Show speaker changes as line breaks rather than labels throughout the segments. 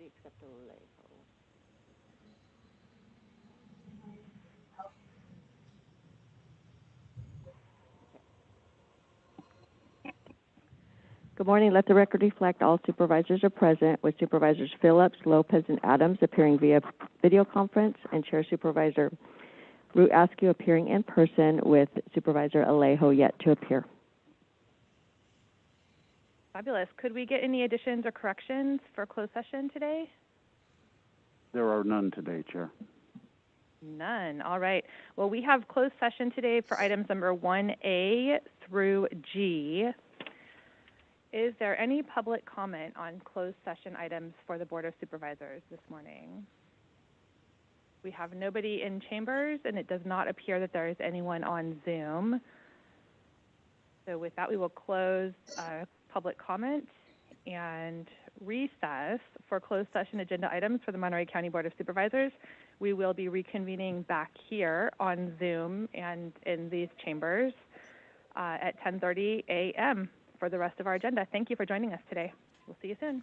except Alejo. Good morning. Let the record reflect all supervisors are present, with Supervisors Phillips, Lopez, and Adams appearing via video conference, and Chair Supervisor Root Askew appearing in person, with Supervisor Alejo yet to appear.
Fabulous. Could we get any additions or corrections for closed session today?
There are none today, Chair.
None. All right. Well, we have closed session today for items number 1A through G. Is there any public comment on closed session items for the Board of Supervisors this morning? We have nobody in chambers, and it does not appear that there is anyone on Zoom. So with that, we will close public comment and recess for closed session agenda items for the Monterey County Board of Supervisors. We will be reconvening back here on Zoom and in these chambers at 10:30 a.m. for the rest of our agenda. Thank you for joining us today. We'll see you soon.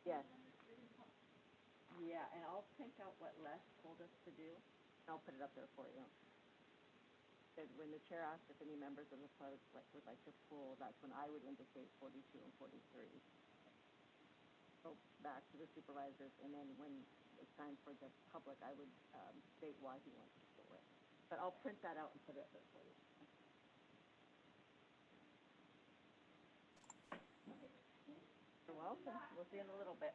Yes. Yeah, and I'll print out what Les told us to do. I'll put it up there for you. When the chair asked if any members of the public would like to pull, that's when I would indicate 42 and 43. Go back to the supervisors, and then when it's time for the public, I would state why he wants to pull it. But I'll print that out and put it up there for you. You're welcome. We'll see you in a little bit.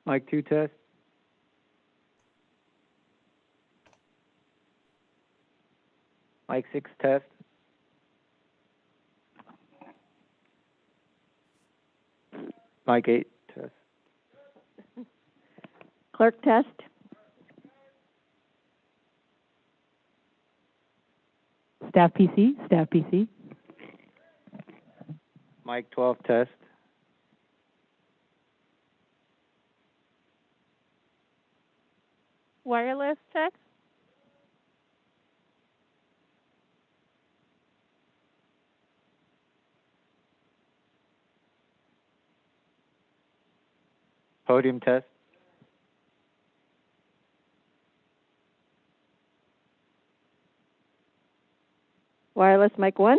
Mic 2 test. Mic 6 test. Mic 8 test.
Clerk test.
Staff PC.
Mic 12 test.
Wireless check.
Podium test.
Wireless mic 1.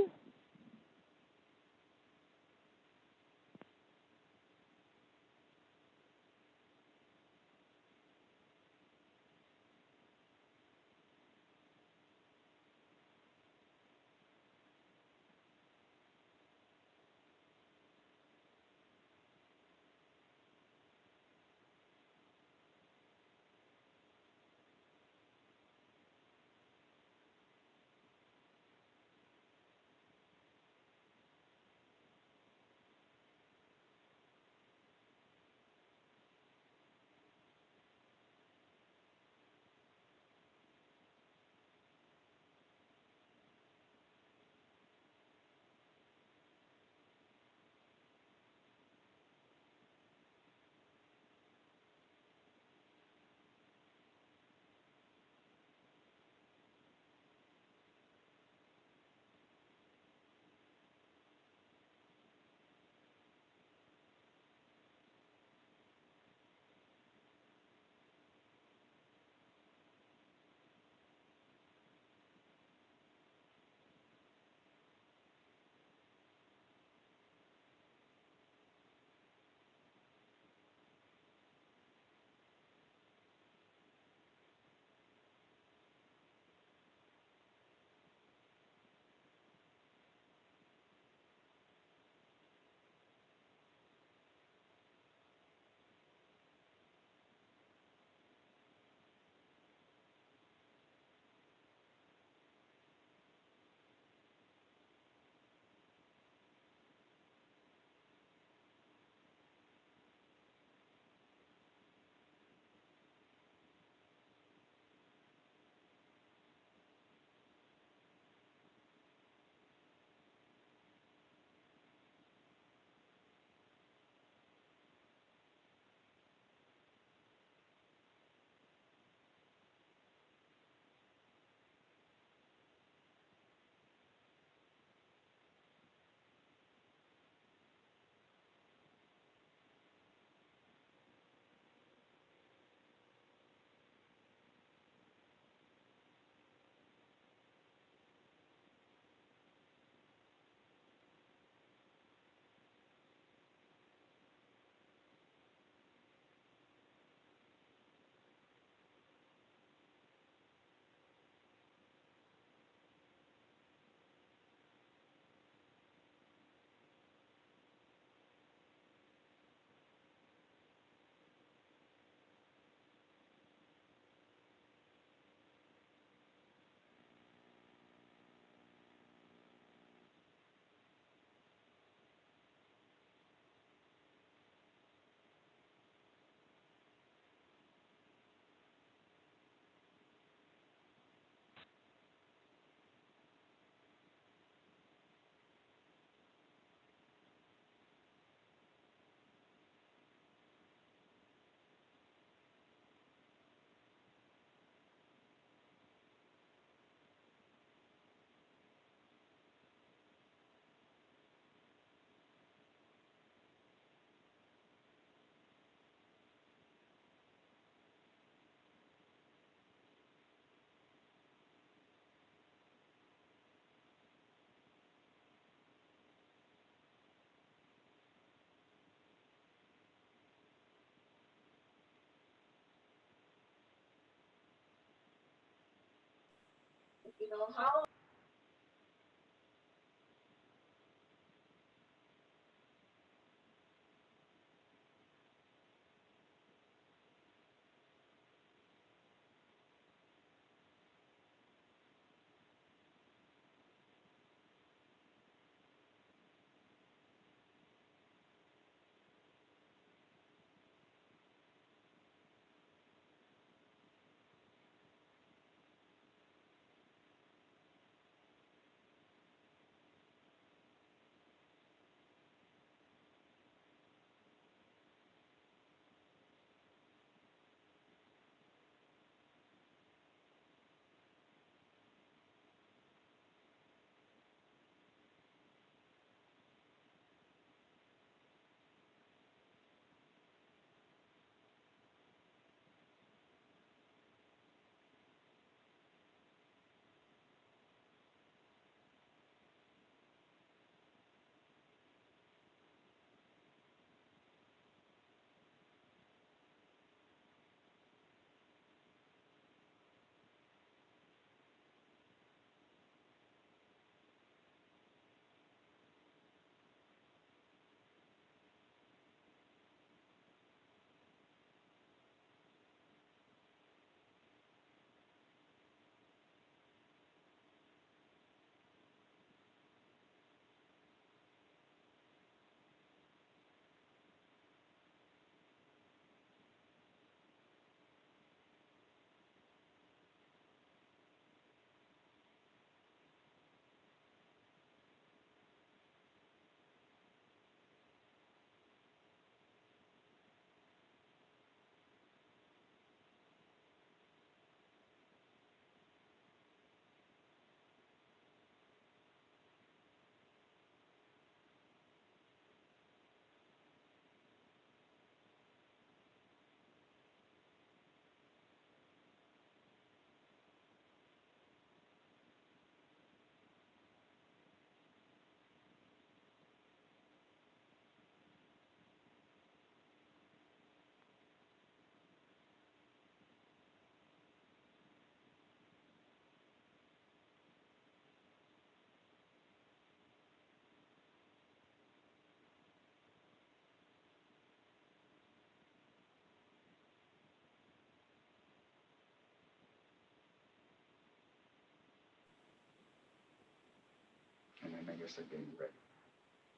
just like getting ready.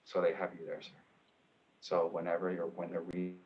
So they have you there, sir. So when they're reading.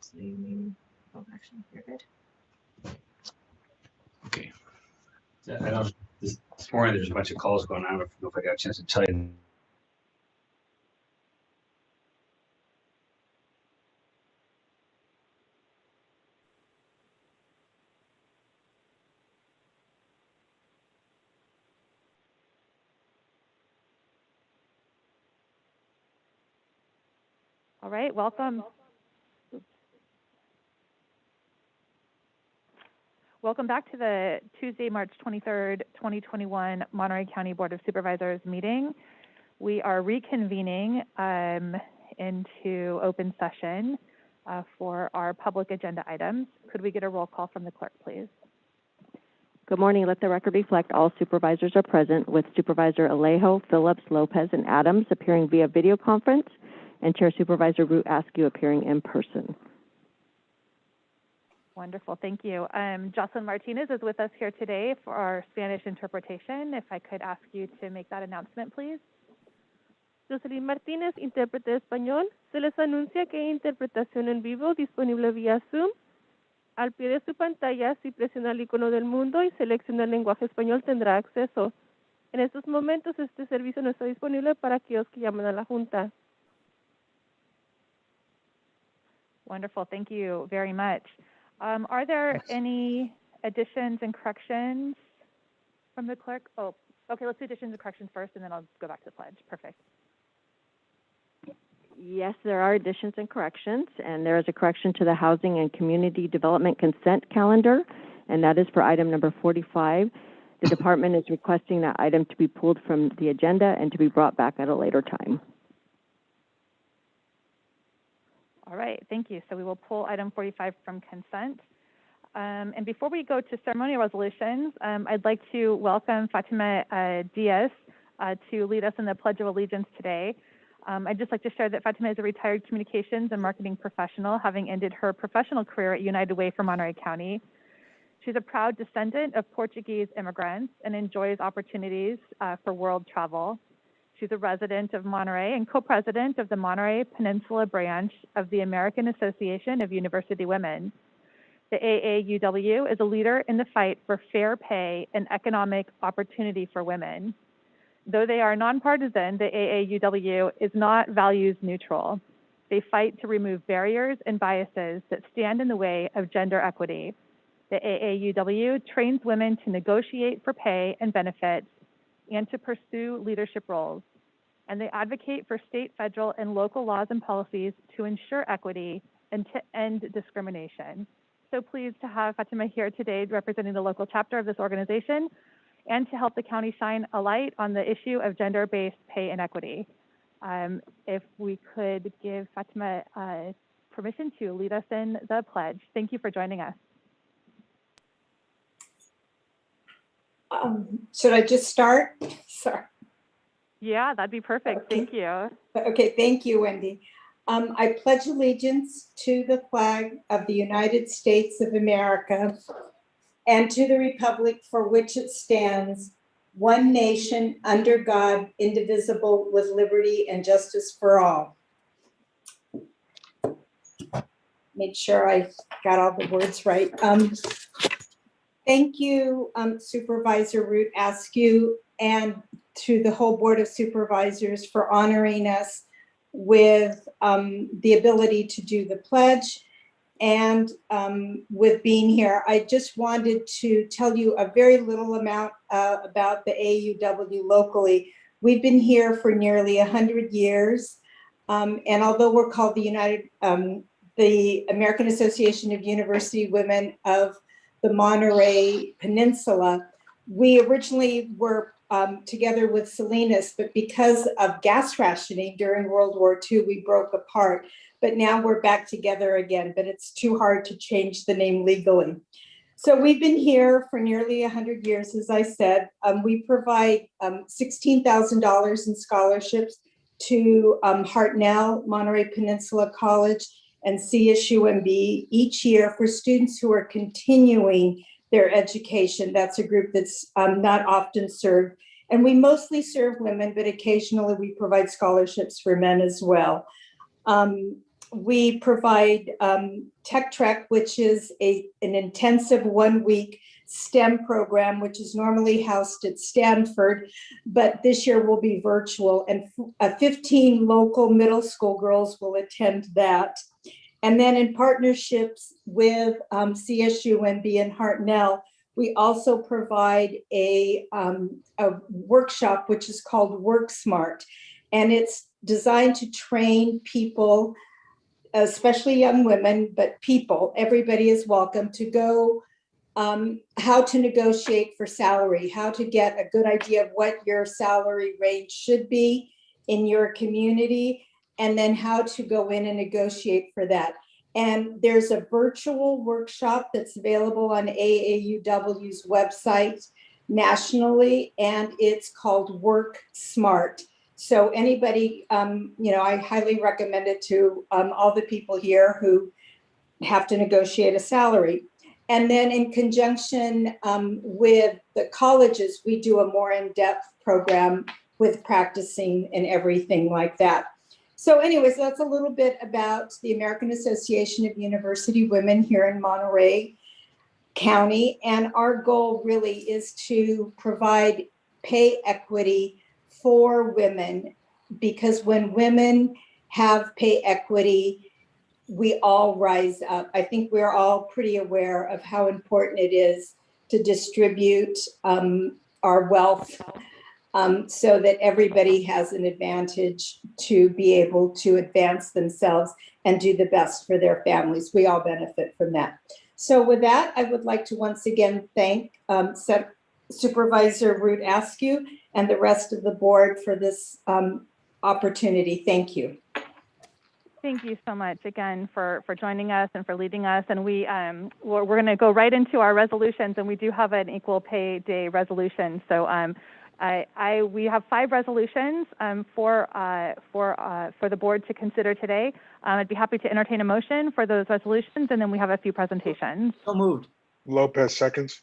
Oh, actually, you're good.
Okay. I know this morning there's a bunch of calls going on. I don't know if I got a chance to tell you.
All right, welcome. Welcome back to the Tuesday, March 23rd, 2021 Monterey County Board of Supervisors meeting. We are reconvening into open session for our public agenda items. Could we get a roll call from the clerk, please?
Good morning. Let the record reflect all supervisors are present, with Supervisor Alejo, Phillips, Lopez, and Adams appearing via video conference, and Chair Supervisor Root Askew appearing in person.
Wonderful, thank you. Jocelyn Martinez is with us here today for our Spanish interpretation. If I could ask you to make that announcement, please.
Jocelyn Martínez, intérprete de español. Se les anuncia que hay interpretación en vivo disponible vía Zoom. Al pie de su pantalla, si presiona el icono del mundo y selecciona el lenguaje español, tendrá acceso. En estos momentos, este servicio no está disponible para aquellos que llaman a la Junta.
Wonderful, thank you very much. Are there any additions and corrections from the clerk? Oh, okay, let's do additions and corrections first, and then I'll go back to the pledge. Perfect.
Yes, there are additions and corrections, and there is a correction to the Housing and Community Development Consent Calendar, and that is for item number 45. The department is requesting that item to be pulled from the agenda and to be brought back at a later time.
All right, thank you. So we will pull item 45 from consent. And before we go to ceremonial resolutions, I'd like to welcome Fatima Diaz to lead us in the Pledge of Allegiance today. I'd just like to share that Fatima is a retired communications and marketing professional, having ended her professional career at United Way for Monterey County. She's a proud descendant of Portuguese immigrants and enjoys opportunities for world travel. She's a resident of Monterey and co-president of the Monterey Peninsula branch of the American Association of University Women. The AAUW is a leader in the fight for fair pay and economic opportunity for women. Though they are nonpartisan, the AAUW is not values neutral. They fight to remove barriers and biases that stand in the way of gender equity. The AAUW trains women to negotiate for pay and benefits and to pursue leadership roles. And they advocate for state, federal, and local laws and policies to ensure equity and to end discrimination. So pleased to have Fatima here today representing the local chapter of this organization and to help the county shine a light on the issue of gender-based pay and equity. If we could give Fatima permission to lead us in the pledge. Thank you for joining us.
Should I just start? Sorry.
Yeah, that'd be perfect.
Okay.
Thank you.
Okay, thank you, Wendy. I pledge allegiance to the flag of the United States of America and to the republic for which it stands, one nation, under God, indivisible, with liberty and justice for all. Make sure I got all the words right. Thank you, Supervisor Root Askew, and to the whole Board of Supervisors for honoring us with the ability to do the pledge and with being here. I just wanted to tell you a very little amount about the AUW locally. We've been here for nearly 100 years, and although we're called the American Association of University Women of the Monterey Peninsula, we originally were together with Salinas, but because of gas rationing during World War II, we broke apart. But now we're back together again, but it's too hard to change the name legally. So we've been here for nearly 100 years, as I said. We provide $16,000 in scholarships to Hartnell, Monterey Peninsula College, and CSUMB each year for students who are continuing their education. That's a group that's not often served. And we mostly serve women, but occasionally we provide scholarships for men as well. we provide Tech Trek, which is an intensive 1-week STEM program, which is normally housed at Stanford, but this year will be virtual, and 15 local middle school girls will attend that. And then in partnerships with CSUMB and Hartnell, we also provide a workshop which is called Work Smart, and it's designed to train people, especially young women, but people, everybody is welcome to go, how to negotiate for salary, how to get a good idea of what your salary range should be in your community, and then how to go in and negotiate for that. And there's a virtual workshop that's available on AAUW's website nationally, and it's called Work Smart. So anybody, I highly recommend it to all the people here who have to negotiate a salary. And then in conjunction with the colleges, we do a more in-depth program with practicing and everything like that. So anyways, that's a little bit about the American Association of University Women here in Monterey County. And our goal really is to provide pay equity for women, because when women have pay equity, we all rise up. I think we're all pretty aware of how important it is to distribute our wealth so that everybody has an advantage to be able to advance themselves and do the best for their families. We all benefit from that. So with that, I would like to once again thank Supervisor Root Askew and the rest of the board for this opportunity. Thank you.
Thank you so much again for joining us and for leading us. And we're going to go right into our resolutions, and we do have an Equal Pay Day resolution. So we have 5 resolutions for the board to consider today. I'd be happy to entertain a motion for those resolutions, and then we have a few presentations.
So moved.
Lopez seconds.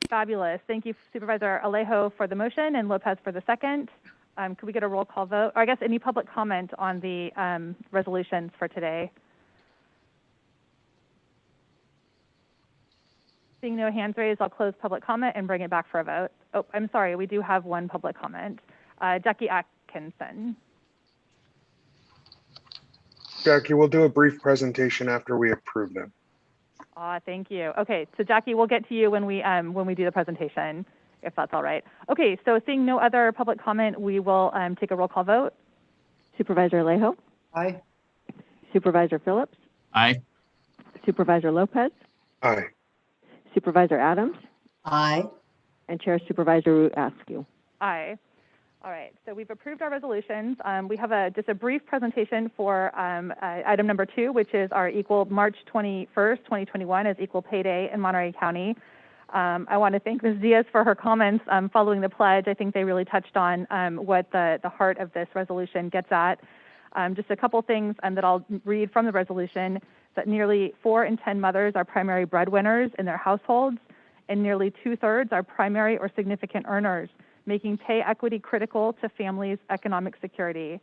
Fabulous. Thank you, Supervisor Alejo, for the motion and Lopez for the second. Could we get a roll call vote? Or I guess any public comment on the resolutions for today? Seeing no hands raised, I'll close public comment and bring it back for a vote. Oh, I'm sorry, we do have one public comment. Jackie Atkinson.
Jackie, we'll do a brief presentation after we approve them.
Thank you. Okay, so Jackie, we'll get to you when we do the presentation, if that's all right. Okay, so seeing no other public comment, we will take a roll call vote.
Supervisor Alejo?
Aye.
Supervisor Phillips?
Aye.
Supervisor Lopez?
Aye.
Supervisor Adams?
Aye.
And Chair Supervisor Root Askew.
Aye. All right, so we've approved our resolutions. We have just a brief presentation for item number 2, which is our March 21st, 2021 as Equal Pay Day in Monterey County. I want to thank Ms. Diaz for her comments following the pledge. I think they really touched on what the heart of this resolution gets at. Just a couple things that I'll read from the resolution, that nearly 4 in 10 mothers are primary breadwinners in their households, and nearly 2/3 are primary or significant earners, making pay equity critical to families' economic security.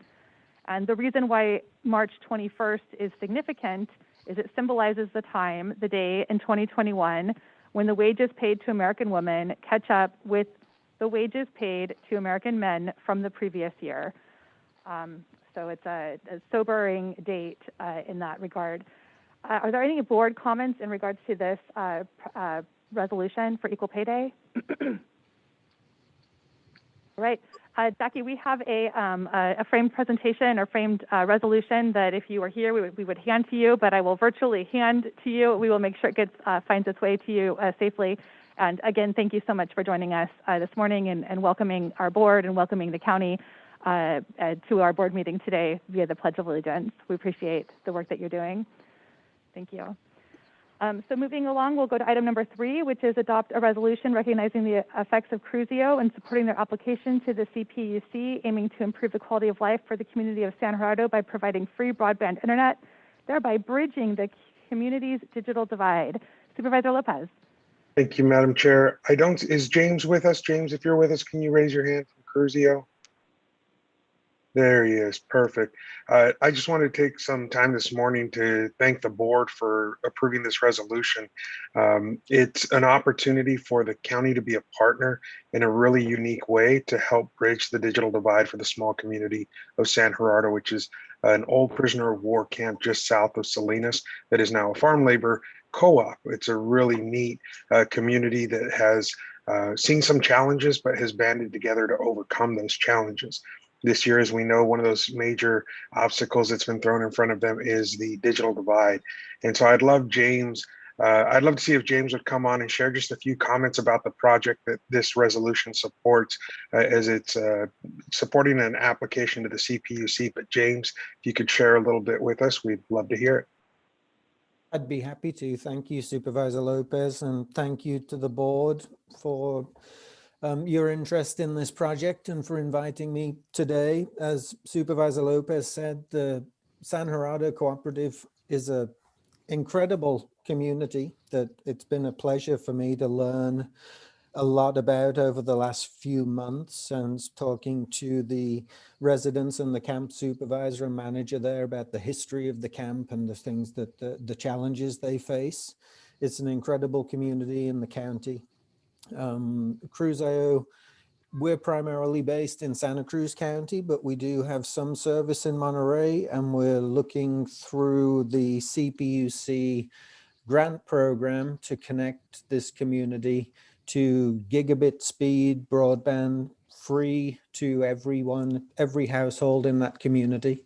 And the reason why March 21st is significant is it symbolizes the day in 2021, when the wages paid to American women catch up with the wages paid to American men from the previous year. So it's a sobering date in that regard. Are there any board comments in regards to this resolution for Equal Pay Day? All right, Jackie, we have a framed presentation or framed resolution that if you were here, we would hand to you, but I will virtually hand to you. We will make sure it finds its way to you safely. And again, thank you so much for joining us this morning and welcoming our board and welcoming the county to our board meeting today via the Pledge of Allegiance. We appreciate the work that you're doing. Thank you. So moving along, we'll go to item number 3, which is adopt a resolution recognizing the effects of Cruzio and supporting their application to the CPUC, aiming to improve the quality of life for the community of San Gerardo by providing free broadband internet, thereby bridging the community's digital divide. Supervisor Lopez.
Thank you, Madam Chair. Is James with us? James, if you're with us, can you raise your hand from Cruzio? There he is. Perfect. I just wanted to take some time this morning to thank the board for approving this resolution. It's an opportunity for the county to be a partner in a really unique way to help bridge the digital divide for the small community of San Gerardo, which is an old prisoner of war camp just south of Salinas that is now a farm labor co-op. It's a really neat community that has seen some challenges, but has banded together to overcome those challenges. This year, as we know, one of those major obstacles that's been thrown in front of them is the digital divide. And so I'd love to see if James would come on and share just a few comments about the project that this resolution supports, as it's supporting an application to the CPUC. But James, if you could share a little bit with us, we'd love to hear it.
I'd be happy to. Thank you, Supervisor Lopez, and thank you to the board for your interest in this project and for inviting me today. As Supervisor Lopez said, the San Gerardo Cooperative is an incredible community that it's been a pleasure for me to learn a lot about over the last few months, and talking to the residents and the camp supervisor and manager there about the history of the camp and the things that the challenges they face. It's an incredible community in the county. Cruz-Io, we're primarily based in Santa Cruz County, but we do have some service in Monterey, and we're looking through the CPUC grant program to connect this community to gigabit speed broadband, free to everyone, every household in that community.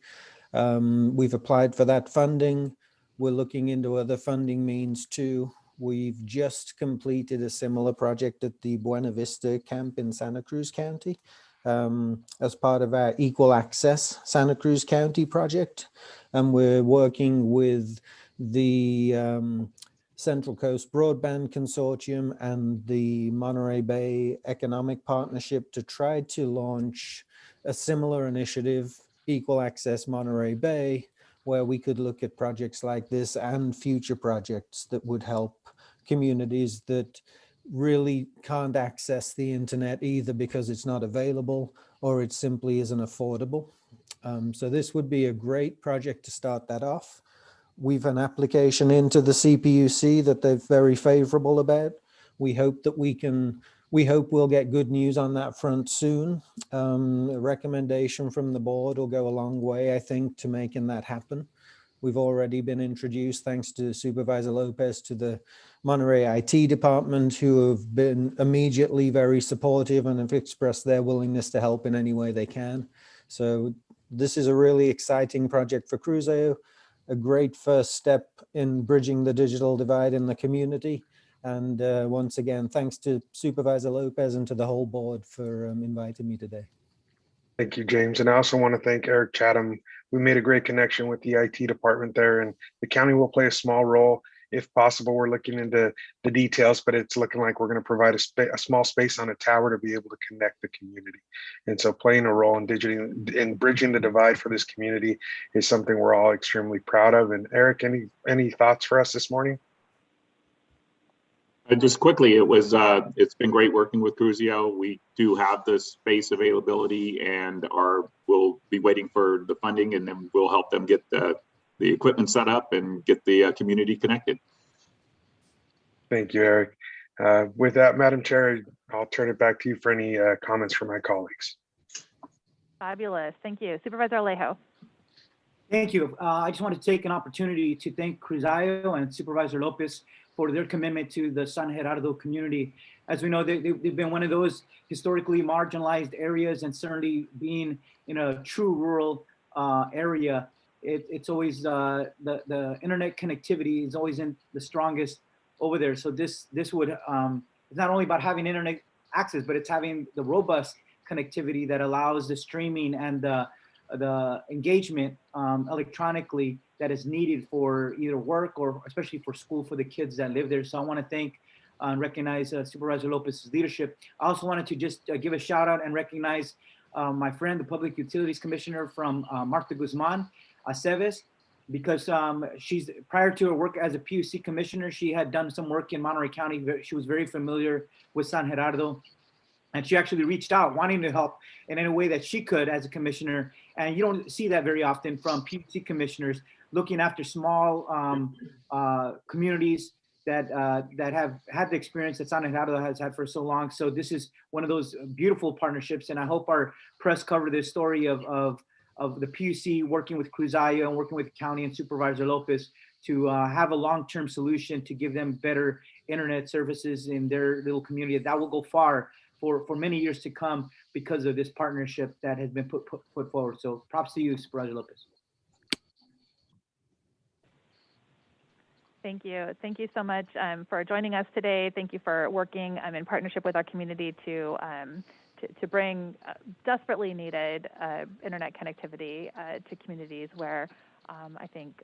We've applied for that funding. We're looking into other funding means too. We've just completed a similar project at the Buena Vista camp in Santa Cruz County as part of our Equal Access Santa Cruz County project. And we're working with the Central Coast Broadband Consortium and the Monterey Bay Economic Partnership to try to launch a similar initiative, Equal Access Monterey Bay, where we could look at projects like this and future projects that would help communities that really can't access the internet either because it's not available or it simply isn't affordable. So this would be a great project to start that off. We've an application into the CPUC that they're very favorable about. We hope that we hope we'll get good news on that front soon. A recommendation from the board will go a long way, I think, to making that happen. We've already been introduced, thanks to Supervisor Lopez, to the Monterey IT department, who have been immediately very supportive and have expressed their willingness to help in any way they can. So this is a really exciting project for Cruz-Io, a great first step in bridging the digital divide in the community. And once again, thanks to Supervisor Lopez and to the whole board for inviting me today.
Thank you, James. And I also want to thank Eric Chatham. We made a great connection with the IT department there, and the county will play a small role. If possible, we're looking into the details, but it's looking like we're going to provide a small space on a tower to be able to connect the community. And so playing a role in bridging the divide for this community is something we're all extremely proud of. And Eric, any thoughts for us this morning?
Just quickly, it's been great working with Cruz-Io. We do have the space availability, and we'll be waiting for the funding, and then we'll help them get the equipment set up and get the community connected.
Thank you, Eric. With that, Madam Chair, I'll turn it back to you for any comments from my colleagues.
Fabulous. Thank you. Supervisor Alejo.
Thank you. I just want to take an opportunity to thank Cruz-Io and Supervisor Lopez for their commitment to the San Gerardo community. As we know, they've been one of those historically marginalized areas, and certainly being in a true rural area, it's always the internet connectivity is always in the strongest over there. So this would it's not only about having internet access, but it's having the robust connectivity that allows the streaming and the engagement electronically that is needed for either work or especially for school for the kids that live there. So I want to thank and recognize Supervisor Lopez's leadership. I also wanted to just give a shout out and recognize my friend, the Public Utilities Commissioner from Martha Guzman Aceves, because she's, prior to her work as a PUC commissioner, she had done some work in Monterey County. She was very familiar with San Gerardo. And she actually reached out wanting to help in any way that she could as a commissioner. And you don't see that very often from PUC commissioners looking after small communities that have had the experience that San Gerardo has had for so long. So this is one of those beautiful partnerships. And I hope our press cover this story of the PUC working with Cruzayo and working with the county and Supervisor Lopez to have a long-term solution to give them better internet services in their little community. That will go far for many years to come because of this partnership that has been put forward. So props to you, Supervisor Lopez.
Thank you. Thank you so much for joining us today. Thank you for working in partnership with our community to bring desperately needed internet connectivity to communities where I think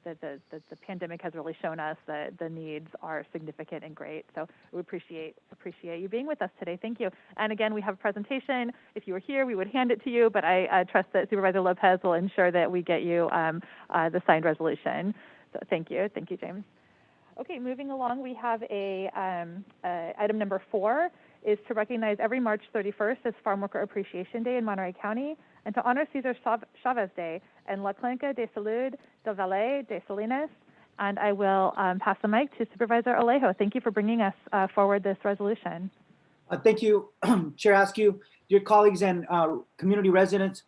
the pandemic has really shown us that the needs are significant and great. So we appreciate you being with us today. Thank you. And again, we have a presentation. If you were here, we would hand it to you, but I trust that Supervisor Lopez will ensure that we get you the signed resolution. So thank you. Thank you, James. Okay, moving along, we have item number 4 is to recognize every March 31st as Farm Worker Appreciation Day in Monterey County and to honor Cesar Chavez Day and La Clínica de Salud del Valle de Salinas. And I will pass the mic to Supervisor Alejo. Thank you for bringing us forward this resolution.
Thank you, Chair Askew, dear colleagues and community residents.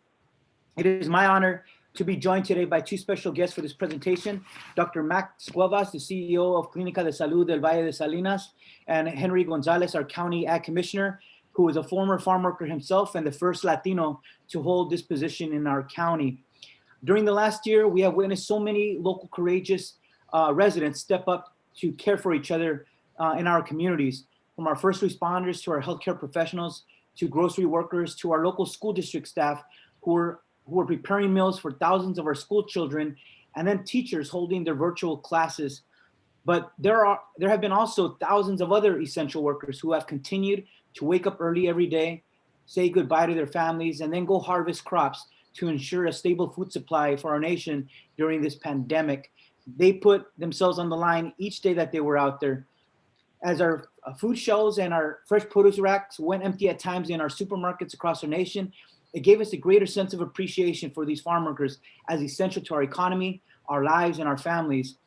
It is my honor to be joined today by 2 special guests for this presentation, Dr. Max Cuevas, the CEO of Clínica de Salud del Valle de Salinas, and Henry Gonzalez, our County Ag Commissioner, who is a former farm worker himself and the first Latino to hold this position in our county. During the last year, we have witnessed so many local courageous residents step up to care for each other in our communities, from our first responders to our healthcare professionals, to grocery workers, to our local school district staff who are preparing meals for thousands of our school children, and then teachers holding their virtual classes. But there have been also thousands of other essential workers who have continued to wake up early every day, say goodbye to their families, and then go harvest crops to ensure a stable food supply for our nation during this pandemic. They put themselves on the line each day that they were out there. As our food shelves and our fresh produce racks went empty at times in our supermarkets across our nation, it gave us a greater sense of appreciation for these farm workers as essential to our economy, our lives, and our families.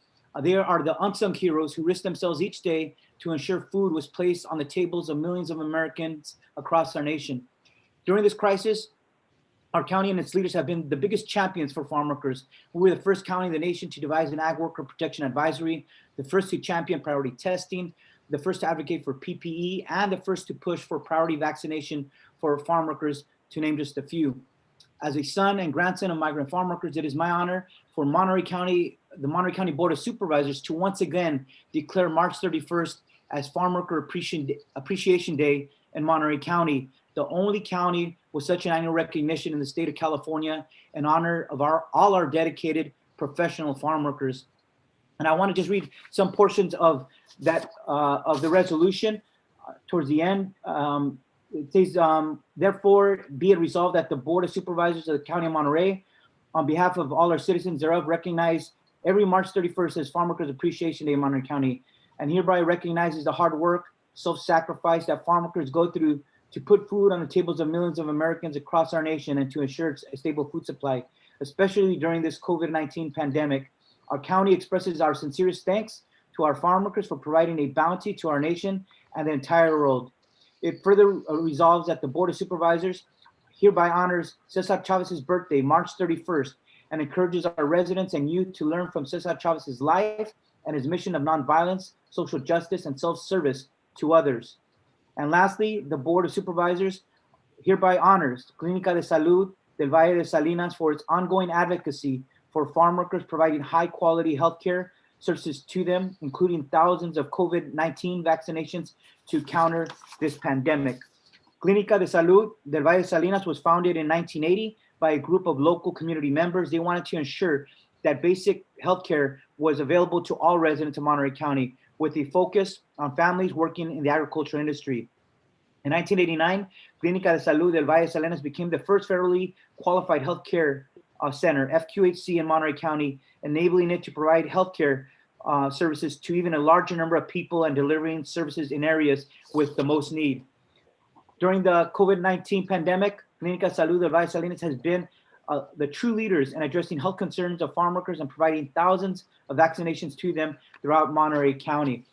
They are the unsung heroes who risk themselves each day to ensure food was placed on the tables of millions of Americans across our nation. During this crisis, our county and its leaders have been the biggest champions for farm workers. We were the first county in the nation to devise an ag worker protection advisory, the first to champion priority testing, the first to advocate for PPE, and the first to push for priority vaccination for farm workers, to name just a few. As a son and grandson of migrant farm workers, it is my honor for the Monterey County Board of Supervisors to once again declare March 31st as Farm Worker Appreciation Day in Monterey County, the only county with such an annual recognition in the state of California in honor of all our dedicated professional farm workers. And I want to just read some portions of that of the resolution towards the end. It says, therefore, be it resolved that the Board of Supervisors of the County of Monterey, on behalf of all our citizens thereof, recognize every March 31st as Farm Workers Appreciation Day in Monterey County, and hereby recognizes the hard work, self-sacrifice that farm workers go through to put food on the tables of millions of Americans across our nation and to ensure a stable food supply, especially during this COVID-19 pandemic. Our county expresses our sincerest thanks to our farm workers for providing a bounty to our nation and the entire world. It further resolves that the Board of Supervisors hereby honors Cesar Chavez's birthday, March 31st, and encourages our residents and youth to learn from Cesar Chavez's life and his mission of nonviolence, social justice, and self-service to others. And lastly, the Board of Supervisors hereby honors Clínica de Salud del Valle de Salinas for its ongoing advocacy for farm workers providing high-quality healthcare services to them, including thousands of COVID-19 vaccinations to counter this pandemic. Clínica de Salud del Valle de Salinas was founded in 1980 by a group of local community members. They wanted to ensure that basic healthcare was available to all residents of Monterey County, with a focus on families working in the agricultural industry. In 1989, Clínica de Salud del Valle de Salinas became the first federally qualified healthcare center, FQHC, in Monterey County, enabling it to provide healthcare services to even a larger number of people and delivering services in areas with the most need. During the COVID-19 pandemic, Clínica Salud del Valle Salinas has been the true leaders in addressing health concerns of farm workers and providing thousands of vaccinations to them throughout Monterey County.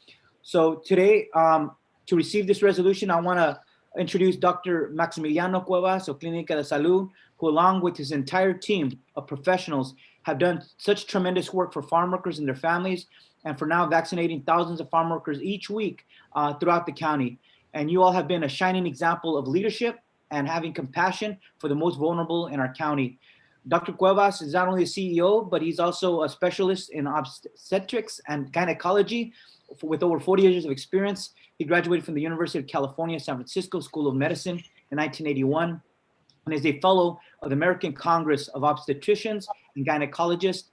So today, to receive this resolution, I want to introduce Dr. Maximiliano Cuevas of Clínica de Salud, who along with his entire team of professionals have done such tremendous work for farm workers and their families, and for now vaccinating thousands of farm workers each week throughout the county. And you all have been a shining example of leadership and having compassion for the most vulnerable in our county. Dr. Cuevas is not only a CEO, but he's also a specialist in obstetrics and gynecology with over 40 years of experience. He graduated from the University of California, San Francisco School of Medicine in 1981 and is a fellow of the American Congress of Obstetricians and Gynecologists.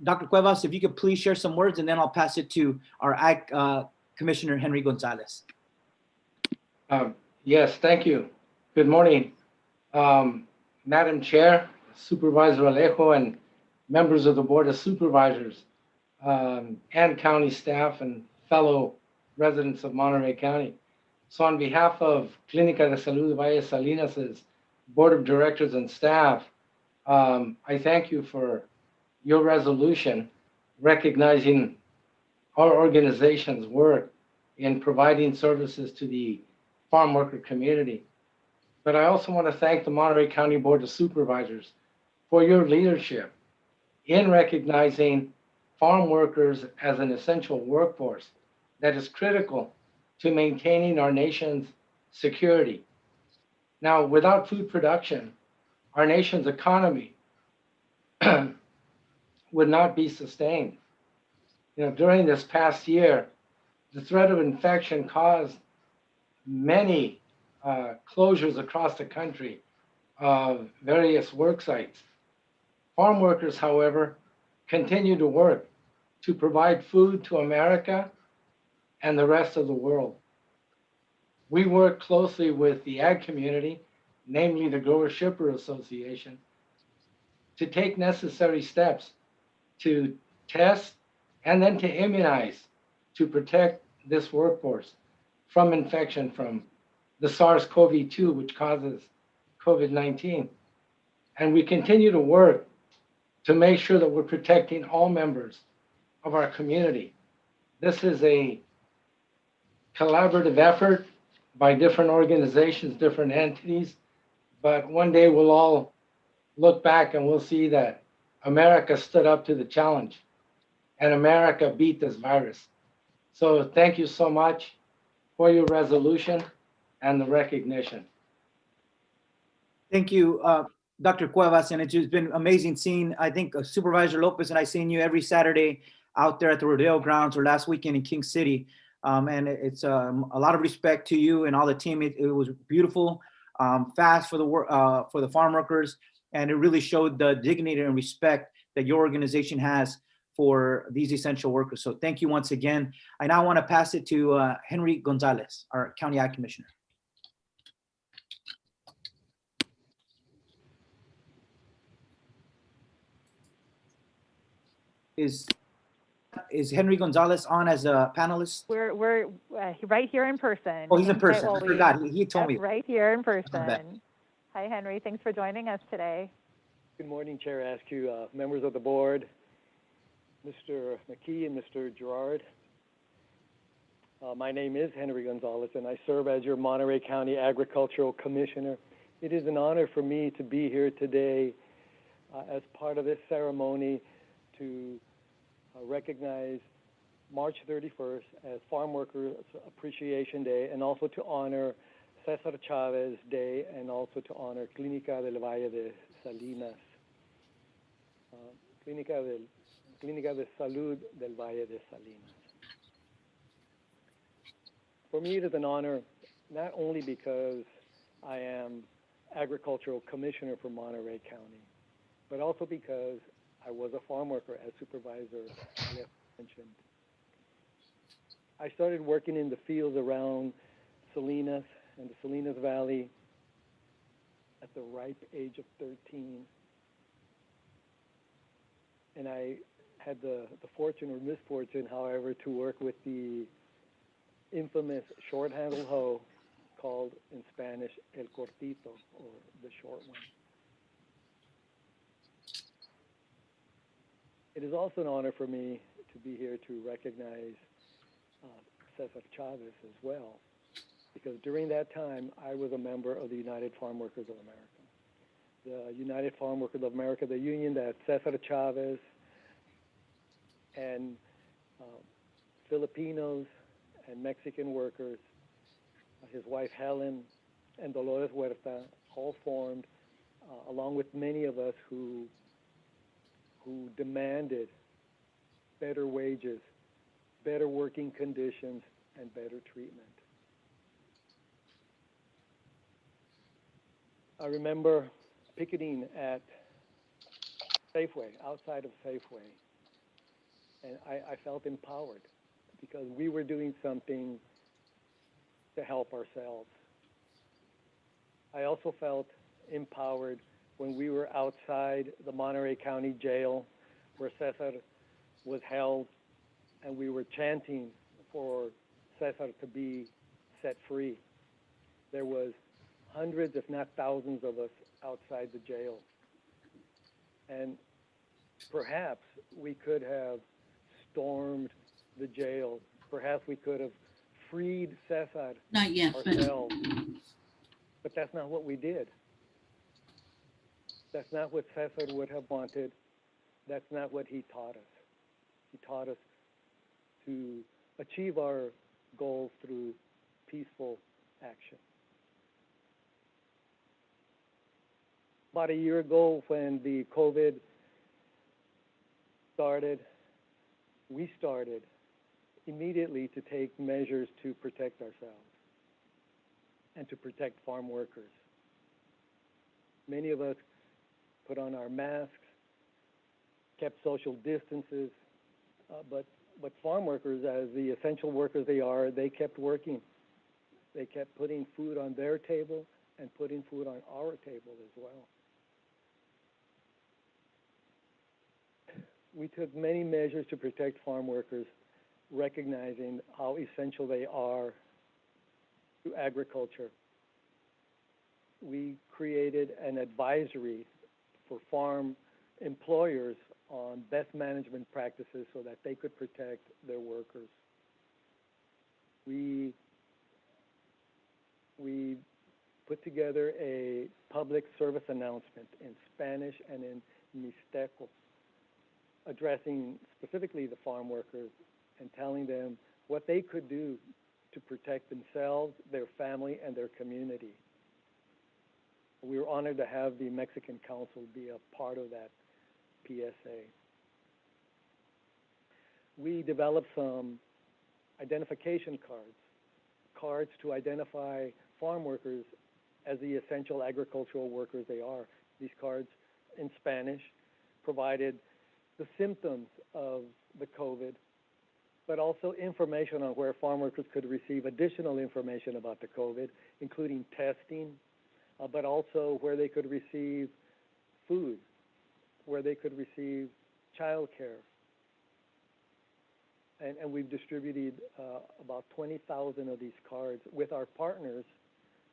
Dr. Cuevas, if you could please share some words, and then I'll pass it to our Ag Commissioner, Henry Gonzalez.
Yes, thank you. Good morning, Madam Chair, Supervisor Alejo, and members of the Board of Supervisors, and county staff and fellow residents of Monterey County. So on behalf of Clínica de Salud de Valle Salinas' Board of Directors and staff, I thank you for your resolution recognizing our organization's work in providing services to the farm worker community. But I also want to thank the Monterey County Board of Supervisors for your leadership in recognizing farm workers as an essential workforce that is critical to maintaining our nation's security. Now, without food production, our nation's economy would not be sustained. You know, during this past year, the threat of infection caused many closures across the country of various work sites. Farm workers, however, continue to work to provide food to America and the rest of the world. We work closely with the ag community, namely the Grower Shipper Association, to take necessary steps to test and then to immunize to protect this workforce from infection from the SARS-CoV-2, which causes COVID-19. And we continue to work to make sure that we're protecting all members of our community. This is a collaborative effort by different organizations, different entities, but one day we'll all look back and we'll see that America stood up to the challenge and America beat this virus. So thank you so much for your resolution and the recognition.
Thank you, Dr. Cuevas, and it's just been amazing seeing, I think Supervisor Lopez and I seen you every Saturday out there at the rodeo grounds or last weekend in King City. And it's a lot of respect to you and all the team. It was beautiful, fast for the farm workers, and it really showed the dignity and respect that your organization has for these essential workers. So thank you once again. I now want to pass it to Henry Gonzalez, our County Ag Commissioner. Is Henry Gonzalez on as a panelist?
We're right here in person.
Oh, he's in person. I forgot. He told me.
Right here in person. Hi, Henry. Thanks for joining us today.
Good morning, Chair Askew, members of the board, Mr. McKee and Mr. Gerard. My name is Henry Gonzalez, and I serve as your Monterey County Agricultural Commissioner. It is an honor for me to be here today as part of this ceremony to recognize March 31st as Farm Workers Appreciation Day, and also to honor Cesar Chavez Day, and also to honor Clínica del Valle de Salinas. Clínica de Salud del Valle de Salinas. For me, it is an honor, not only because I am Agricultural Commissioner for Monterey County, but also because I was a farm worker, as Supervisor mentioned. I started working in the fields around Salinas and the Salinas Valley at the ripe age of 13. And I had the fortune or misfortune, however, to work with the infamous short-handled hoe called in Spanish el cortito, or the short one. It is also an honor for me to be here to recognize Cesar Chavez as well, because during that time, I was a member of the United Farm Workers of America. The United Farm Workers of America, the union that Cesar Chavez and Filipinos and Mexican workers, his wife Helen and Dolores Huerta, all formed, along with many of us who demanded better wages, better working conditions, and better treatment. I remember picketing at Safeway, outside of Safeway, and I felt empowered because we were doing something to help ourselves. I also felt empowered when we were outside the Monterey County Jail where Cesar was held, and we were chanting for Cesar to be set free. There was hundreds, if not thousands of us outside the jail. And perhaps we could have stormed the jail. Perhaps we could have freed Cesar
Not yet,
ourselves. But that's not what we did. That's not what Cesar would have wanted. That's not what he taught us. He taught us to achieve our goals through peaceful action. About a year ago, when the COVID started, we started immediately to take measures to protect ourselves and to protect farm workers. Many of us put on our masks, kept social distances, but farm workers, as the essential workers they are, they kept working. They kept putting food on their table and putting food on our table as well. We took many measures to protect farm workers, recognizing how essential they are to agriculture. We created an advisory for farm employers on best management practices so that they could protect their workers. We put together a public service announcement in Spanish and in Mixteco, addressing specifically the farm workers and telling them what they could do to protect themselves, their family, and their community. We were honored to have the Mexican Council be a part of that PSA. We developed some identification cards to identify farm workers as the essential agricultural workers they are. These cards in Spanish provided the symptoms of the COVID, but also information on where farm workers could receive additional information about the COVID, including testing, but also where they could receive food, where they could receive child care. And we've distributed about 20,000 of these cards with our partners,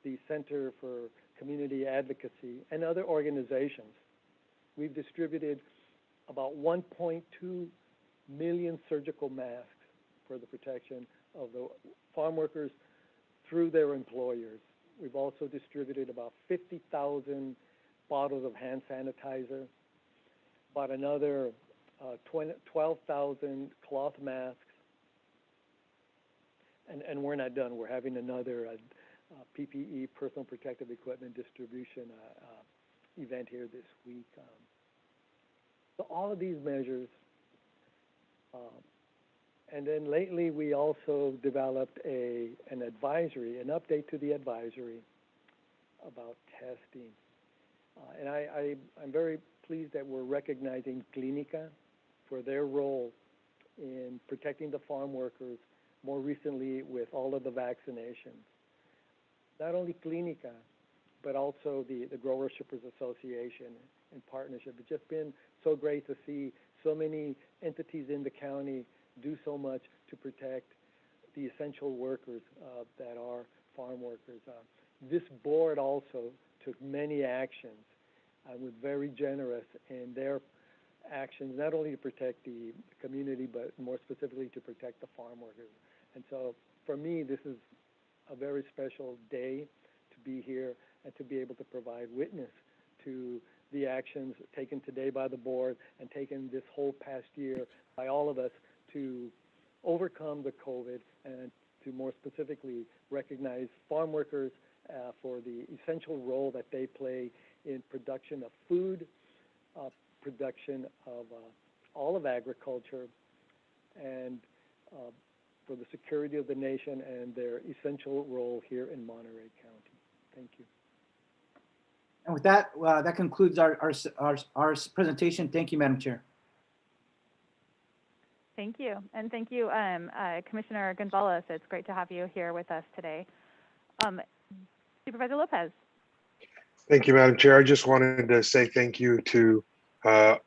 the Center for Community Advocacy and other organizations. We've distributed about 1.2 million surgical masks for the protection of the farm workers through their employers. We've also distributed about 50,000 bottles of hand sanitizer, about another 12,000 cloth masks, and we're not done. We're having another PPE, personal protective equipment distribution event here this week. So all of these measures, and then lately we also developed an advisory, an update to the advisory about testing. And I'm very pleased that we're recognizing Clínica for their role in protecting the farm workers, more recently with all of the vaccinations. Not only Clínica, but also the Growers Shippers Association in partnership. It's just been so great to see so many entities in the county do so much to protect the essential workers that are farm workers. This board also took many actions and was very generous in their actions, not only to protect the community, but more specifically to protect the farm workers. And so for me, this is a very special day to be here and to be able to provide witness to the actions taken today by the board and taken this whole past year by all of us to overcome the COVID and to more specifically recognize farm workers for the essential role that they play in production of food, production of all of agriculture, and for the security of the nation and their essential role here in Monterey County. Thank you.
And with that, that concludes our presentation. Thank you, Madam Chair.
Thank you. And thank you, Commissioner Gonzalez. It's great to have you here with us today. Supervisor Lopez.
Thank you, Madam Chair. I just wanted to say thank you to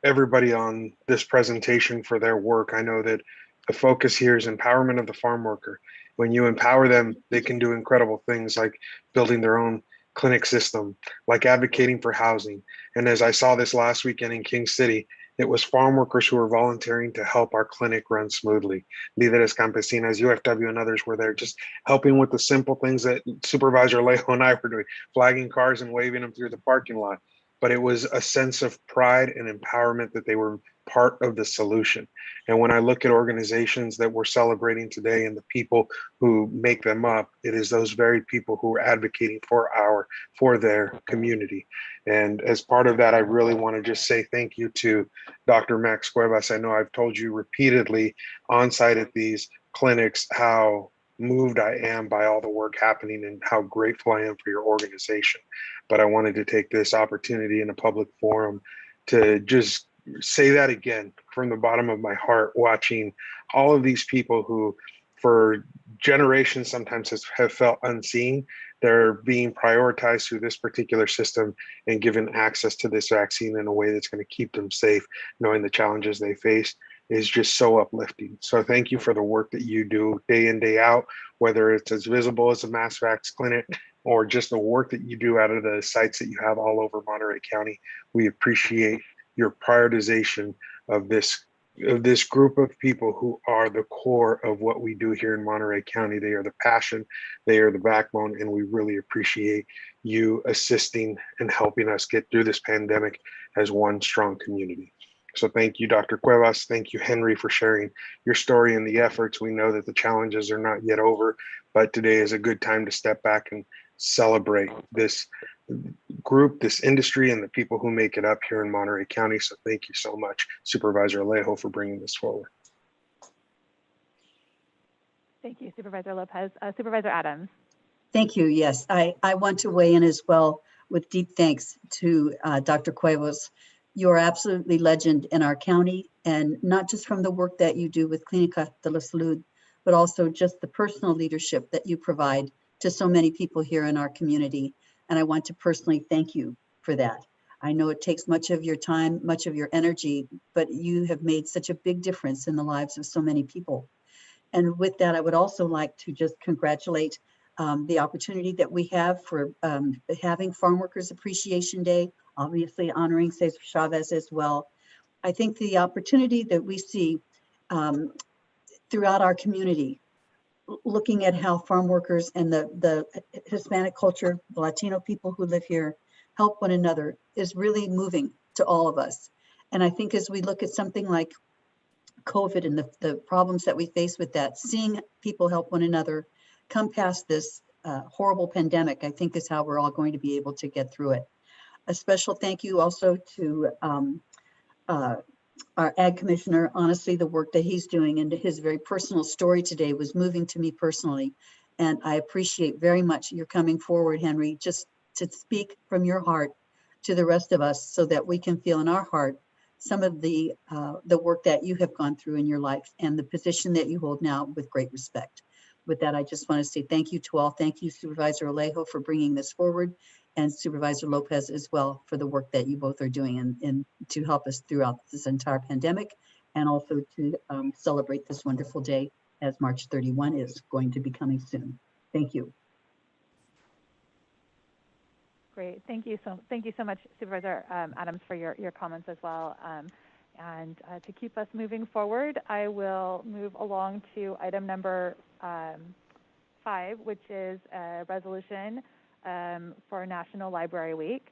everybody on this presentation for their work. I know that the focus here is empowerment of the farm worker. When you empower them, they can do incredible things like building their own clinic system, like advocating for housing. And as I saw this last weekend in King City, it was farm workers who were volunteering to help our clinic run smoothly. Líderes Campesinas, UFW, and others were there just helping with the simple things that Supervisor Alejo and I were doing, flagging cars and waving them through the parking lot. But it was a sense of pride and empowerment that they were part of the solution. And when I look at organizations that we're celebrating today and the people who make them up, it is those very people who are advocating for their community. And as part of that, I really want to just say thank you to Dr. Max Cuevas. I know I've told you repeatedly on site at these clinics how moved I am by all the work happening and how grateful I am for your organization. But I wanted to take this opportunity in a public forum to just say that again from the bottom of my heart, watching all of these people who for generations sometimes have felt unseen. They're being prioritized through this particular system and given access to this vaccine in a way that's going to keep them safe, knowing the challenges they face is just so uplifting. So thank you for the work that you do day in, day out, whether it's as visible as a mass vax clinic or just the work that you do out of the sites that you have all over Monterey County. We appreciate your prioritization of this group of people who are the core of what we do here in Monterey County. They are the passion, they are the backbone, and we really appreciate you assisting and helping us get through this pandemic as one strong community. So thank you, Dr. Cuevas. Thank you, Henry, for sharing your story and the efforts. We know that the challenges are not yet over, but today is a good time to step back and celebrate this group, this industry, and the people who make it up here in Monterey County. So thank you so much, Supervisor Alejo, for bringing this forward.
Thank you, Supervisor Lopez. Supervisor Adams.
Thank you. Yes, I want to weigh in as well with deep thanks to Dr. Cuevas. You're absolutely legend in our county, and not just from the work that you do with Clínica de la Salud, but also just the personal leadership that you provide to so many people here in our community. And I want to personally thank you for that. I know it takes much of your time, much of your energy, but you have made such a big difference in the lives of so many people. And with that, I would also like to just congratulate the opportunity that we have for having Farm Workers Appreciation Day, obviously honoring Cesar Chavez as well. I think the opportunity that we see throughout our community, looking at how farm workers and the Hispanic culture, the Latino people who live here, help one another is really moving to all of us. And I think as we look at something like COVID and the problems that we face with that, seeing people help one another come past this horrible pandemic, I think is how we're all going to be able to get through it. A special thank you also to our Ag Commissioner. Honestly, the work that he's doing and his very personal story today was moving to me personally. And I appreciate very much your coming forward, Henry, just to speak from your heart to the rest of us so that we can feel in our heart some of the work that you have gone through in your life and the position that you hold now with great respect. With that, I just want to say thank you to all. Thank you, Supervisor Alejo, for bringing this forward, and Supervisor Lopez as well for the work that you both are doing and to help us throughout this entire pandemic, and also to celebrate this wonderful day as March 31 is going to be coming soon. Thank you.
Great. Thank you so much, Supervisor Adams, for your comments as well. And to keep us moving forward, I will move along to item number 5, which is a resolution for National Library Week.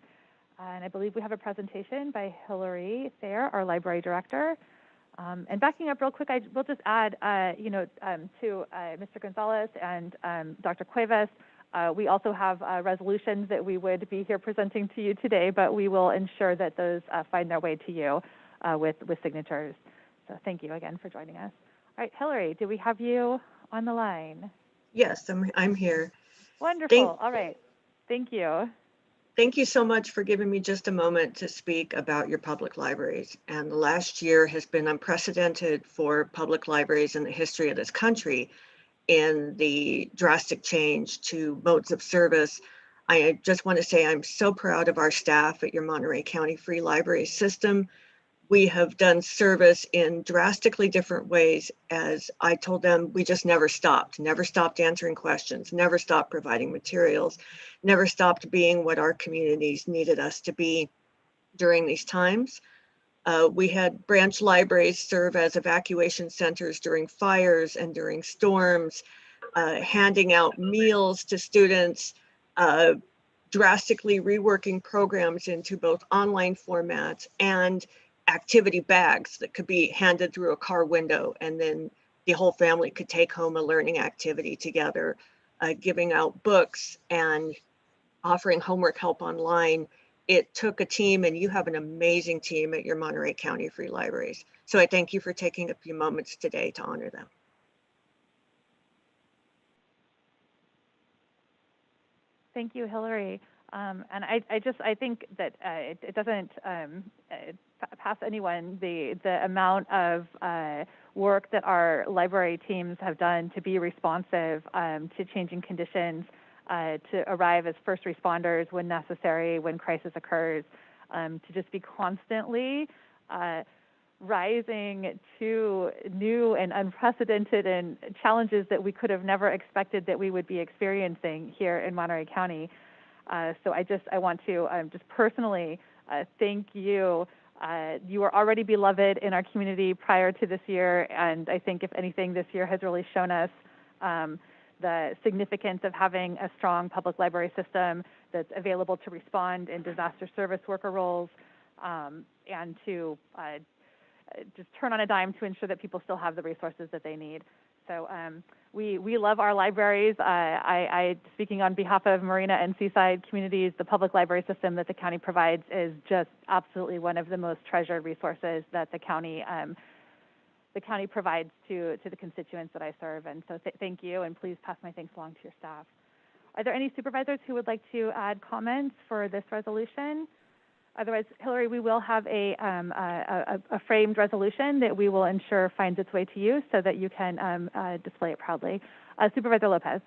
And I believe we have a presentation by Hillary Thayer, our library director. And backing up real quick, I will just add, to Mr. Gonzalez and Dr. Cuevas, we also have resolutions that we would be here presenting to you today, but we will ensure that those find their way to you with signatures. So thank you again for joining us. All right, Hillary, do we have you on the line?
Yes, I'm here.
Wonderful. All right. Thank you.
Thank you so much for giving me just a moment to speak about your public libraries. And the last year has been unprecedented for public libraries in the history of this country in the drastic change to modes of service. I just want to say I'm so proud of our staff at your Monterey County Free Library System. We have done service in drastically different ways. As I told them, we just never stopped answering questions, never stopped providing materials, never stopped being what our communities needed us to be during these times. We had branch libraries serve as evacuation centers during fires and during storms, handing out meals to students, drastically reworking programs into both online formats and activity bags that could be handed through a car window, and then the whole family could take home a learning activity together, giving out books and offering homework help online. It took a team, and you have an amazing team at your Monterey County Free Libraries. So I thank you for taking a few moments today to honor them.
Thank you, Hillary. And I think that it doesn't pass anyone the amount of work that our library teams have done to be responsive to changing conditions, to arrive as first responders when necessary, when crisis occurs, to just be constantly rising to new and unprecedented and challenges that we could have never expected that we would be experiencing here in Monterey County. So I want to just personally thank you. You were already beloved in our community prior to this year, and I think if anything, this year has really shown us the significance of having a strong public library system that's available to respond in disaster service worker roles, and to just turn on a dime to ensure that people still have the resources that they need. So we love our libraries. I speaking on behalf of Marina and Seaside communities, the public library system that the county provides is just absolutely one of the most treasured resources that the county provides to the constituents that I serve. And so thank you, and please pass my thanks along to your staff. Are there any supervisors who would like to add comments for this resolution? Otherwise, Hillary, we will have a framed resolution that we will ensure finds its way to you so that you can display it proudly. Supervisor Lopez.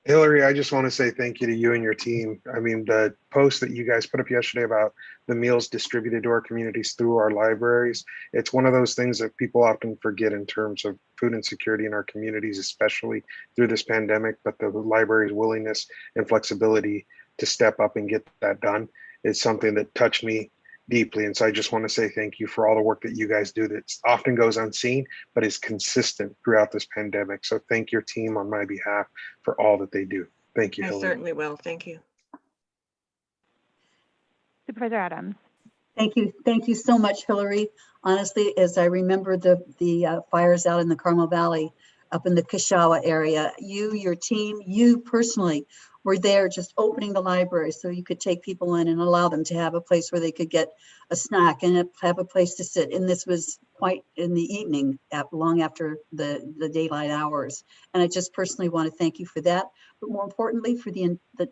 Hillary, I just want to say thank you to you and your team. I mean, the post that you guys put up yesterday about the meals distributed to our communities through our libraries, it's one of those things that people often forget in terms of food insecurity in our communities, especially through this pandemic, but the library's willingness and flexibility to step up and get that done is something that touched me deeply. And so I just want to say thank you for all the work that you guys do that often goes unseen, but is consistent throughout this pandemic. So thank your team on my behalf for all that they do. Thank you, Hillary.
I certainly will. Thank you.
Supervisor Adams.
Thank you so much, Hillary. Honestly, as I remember the fires out in the Carmel Valley, up in the Kashawa area, you, your team, you personally were there just opening the library so you could take people in and allow them to have a place where they could get a snack and have a place to sit. And this was quite in the evening, long after the daylight hours. And I just personally want to thank you for that. But more importantly, for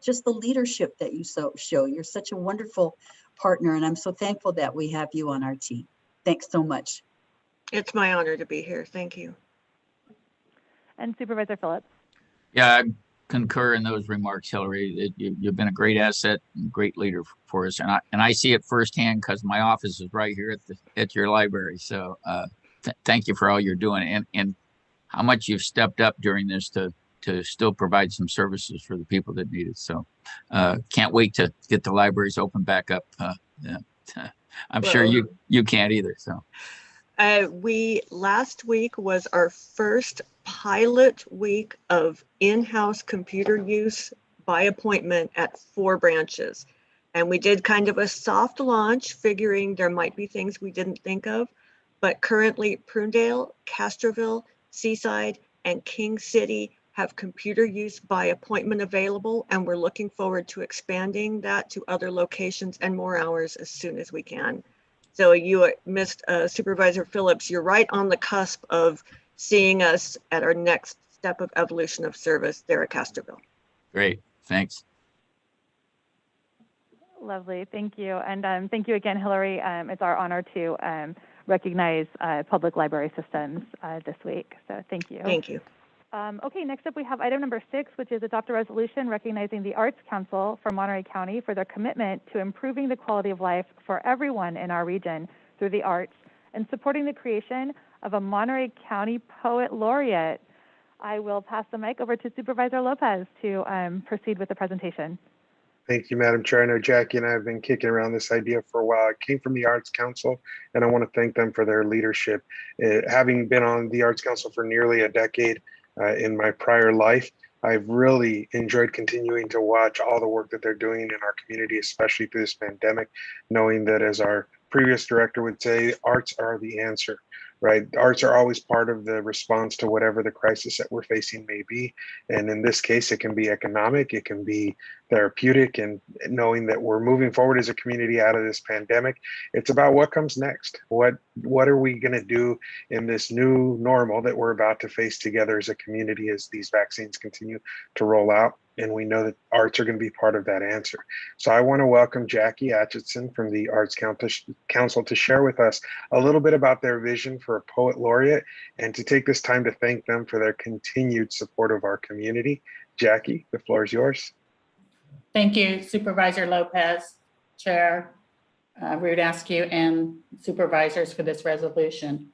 just the leadership that you show. You're such a wonderful partner, and I'm so thankful that we have you on our team. Thanks so much.
It's my honor to be here. Thank you.
And Supervisor Phillips.
Yeah, I concur in those remarks, Hillary. You've been a great asset and great leader for us, and I see it firsthand because my office is right here at your library. So thank you for all you're doing and how much you've stepped up during this to to still provide some services for the people that need it. So can't wait to get the libraries open back up. Yeah. I'm sure you can't either. So
last week was our first pilot week of in-house computer use by appointment at 4 branches. And we did kind of a soft launch, figuring there might be things we didn't think of. But currently, Prunedale, Castroville, Seaside, and King City have computer use by appointment available. And we're looking forward to expanding that to other locations and more hours as soon as we can. So you missed Supervisor Phillips. You're right on the cusp of seeing us at our next step of evolution of service there at Castroville.
great. Thanks.
Lovely, thank you. And thank you again, Hillary. It's our honor to recognize public library systems this week. So thank you.
Thank you.
Okay, next up we have item number 6, which is adopt a resolution recognizing the Arts Council for Monterey County for their commitment to improving the quality of life for everyone in our region through the arts and supporting the creation of a Monterey County Poet Laureate. I will pass the mic over to Supervisor Lopez to proceed with the presentation.
Thank you, Madam Chair. I know Jackie and I have been kicking around this idea for a while. It came from the Arts Council, and I want to thank them for their leadership. Having been on the Arts Council for nearly a decade in my prior life, I've really enjoyed continuing to watch all the work that they're doing in our community, especially through this pandemic, knowing that, as our previous director would say, arts are the answer. Right? Arts are always part of the response to whatever the crisis that we're facing may be. And in this case, it can be economic, it can be therapeutic, and knowing that we're moving forward as a community out of this pandemic, it's about what comes next. What are we going to do in this new normal that we're about to face together as a community as these vaccines continue to roll out? And we know that arts are going to be part of that answer. So I want to welcome Jackie Atchison from the Arts Council to share with us a little bit about their vision for a Poet Laureate and to take this time to thank them for their continued support of our community. Jackie, the floor is yours.
Thank you, Supervisor Lopez, Chair Rude Askew, and supervisors for this resolution.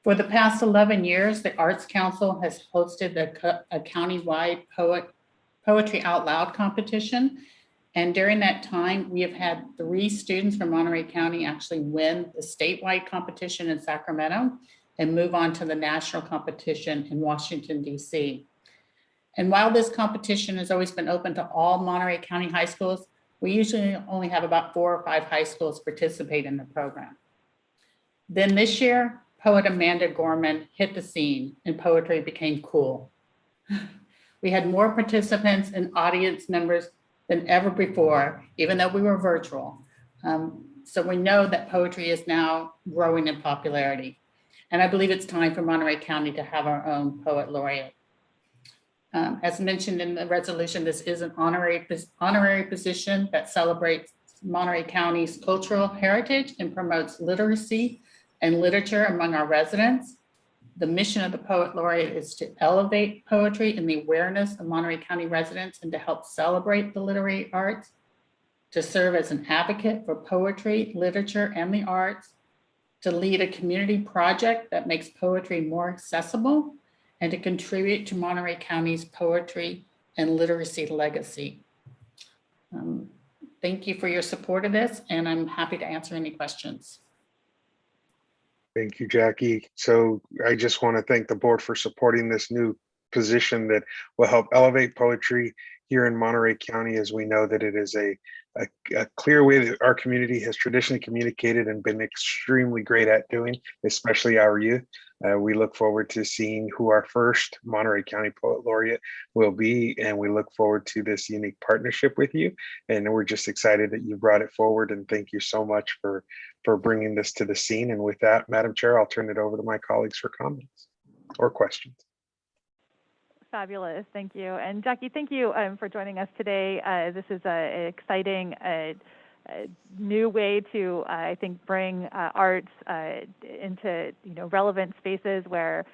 For the past 11 years, the Arts Council has hosted a countywide Poetry Out Loud competition. And during that time, we have had 3 students from Monterey County actually win the statewide competition in Sacramento and move on to the national competition in Washington, D.C. And while this competition has always been open to all Monterey County high schools, we usually only have about 4 or 5 high schools participate in the program. Then this year, poet Amanda Gorman hit the scene and poetry became cool. We had more participants and audience members than ever before, even though we were virtual. So we know that poetry is now growing in popularity. And I believe it's time for Monterey County to have our own Poet Laureate. As mentioned in the resolution, this is an honorary position that celebrates Monterey County's cultural heritage and promotes literacy and literature among our residents. The mission of the Poet Laureate is to elevate poetry in the awareness of Monterey County residents and to help celebrate the literary arts, to serve as an advocate for poetry, literature, and the arts, to lead a community project that makes poetry more accessible, and to contribute to Monterey County's poetry and literacy legacy. Thank you for your support of this, and I'm happy to answer any questions.
Thank you, Jackie. So I just want to thank the board for supporting this new position that will help elevate poetry here in Monterey County, as we know that it is a clear way that our community has traditionally communicated and been extremely great at doing, especially our youth. We look forward to seeing who our first Monterey County Poet Laureate will be, and we look forward to this unique partnership with you. And we're just excited that you brought it forward, and thank you so much for bringing this to the scene. And with that, Madam Chair, I'll turn it over to my colleagues for comments or questions.
Fabulous, thank you. And Jackie, thank you for joining us today. This is an exciting new way to, I think, bring arts into relevant spaces where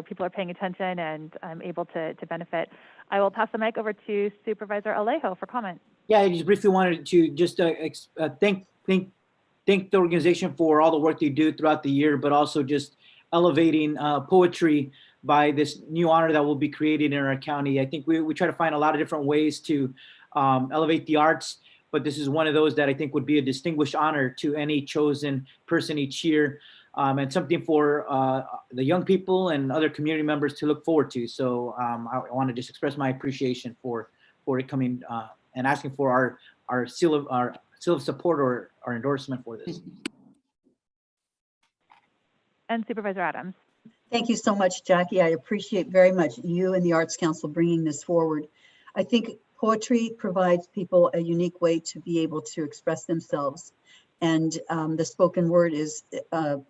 people are paying attention and able to benefit. I will pass the mic over to Supervisor Alejo for comment.
Yeah, I just briefly wanted to just thank the organization for all the work they do throughout the year, but also just elevating poetry by this new honor that will be created in our county. I think we try to find a lot of different ways to elevate the arts, but this is one of those that I think would be a distinguished honor to any chosen person each year, and something for the young people and other community members to look forward to. So I want to just express my appreciation for it coming and asking for our seal of support or our endorsement for this.
And Supervisor Adams.
Thank you so much, Jackie. I appreciate very much you and the Arts Council bringing this forward. I think poetry provides people a unique way to be able to express themselves. And the spoken word is,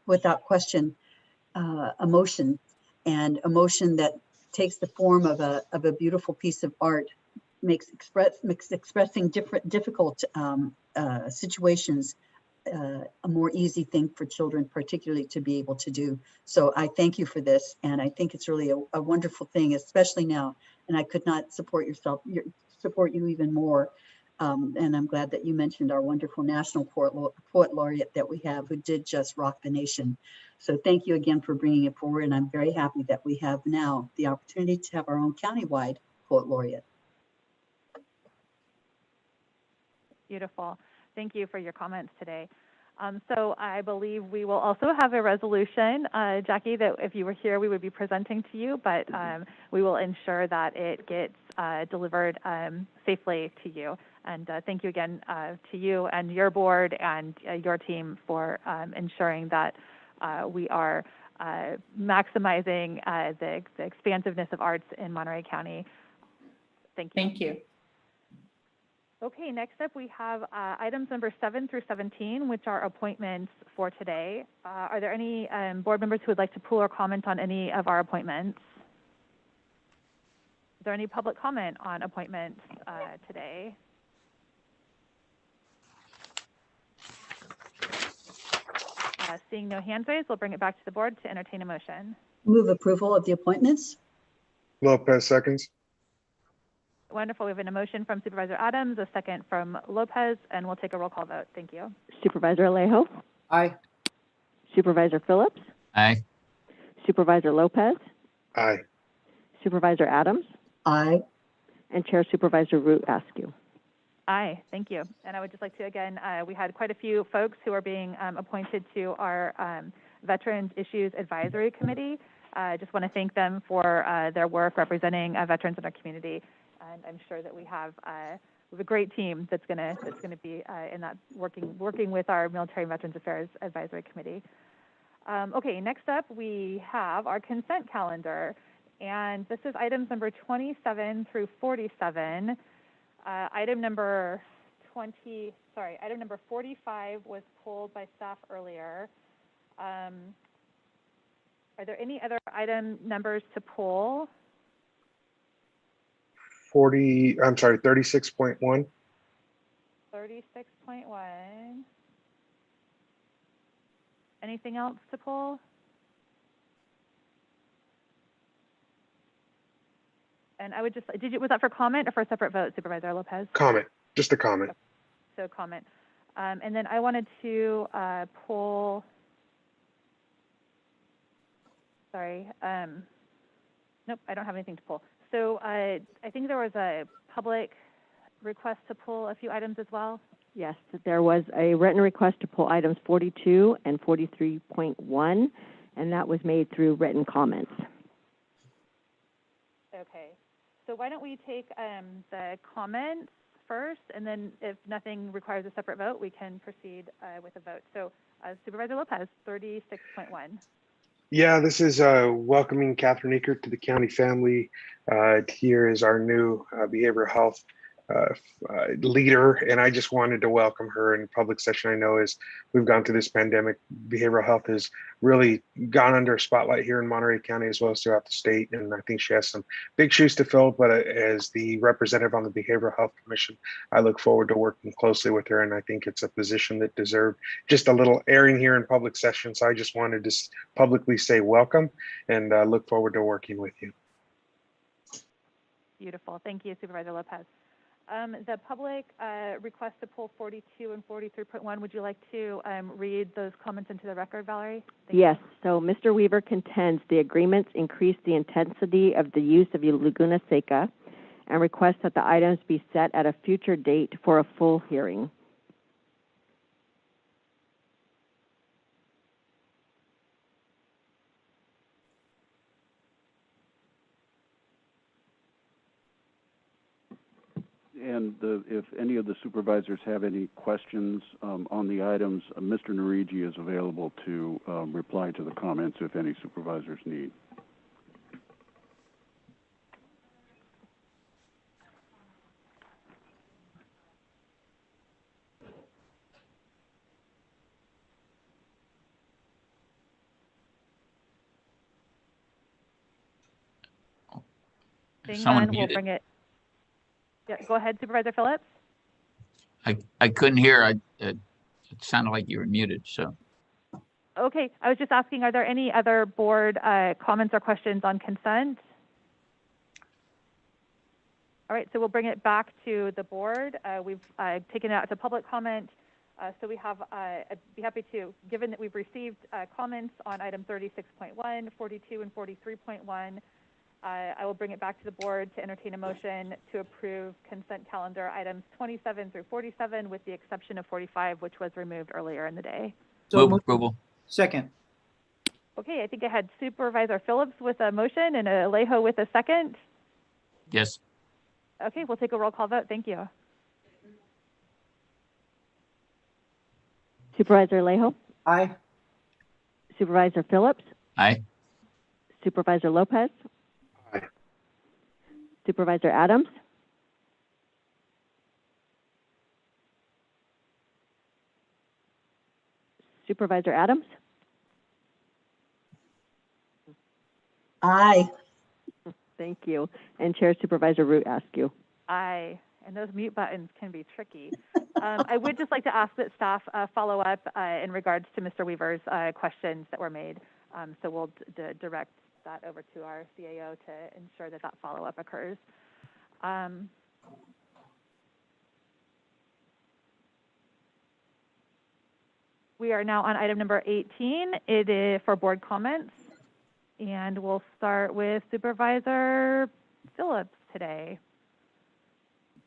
without question, emotion, and emotion that takes the form of a beautiful piece of art makes expressing difficult situations a more easy thing for children, particularly to be able to do. So I thank you for this, and I think it's really a wonderful thing, especially now. And I could not support you even more. And I'm glad that you mentioned our wonderful national poet laureate that we have, who did just rock the nation. So thank you again for bringing it forward, and I'm very happy that we have now the opportunity to have our own countywide poet laureate.
Beautiful. Thank you for your comments today. So I believe we will also have a resolution, Jackie, that if you were here, we would be presenting to you, but we will ensure that it gets delivered safely to you. And thank you again to you and your board and your team for ensuring that we are maximizing the expansiveness of arts in Monterey County. Thank you.
Thank you.
Okay, next up we have items number 7 through 17, which are appointments for today. Are there any board members who would like to pool or comment on any of our appointments? Is there any public comment on appointments today? Seeing no hands raised, we'll bring it back to the board to entertain a motion.
Move approval of the appointments.
Lopez seconds.
Wonderful. We have a motion from Supervisor Adams, a second from Lopez, and we'll take a roll call vote. Thank you.
Supervisor Alejo?
Aye.
Supervisor Phillips?
Aye.
Supervisor Lopez?
Aye.
Supervisor Adams?
Aye.
And Chair Supervisor Root Askew.
Aye, thank you. And I would just like to, again, we had quite a few folks who are being appointed to our Veterans Issues Advisory Committee. I just want to thank them for their work representing veterans in our community. And I'm sure that we have a great team that's gonna be in that working with our Military and Veterans Affairs Advisory Committee. Okay, next up we have our consent calendar, and this is items number 27 through 47. Item number 45 was pulled by staff earlier. Are there any other item numbers to pull?
36.1.
36.1. Anything else to pull? And I would just, was that for comment or for a separate vote, Supervisor Lopez?
Comment, just a comment.
So comment. And then I wanted to pull, sorry, nope, I don't have anything to pull. So I think there was a public request to pull a few items as well.
Yes, there was a written request to pull items 42 and 43.1, and that was made through written comments.
Okay. So why don't we take the comments first, and then if nothing requires a separate vote, we can proceed with a vote. So Supervisor Lopez, 36.1.
Yeah, this is welcoming Catherine Eckert to the county family. Here is our new behavioral health leader, and I just wanted to welcome her in public session. I know as we've gone through this pandemic, behavioral health has really gone under a spotlight here in Monterey County as well as throughout the state, and I think she has some big shoes to fill, but as the representative on the Behavioral Health Commission, I look forward to working closely with her, and I think it's a position that deserved just a little airing here in public session, so I just wanted to publicly say welcome and look forward to working with you.
Beautiful. Thank you, Supervisor Lopez. The public request to pull 42 and 43.1, would you like to read those comments into the record, Valerie?
Yes, so Mr. Weaver contends the agreements increase the intensity of the use of Laguna Seca and requests that the items be set at a future date for a full hearing.
And if any of the supervisors have any questions on the items, Mr. Narigi is available to reply to the comments if any supervisors need.
Seeing
Someone
none, we'll
muted.
bring it. Yeah, go ahead, Supervisor Phillips.
I couldn't hear. It sounded like you were muted, so.
Okay, I was just asking, are there any other board comments or questions on consent? All right, so we'll bring it back to the board. We've taken it out to public comment. So we have, I'd be happy to, given that we've received comments on item 36.1, 42, and 43.1, I will bring it back to the board to entertain a motion to approve consent calendar items 27 through 47 with the exception of 45, which was removed earlier in the day.
Move approval.
Second.
Okay, I think I had Supervisor Phillips with a motion and Alejo with a second.
Yes.
Okay, we'll take a roll call vote. Thank you.
Supervisor Alejo?
Aye.
Supervisor Phillips?
Aye.
Supervisor Lopez?
Aye.
Supervisor Adams? Supervisor Adams?
Aye.
Thank you. And Chair Supervisor Root Askew.
Aye, and those mute buttons can be tricky. I would just like to ask that staff follow up in regards to Mr. Weaver's questions that were made. So we'll direct that over to our CAO to ensure that that follow-up occurs. We are now on item number 18. It is for board comments. And we'll start with Supervisor Phillips today.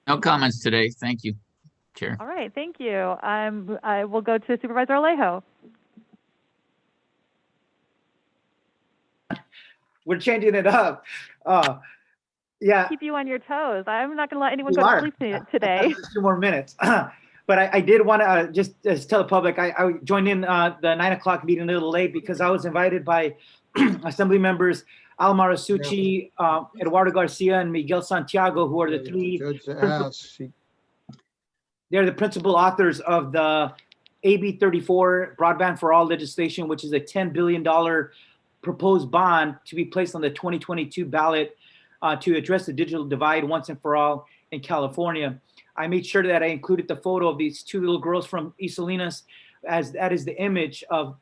No comments today. Thank you, Chair.
All right, thank you. I will go to Supervisor Alejo.
We're changing it up. Yeah.
Keep you on your toes. I'm not going to let anyone go to sleep today.
A few more minutes. But I did want to just tell the public, I joined in the 9 o'clock meeting a little late because I was invited by Assembly members Almar Asuci, Eduardo Garcia, and Miguel Santiago, who are the three. They're the principal authors of the AB 34 Broadband for All legislation, which is a $10 billion proposed bond to be placed on the 2022 ballot to address the digital divide once and for all in California. I made sure that I included the photo of these two little girls from Isolinas, as that is the image of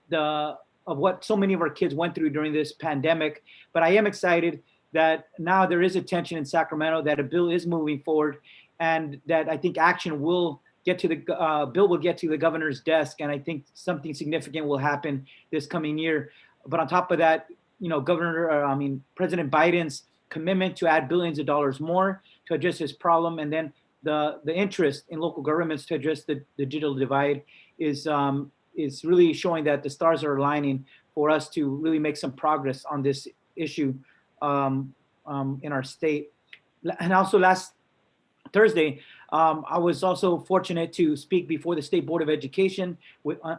what so many of our kids went through during this pandemic. But I am excited that now there is attention in Sacramento, that a bill is moving forward, and that I think action will get to the bill will get to the governor's desk, and I think something significant will happen this coming year. But on top of that, President Biden's commitment to add billions of dollars more to address this problem, and then the interest in local governments to address the digital divide is really showing that the stars are aligning for us to really make some progress on this issue in our state. And also last Thursday, I was also fortunate to speak before the State Board of Education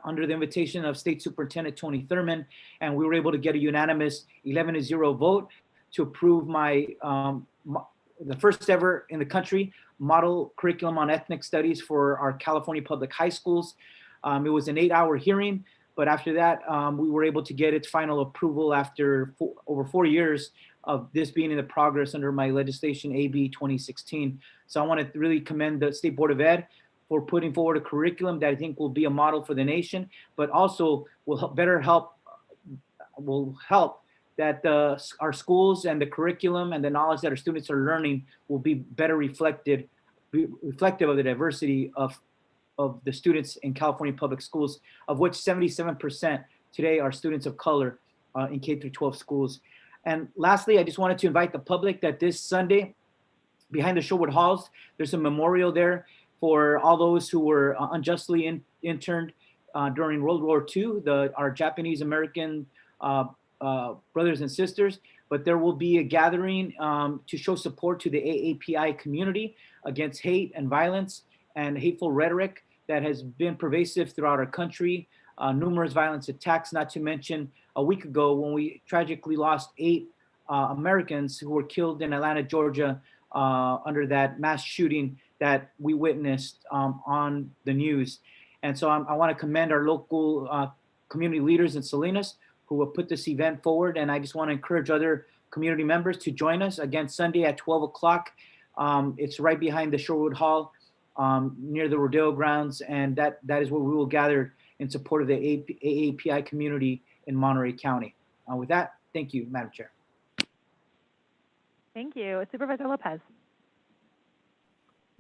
under the invitation of State Superintendent Tony Thurman, and we were able to get a unanimous 11-0 vote to approve the first ever in the country model curriculum on ethnic studies for our California public high schools. It was an 8-hour hearing, but after that, we were able to get its final approval after over 4 years of this being in the progress under my legislation, AB 2016. So I want to really commend the State Board of Ed for putting forward a curriculum that I think will be a model for the nation, but also will help that our schools and the curriculum and the knowledge that our students are learning will be better reflected reflective of the diversity of the students in California public schools, of which 77% today are students of color in K through 12 schools. And lastly, I just wanted to invite the public that this Sunday, behind the Sherwood Halls, there's a memorial there for all those who were unjustly interned during World War II, our Japanese American brothers and sisters. But there will be a gathering to show support to the AAPI community against hate and violence and hateful rhetoric that has been pervasive throughout our country. Numerous violence attacks, not to mention a week ago when we tragically lost 8 Americans who were killed in Atlanta, Georgia, under that mass shooting that we witnessed on the news. And so I want to commend our local community leaders in Salinas who have put this event forward. And I just want to encourage other community members to join us again Sunday at 12 o'clock. It's right behind the Sherwood Hall near the Rodeo grounds. And that is where we will gather in support of the AAPI community in Monterey County. With that, thank you, Madam Chair.
Thank you. Supervisor Lopez.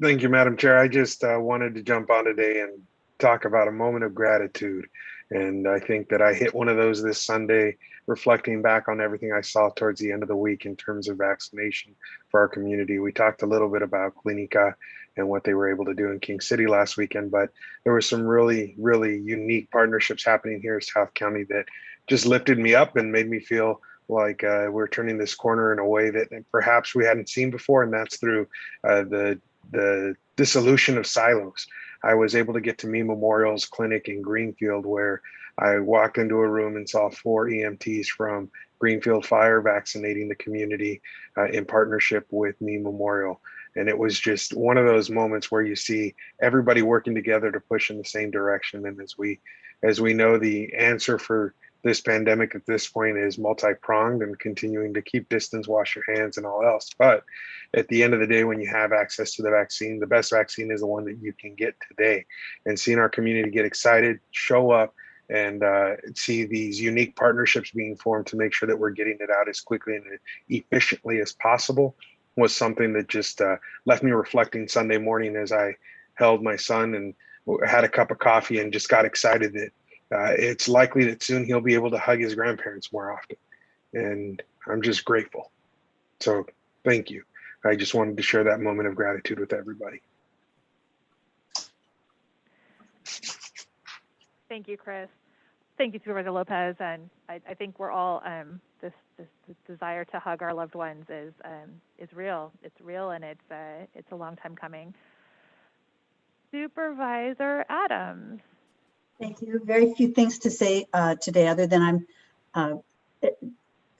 Thank you, Madam Chair. I just wanted to jump on today and talk about a moment of gratitude. And I think that I hit one of those this Sunday, reflecting back on everything I saw towards the end of the week in terms of vaccination for our community. We talked a little bit about Clinica and what they were able to do in King City last weekend, but there were some really, really unique partnerships happening here in South County that just lifted me up and made me feel like we're turning this corner in a way that perhaps we hadn't seen before, and that's through the dissolution of silos. I was able to get to Me Memorial's clinic in Greenfield, where I walked into a room and saw 4 EMTs from Greenfield Fire vaccinating the community in partnership with Me Memorial. And it was just one of those moments where you see everybody working together to push in the same direction. And as we know, the answer for this pandemic at this point is multi-pronged and continuing to keep distance, wash your hands and all else. But at the end of the day, when you have access to the vaccine, the best vaccine is the one that you can get today. And seeing our community get excited, show up, and see these unique partnerships being formed to make sure that we're getting it out as quickly and efficiently as possible was something that just left me reflecting Sunday morning as I held my son and had a cup of coffee and just got excited that it's likely that soon he'll be able to hug his grandparents more often. And I'm just grateful. So thank you. I just wanted to share that moment of gratitude with everybody.
Thank you, Chris. Thank you, Supervisor Lopez. And I think we're all, this desire to hug our loved ones is real. It's real, and it's a long time coming. Supervisor Adams.
Thank you. Very few things to say today other than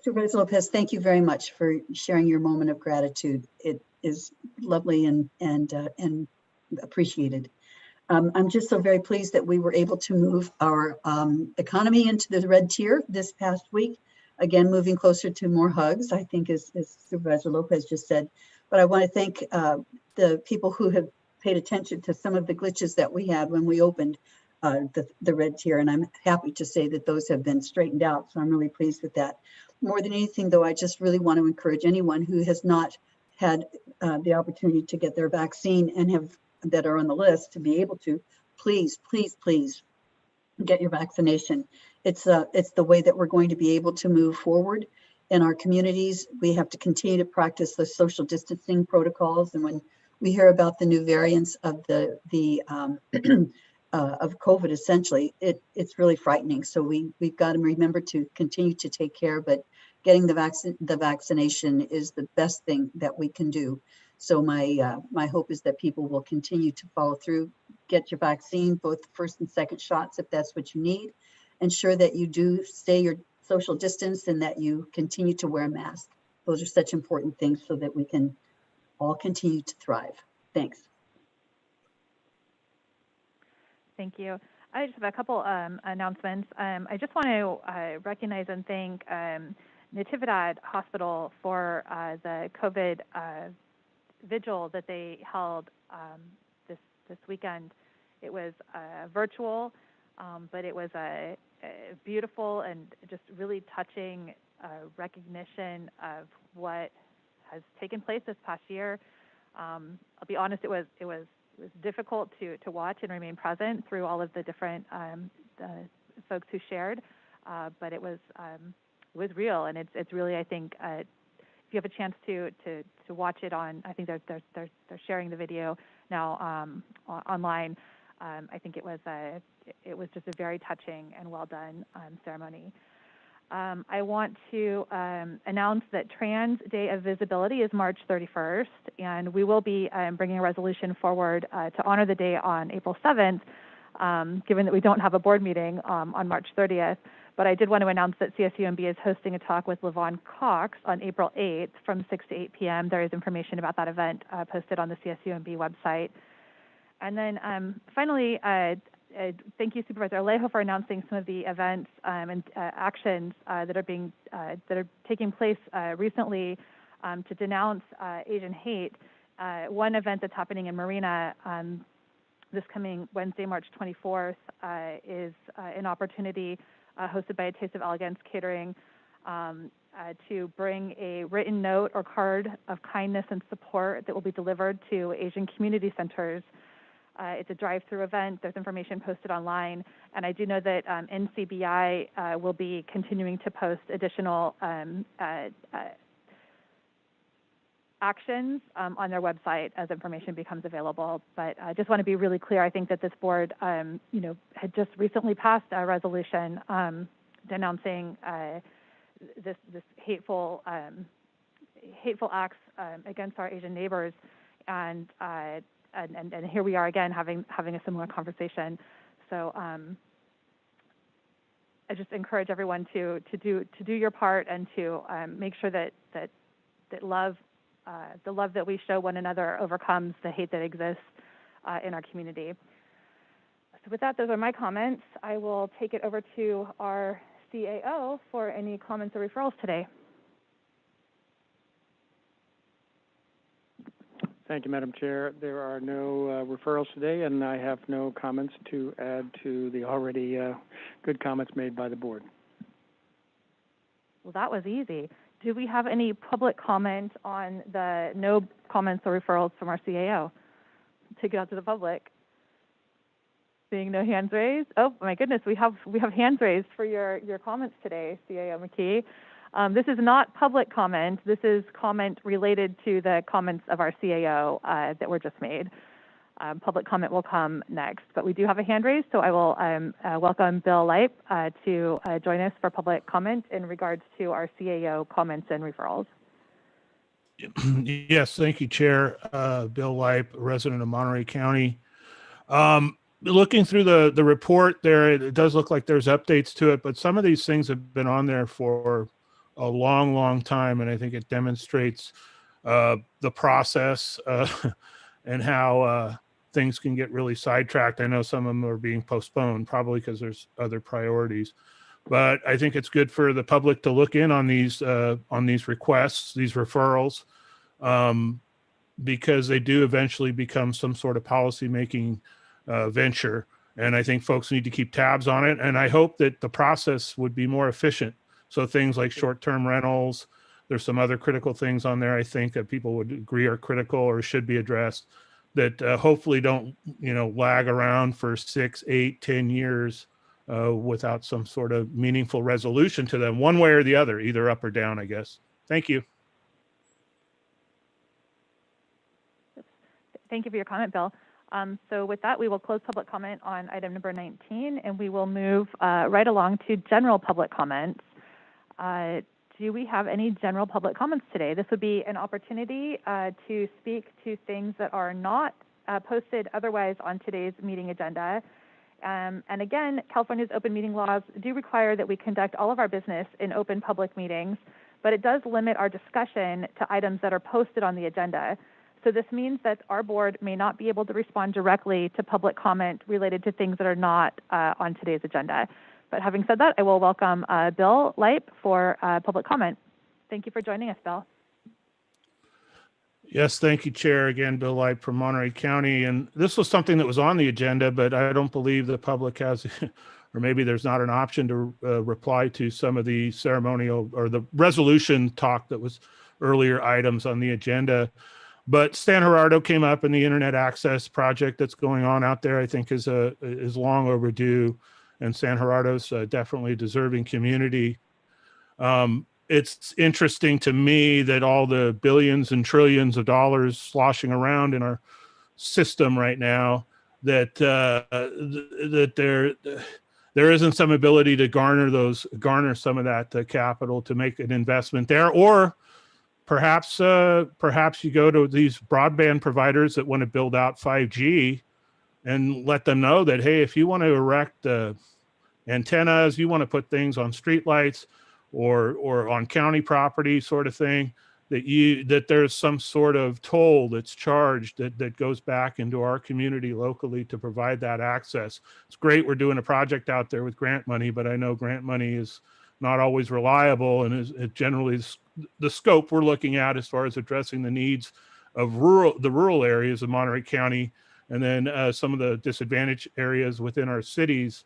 Supervisor Lopez, thank you very much for sharing your moment of gratitude. It is lovely and appreciated. I'm just so very pleased that we were able to move our economy into the red tier this past week. Again, moving closer to more hugs, I think, as Supervisor Lopez just said. But I want to thank the people who have paid attention to some of the glitches that we had when we opened the red tier, and I'm happy to say that those have been straightened out, so I'm really pleased with that. More than anything, though, I just really want to encourage anyone who has not had the opportunity to get their vaccine and that are on the list to be able to, please get your vaccination. It's the way that we're going to be able to move forward in our communities. We have to continue to practice the social distancing protocols, and when we hear about the new variants of of COVID, essentially, it's really frightening. So we've got to remember to continue to take care, but getting the vaccination is the best thing that we can do. So my hope is that people will continue to follow through, get your vaccine, both the first and second shots, if that's what you need. Ensure that you do stay your social distance and that you continue to wear a mask. Those are such important things so that we can all continue to thrive. Thanks.
Thank you. I just have a couple announcements. I just want to recognize and thank Natividad Hospital for the COVID vigil that they held this weekend. It was virtual, but it was a beautiful and just really touching recognition of what has taken place this past year. I'll be honest, it was difficult to watch and remain present through all of the different the folks who shared, but it was real, and it's really, I think, if you have a chance to watch it on, I think they're sharing the video now online. I think it was just a very touching and well done ceremony. I want to announce that Trans Day of Visibility is March 31st, and we will be bringing a resolution forward to honor the day on April 7th, given that we don't have a board meeting on March 30th. But I did want to announce that CSUMB is hosting a talk with Levon Cox on April 8th from 6 to 8 p.m. There is information about that event posted on the CSUMB website. And then finally, thank you, Supervisor Alejo, for announcing some of the events and actions that are taking place recently to denounce Asian hate. One event that's happening in Marina this coming Wednesday, March 24th, is an opportunity hosted by A Taste of Elegance Catering to bring a written note or card of kindness and support that will be delivered to Asian community centers. It's a drive-through event. There's information posted online, and I do know that NCBI will be continuing to post additional actions on their website as information becomes available. But I just want to be really clear. I think that this board, had just recently passed a resolution denouncing this hateful acts against our Asian neighbors, and here we are again having a similar conversation. So I just encourage everyone to do your part and to make sure that love, the love that we show one another, overcomes the hate that exists in our community. So with that, those are my comments. I will take it over to our CAO for any comments or referrals today.
Thank you, Madam Chair. There are no referrals today, and I have no comments to add to the already good comments made by the board.
Well, that was easy. Do we have any public comment on the no comments or referrals from our CAO? Take it out to the public. Seeing no hands raised. Oh my goodness, we have hands raised for your comments today, CAO McKee. This is not public comment. This is comment related to the comments of our CAO that were just made. Public comment will come next, but we do have a hand raised, so I will welcome Bill Leip to join us for public comment in regards to our CAO comments and referrals.
Yes, thank you, Chair. Bill Leip, resident of Monterey County. Looking through the report there, it does look like there's updates to it, but some of these things have been on there for a long, long time, and I think it demonstrates the process and how things can get really sidetracked. I know some of them are being postponed, probably because there's other priorities. But I think it's good for the public to look in on these requests, these referrals, because they do eventually become some sort of policy-making venture. And I think folks need to keep tabs on it. And I hope that the process would be more efficient. So things like short-term rentals, there's some other critical things on there I think that people would agree are critical or should be addressed that hopefully don't, lag around for 6, 8, 10 years without some sort of meaningful resolution to them, one way or the other, either up or down, I guess. Thank you.
Thank you for your comment, Bill. So with that, we will close public comment on item number 19, and we will move right along to general public comments. Do we have any general public comments today? This would be an opportunity to speak to things that are not posted otherwise on today's meeting agenda. And again, California's open meeting laws do require that we conduct all of our business in open public meetings, but it does limit our discussion to items that are posted on the agenda. So this means that our board may not be able to respond directly to public comment related to things that are not on today's agenda. But having said that, I will welcome Bill Leip for public comment. Thank you for joining us, Bill.
Yes, thank you, Chair. Again, Bill Leip from Monterey County. And this was something that was on the agenda, but I don't believe the public has, or maybe there's not an option to reply to some of the ceremonial or the resolution talk that was earlier items on the agenda. But San Gerardo came up, and the internet access project that's going on out there, I think, is long overdue, and San Gerardo's definitely a deserving community. It's interesting to me that all the billions and trillions of dollars sloshing around in our system right now, that there isn't some ability to garner some of that capital to make an investment there, or perhaps you go to these broadband providers that want to build out 5G and let them know that, hey, if you want to erect antennas, you want to put things on streetlights or on county property, sort of thing, that there's some sort of toll that's charged that goes back into our community locally to provide that access. It's great we're doing a project out there with grant money, but I know grant money is not always reliable, and is generally the scope we're looking at as far as addressing the needs of the rural areas of Monterey County, and then some of the disadvantaged areas within our cities.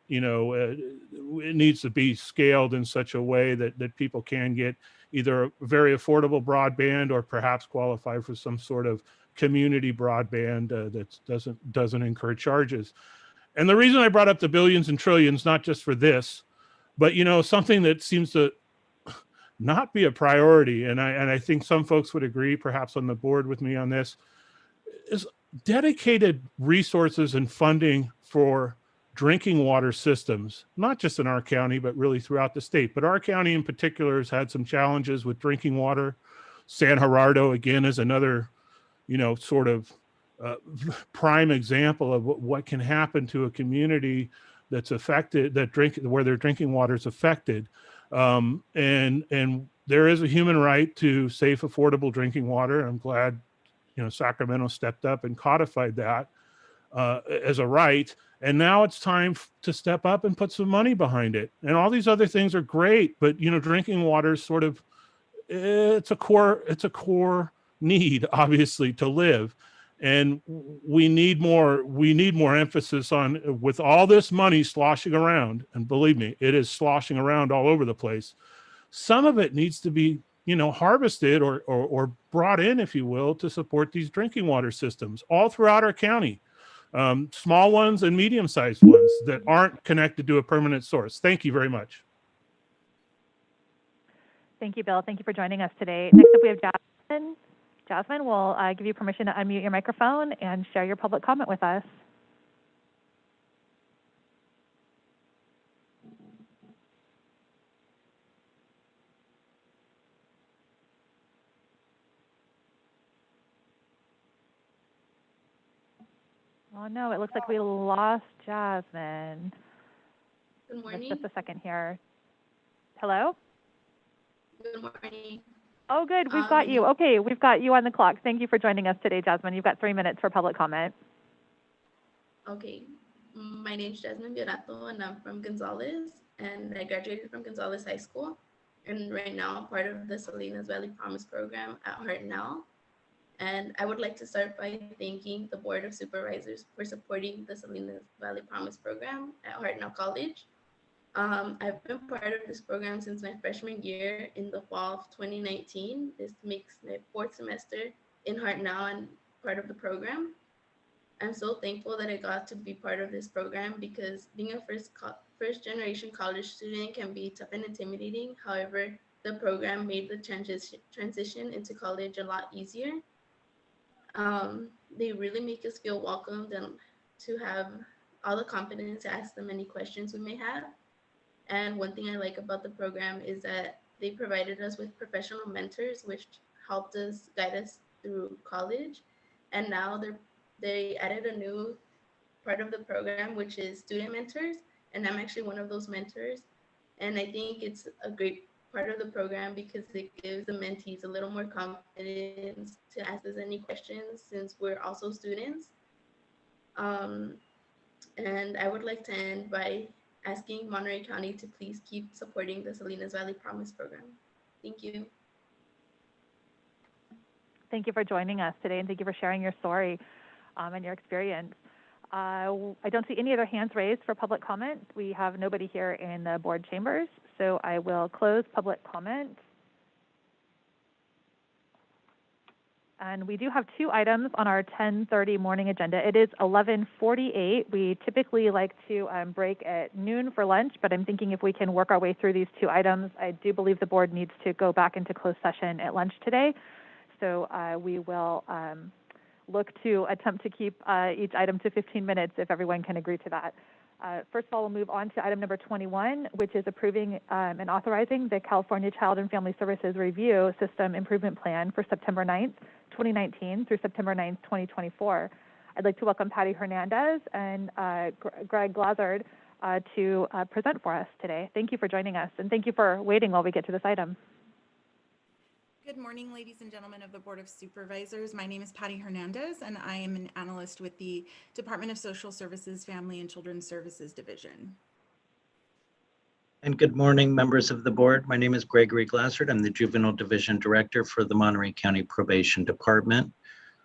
It needs to be scaled in such a way that people can get either a very affordable broadband or perhaps qualify for some sort of community broadband that doesn't incur charges. And the reason I brought up the billions and trillions, not just for this, but something that seems to not be a priority, and I think some folks would agree, perhaps on the board with me on this, is dedicated resources and funding for drinking water systems, not just in our county, but really throughout the state. But our county in particular has had some challenges with drinking water. San Gerardo, again, is another, sort of prime example of what can happen to a community that's affected, where their drinking water is affected. And there is a human right to safe, affordable drinking water. I'm glad, Sacramento stepped up and codified that as a right. And now it's time to step up and put some money behind it. And all these other things are great, but drinking water is sort of, it's a core need, obviously, to live. And we need more emphasis on, with all this money sloshing around, and believe me, it is sloshing around all over the place. Some of it needs to be, harvested or brought in, if you will, to support these drinking water systems all throughout our county. Small ones and medium-sized ones that aren't connected to a permanent source. Thank you very much.
Thank you, Bill. Thank you for joining us today. Next up, we have Jasmine. Jasmine, we'll give you permission to unmute your microphone and share your public comment with us. Oh, no, it looks like we lost Jasmine.
Good morning.
Just a second here. Hello?
Good morning.
Oh, good. We've got you. Okay, we've got you on the clock. Thank you for joining us today, Jasmine. You've got 3 minutes for public comment.
Okay. My name is Jasmine Viorato, and I'm from Gonzales, and I graduated from Gonzales High School. And right now, I'm part of the Salinas Valley Promise program at Hartnell. And I would like to start by thanking the Board of Supervisors for supporting the Salinas Valley Promise program at Hartnell College. I've been part of this program since my freshman year in the fall of 2019. This makes my 4th semester in Hartnell and part of the program. I'm so thankful that I got to be part of this program because being a first generation college student can be tough and intimidating. However, the program made the transition into college a lot easier. They really make us feel welcomed and to have all the confidence to ask them any questions we may have. And one thing I like about the program is that they provided us with professional mentors, which helped us guide us through college. And now they added a new part of the program, which is student mentors. And I'm actually one of those mentors. And I think it's a great part of the program because it gives the mentees a little more confidence to ask us any questions since we're also students. And I would like to end by asking Monterey County to please keep supporting the Salinas Valley Promise program. Thank you.
Thank you for joining us today, and thank you for sharing your story and your experience. I don't see any other hands raised for public comment. We have nobody here in the board chambers, so I will close public comment. And we do have 2 items on our 10:30 morning agenda. It is 11:48. We typically like to break at noon for lunch, but I'm thinking if we can work our way through these 2 items, I do believe the board needs to go back into closed session at lunch today. So we will look to attempt to keep each item to 15 minutes if everyone can agree to that. First of all, we'll move on to item number 21, which is approving and authorizing the California Child and Family Services Review System Improvement Plan for September 9th, 2019 through September 9th, 2024. I'd like to welcome Patty Hernandez and Greg Glazard to present for us today. Thank you for joining us, and thank you for waiting while we get to this item.
Good morning, ladies and gentlemen of the Board of Supervisors. My name is Patty Hernandez, and I am an analyst with the Department of Social Services, Family and Children's Services Division.
And good morning, members of the board. My name is Gregory Glassard. I'm the Juvenile Division Director for the Monterey County Probation Department.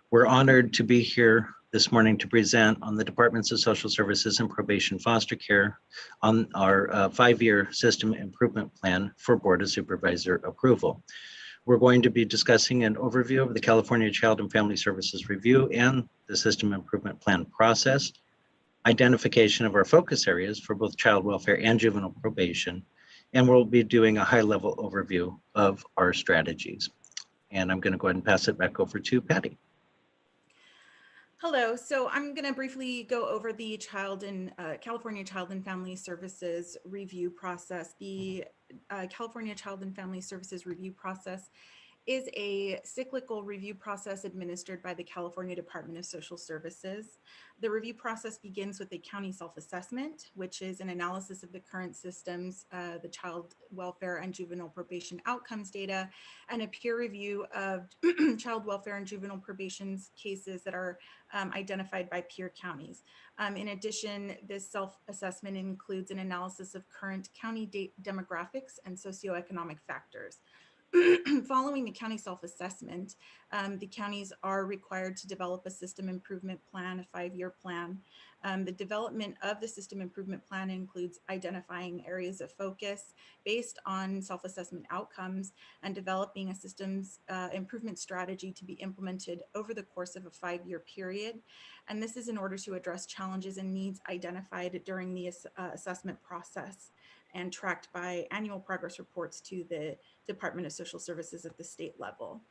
We're honored to be here this morning to present on the Departments of Social Services and Probation Foster Care on our 5-year system improvement plan for Board of Supervisor approval. We're going to be discussing an overview of the California Child and Family Services Review and the System Improvement Plan process, identification of our focus areas for both child welfare and juvenile probation, and we'll be doing a high-level overview of our strategies. And I'm going to go ahead and pass it back over to Patty.
Hello, so I'm going to briefly go over the California Child and Family Services Review process. The California Child and Family Services Review process is a cyclical review process administered by the California Department of Social Services. The review process begins with a county self-assessment, which is an analysis of the current systems, the child welfare and juvenile probation outcomes data, and a peer review of child welfare and juvenile probation cases that are identified by peer counties. In addition, this self-assessment includes an analysis of current county demographics and socioeconomic factors. Following the county self-assessment, the counties are required to develop a system improvement plan, a 5-year plan. The development of the system improvement plan includes identifying areas of focus based on self-assessment outcomes and developing a systems improvement strategy to be implemented over the course of a 5-year period. And this is in order to address challenges and needs identified during the assessment process and tracked by annual progress reports to the Department of Social Services at the state level.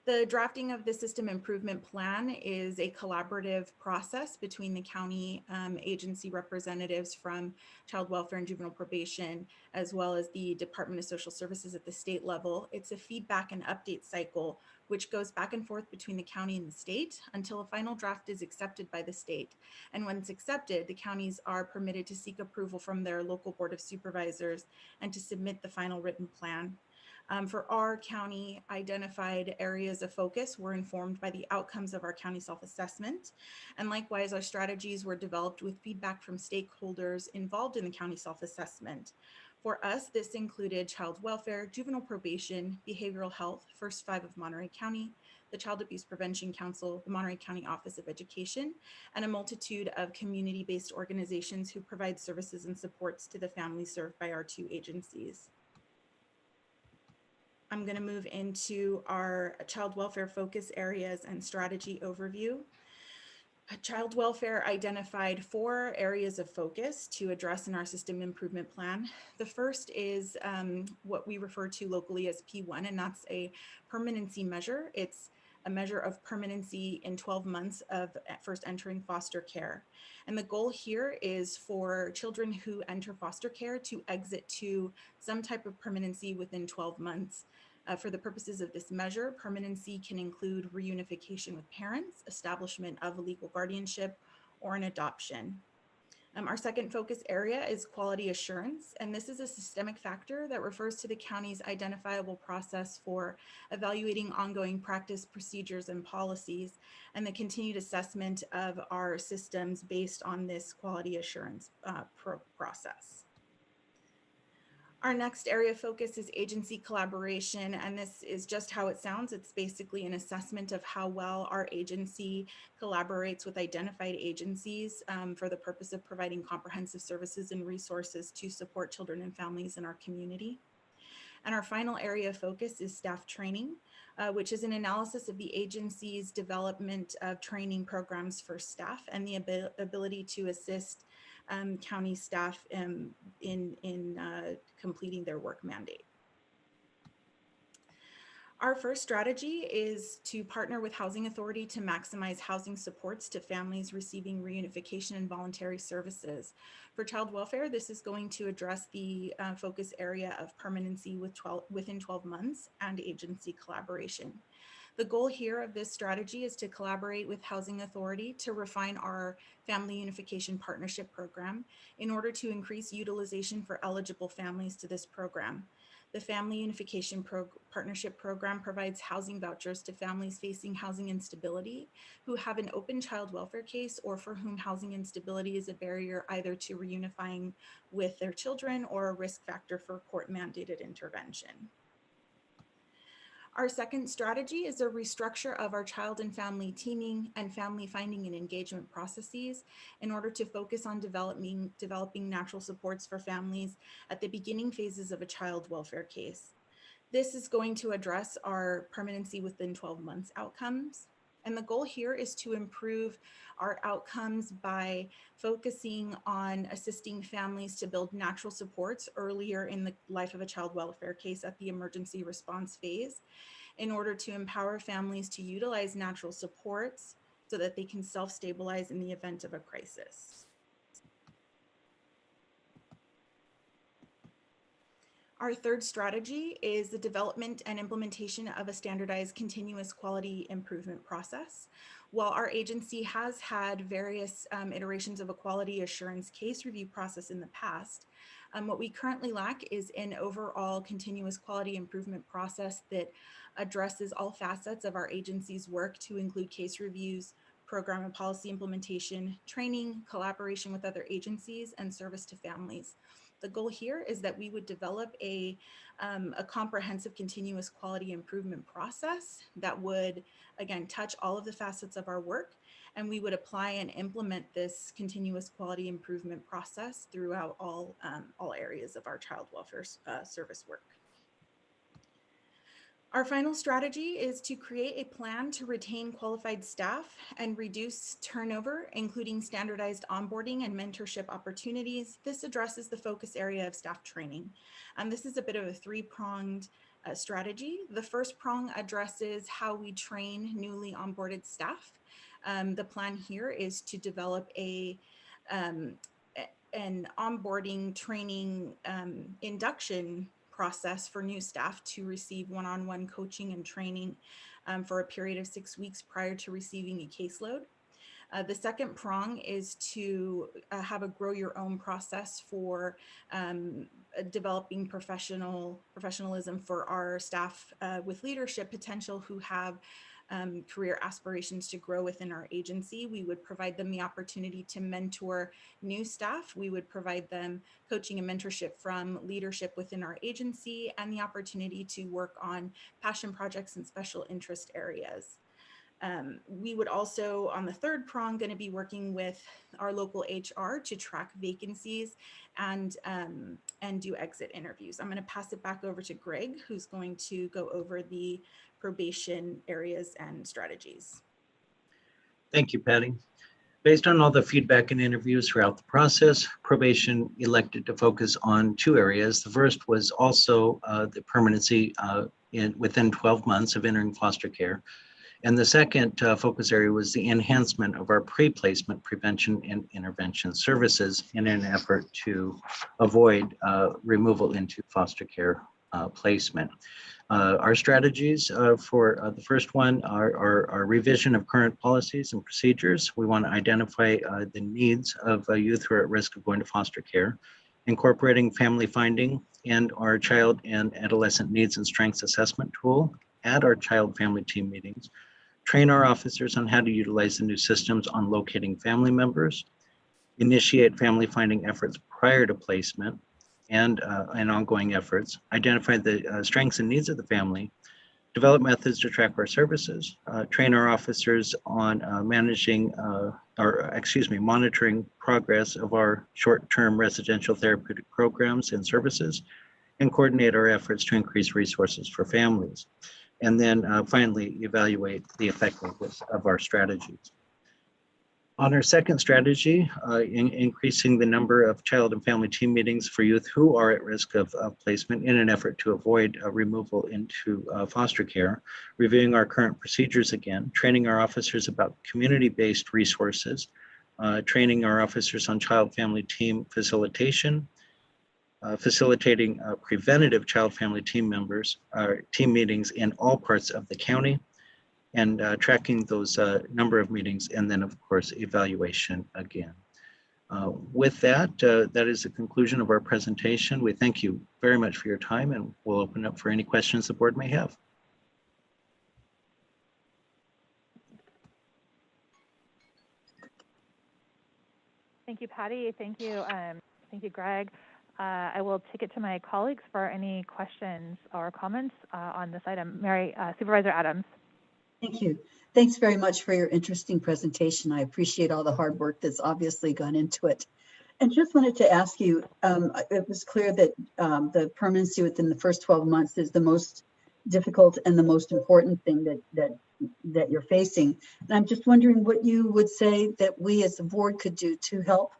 The drafting of the system improvement plan is a collaborative process between the county agency representatives from child welfare and juvenile probation, as well as the Department of Social Services at the state level. It's a feedback and update cycle, which goes back and forth between the county and the state until a final draft is accepted by the state. And when it's accepted, the counties are permitted to seek approval from their local Board of Supervisors and to submit the final written plan. For our county identified areas of focus were informed by the outcomes of our county self-assessment. And likewise, our strategies were developed with feedback from stakeholders involved in the county self-assessment. For us, this included child welfare, juvenile probation, behavioral health, First 5 of Monterey County, the Child Abuse Prevention Council, the Monterey County Office of Education, and a multitude of community-based organizations who provide services and supports to the families served by our 2 agencies. I'm going to move into our child welfare focus areas and strategy overview. Child welfare identified 4 areas of focus to address in our system improvement plan. The first is what we refer to locally as P1, and that's a permanency measure. It's a measure of permanency in 12 months of first entering foster care. And the goal here is for children who enter foster care to exit to some type of permanency within 12 months. For the purposes of this measure, permanency can include reunification with parents, establishment of a legal guardianship, or an adoption. Our second focus area is quality assurance, and this is a systemic factor that refers to the county's identifiable process for evaluating ongoing practice, procedures, and policies, and the continued assessment of our systems based on this quality assurance process. Our next area of focus is agency collaboration, and this is just how it sounds. It's basically an assessment of how well our agency collaborates with identified agencies for the purpose of providing comprehensive services and resources to support children and families in our community. And our final area of focus is staff training, which is an analysis of the agency's development of training programs for staff and the ability to assist county staff in completing their work mandate. Our first strategy is to partner with Housing Authority to maximize housing supports to families receiving reunification and voluntary services. For child welfare, this is going to address the focus area of permanency within 12 months and agency collaboration. The goal here of this strategy is to collaborate with Housing Authority to refine our Family Unification Partnership Program in order to increase utilization for eligible families to this program. The Family Unification Partnership Program provides housing vouchers to families facing housing instability who have an open child welfare case or for whom housing instability is a barrier either to reunifying with their children or a risk factor for court-mandated intervention. Our second strategy is a restructure of our child and family teaming and family finding and engagement processes in order to focus on developing natural supports for families at the beginning phases of a child welfare case. This is going to address our permanency within 12 months outcomes. And the goal here is to improve our outcomes by focusing on assisting families to build natural supports earlier in the life of a child welfare case at the emergency response phase in order to empower families to utilize natural supports so that they can self-stabilize in the event of a crisis. Our third strategy is the development and implementation of a standardized continuous quality improvement process. While our agency has had various iterations of a quality assurance case review process in the past, what we currently lack is an overall continuous quality improvement process that addresses all facets of our agency's work to include case reviews, program and policy implementation, training, collaboration with other agencies, and service to families. The goal here is that we would develop a comprehensive continuous quality improvement process that would, again, touch all of the facets of our work, and we would apply and implement this continuous quality improvement process throughout all areas of our child welfare service work. Our final strategy is to create a plan to retain qualified staff and reduce turnover, including standardized onboarding and mentorship opportunities. This addresses the focus area of staff training. This is a bit of a three-pronged strategy. The first prong addresses how we train newly onboarded staff. The plan here is to develop an onboarding training induction process for new staff to receive one-on-one coaching and training for a period of 6 weeks prior to receiving a caseload. The second prong is to have a grow your own process for developing professionalism for our staff with leadership potential who have career aspirations to grow within our agency. We would provide them the opportunity to mentor new staff. We would provide them coaching and mentorship from leadership within our agency and the opportunity to work on passion projects and special interest areas. We would also, on the third prong, going to be working with our local HR to track vacancies and do exit interviews. I'm going to pass it back over to Greg, who's going to go over the probation areas and strategies.
Thank you, Patty. Based on all the feedback and interviews throughout the process, probation elected to focus on 2 areas. The first was also the permanency within 12 months of entering foster care. And the second focus area was the enhancement of our pre-placement prevention and intervention services in an effort to avoid removal into foster care placement. Our strategies for the first one are revision of current policies and procedures. We want to identify the needs of youth who are at risk of going to foster care, incorporating family finding and our child and adolescent needs and strengths assessment tool at our child family team meetings, train our officers on how to utilize the new systems on locating family members, initiate family finding efforts prior to placement, and ongoing efforts, identify the strengths and needs of the family, develop methods to track our services, train our officers on monitoring progress of our short-term residential therapeutic programs and services, and coordinate our efforts to increase resources for families. And then finally, evaluate the effectiveness of our strategies. On our second strategy, increasing the number of child and family team meetings for youth who are at risk of placement in an effort to avoid removal into foster care, reviewing our current procedures again, training our officers about community-based resources, training our officers on child family team facilitation, facilitating preventative child family team members, team meetings in all parts of the county, and tracking those number of meetings, and then of course evaluation again. With that, that is the conclusion of our presentation. We thank you very much for your time, and we'll open up for any questions the board may have.
Thank you, Patty. Thank you, Greg. I will take it to my colleagues for any questions or comments on this item. Supervisor Adams.
Thank you. Thanks very much for your interesting presentation. I appreciate all the hard work that's obviously gone into it. And just wanted to ask you, it was clear that the permanency within the first 12 months is the most difficult and the most important thing that you're facing. And I'm just wondering what you would say that we as a board could do to help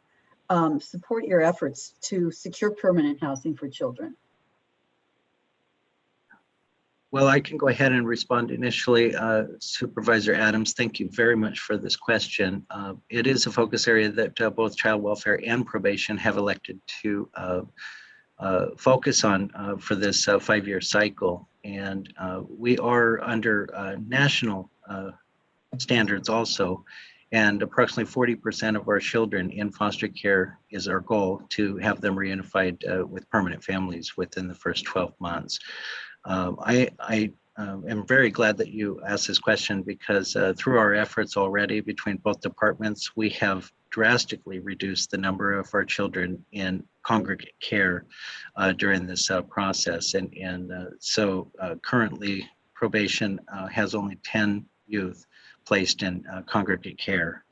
support your efforts to secure permanent housing for children.
Well, I can go ahead and respond initially. Supervisor Adams, thank you very much for this question. It is a focus area that both child welfare and probation have elected to focus on for this 5-year cycle. And we are under national standards also. And approximately 40% of our children in foster care is our goal, to have them reunified with permanent families within the first 12 months. I am very glad that you asked this question, because through our efforts already between both departments, we have drastically reduced the number of our children in congregate care during this process. And so currently probation has only 10 youth placed in congregate care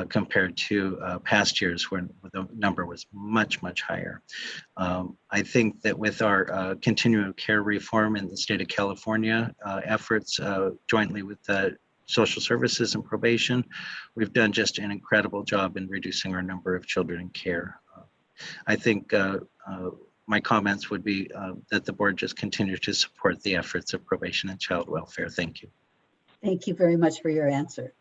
compared to past years when the number was much, much higher. I think that with our continuum of care reform in the state of California efforts jointly with social services and probation, we've done just an incredible job in reducing our number of children in care. I think my comments would be that the board just continue to support the efforts of probation and child welfare. Thank you.
Thank you very much for your answer.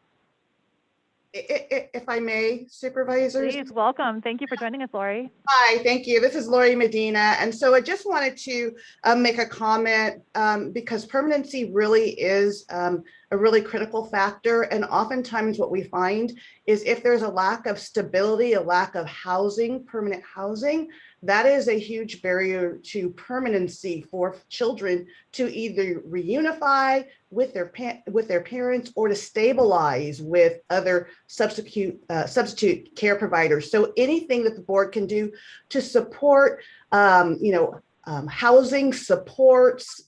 If I may, supervisors.
Please, welcome. Thank you for joining us, Lori.
Hi, thank you. This is Lori Medina. And so I just wanted to make a comment because permanency really is a really critical factor. And oftentimes what we find is if there's a lack of stability, a lack of housing, permanent housing, that is a huge barrier to permanency for children to either reunify with their parents or to stabilize with other substitute care providers. So anything that the board can do to support, housing supports,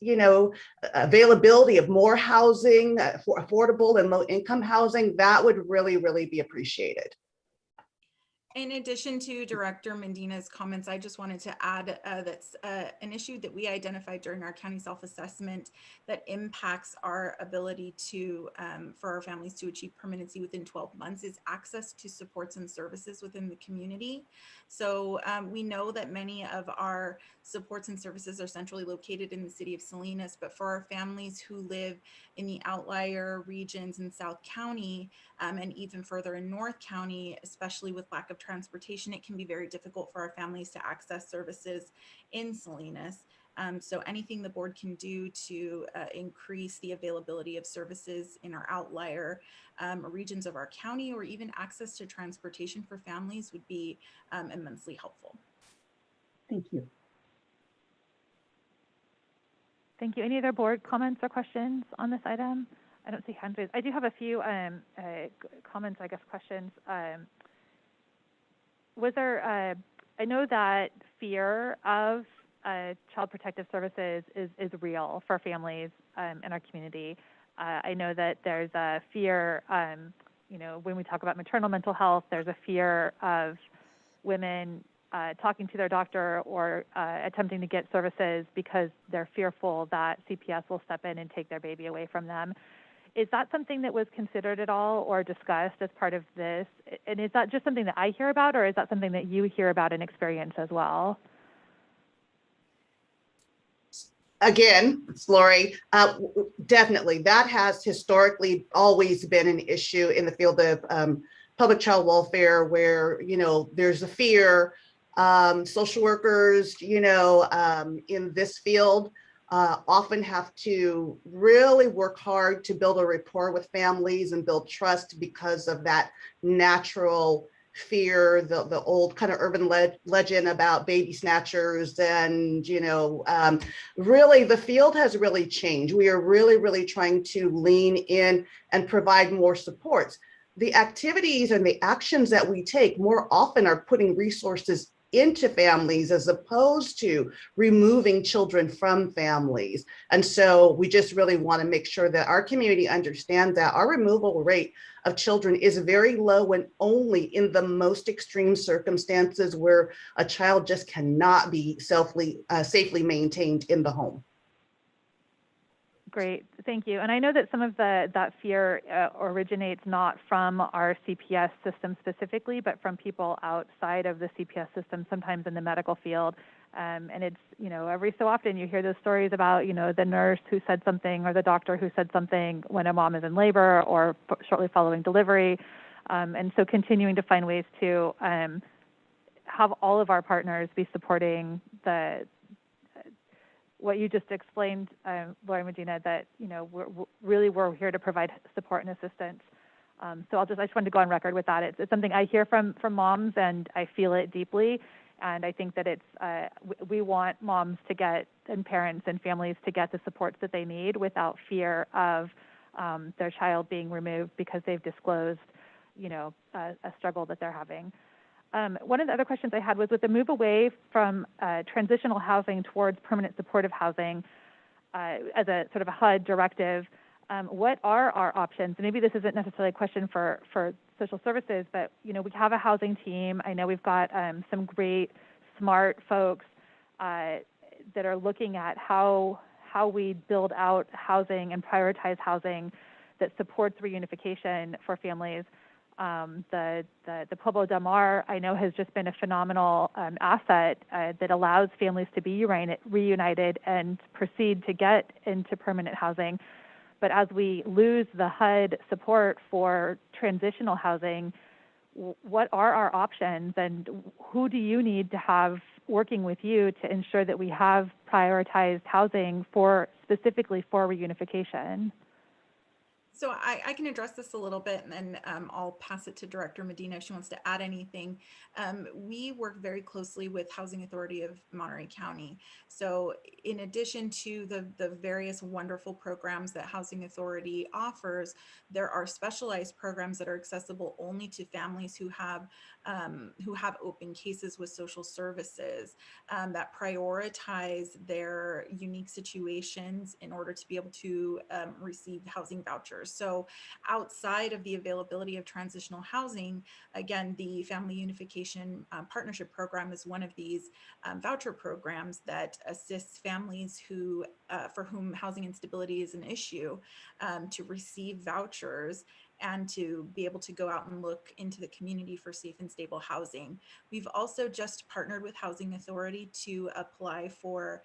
availability of more housing for affordable and low income housing, that would really, really be appreciated.
In addition to Director Medina's comments, I just wanted to add that's an issue that we identified during our county self-assessment that impacts our ability to, for our families to achieve permanency within 12 months is access to supports and services within the community. So we know that many of our supports and services are centrally located in the city of Salinas, but for our families who live in the outlier regions in South County and even further in North County, especially with lack of transportation, it can be very difficult for our families to access services in Salinas. So anything the board can do to increase the availability of services in our outlier regions of our county, or even access to transportation for families, would be immensely helpful.
Thank you.
Thank you. Any other board comments or questions on this item? I don't see hands raised. I do have a few comments, I guess, questions. Was there, I know that fear of child protective services is real for families in our community. I know that there's a fear, when we talk about maternal mental health, there's a fear of women talking to their doctor or attempting to get services because they're fearful that CPS will step in and take their baby away from them. Is that something that was considered at all or discussed as part of this? And is that just something that I hear about, or is that something that you hear about and experience as well?
Again, it's Lori, definitely. That has historically always been an issue in the field of public child welfare where, you know, there's a fear. Social workers, you know, in this field often have to really work hard to build a rapport with families and build trust because of that natural fear, the old kind of urban legend about baby snatchers. And, you know, really the field has really changed. We are really trying to lean in and provide more supports. The activities and the actions that we take more often are putting resources into families as opposed to removing children from families. And so we just really want to make sure that our community understands that our removal rate of children is very low and only in the most extreme circumstances where a child just cannot be safely maintained in the home.
Great, thank you. And I know that some of that fear originates not from our CPS system specifically, but from people outside of the CPS system, sometimes in the medical field. And it's, you know, every so often you hear those stories about, you know, the nurse who said something or the doctor who said something when a mom is in labor or shortly following delivery. And so continuing to find ways to have all of our partners be supporting what you just explained, Lori Medina, that, you know, we're here to provide support and assistance. So I just wanted to go on record with that. It's something I hear from moms, and I feel it deeply. And I think that we want moms to get, and parents and families to get the supports that they need without fear of their child being removed because they've disclosed, you know, a struggle that they're having. One of the other questions I had was with the move away from transitional housing towards permanent supportive housing as a sort of a HUD directive, what are our options? And maybe this isn't necessarily a question for social services, but, you know, we have a housing team. I know we've got some great, smart folks that are looking at how we build out housing and prioritize housing that supports reunification for families. The Pueblo Del Mar, I know, has just been a phenomenal asset that allows families to be reunited and proceed to get into permanent housing. But as we lose the HUD support for transitional housing, what are our options, and who do you need to have working with you to ensure that we have prioritized housing specifically for reunification?
So I can address this a little bit, and then I'll pass it to Director Medina if she wants to add anything. We work very closely with Housing Authority of Monterey County. So in addition to the various wonderful programs that Housing Authority offers, there are specialized programs that are accessible only to families who have open cases with social services that prioritize their unique situations in order to be able to receive housing vouchers. So outside of the availability of transitional housing, again, the Family Unification Partnership Program is one of these voucher programs that assists families for whom housing instability is an issue to receive vouchers and to be able to go out and look into the community for safe and stable housing. We've also just partnered with Housing Authority to apply for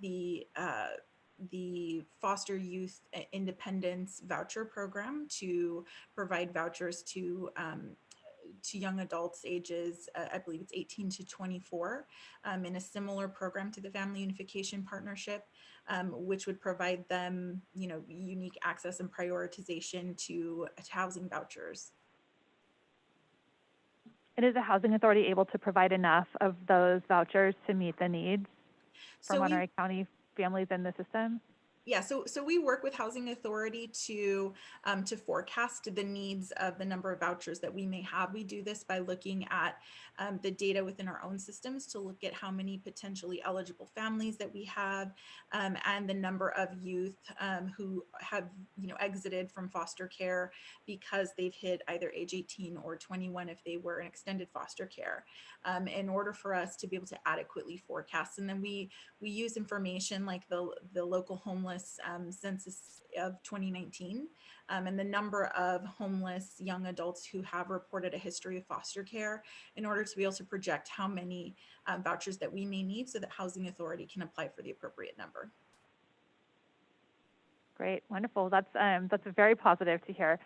the Foster Youth Independence Voucher Program to provide vouchers to young adults ages, I believe it's 18 to 24, in a similar program to the Family Unification Partnership, which would provide them, you know, unique access and prioritization to housing vouchers.
And is the Housing Authority able to provide enough of those vouchers to meet the needs for Monterey County families in the system?
Yeah, so we work with Housing Authority to forecast the needs of the number of vouchers that we may have. We do this by looking at the data within our own systems to look at how many potentially eligible families that we have, and the number of youth who have exited from foster care because they've hit either age 18 or 21 if they were in extended foster care, in order for us to be able to adequately forecast. And then we use information like the local homeless census of 2019, and the number of homeless young adults who have reported a history of foster care in order to be able to project how many vouchers that we may need so that Housing Authority can apply for the appropriate number.
Great, wonderful. That's very positive to hear.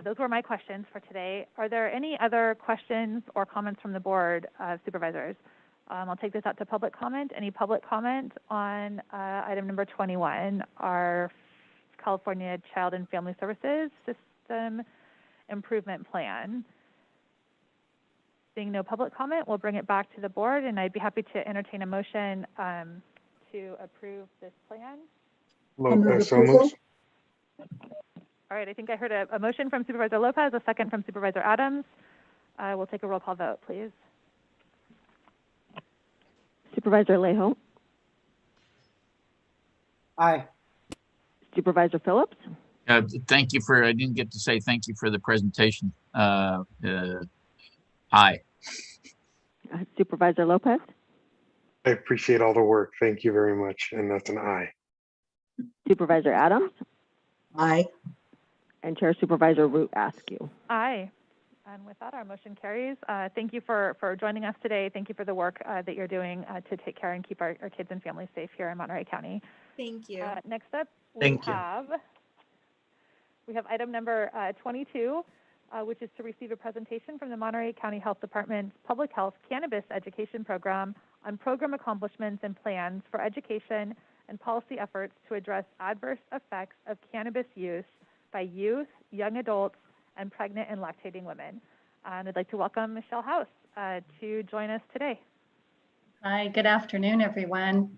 Those were my questions for today. Are there any other questions or comments from the board of supervisors? I'll take this out to public comment. Any public comment on item number 21, our California Child and Family Services System Improvement Plan? Seeing no public comment, we'll bring it back to the board, and I'd be happy to entertain a motion to approve this plan.
Lopez, so moved.
All right, I think I heard a motion from Supervisor Lopez, a second from Supervisor Adams. We'll take a roll call vote, please.
Supervisor Alejo?
Aye.
Supervisor Phillips?
Thank you I didn't get to say thank you for the presentation. Aye.
Supervisor Lopez?
I appreciate all the work. Thank you very much. And that's an aye.
Supervisor Adams?
Aye.
And Chair Supervisor Root Askew?
Aye. And with that, our motion carries. Thank you for joining us today. Thank you for the work that you're doing to take care and keep our kids and families safe here in Monterey County.
Thank you.
Next up, we have item number 22, which is to receive a presentation from the Monterey County Health Department's Public Health Cannabis Education Program on program accomplishments and plans for education and policy efforts to address adverse effects of cannabis use by youth, young adults, and pregnant and lactating women. And I'd like to welcome Michelle House to join us today.
Hi, good afternoon, everyone.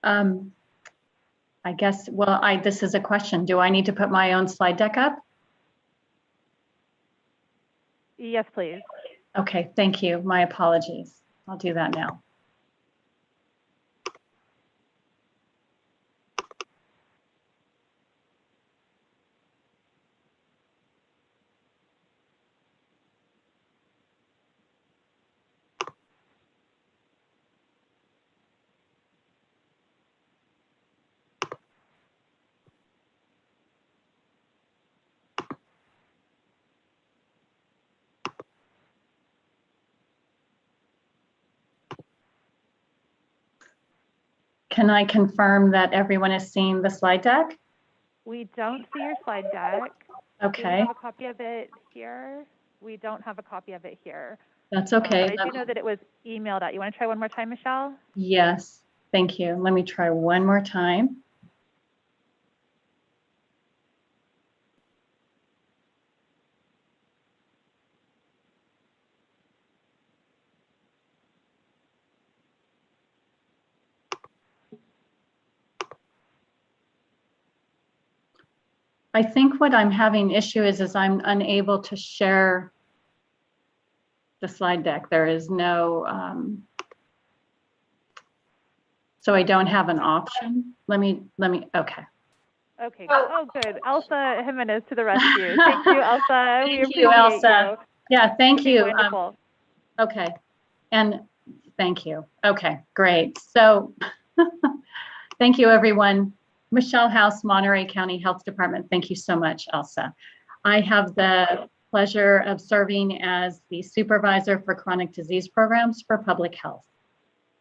I guess, this is a question. Do I need to put my own slide deck up?
Yes, please.
Okay, thank you. My apologies. I'll do that now. Can I confirm that everyone has seen the slide deck?
We don't see your slide deck.
Okay.
Do we have a copy of it here? We don't have a copy of it here.
That's okay.
But I do know that it was emailed out. You want to try one more time, Michelle?
Yes, thank you. Let me try one more time. I think what I'm having issue is I'm unable to share the slide deck. There is no, so I don't have an option. Let me, okay.
Okay, oh good. Elsa Jimenez to the rescue. Thank you, Elsa.
Thank you, Elsa. Yeah, thank you.
Wonderful.
Okay, and thank you. Okay, great. So thank you, everyone. Michelle House, Monterey County Health Department. Thank you so much, Elsa. I have the pleasure of serving as the supervisor for chronic disease programs for public health.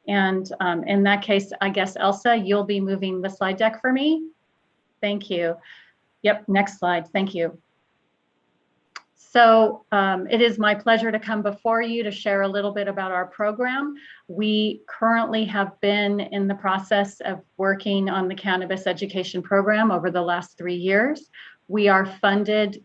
And in that case, I guess, Elsa, you'll be moving the slide deck for me. Thank you. Yep, next slide. Thank you. So it is my pleasure to come before you to share a little bit about our program. We currently have been in the process of working on the cannabis education program over the last 3 years. We are funded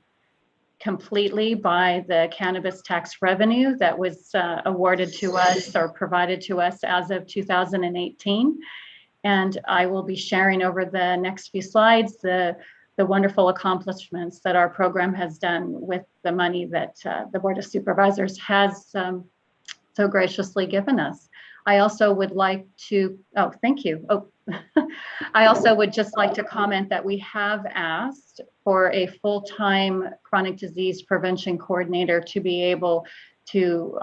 completely by the cannabis tax revenue that was awarded to us or provided to us as of 2018. And I will be sharing over the next few slides the wonderful accomplishments that our program has done with the money that the Board of Supervisors has so graciously given us. I also would like to, oh, thank you. Oh, I also would just like to comment that we have asked for a full-time chronic disease prevention coordinator to be able to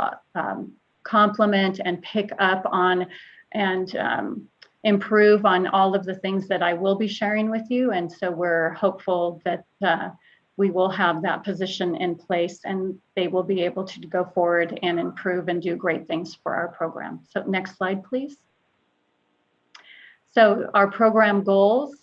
complement and pick up on and improve on all of the things that I will be sharing with you. And so we're hopeful that we will have that position in place and they will be able to go forward and improve and do great things for our program. So next slide, please. So our program goals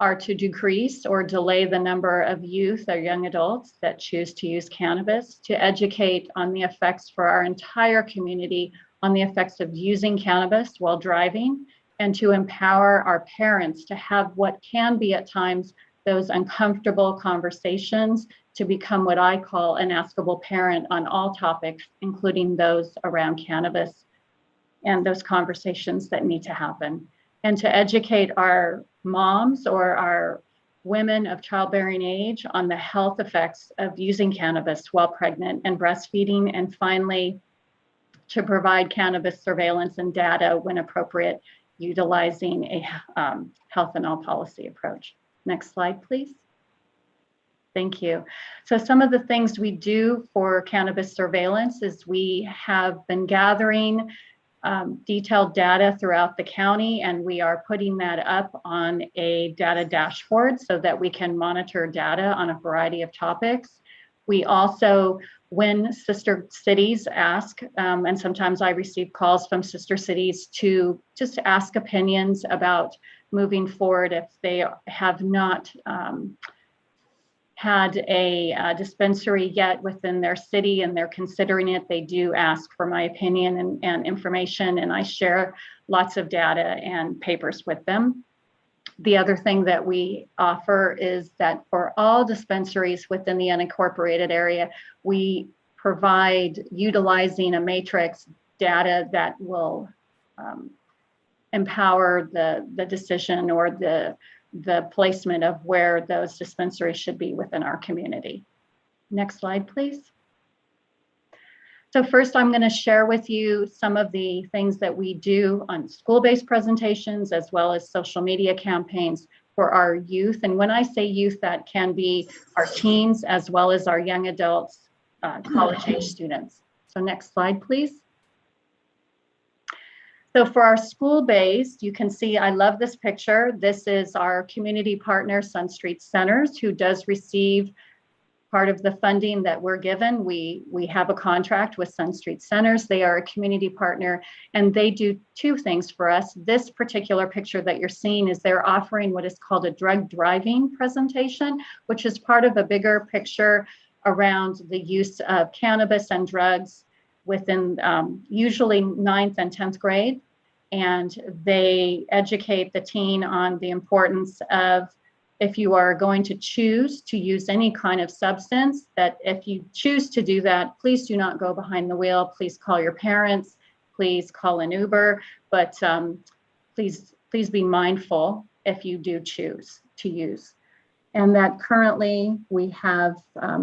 are to decrease or delay the number of youth or young adults that choose to use cannabis, to educate on the effects for our entire community on the effects of using cannabis while driving, and to empower our parents to have what can be at times those uncomfortable conversations to become what I call an askable parent on all topics, including those around cannabis and those conversations that need to happen. And to educate our moms or our women of childbearing age on the health effects of using cannabis while pregnant and breastfeeding. And finally, to provide cannabis surveillance and data when appropriate, utilizing a health and all policy approach. Next slide, please. Thank you. So some of the things we do for cannabis surveillance is we have been gathering detailed data throughout the county, and we are putting that up on a data dashboard so that we can monitor data on a variety of topics. We also, when sister cities ask, and sometimes I receive calls from sister cities to just ask opinions about moving forward if they have not had a dispensary yet within their city and they're considering it, they do ask for my opinion and information, and I share lots of data and papers with them. The other thing that we offer is that for all dispensaries within the unincorporated area, we provide utilizing a matrix data that will empower the decision or the placement of where those dispensaries should be within our community. Next slide, please. So first, I'm going to share with you some of the things that we do on school-based presentations as well as social media campaigns for our youth. And when I say youth, that can be our teens as well as our young adults, college-age students. So next slide, please. So for our school-based, you can see, I love this picture. This is our community partner, Sun Street Centers, who does receive part of the funding that we're given. We have a contract with Sun Street Centers. They are a community partner, and they do two things for us. This particular picture that you're seeing is they're offering what is called a drug driving presentation, which is part of a bigger picture around the use of cannabis and drugs within usually 9th and 10th grade. And they educate the teen on the importance of, if you are going to choose to use any kind of substance, that if you choose to do that, please do not go behind the wheel. Please call your parents, please call an Uber, but please be mindful if you do choose to use. And that currently we have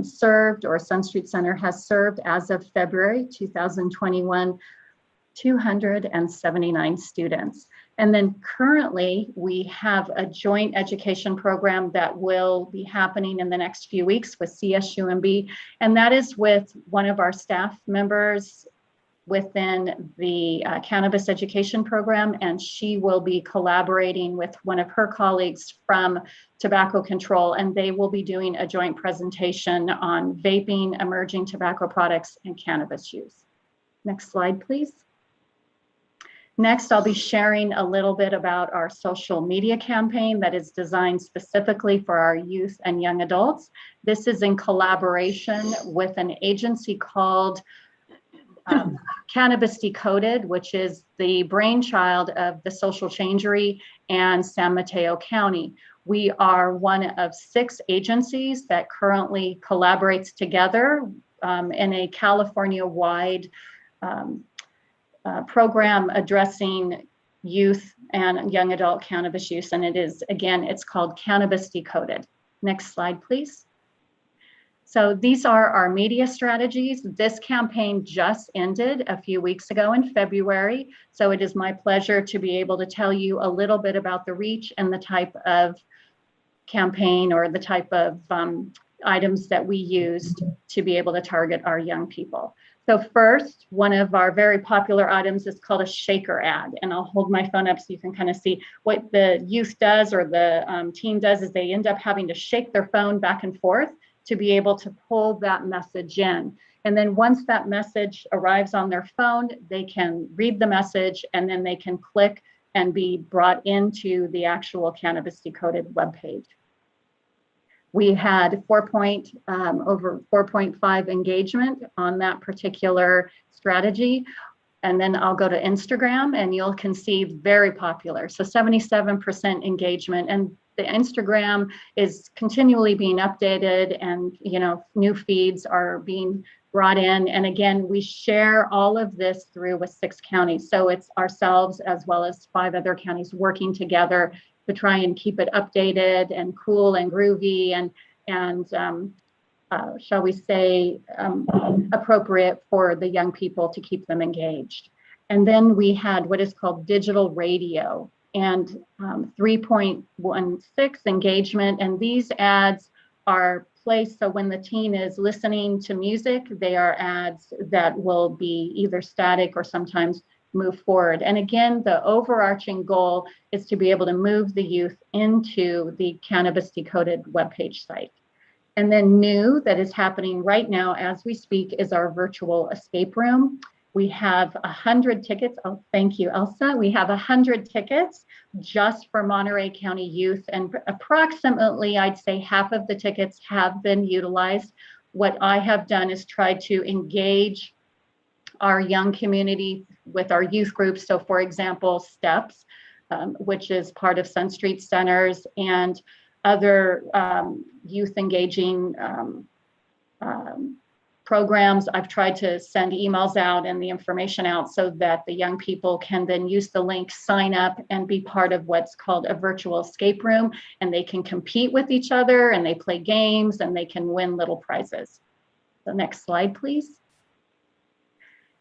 served, or Sun Street Center has served as of February 2021, 279 students. And then currently we have a joint education program that will be happening in the next few weeks with CSUMB. And that is with one of our staff members within the cannabis education program, and she will be collaborating with one of her colleagues from tobacco control, and they will be doing a joint presentation on vaping, emerging tobacco products, and cannabis use. Next slide, please. Next, I'll be sharing a little bit about our social media campaign that is designed specifically for our youth and young adults. This is in collaboration with an agency called Cannabis Decoded, which is the brainchild of the Social Changery and San Mateo County. We are one of 6 agencies that currently collaborates together in a California-wide program addressing youth and young adult cannabis use. And it is, again, it's called Cannabis Decoded. Next slide, please. So these are our media strategies. This campaign just ended a few weeks ago in February. So it is my pleasure to be able to tell you a little bit about the reach and the type of campaign or the type of items that we used to be able to target our young people. So first, one of our very popular items is called a shaker ad. And I'll hold my phone up so you can kind of see what the youth does or the teen does is they end up having to shake their phone back and forth to be able to pull that message in. And then once that message arrives on their phone, they can read the message and then they can click and be brought into the actual Cannabis Decoded webpage. We had over 4.5 engagement on that particular strategy. And then I'll go to Instagram and you can see very popular. So 77% engagement, and the Instagram is continually being updated and new feeds are being brought in. And again, we share all of this through with 6 counties. So it's ourselves as well as 5 other counties working together to try and keep it updated and cool and groovy and shall we say, appropriate for the young people to keep them engaged. And then we had what is called digital radio and 3.16 engagement. And these ads are placed so when the teen is listening to music, they are ads that will be either static or sometimes move forward. And again, the overarching goal is to be able to move the youth into the Cannabis Decoded webpage site. And then new that is happening right now as we speak is our virtual escape room. We have 100 tickets. Oh, thank you, Elsa. We have 100 tickets just for Monterey County youth, and approximately, I'd say half of the tickets have been utilized. What I have done is try to engage our young community with our youth groups. So for example, STEPS, which is part of Sun Street Centers, and other youth engaging programs. I've tried to send emails out and the information out so that the young people can then use the link, sign up, and be part of what's called a virtual escape room. And they can compete with each other and they play games and they can win little prizes. The next slide, please.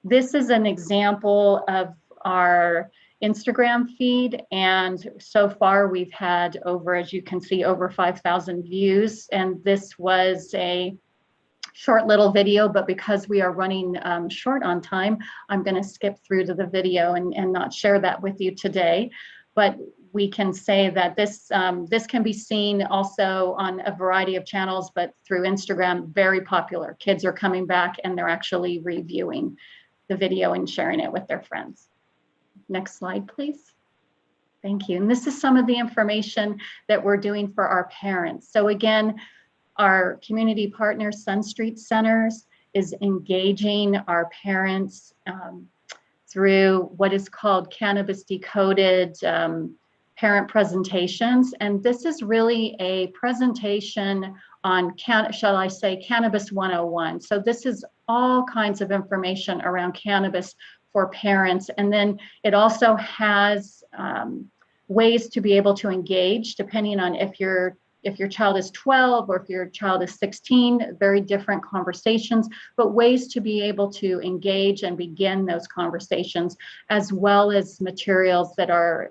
This is an example of our Instagram feed. And so far we've had over, as you can see, over 5,000 views. And this was a short little video, but because we are running short on time, I'm going to skip through to the video and not share that with you today. But we can say that this can be seen also on a variety of channels, but through Instagram, very popular. Kids are coming back and they're actually reviewing the video and sharing it with their friends. Next slide, please. Thank you. And this is some of the information that we're doing for our parents. So again, our community partner, Sun Street Centers, is engaging our parents through what is called Cannabis Decoded parent presentations. And this is really a presentation on, shall I say, Cannabis 101. So this is all kinds of information around cannabis for parents. And then it also has ways to be able to engage depending on if your child is 12 or if your child is 16, very different conversations, but ways to be able to engage and begin those conversations, as well as materials that are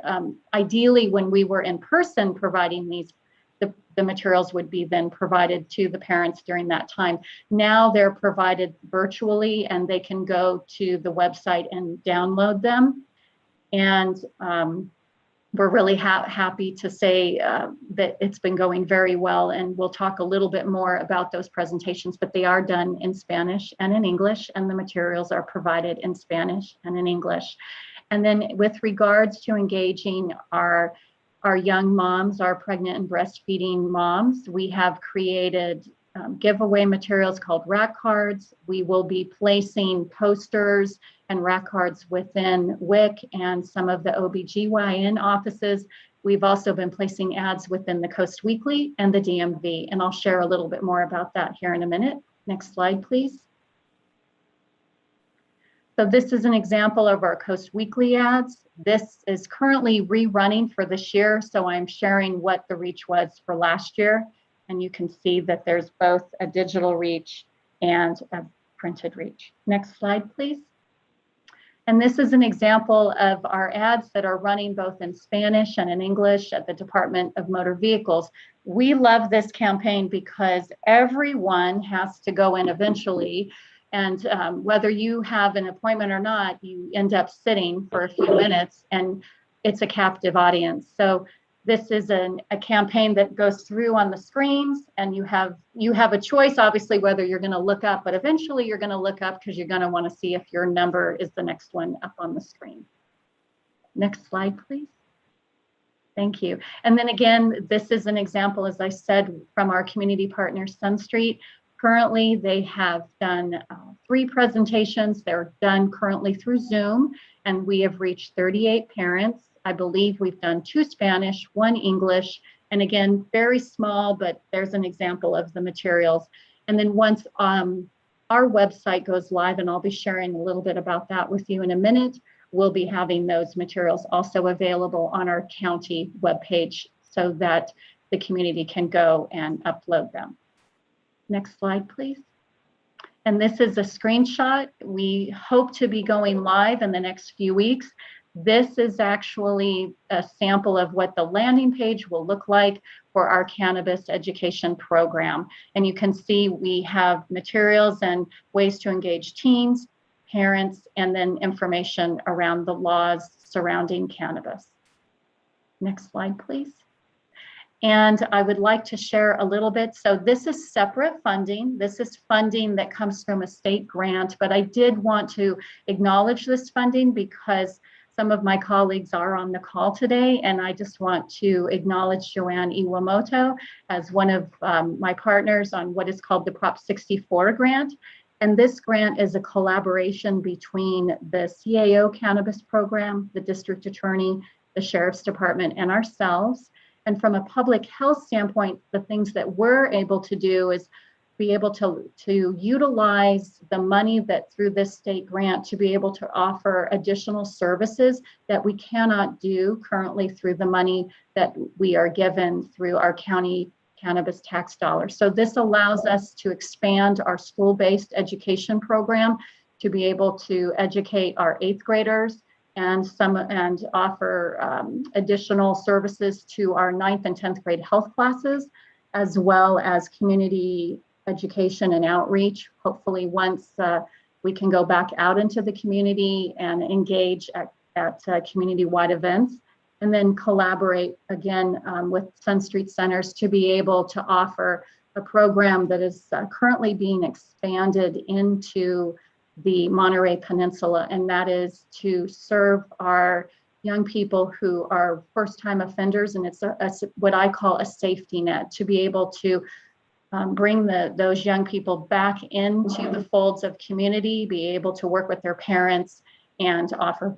ideally when we were in person providing these, the materials would be then provided to the parents during that time. Now they're provided virtually and they can go to the website and download them. And we're really happy to say that it's been going very well, and we'll talk a little bit more about those presentations, but they are done in Spanish and in English, and the materials are provided in Spanish and in English. And then with regards to engaging our young moms, our pregnant and breastfeeding moms, we have created giveaway materials called rack cards. We will be placing posters and rack cards within WIC and some of the OBGYN offices. We've also been placing ads within the Coast Weekly and the DMV, and I'll share a little bit more about that here in a minute. Next slide, please. So this is an example of our Coast Weekly ads. This is currently rerunning for this year, so I'm sharing what the reach was for last year. And you can see that there's both a digital reach and a printed reach. Next slide, please. And this is an example of our ads that are running both in Spanish and in English at the Department of Motor Vehicles. We love this campaign because everyone has to go in eventually. And whether you have an appointment or not, you end up sitting for a few minutes, and it's a captive audience. So this is a campaign that goes through on the screens, and you have a choice, obviously, whether you're going to look up, but eventually you're going to look up because you're going to want to see if your number is the next one up on the screen. Next slide, please. Thank you. And then again, this is an example, as I said, from our community partner, SunStreet. Currently, they have done 3 presentations. They're done currently through Zoom, and we have reached 38 parents. I believe we've done 2 Spanish, 1 English, and again, very small, but there's an example of the materials. And then once our website goes live, and I'll be sharing a little bit about that with you in a minute, we'll be having those materials also available on our county webpage so that the community can go and upload them. Next slide, please. And this is a screenshot. We hope to be going live in the next few weeks. This is actually a sample of what the landing page will look like for our cannabis education program. And you can see we have materials and ways to engage teens, parents, and then information around the laws surrounding cannabis. Next slide, please. And I would like to share a little bit. So this is separate funding. This is funding that comes from a state grant, but I did want to acknowledge this funding because some of my colleagues are on the call today, and I just want to acknowledge Joanne Iwamoto as one of my partners on what is called the Prop 64 grant. And this grant is a collaboration between the CAO cannabis program, the district attorney, the sheriff's department, and ourselves. And from a public health standpoint, the things that we're able to do is be able to utilize the money that through this state grant to be able to offer additional services that we cannot do currently through the money that we are given through our county cannabis tax dollars. So this allows us to expand our school-based education program to be able to educate our 8th graders and offer additional services to our 9th and 10th grade health classes, as well as community education and outreach. Hopefully once we can go back out into the community and engage at community-wide events, and then collaborate again with SunStreet Centers to be able to offer a program that is currently being expanded into the Monterey Peninsula, and that is to serve our young people who are first-time offenders, and it's what I call a safety net, to be able to bring those young people back into the folds of community, be able to work with their parents and offer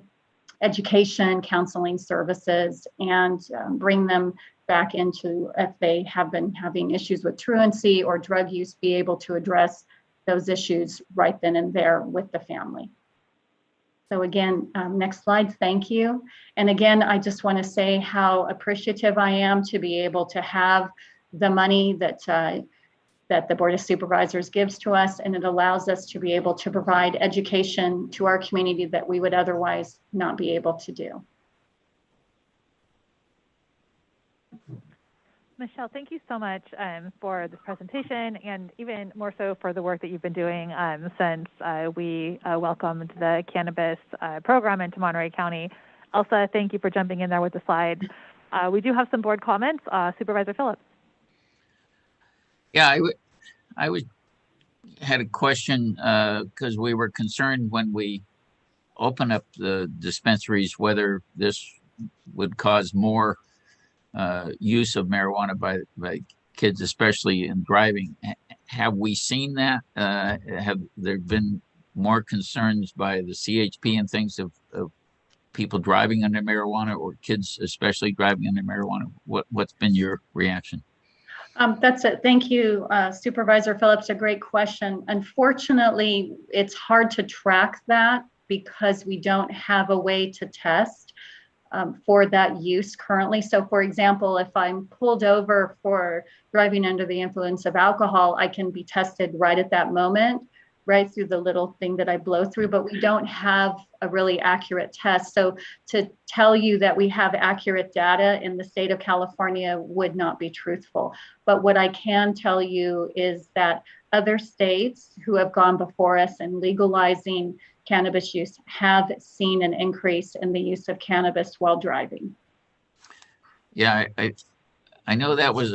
education, counseling services, and bring them back into, if they have been having issues with truancy or drug use, be able to address those issues right then and there with the family. So again, next slide, thank you. And again, I just want to say how appreciative I am to be able to have the money that that the Board of Supervisors gives to us, and it allows us to be able to provide education to our community that we would otherwise not be able to do.
Michelle, thank you so much for this presentation, and even more so for the work that you've been doing since we welcomed the cannabis program into Monterey County. Elsa, thank you for jumping in there with the slides. We do have some board comments. Supervisor Phillips.
Yeah, I had a question because we were concerned when we open up the dispensaries whether this would cause more use of marijuana by kids, especially in driving. Have we seen that? Have there been more concerns by the CHP and things of people driving under marijuana, or kids especially driving under marijuana? What's been your reaction?
That's it. Thank you, Supervisor Phillips. A great question. Unfortunately, it's hard to track that because we don't have a way to test for that use currently. So for example, if I'm pulled over for driving under the influence of alcohol, I can be tested right at that moment, right through the little thing that I blow through, but we don't have a really accurate test. So to tell you that we have accurate data in the state of California would not be truthful. But what I can tell you is that other states who have gone before us in legalizing cannabis use have seen an increase in the use of cannabis while driving.
Yeah, I know that was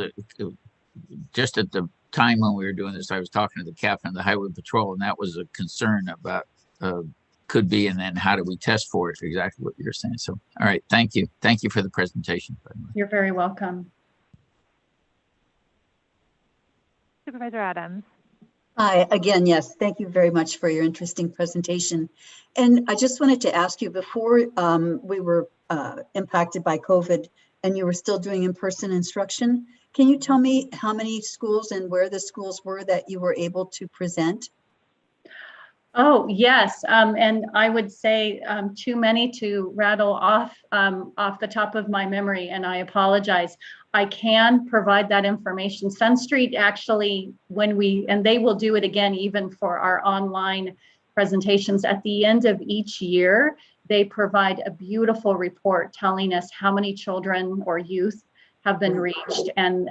just at the time when we were doing this, I was talking to the captain of the highway patrol, and that was a concern about could be, and then how do we test for it? Exactly what you're saying. So, all right, thank you for the presentation.
You're very welcome.
Supervisor Adams.
Hi, again, yes, thank you very much for your interesting presentation. And I just wanted to ask you, before we were impacted by COVID and you were still doing in-person instruction, can you tell me how many schools and where the schools were that you were able to present?
Oh, yes. And I would say too many to rattle off the top of my memory, and I apologize. I can provide that information. SunStreet actually, and they will do it again, even for our online presentations at the end of each year, they provide a beautiful report telling us how many children or youth have been reached and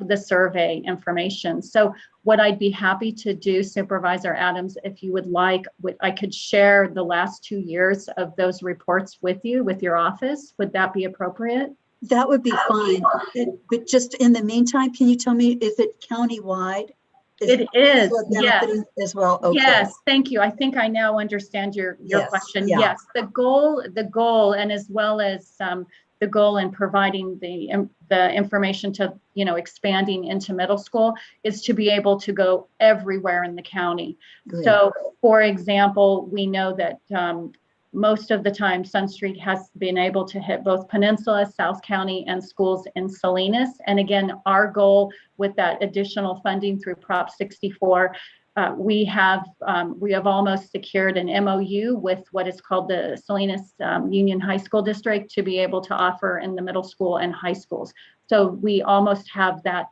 the survey information. So what I'd be happy to do, Supervisor Adams, if you would like, I could share the last 2 years of those reports with you, with your office. Would that be appropriate?
That would be fine. But just in the meantime, can you tell me, is it countywide?
It is, yes.
As well. Okay.
Yes, thank you. I think I now understand your
Yes,
question.
yeah.
Yes, the goal, and as well as the goal in providing the information to, expanding into middle school is to be able to go everywhere in the county.
Great.
So, for example, we know that most of the time SunStreet has been able to hit both Peninsula, South County, and schools in Salinas. And again, our goal with that additional funding through Prop 64, we have almost secured an MOU with what is called the Salinas Union High School District to be able to offer in the middle school and high schools. So we almost have that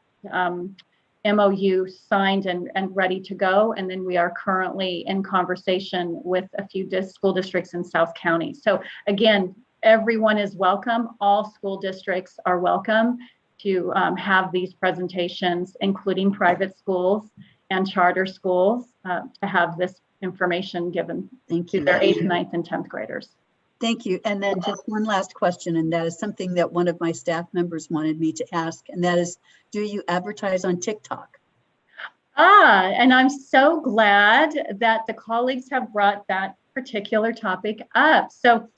MOU signed and ready to go. And then we are currently in conversation with a few school districts in South County. So again, everyone is welcome. All school districts are welcome to have these presentations, including private schools and charter schools, to have this information given to their 8th, 9th, and 10th graders.
Thank you. And then just one last question, and that is something that one of my staff members wanted me to ask, and that is, do you advertise on TikTok?
And I'm so glad that the colleagues have brought that particular topic up. So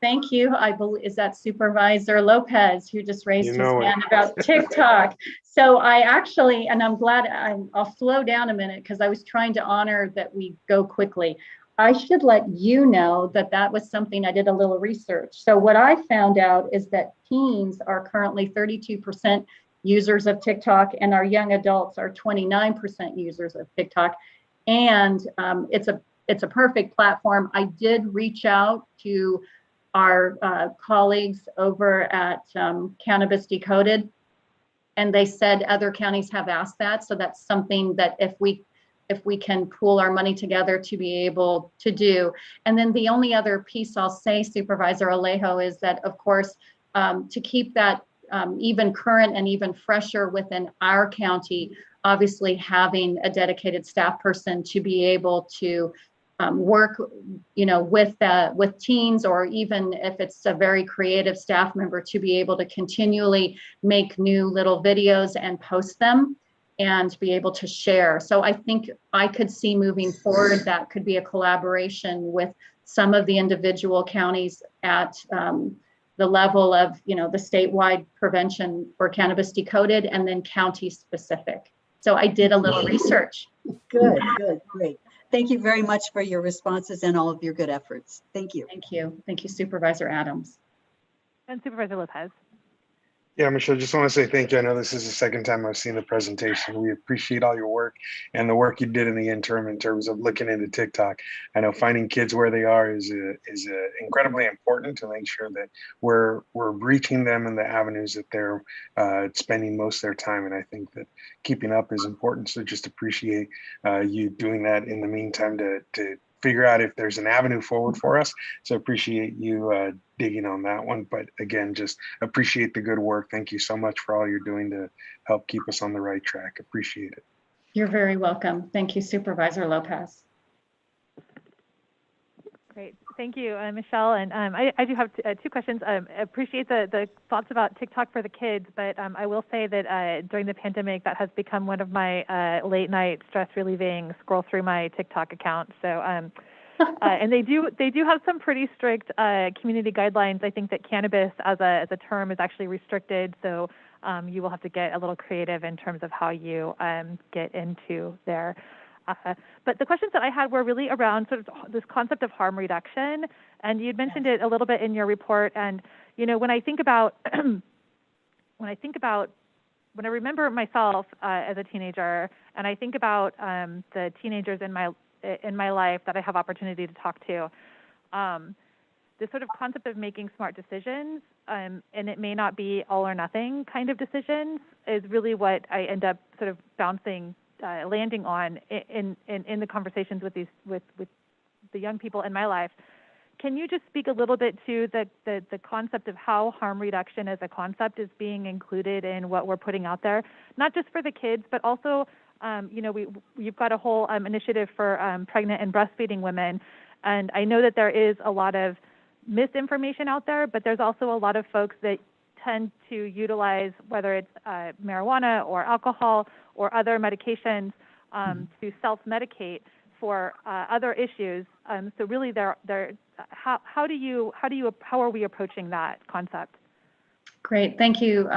thank you. I believe, is that Supervisor Lopez who just raised his hand about TikTok. So I actually, and I'm glad, I'll slow down a minute because I was trying to honor that we go quickly. I should let you know that that was something I did a little research. So what I found out is that teens are currently 32% users of TikTok, and our young adults are 29% users of TikTok. And it's a perfect platform. I did reach out to our colleagues over at Cannabis Decoded, and they said other counties have asked that. So that's something that if we can pool our money together to be able to do. And then the only other piece I'll say, Supervisor Alejo, is that, of course, to keep that even current and even fresher within our county, obviously having a dedicated staff person to be able to work, with teens, or even if it's a very creative staff member, to be able to continually make new little videos and post them and be able to share. So I think I could see moving forward that could be a collaboration with some of the individual counties at the level of, the statewide prevention for Cannabis Decoded, and then county specific. So I did a little research.
Good, great. Thank you very much for your responses and all of your good efforts. Thank you.
Thank you. Thank you, Supervisor Adams.
And Supervisor Lopez.
Yeah, Michelle, just want to say thank you. I know this is the second time I've seen the presentation. We appreciate all your work and the work you did in the interim in terms of looking into TikTok. I know finding kids where they are is incredibly important to make sure that we're reaching them in the avenues that they're spending most of their time. And I think that keeping up is important. So just appreciate you doing that in the meantime to figure out if there's an avenue forward for us. So appreciate you digging on that one. But again, just appreciate the good work. Thank you so much for all you're doing to help keep us on the right track. Appreciate it.
You're very welcome. Thank you, Supervisor Lopez.
Great. Thank you, Michelle. And I do have two questions. Appreciate the thoughts about TikTok for the kids, but I will say that during the pandemic, that has become one of my late night stress relieving scroll through my TikTok account. So, and they do have some pretty strict community guidelines. I think that cannabis as a term is actually restricted. So you will have to get a little creative in terms of how you get into there. But the questions that I had were really around sort of this concept of harm reduction, and you'd mentioned it a little bit in your report. And you know, when I remember myself as a teenager, and I think about the teenagers in my life that I have opportunity to talk to, this sort of concept of making smart decisions, and it may not be all or nothing kind of decisions, is really what I end up sort of landing on in the conversations with the young people in my life. Can you just speak a little bit to the concept of how harm reduction as a concept is being included in what we're putting out there, not just for the kids, but also, you know, you've got a whole initiative for pregnant and breastfeeding women, and I know that there is a lot of misinformation out there, but there's also a lot of folks that tend to utilize, whether it's marijuana or alcohol or other medications, to self-medicate for other issues. So really, how are we approaching that concept?
Great, thank you,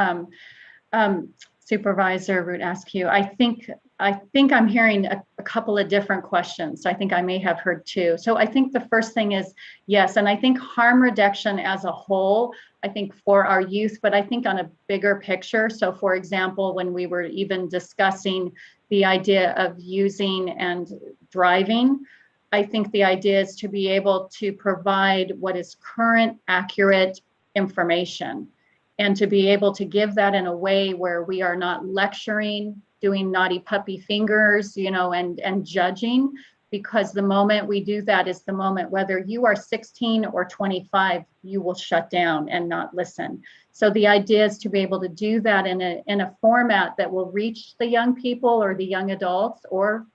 Supervisor Root Askew. I think I'm hearing a couple of different questions. So I think I may have heard two. So I think the first thing is, yes, and I think harm reduction as a whole, I think for our youth, but I think on a bigger picture. So for example, when we were even discussing the idea of using and driving, I think the idea is to be able to provide what is current, accurate information, and to be able to give that in a way where we are not lecturing, doing naughty puppy fingers, you know, and judging, because the moment we do that is the moment, whether you are 16 or 25, you will shut down and not listen. So the idea is to be able to do that in a format that will reach the young people or the young adults or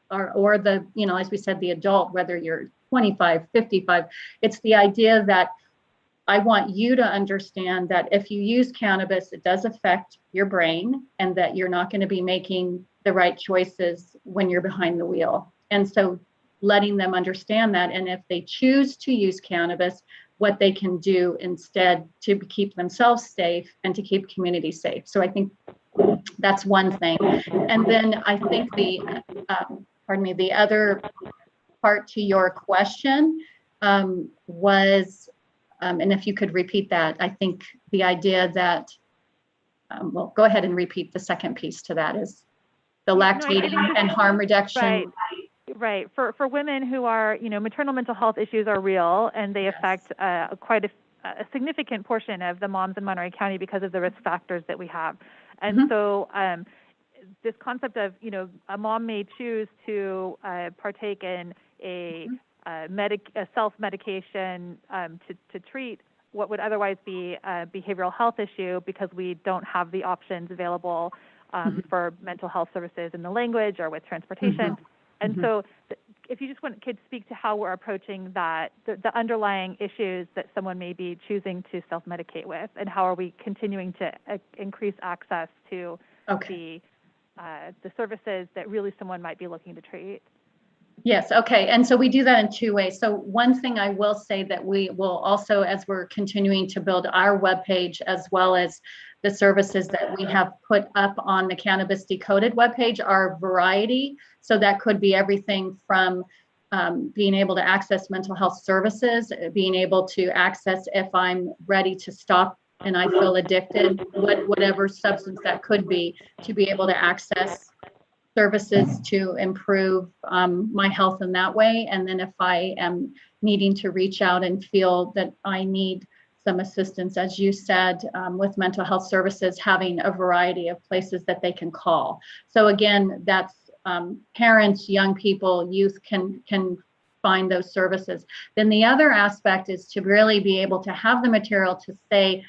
the, you know, as we said, the adult, whether you're 25, 55, it's the idea that I want you to understand that if you use cannabis, it does affect your brain, and that you're not going to be making the right choices when you're behind the wheel. And so letting them understand that, and if they choose to use cannabis, what they can do instead to keep themselves safe and to keep community safe. So I think that's one thing. And then I think the other part to your question was, and if you could repeat that, I think the idea that, well, go ahead and repeat the second piece to that, is the lactating and harm reduction.
Right. For women who are, you know, maternal mental health issues are real, and they affect quite a significant portion of the moms in Monterey County because of the risk factors that we have. And so this concept of, you know, a mom may choose to partake in a self-medication to treat what would otherwise be a behavioral health issue, because we don't have the options available for mental health services in the language or with transportation. And so if you just could speak to how we're approaching that, the underlying issues that someone may be choosing to self-medicate with, and how are we continuing to increase access to the services that really someone might be looking to treat.
Yes, okay. And so we do that in two ways. So one thing I will say that we will also, as we're continuing to build our webpage, as well as the services that we have put up on the Cannabis Decoded webpage, are variety. So that could be everything from being able to access mental health services, being able to access if I'm ready to stop and I feel addicted, whatever substance that could be, to be able to access services to improve my health in that way. And then if I am needing to reach out and feel that I need some assistance, as you said, with mental health services, having a variety of places that they can call. So again, that's parents, young people, youth can find those services. Then the other aspect is to really be able to have the material to say,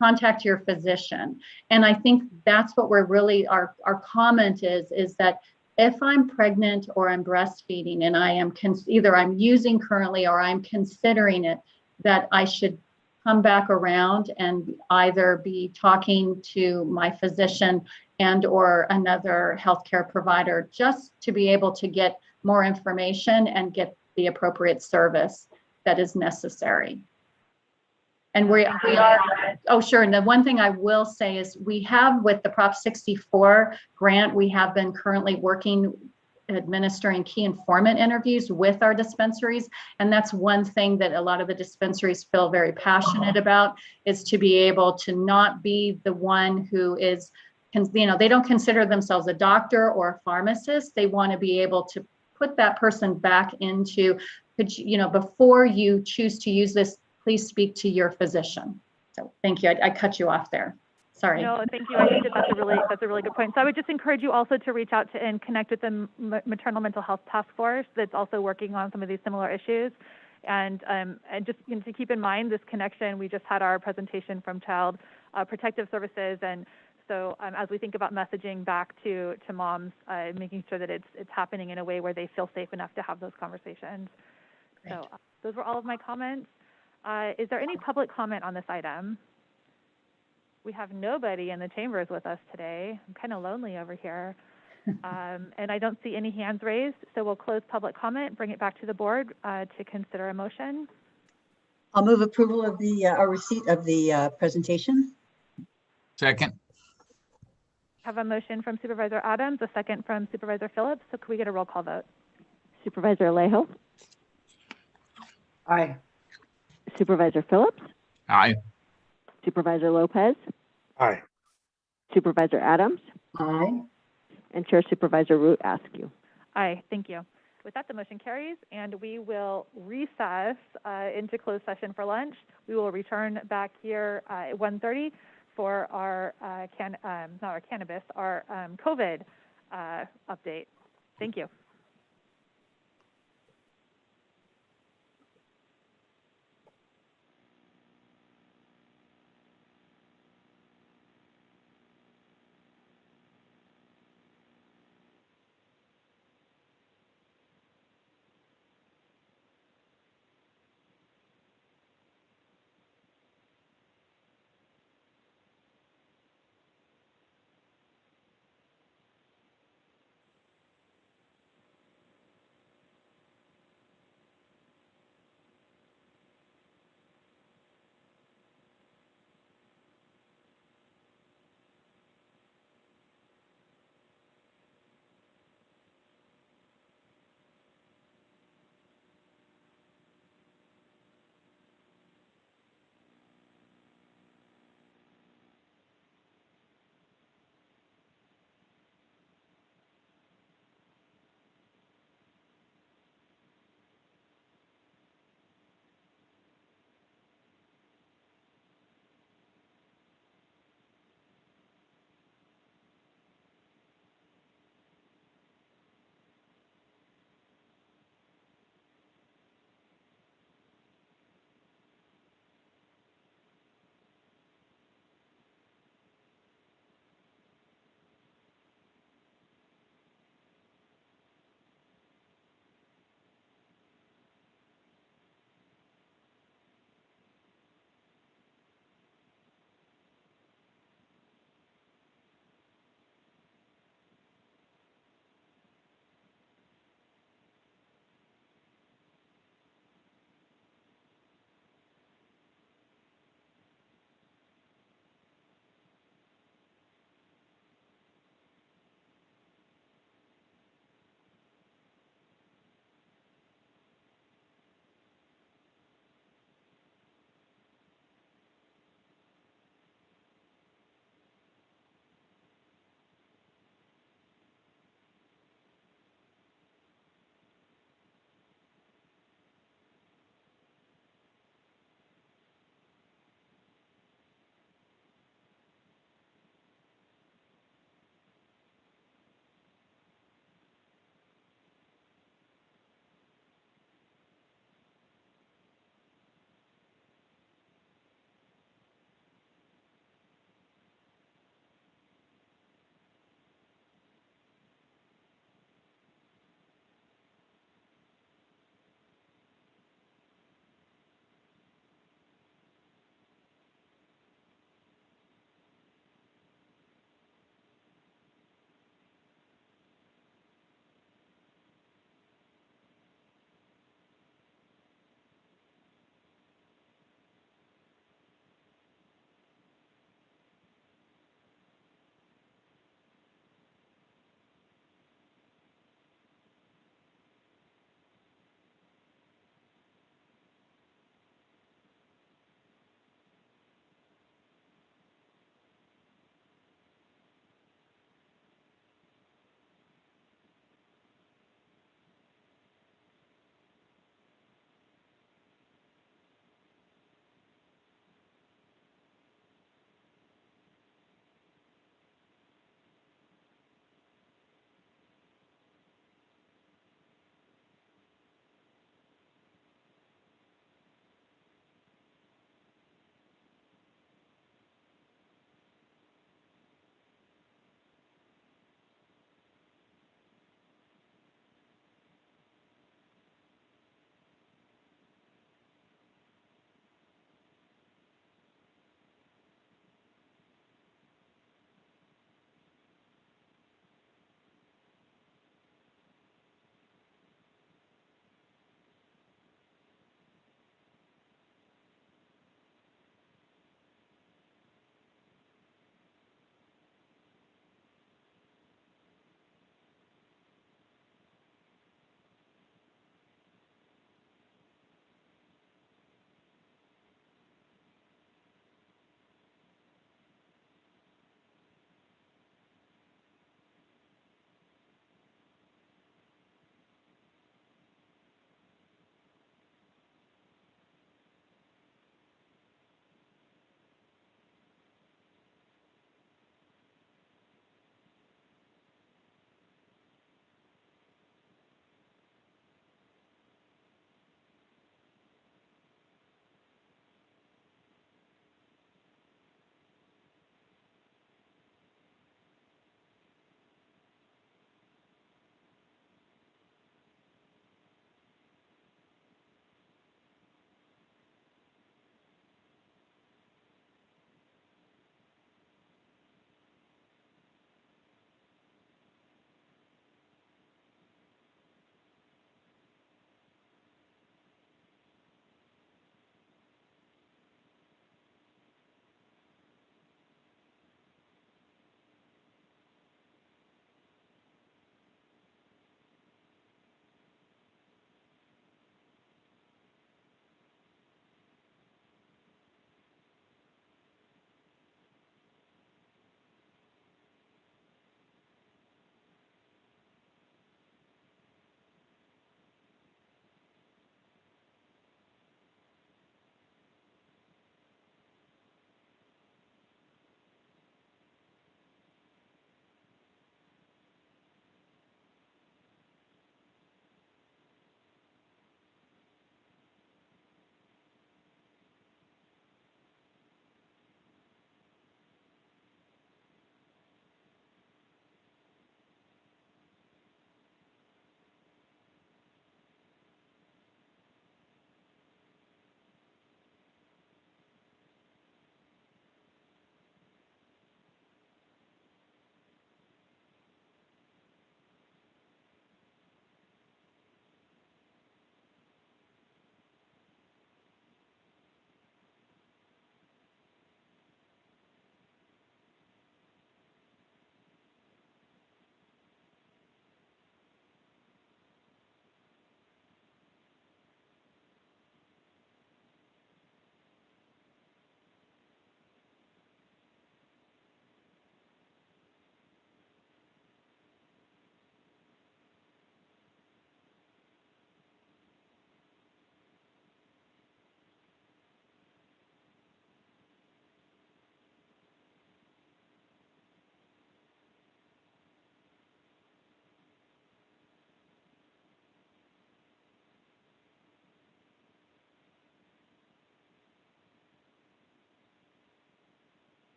contact your physician. And I think that's what we're really, our comment is that if I'm pregnant or I'm breastfeeding and I am either I'm using currently or I'm considering it, that I should come back around and either be talking to my physician and or another healthcare provider, just to be able to get more information and get the appropriate service that is necessary. And we are, oh, sure. And the one thing I will say is we have, with the Prop 64 grant, we have been currently working, administering key informant interviews with our dispensaries. And that's one thing that a lot of the dispensaries feel very passionate about, is to be able to not be the one who is, you know, they don't consider themselves a doctor or a pharmacist. They want to be able to put that person back into, you know, before you choose to use this, please speak to your physician. So thank you. I cut you off there. Sorry.
No, thank you. I think that's a really good point. So I would just encourage you also to reach out to and connect with the Maternal Mental Health Task Force that's also working on some of these similar issues. And just, you know, to keep in mind this connection, we just had our presentation from Child Protective Services, and so as we think about messaging back to moms, making sure that it's happening in a way where they feel safe enough to have those conversations. Great. So those were all of my comments. Is there any public comment on this item? We have nobody in the chambers with us today. I'm kind of lonely over here. And I don't see any hands raised, so we'll close public comment, bring it back to the board to consider a motion.
I'll move approval of the receipt of the presentation.
Second.
Have a motion from Supervisor Adams, a second from Supervisor Phillips. So could we get a roll call vote?
Supervisor Alejo?
Aye.
Supervisor Phillips?
Aye.
Supervisor Lopez?
Aye.
Supervisor Adams?
Aye.
And Chair Supervisor Root askew.
Aye, thank you. With that, the motion carries, and we will recess into closed session for lunch. We will return back here at 1:30 for our COVID update. Thank you.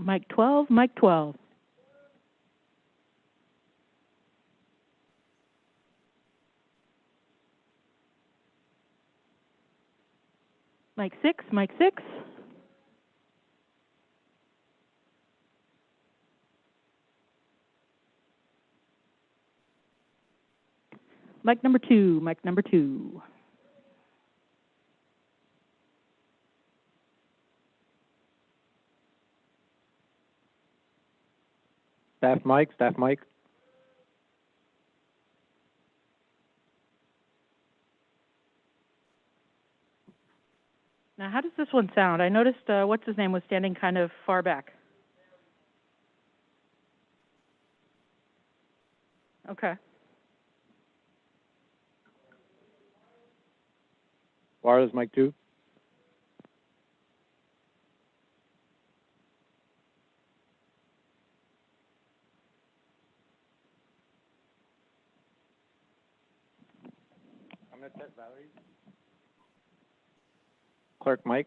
Mic 12, mic 12. Mic 6, mic 6. Mic number 2, mic number 2.
Staff mic, staff mic.
Now, how does this one sound? I noticed what's his name was standing kind of far back. Okay.
Laura's mic 2. I'm going to test Valerie. Clerk mic.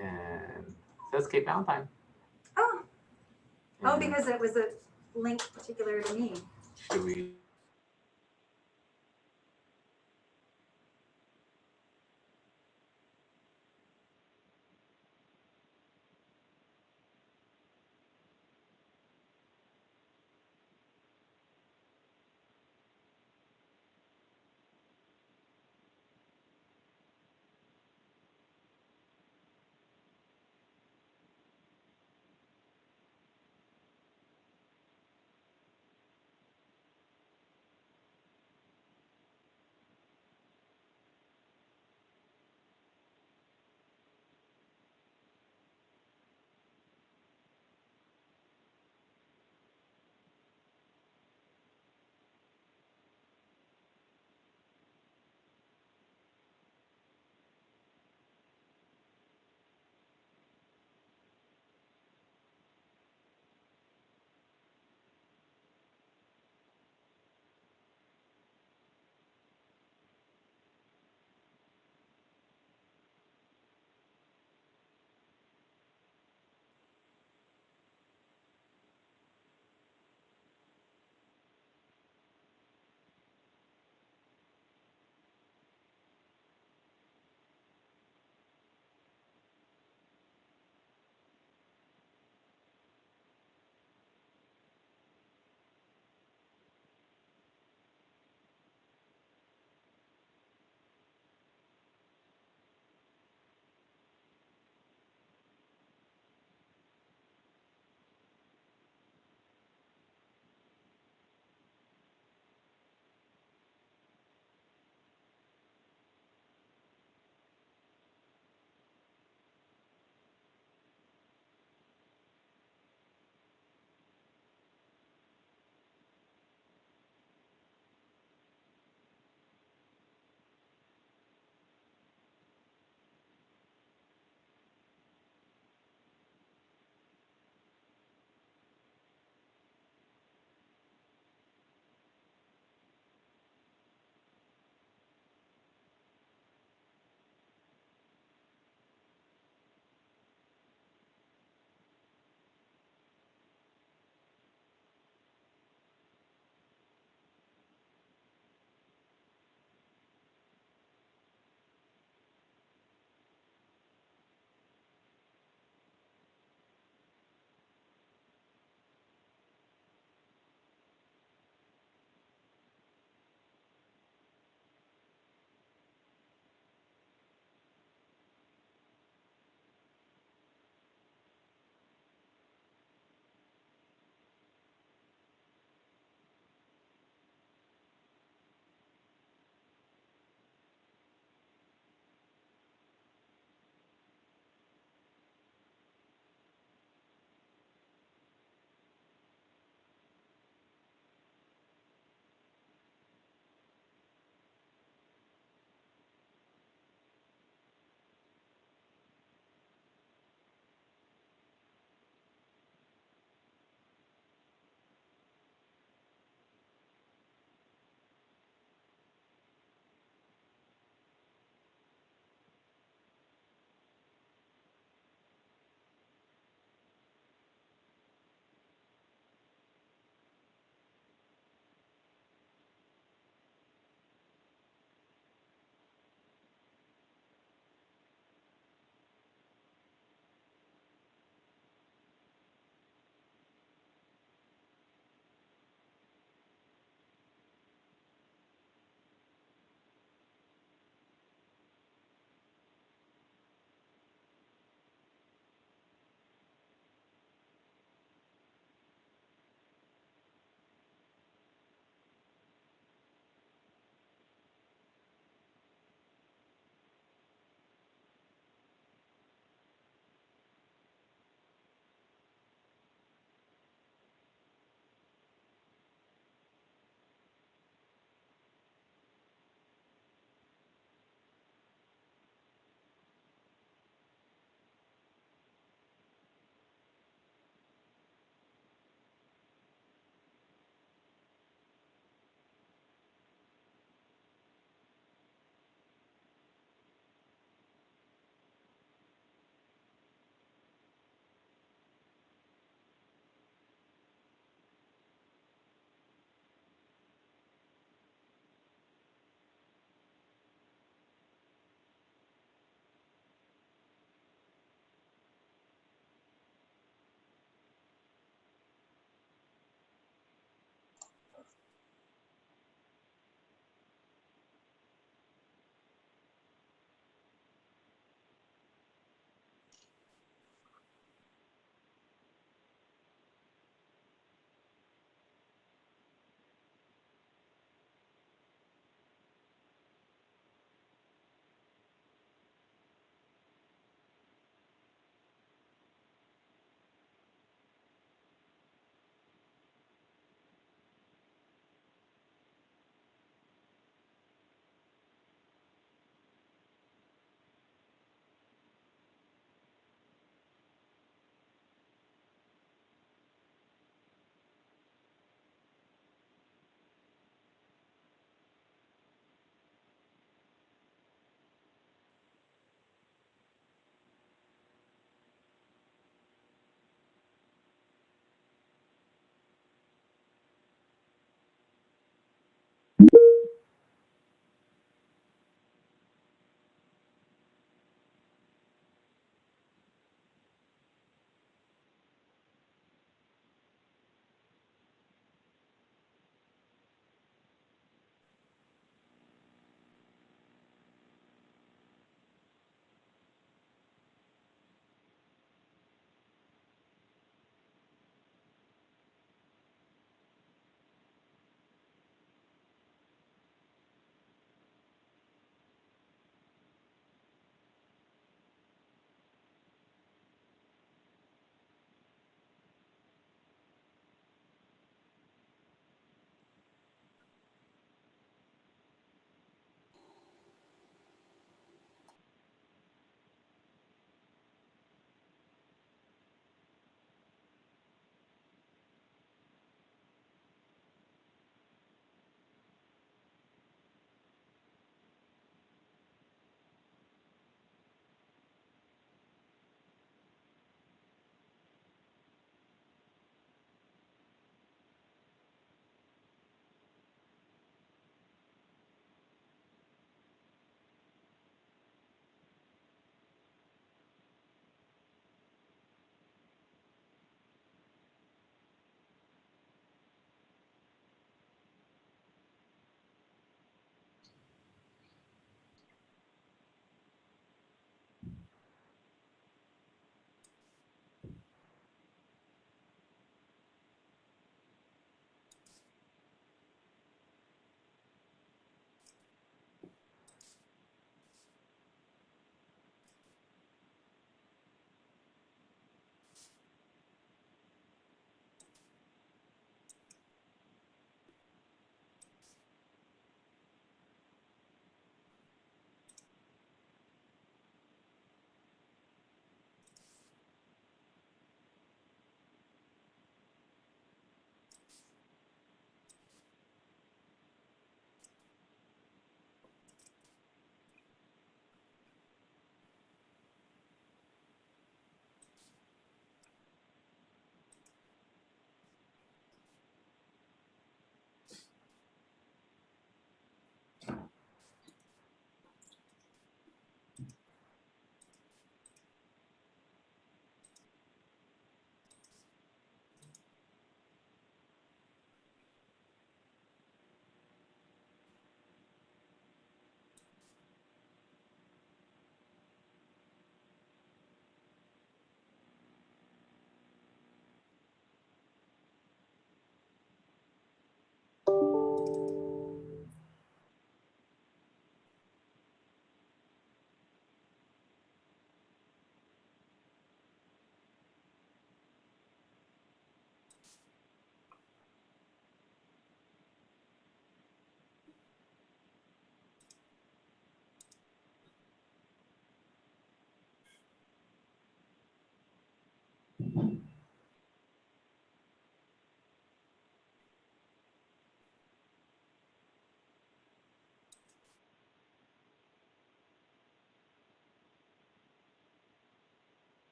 And it says Cape Valentine.
Oh, oh,
And
because it was a link particular to me.
should we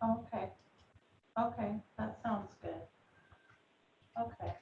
Okay, okay, that sounds good. Okay.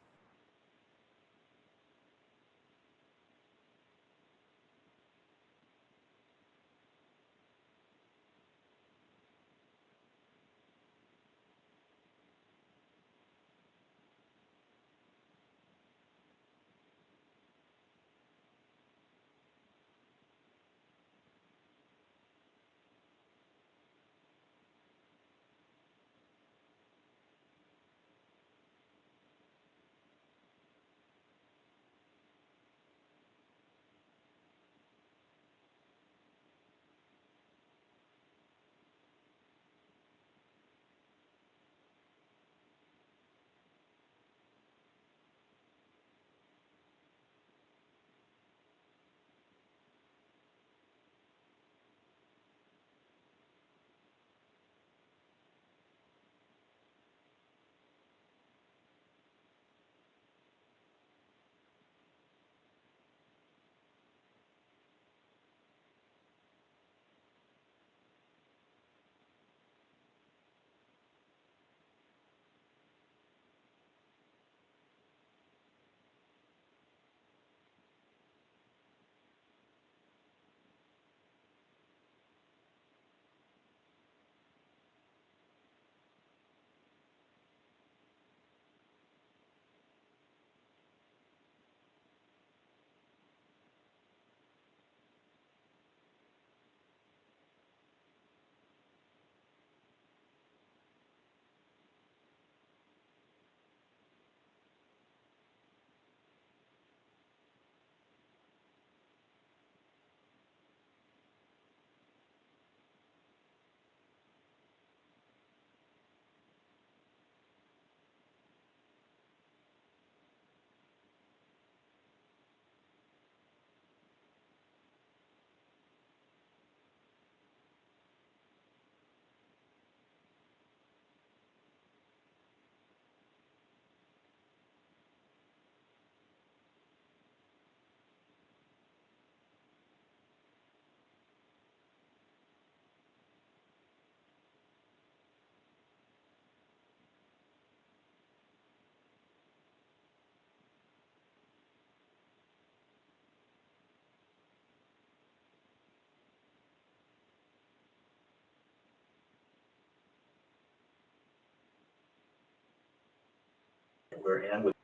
We're in with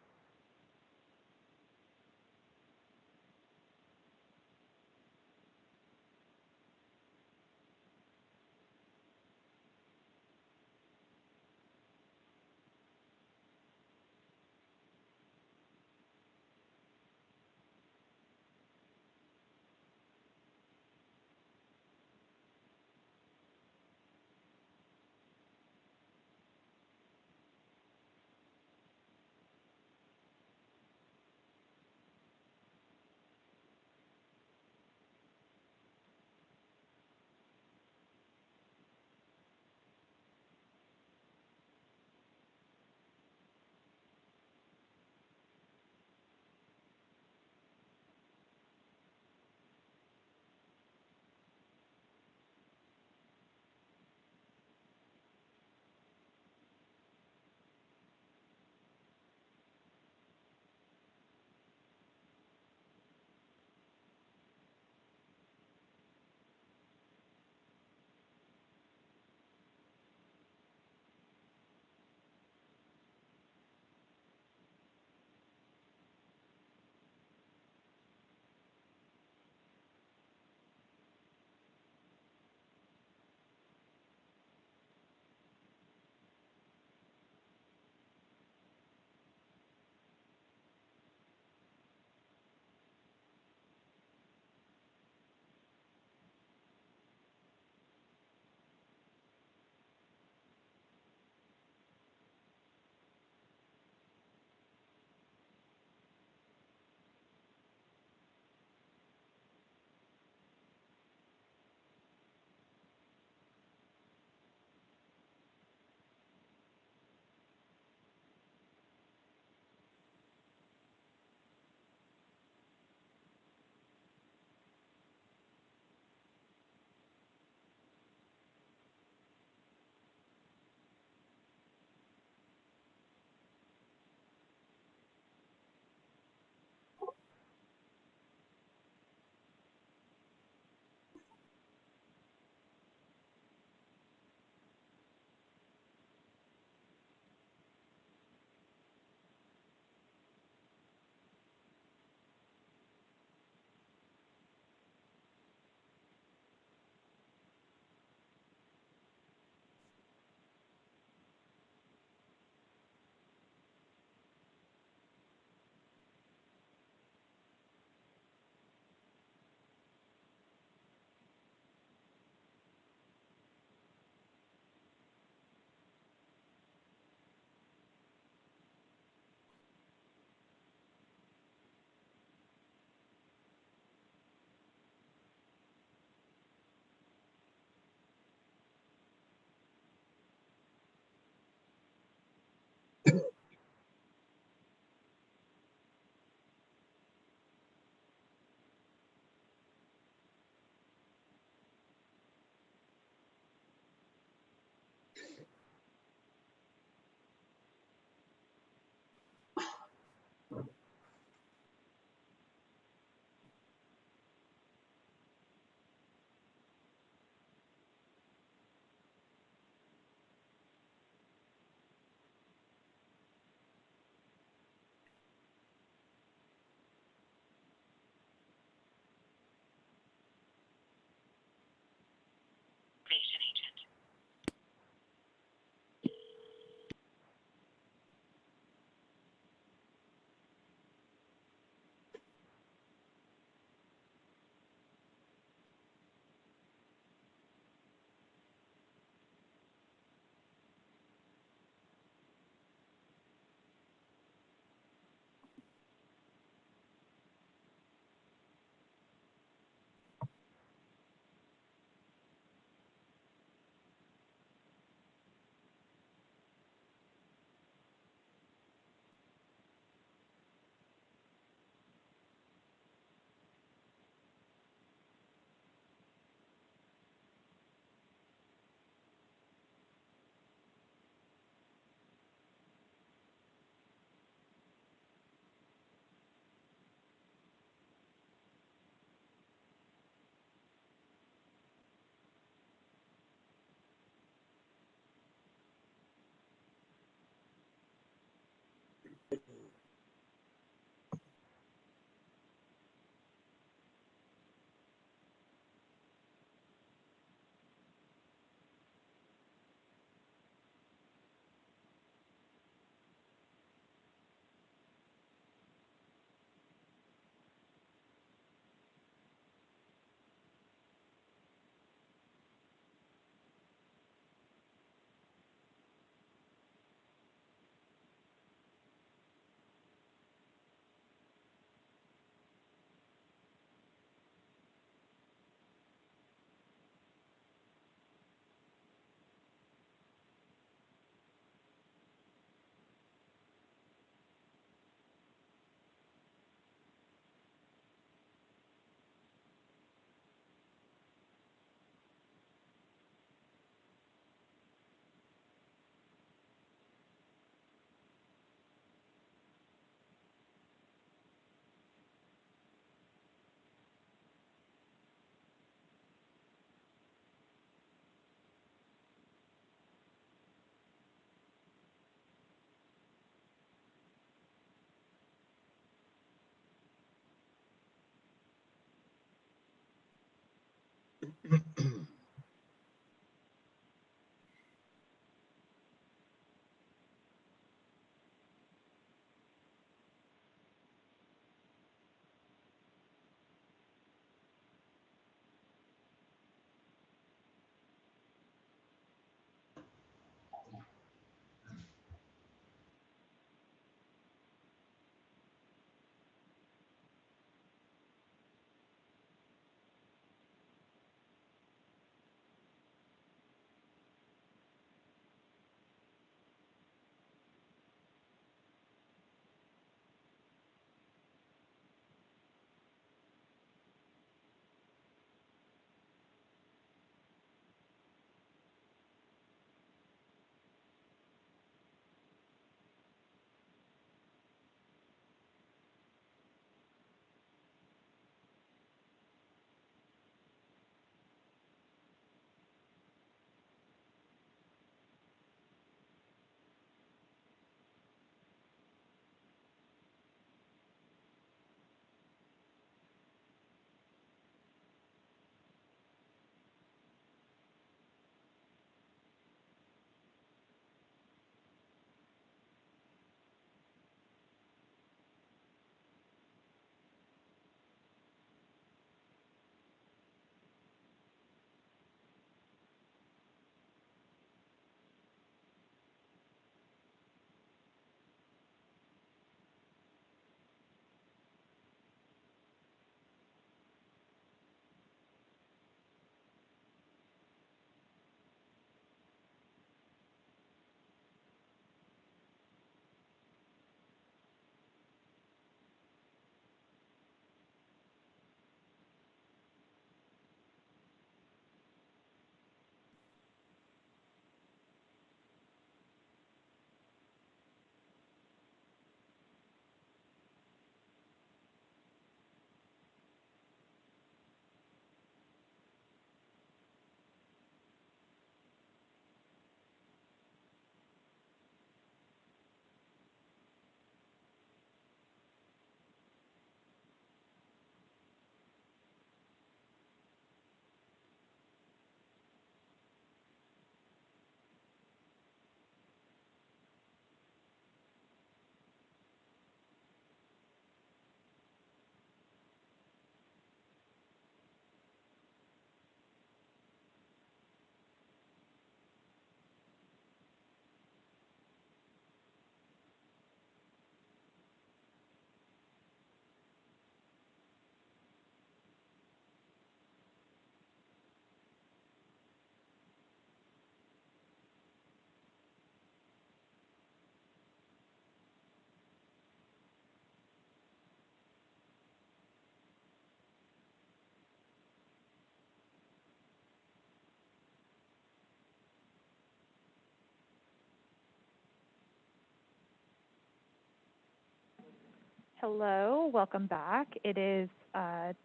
Hello, welcome back. It is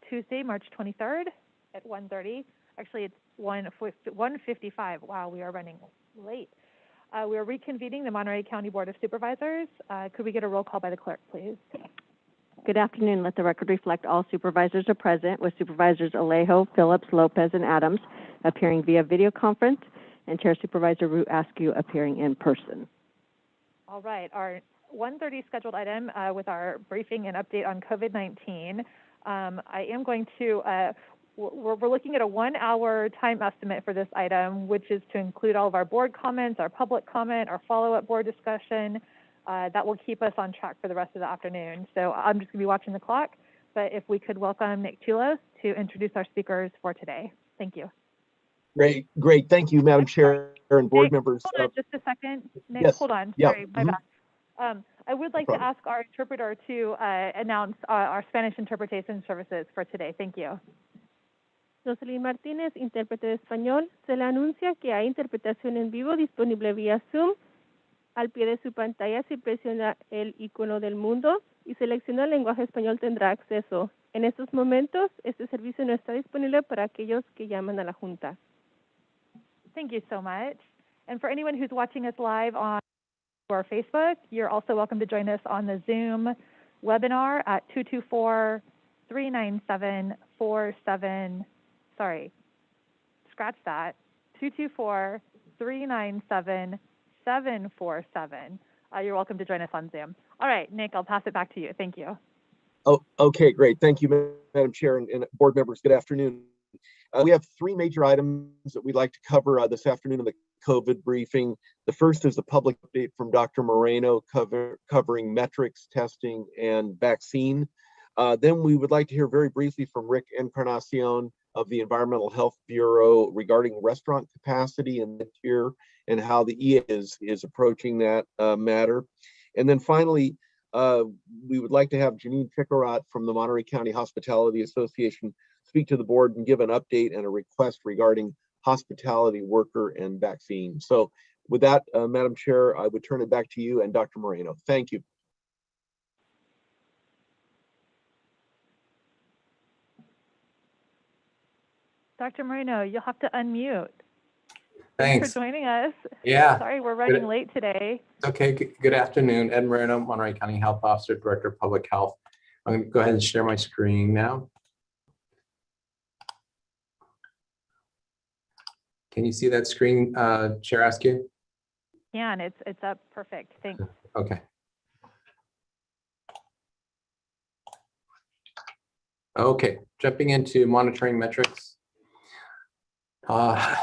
Tuesday, March 23rd at 1:30. Actually, it's 1:55. Wow, we are running late. We are reconvening the Monterey County Board of Supervisors. Could we get a roll call by the clerk, please?
Good afternoon. Let the record reflect all supervisors are present, with Supervisors Alejo, Phillips, Lopez, and Adams appearing via video conference, and Chair Supervisor Root Askew appearing in person.
All right, our 1:30 scheduled item with our briefing and update on COVID-19. I am going to, we're looking at a 1-hour time estimate for this item, which is to include all of our board comments, our public comment, our follow-up board discussion. That will keep us on track for the rest of the afternoon. So I'm just going to be watching the clock, but if we could welcome Nick Chulos to introduce our speakers for today. Thank you.
Great. Thank you, Madam Chair and board
Nick,
members.
hold on just a second. Nick,
yes.
hold on.
Yeah.
Sorry, my bad. I would like to ask our interpreter to announce our Spanish interpretation services for today. Thank you.
Jocelyn Martínez, intérprete de español, se le anuncia que hay interpretación en vivo disponible vía Zoom. Al pie de su pantalla, si presiona el icono del mundo y selecciona el lenguaje español, tendrá acceso. En estos momentos, este servicio no está disponible para aquellos que llaman a la Junta.
Thank you so much. And for anyone who's watching us live on our Facebook, you're also welcome to join us on the Zoom webinar at 224-397-47, sorry, scratch that, 224-397-747. You're welcome to join us on Zoom. All right, Nick, I'll pass it back to you. Thank you.
Oh, okay, great. Thank you, Madam Chair and board members. Good afternoon. We have 3 major items that we'd like to cover this afternoon in the COVID briefing. The first is the public update from Dr. Moreno covering metrics, testing, and vaccine. Then we would like to hear very briefly from Rick Encarnacion of the Environmental Health Bureau regarding restaurant capacity and tier and how the EA is approaching that matter. And then finally, we would like to have Janine Chikarat from the Monterey County Hospitality Association speak to the board and give an update and a request regarding hospitality worker and vaccine. So with that, Madam Chair, I would turn it back to you and Dr. Moreno. Thank you.
Dr. Moreno, you'll have to unmute.
Thanks
for joining us.
Yeah.
Sorry, we're running late today.
Okay, good afternoon. Ed Moreno, Monterey County Health Officer, Director of Public Health. I'm going to go ahead and share my screen now. Can you see that screen, Chair Askew?
Yeah, and it's up perfect. Thanks.
Okay. Okay, jumping into monitoring metrics.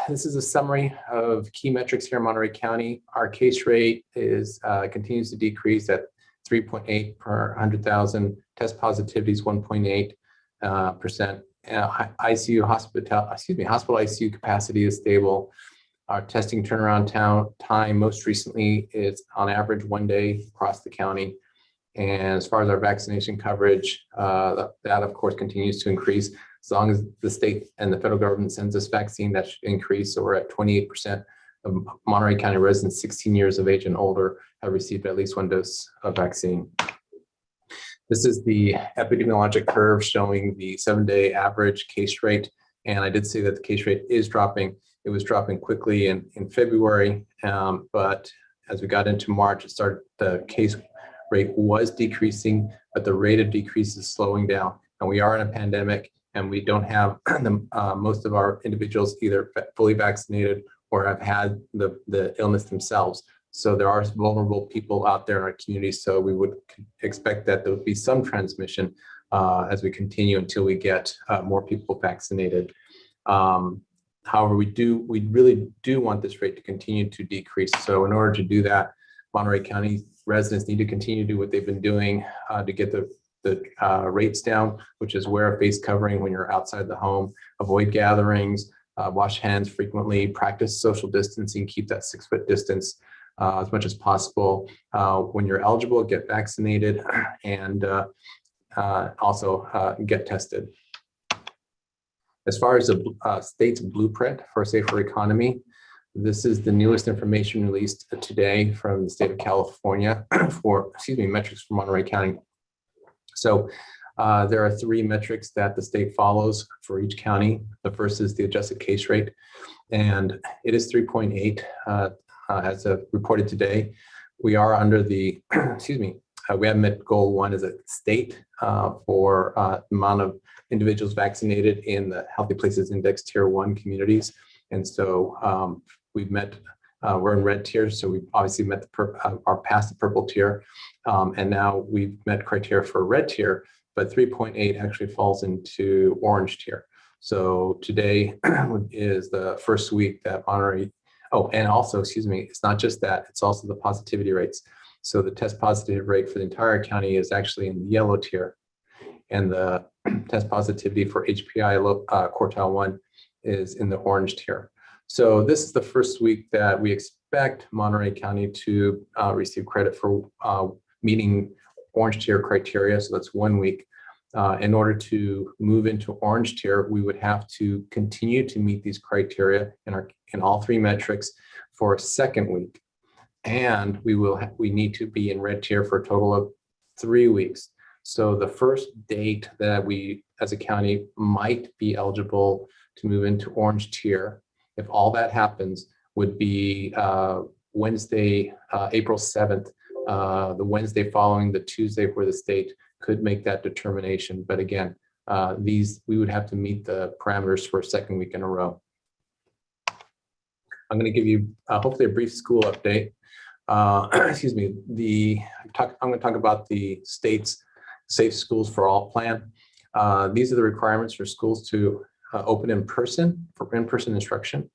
This is a summary of key metrics here in Monterey County. Our case rate is continues to decrease at 3.8 per 100,000. Test positivity is 1.8%. Hospital ICU capacity is stable. Our testing turnaround time most recently is on average 1 day across the county. And as far as our vaccination coverage, that of course continues to increase. As long as the state and the federal government sends us vaccine, that should increase. So we're at 28% of Monterey County residents 16 years of age and older have received at least 1 dose of vaccine. This is the epidemiologic curve showing the 7-day average case rate. And I did say that the case rate is dropping. It was dropping quickly in February, but as we got into March, the case rate was decreasing, but the rate of decrease is slowing down. And we are in a pandemic, and we don't have most of our individuals either fully vaccinated or have had the illness themselves. So there are vulnerable people out there in our community. So we would expect that there would be some transmission as we continue until we get more people vaccinated. However, we really do want this rate to continue to decrease. So in order to do that, Monterey County residents need to continue to do what they've been doing to get the rates down, which is wear a face covering when you're outside the home, avoid gatherings, wash hands frequently, practice social distancing, keep that 6-foot distance as much as possible. When you're eligible, get vaccinated and also get tested. As far as the state's blueprint for a safer economy, this is the newest information released today from the state of California for, metrics for Monterey County. So there are three metrics that the state follows for each county. The first is the adjusted case rate, and it is 3.8 as reported today. We are under the, excuse me, we have met goal 1 as a state for amount of individuals vaccinated in the Healthy Places Index Tier 1 communities. And so we've met, we're in red tier, so we've obviously met are past the purple tier. And now we've met criteria for red tier, but 3.8 actually falls into orange tier. So today is the first week that Monterey, oh, and also, excuse me, it's not just that, it's also the positivity rates. So the test positive rate for the entire county is actually in the yellow tier, and the test positivity for HPI quartile 1 is in the orange tier. So this is the first week that we expect Monterey County to receive credit for meeting orange tier criteria. So that's 1 week. In order to move into orange tier, we would have to continue to meet these criteria in all three metrics for a second week. And we need to be in red tier for a total of 3 weeks. So the first date that we as a county might be eligible to move into orange tier, if all that happens, would be Wednesday, April 7th, the Wednesday following the Tuesday where the state could make that determination. But again, we would have to meet the parameters for a second week in a row. I'm going to give you hopefully a brief school update. Excuse me, I'm going to talk about the state's Safe Schools for All plan. These are the requirements for schools to open in person for in-person instruction.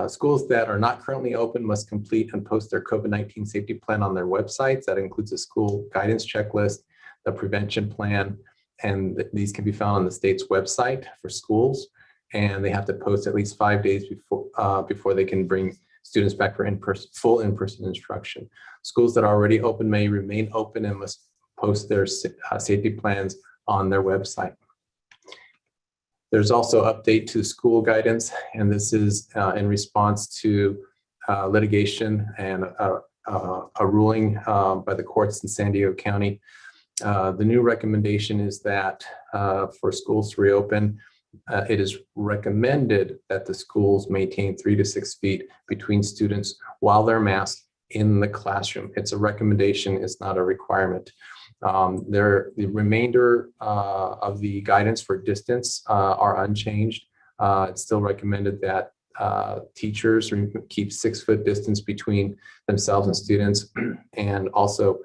Schools that are not currently open must complete and post their COVID-19 safety plan on their websites. That includes a school guidance checklist, the prevention plan, and these can be found on the state's website for schools. And they have to post at least 5 days before they can bring students back for full in-person instruction. Schools that are already open may remain open and must post their safety plans on their website. There's also update to school guidance, and this is in response to litigation and a ruling by the courts in San Diego County. The new recommendation is that for schools to reopen, it is recommended that the schools maintain 3 to 6 feet between students while they're masked in the classroom. It's a recommendation, it's not a requirement. The remainder of the guidance for distance are unchanged. It's still recommended that teachers keep 6 foot distance between themselves and students, and also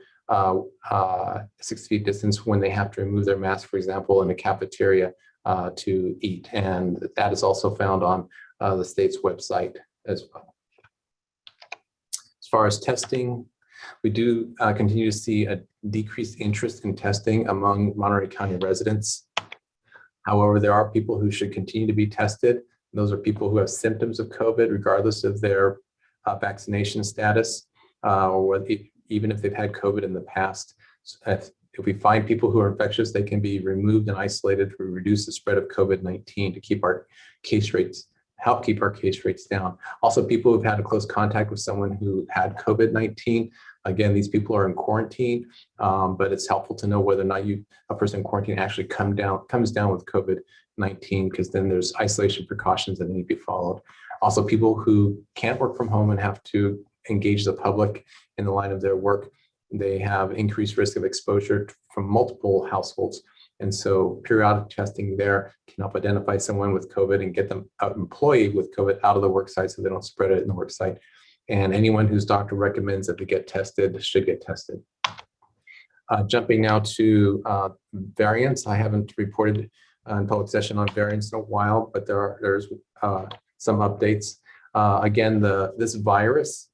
6 feet distance when they have to remove their mask, for example, in a cafeteria to eat. And that is also found on the state's website as well. As far as testing, we do continue to see a decreased interest in testing among Monterey County residents. However, there are people who should continue to be tested. Those are people who have symptoms of COVID, regardless of their vaccination status, or even if they've had COVID in the past. So if we find people who are infectious, they can be removed and isolated to reduce the spread of COVID-19 to keep our case rates, help keep our case rates down. Also, people who've had a close contact with someone who had COVID-19, again, these people are in quarantine, but it's helpful to know whether or not a person in quarantine actually comes down with COVID-19, because then there's isolation precautions that need to be followed. Also, people who can't work from home and have to engage the public in the line of their work, they have increased risk of exposure from multiple households. And so periodic testing there can help identify someone with COVID and get them an employee with COVID out of the work site so they don't spread it in the work site. And anyone whose doctor recommends that they get tested should get tested. Jumping now to variants. I haven't reported in public session on variants in a while, but there's some updates. Again, this virus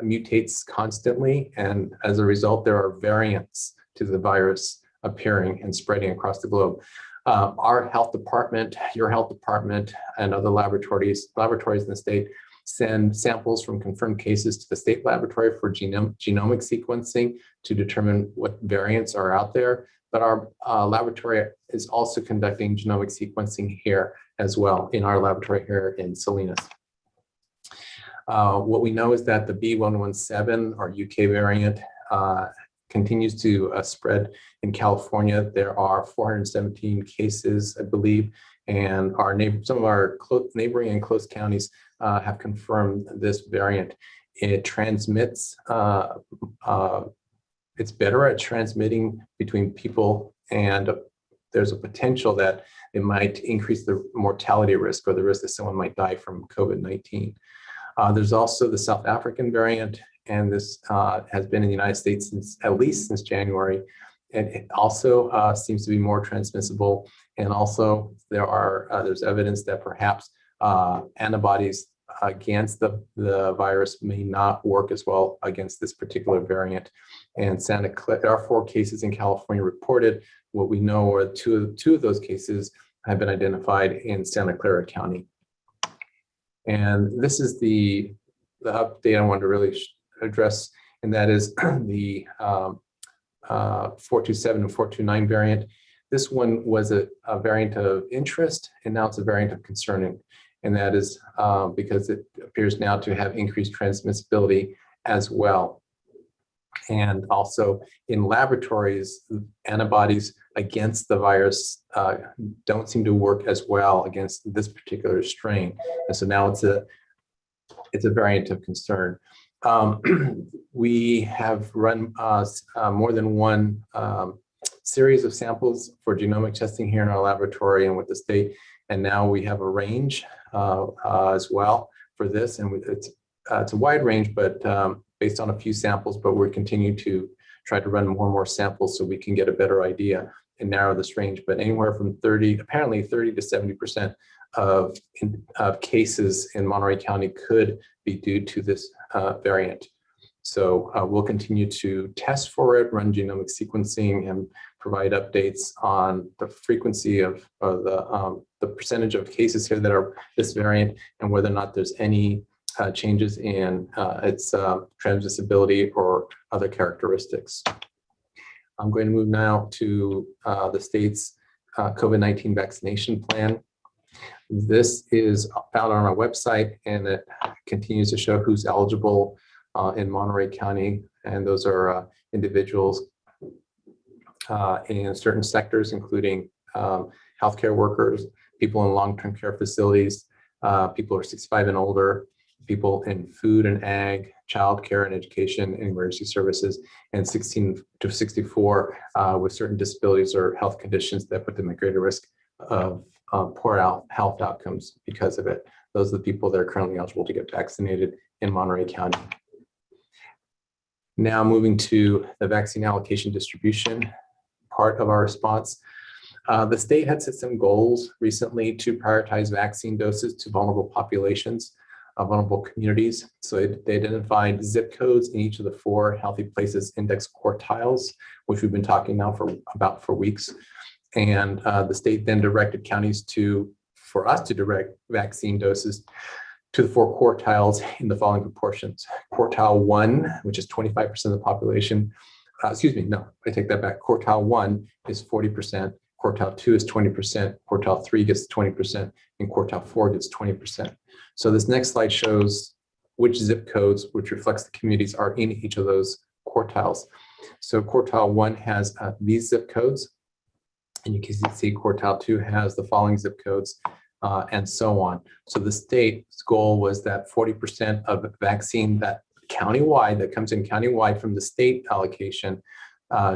mutates constantly, and as a result, there are variants to the virus appearing and spreading across the globe. Our health department, your health department, and other laboratories in the state send samples from confirmed cases to the state laboratory for genomic sequencing to determine what variants are out there. But our laboratory is also conducting genomic sequencing here as well in our laboratory here in Salinas. What we know is that the B117 or UK variant continues to spread in California. There are 417 cases, I believe, and some of our neighboring and close counties have confirmed this variant. It transmits, it's better at transmitting between people, and there's a potential that it might increase the mortality risk or the risk that someone might die from COVID-19. There's also the South African variant, and this has been in the United States at least since January. And it also seems to be more transmissible. And also there's evidence that perhaps antibodies against the virus may not work as well against this particular variant. And there are 4 cases in California reported. What we know are two of those cases have been identified in Santa Clara County. And this is the update I wanted to really address, and that is the 427 and 429 variant. This one was a variant of interest, and now it's a variant of concerning. And that is because it appears now to have increased transmissibility as well. And also in laboratories, antibodies against the virus don't seem to work as well against this particular strain. And so now it's a variant of concern. We have run more than one series of samples for genomic testing here in our laboratory and with the state. And now we have a range as well for this. And it's a wide range, but based on a few samples, but we're continuing to try to run more and more samples so we can get a better idea and narrow this range. But anywhere from apparently 30 to 70% of cases in Monterey County could be due to this variant. So we'll continue to test for it, run genomic sequencing, and provide updates on the frequency of the percentage of cases here that are this variant and whether or not there's any changes in its transmissibility or other characteristics. I'm going to move now to the state's COVID-19 vaccination plan. This is found on our website, and it continues to show who's eligible in Monterey County, and those are individuals in certain sectors, including healthcare workers, people in long-term care facilities, people who are 65 and older, people in food and ag, childcare and education and emergency services, and 16 to 64 with certain disabilities or health conditions that put them at greater risk of poor health outcomes because of it. Those are the people that are currently eligible to get vaccinated in Monterey County. Now moving to the vaccine allocation distribution part of our response. The state had set some goals recently to prioritize vaccine doses to vulnerable populations, vulnerable communities. So they identified zip codes in each of the 4 healthy places index quartiles, which we've been talking now for weeks. And the state then directed counties for us to direct vaccine doses to the 4 quartiles in the following proportions. Quartile 1, which is 25% of the population. Excuse me, no, I take that back. Quartile 1 is 40%. Quartile 2 is 20%. Quartile 3 gets 20%, and quartile 4 gets 20%. So this next slide shows which zip codes, which reflects the communities, are in each of those quartiles. So quartile 1 has these zip codes, and you can see quartile 2 has the following zip codes, and so on. So the state's goal was that 40% of the vaccine that comes in countywide from the state allocation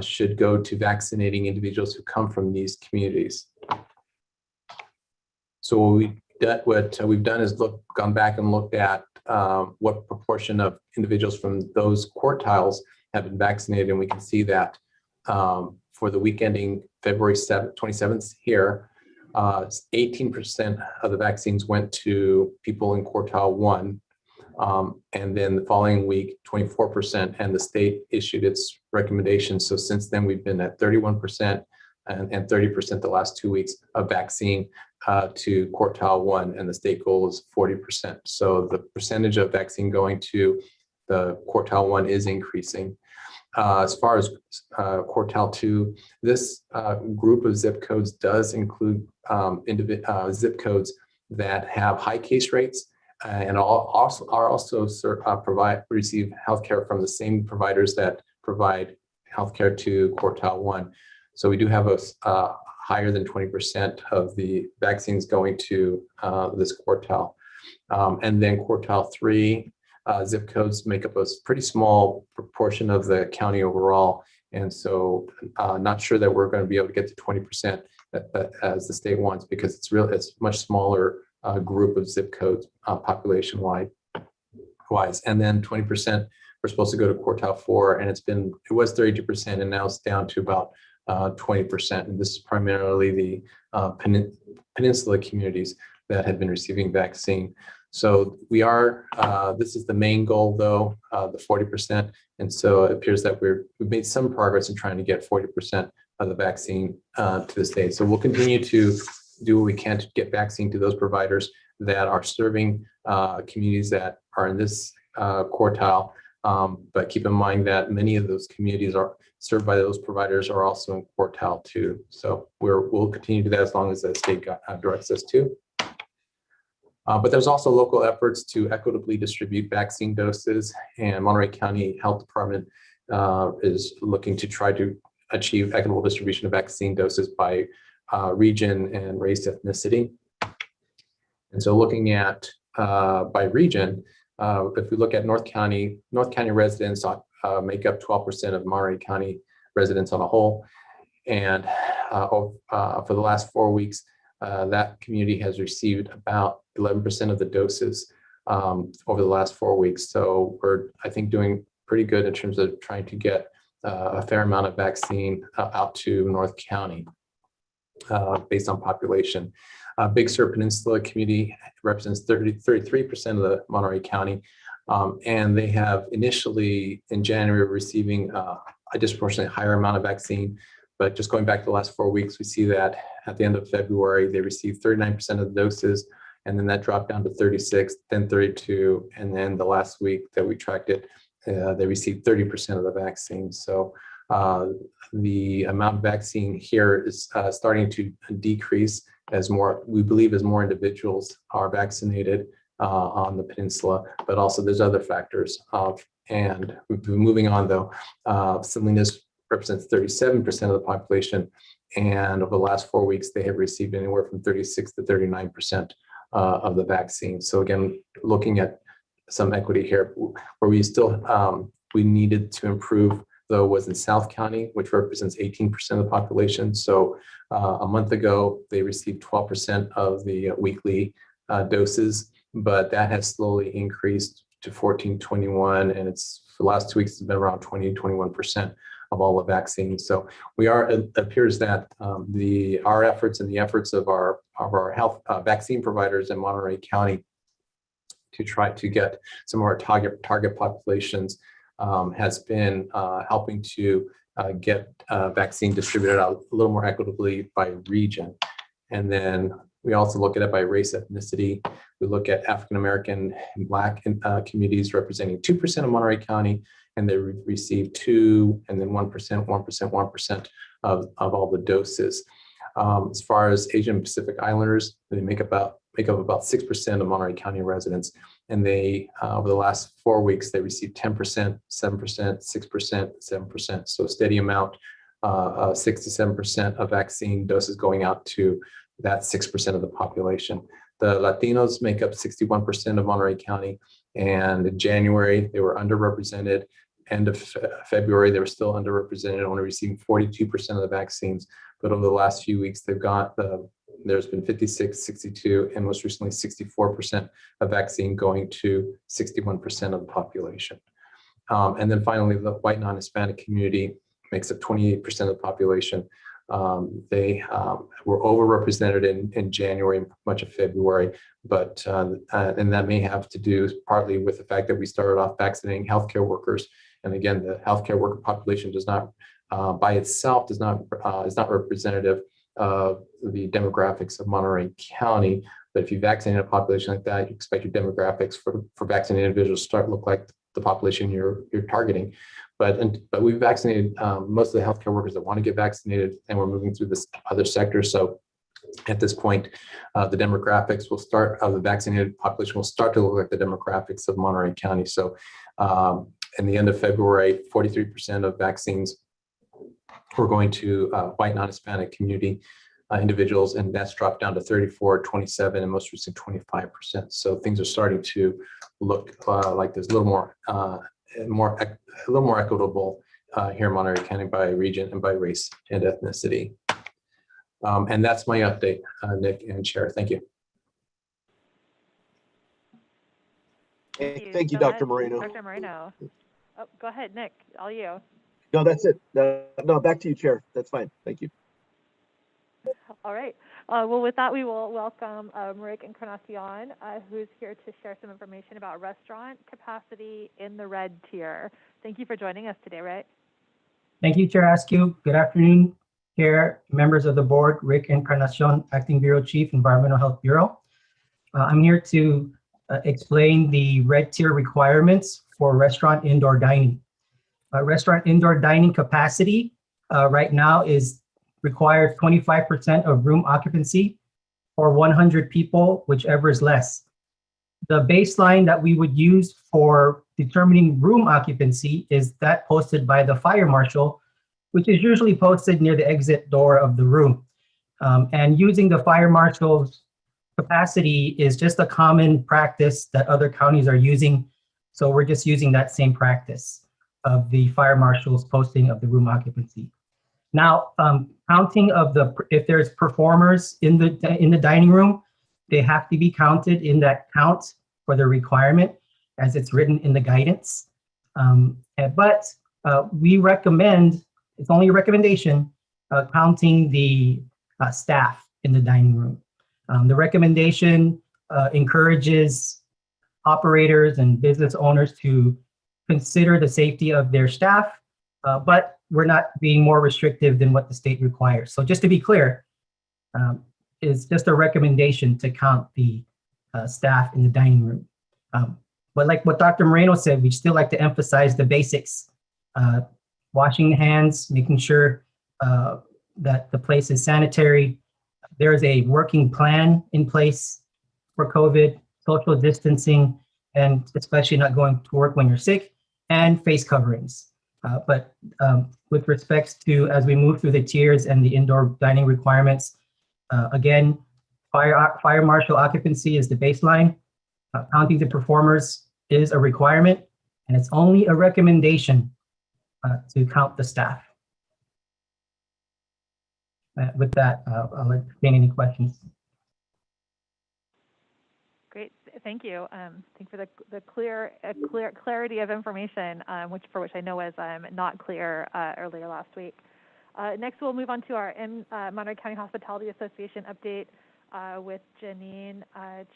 should go to vaccinating individuals who come from these communities. So what we've done is gone back and looked at what proportion of individuals from those quartiles have been vaccinated, and we can see that for the week ending February 27th here, 18% of the vaccines went to people in quartile 1. And then the following week, 24%, and the state issued its recommendations. So since then, we've been at 31% and 30% the last 2 weeks of vaccine to quartile 1, and the state goal is 40%. So the percentage of vaccine going to the quartile 1 is increasing. As far as quartile 2, this group of zip codes does include zip codes that have high case rates and receive healthcare from the same providers that provide healthcare to quartile 1. So we do have a higher than 20% of the vaccines going to this quartile. And then quartile 3 zip codes make up a pretty small proportion of the county overall. And so not sure that we're going to be able to get to 20% as the state wants, because it's much smaller group of zip codes population wise. And then 20% we're supposed to go to quartile 4, and it was 32%, and now it's down to about 20%. And this is primarily the peninsula communities that have been receiving vaccine. So we are, this is the main goal though, the 40%. And so it appears that we've made some progress in trying to get 40% of the vaccine to the state. So we'll continue to do what we can to get vaccine to those providers that are serving communities that are in this quartile. But keep in mind that many of those communities are served by those providers are also in quartile 2. So we'll continue to do that as long as the state directs us to. But there's also local efforts to equitably distribute vaccine doses, and Monterey County Health Department is looking to try to achieve equitable distribution of vaccine doses by region and race ethnicity. And so looking at by region, if we look at North County residents make up 12% of Monterey County residents on a whole. And for the last 4 weeks, that community has received about 11% of the doses over the last 4 weeks. So we're, I think, doing pretty good in terms of trying to get a fair amount of vaccine out to North County based on population. Big Sur Peninsula community represents 33% of the Monterey County. And they have initially in January receiving a disproportionately higher amount of vaccine. But just going back to the last 4 weeks, we see that at the end of February, they received 39% of the doses, and then that dropped down to 36, then 32, and then the last week that we tracked it, they received 30% of the vaccine. So the amount of vaccine here is starting to decrease as we believe as more individuals are vaccinated on the peninsula, but also there's other factors. And moving on though, Salinas represents 37% of the population, and over the last 4 weeks, they have received anywhere from 36 to 39% of the vaccine. So again, looking at some equity here, where we still we needed to improve though was in South County, which represents 18% of the population. So a month ago, they received 12% of the weekly doses, but that has slowly increased to 14, 21, and it's for the last 2 weeks, it's been around 20, 21% of all the vaccines. So it appears that our efforts and the efforts of our health vaccine providers in Monterey County to try to get some of our target populations has been helping to get vaccine distributed out a little more equitably by region. And then we also look at it by race ethnicity. We look at African American and Black communities representing 2% of Monterey County, and they receive 2 and then 1%, 1%, 1% of all the doses. As far as Asian Pacific Islanders, they make up about 6% of Monterey County residents, and they over the last 4 weeks they received 10%, 7%, 6%, 7%. So a steady amount, 6 to 7% of vaccine doses going out to that 6% of the population. The Latinos make up 61% of Monterey County, and in January they were underrepresented. End of February, they were still underrepresented, only receiving 42% of the vaccines. But over the last few weeks, there's been 56, 62, and most recently 64% of vaccine going to 61% of the population. And then finally, the white non-Hispanic community makes up 28% of the population. They were overrepresented in January and much of February, but and that may have to do partly with the fact that we started off vaccinating healthcare workers. And again, the healthcare worker population does not, by itself, is not representative of the demographics of Monterey County. But if you vaccinate a population like that, you expect your demographics for vaccinated individuals to start to look like the population you're targeting. But we've vaccinated most of the healthcare workers that want to get vaccinated, and we're moving through this other sector. So at this point, the demographics will start of the vaccinated population will start to look like the demographics of Monterey County. So in the end of February, 43% of vaccines we're going to white non-Hispanic community individuals, and that's dropped down to 34, 27, and most recent 25%. So things are starting to look like there's a little more equitable here in Monterey County by region and by race and ethnicity. And that's my update, Nick and Chair. Thank you.
Thank you,
so
Dr.
much,
Moreno.
Dr. Moreno. Oh, go ahead, Nick. All you.
No, that's it. No, back to you, Chair. That's fine. Thank you.
All right. Well, with that, we will welcome Rick Encarnacion, who's here to share some information about restaurant capacity in the red tier. Thank you for joining us today, Rick.
Thank you, Chair Askew. Good afternoon, Chair, members of the board. Rick Encarnacion, Acting Bureau Chief, Environmental Health Bureau. I'm here to explain the red tier requirements for restaurant indoor dining. Restaurant indoor dining capacity right now is requires 25% of room occupancy or 100 people, whichever is less. The baseline that we would use for determining room occupancy is that posted by the fire marshal, which is usually posted near the exit door of the room. And using the fire marshal's capacity is just a common practice that other counties are using. So we're just using that same practice of the fire marshal's posting of the room occupancy. Now, counting of if there's performers in the dining room, they have to be counted in that count for the requirement as it's written in the guidance. But we recommend, it's only a recommendation, counting the staff in the dining room. The recommendation encourages operators and business owners to consider the safety of their staff, but we're not being more restrictive than what the state requires. So just to be clear, it's just a recommendation to count the staff in the dining room. But like what Dr. Moreno said, we still like to emphasize the basics, washing hands, making sure that the place is sanitary. There's a working plan in place for COVID, social distancing, and especially not going to work when you're sick, and face coverings. But with respects to, as we move through the tiers and the indoor dining requirements, again, fire marshal occupancy is the baseline. Counting the performers is a requirement, and it's only a recommendation to count the staff. With that, I'll entertain any questions.
Great, thank you. Thank you for the clarity of information, which I know was not clear earlier last week. Next, we'll move on to our Monterey County Hospitality Association update with Janine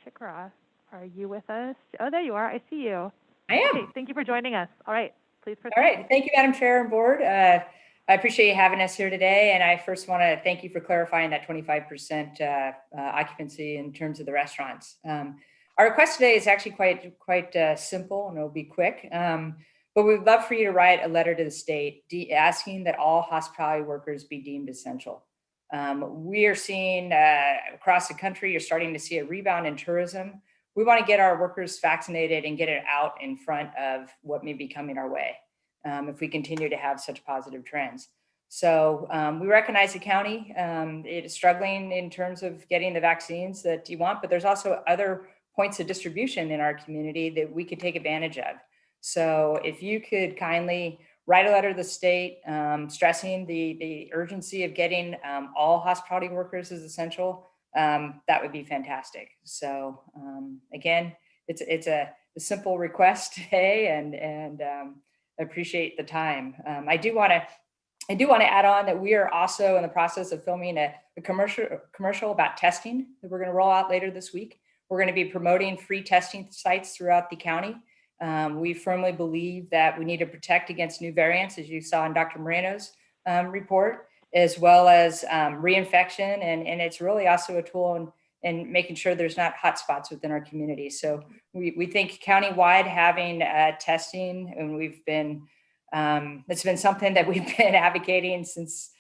Chikra. Are you with us? Oh, there you are. I see you.
I am.
Okay, thank you for joining us. All right, please proceed.
All right. Thank you, Madam Chair and Board. I appreciate you having us here today. And I first want to thank you for clarifying that 25% occupancy in terms of the restaurants. Our request today is actually quite simple, and it'll be quick. But we'd love for you to write a letter to the state asking that all hospitality workers be deemed essential. We are seeing across the country, you're starting to see a rebound in tourism. We want to get our workers vaccinated and get it out in front of what may be coming our way if we continue to have such positive trends. So we recognize the county it is struggling in terms of getting the vaccines that you want, but there's also other points of distribution in our community that we could take advantage of. So if you could kindly write a letter to the state stressing the urgency of getting all hospitality workers as essential, that would be fantastic. So again, it's a simple request today, and I appreciate the time. I do want to add on that we are also in the process of filming a commercial about testing that we're going to roll out later this week. We're going to be promoting free testing sites throughout the county. We firmly believe that we need to protect against new variants, as you saw in Dr. Moreno's report, as well as reinfection. And it's really also a tool in making sure there's not hotspots within our community. So we think countywide having testing, and we've been, it's been something that we've been advocating since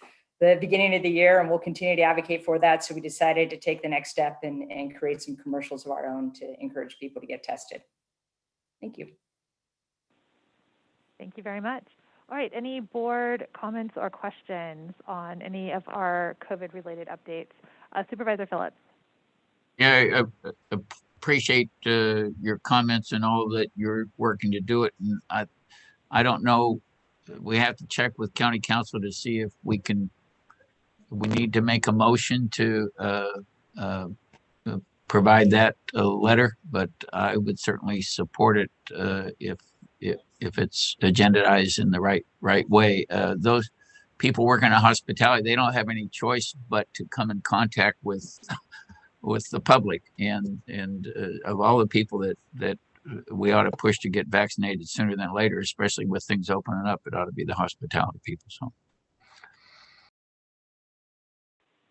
the beginning of the year, and we'll continue to advocate for that. So we decided to take the next step and create some commercials of our own to encourage people to get tested. Thank you.
Thank you very much. All right, any board comments or questions on any of our COVID-related updates? Supervisor Phillips.
Yeah, I appreciate your comments and all that you're working to do it. And I don't know, we have to check with county council to see if we need to make a motion to provide that letter, but I would certainly support it if it's agendized in the right way. Those people working in hospitality, they don't have any choice but to come in contact with the public, and of all the people that we ought to push to get vaccinated sooner than later, especially with things opening up, it ought to be the hospitality people. So,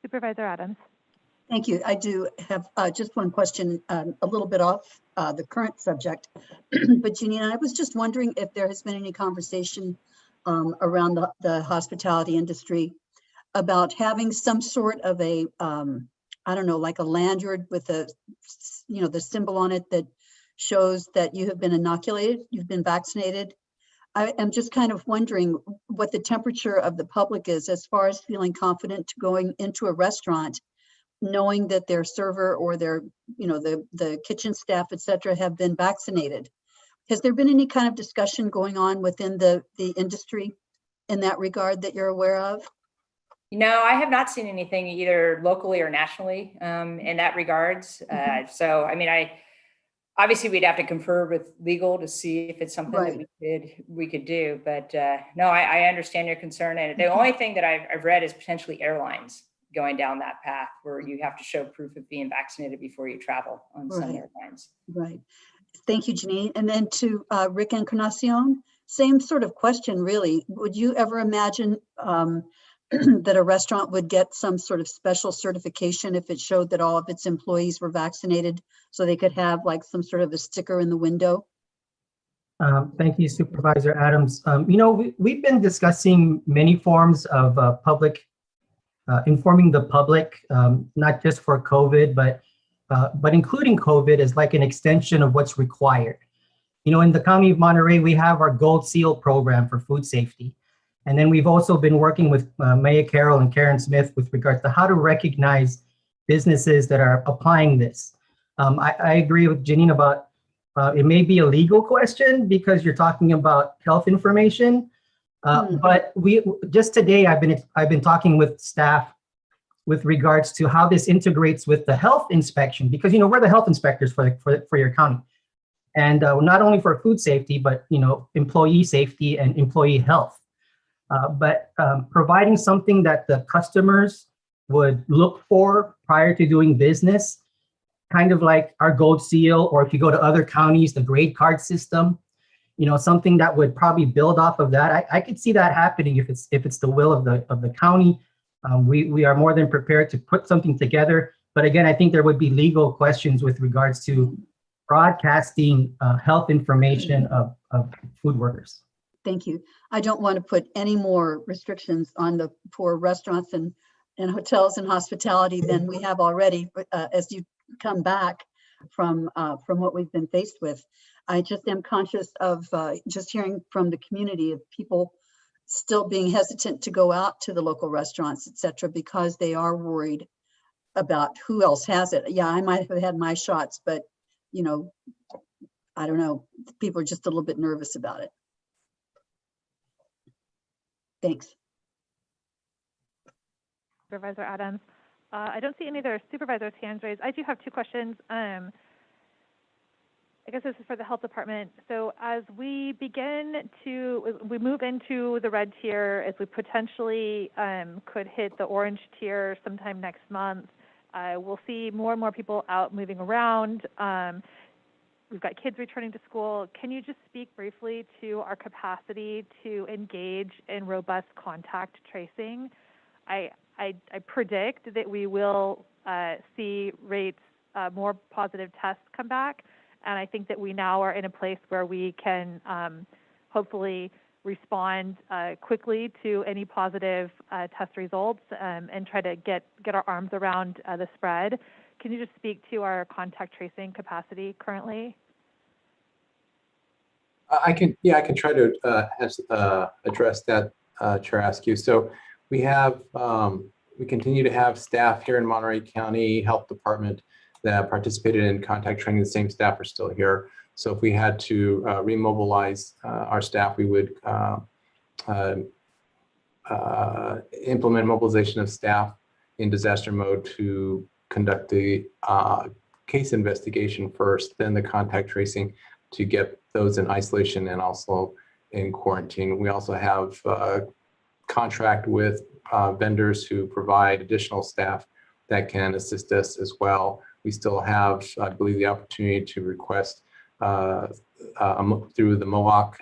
Supervisor Adams.
Thank you. I do have just one question, a little bit off the current subject. But Janine, I was just wondering if there has been any conversation around the hospitality industry about having some sort of a, I don't know, like a lanyard with the symbol on it that shows that you have been inoculated, you've been vaccinated. I am just kind of wondering what the temperature of the public is as far as feeling confident to going into a restaurant, knowing that their server or their, the kitchen staff, et cetera, have been vaccinated. Has there been any kind of discussion going on within the industry in that regard that you're aware of?
No, I have not seen anything either locally or nationally in that regards. So, I mean, obviously we'd have to confer with legal to see if it's something that we could do. But no, I understand your concern. And the only thing that I've read is potentially airlines going down that path where you have to show proof of being vaccinated before you travel on some airlines.
Right. Thank you, Janine. And then to Rick Encarnacion, same sort of question, really. Would you ever imagine that a restaurant would get some sort of special certification if it showed that all of its employees were vaccinated, so they could have like some sort of a sticker in the window?
Thank you, Supervisor Adams. We've been discussing many forms of public informing the public, not just for COVID, but including COVID as like an extension of what's required. In the County of Monterey, we have our Gold Seal program for food safety. And then we've also been working with Maya Carroll and Karen Smith with regard to how to recognize businesses that are applying this. I agree with Janine about it may be a legal question because you're talking about health information. But just today I've been talking with staff with regards to how this integrates with the health inspection, because we're the health inspectors for your county, and not only for food safety, but employee safety and employee health. But providing something that the customers would look for prior to doing business, kind of like our Gold Seal, or if you go to other counties, the grade card system, something that would probably build off of that. I could see that happening if it's the will of the county. We are more than prepared to put something together. But again, I think there would be legal questions with regards to broadcasting health information of food workers.
Thank you. I don't want to put any more restrictions on the poor restaurants and hotels and hospitality than we have already. As you come back from what we've been faced with, I just am conscious of just hearing from the community of people still being hesitant to go out to the local restaurants, et cetera, because they are worried about who else has it. Yeah, I might have had my shots, but I don't know. People are just a little bit nervous about it. Thanks.
Supervisor Adams. I don't see any other supervisors' hands raised. I do have two questions. I guess this is for the health department. So as we move into the red tier, as we potentially could hit the orange tier sometime next month, we'll see more and more people out moving around. We've got kids returning to school. Can you just speak briefly to our capacity to engage in robust contact tracing? I predict that we will see rates, more positive tests come back. And I think that we now are in a place where we can hopefully respond quickly to any positive test results and try to get our arms around the spread. Can you just speak to our contact tracing capacity currently?
I can try to address that, Chair Askew. So we have, we continue to have staff here in Monterey County Health Department that participated in contact training. The same staff are still here. So if we had to remobilize our staff, we would implement mobilization of staff in disaster mode to conduct the case investigation first, then the contact tracing to get those in isolation and also in quarantine. We also have contract with vendors who provide additional staff that can assist us as well. We still have, I believe, the opportunity to request through the MOAC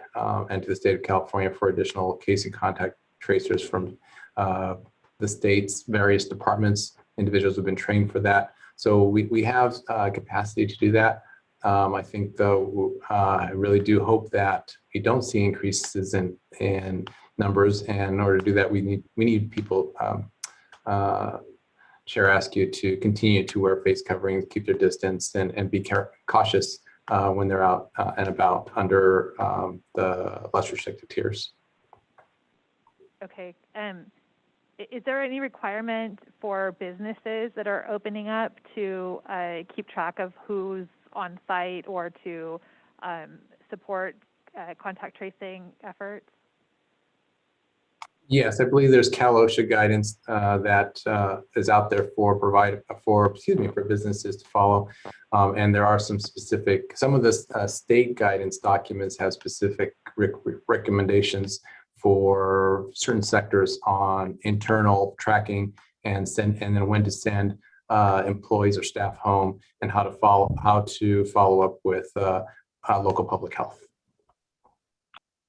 and to the state of California for additional case and contact tracers from the state's various departments. Individuals have been trained for that. So we have capacity to do that. I think, though, I really do hope that we don't see increases in numbers, and in order to do that, we need people, Chair Askew, to continue to wear face coverings, keep their distance, and be cautious when they're out and about under the less restrictive tiers.
Okay. Is there any requirement for businesses that are opening up to keep track of who's on site or to support contact tracing efforts?
Yes, I believe there's Cal OSHA guidance that is out there for businesses to follow, and there are some of the state guidance documents have specific recommendations for certain sectors on internal tracking and then when to send employees or staff home and how to follow up with local public health.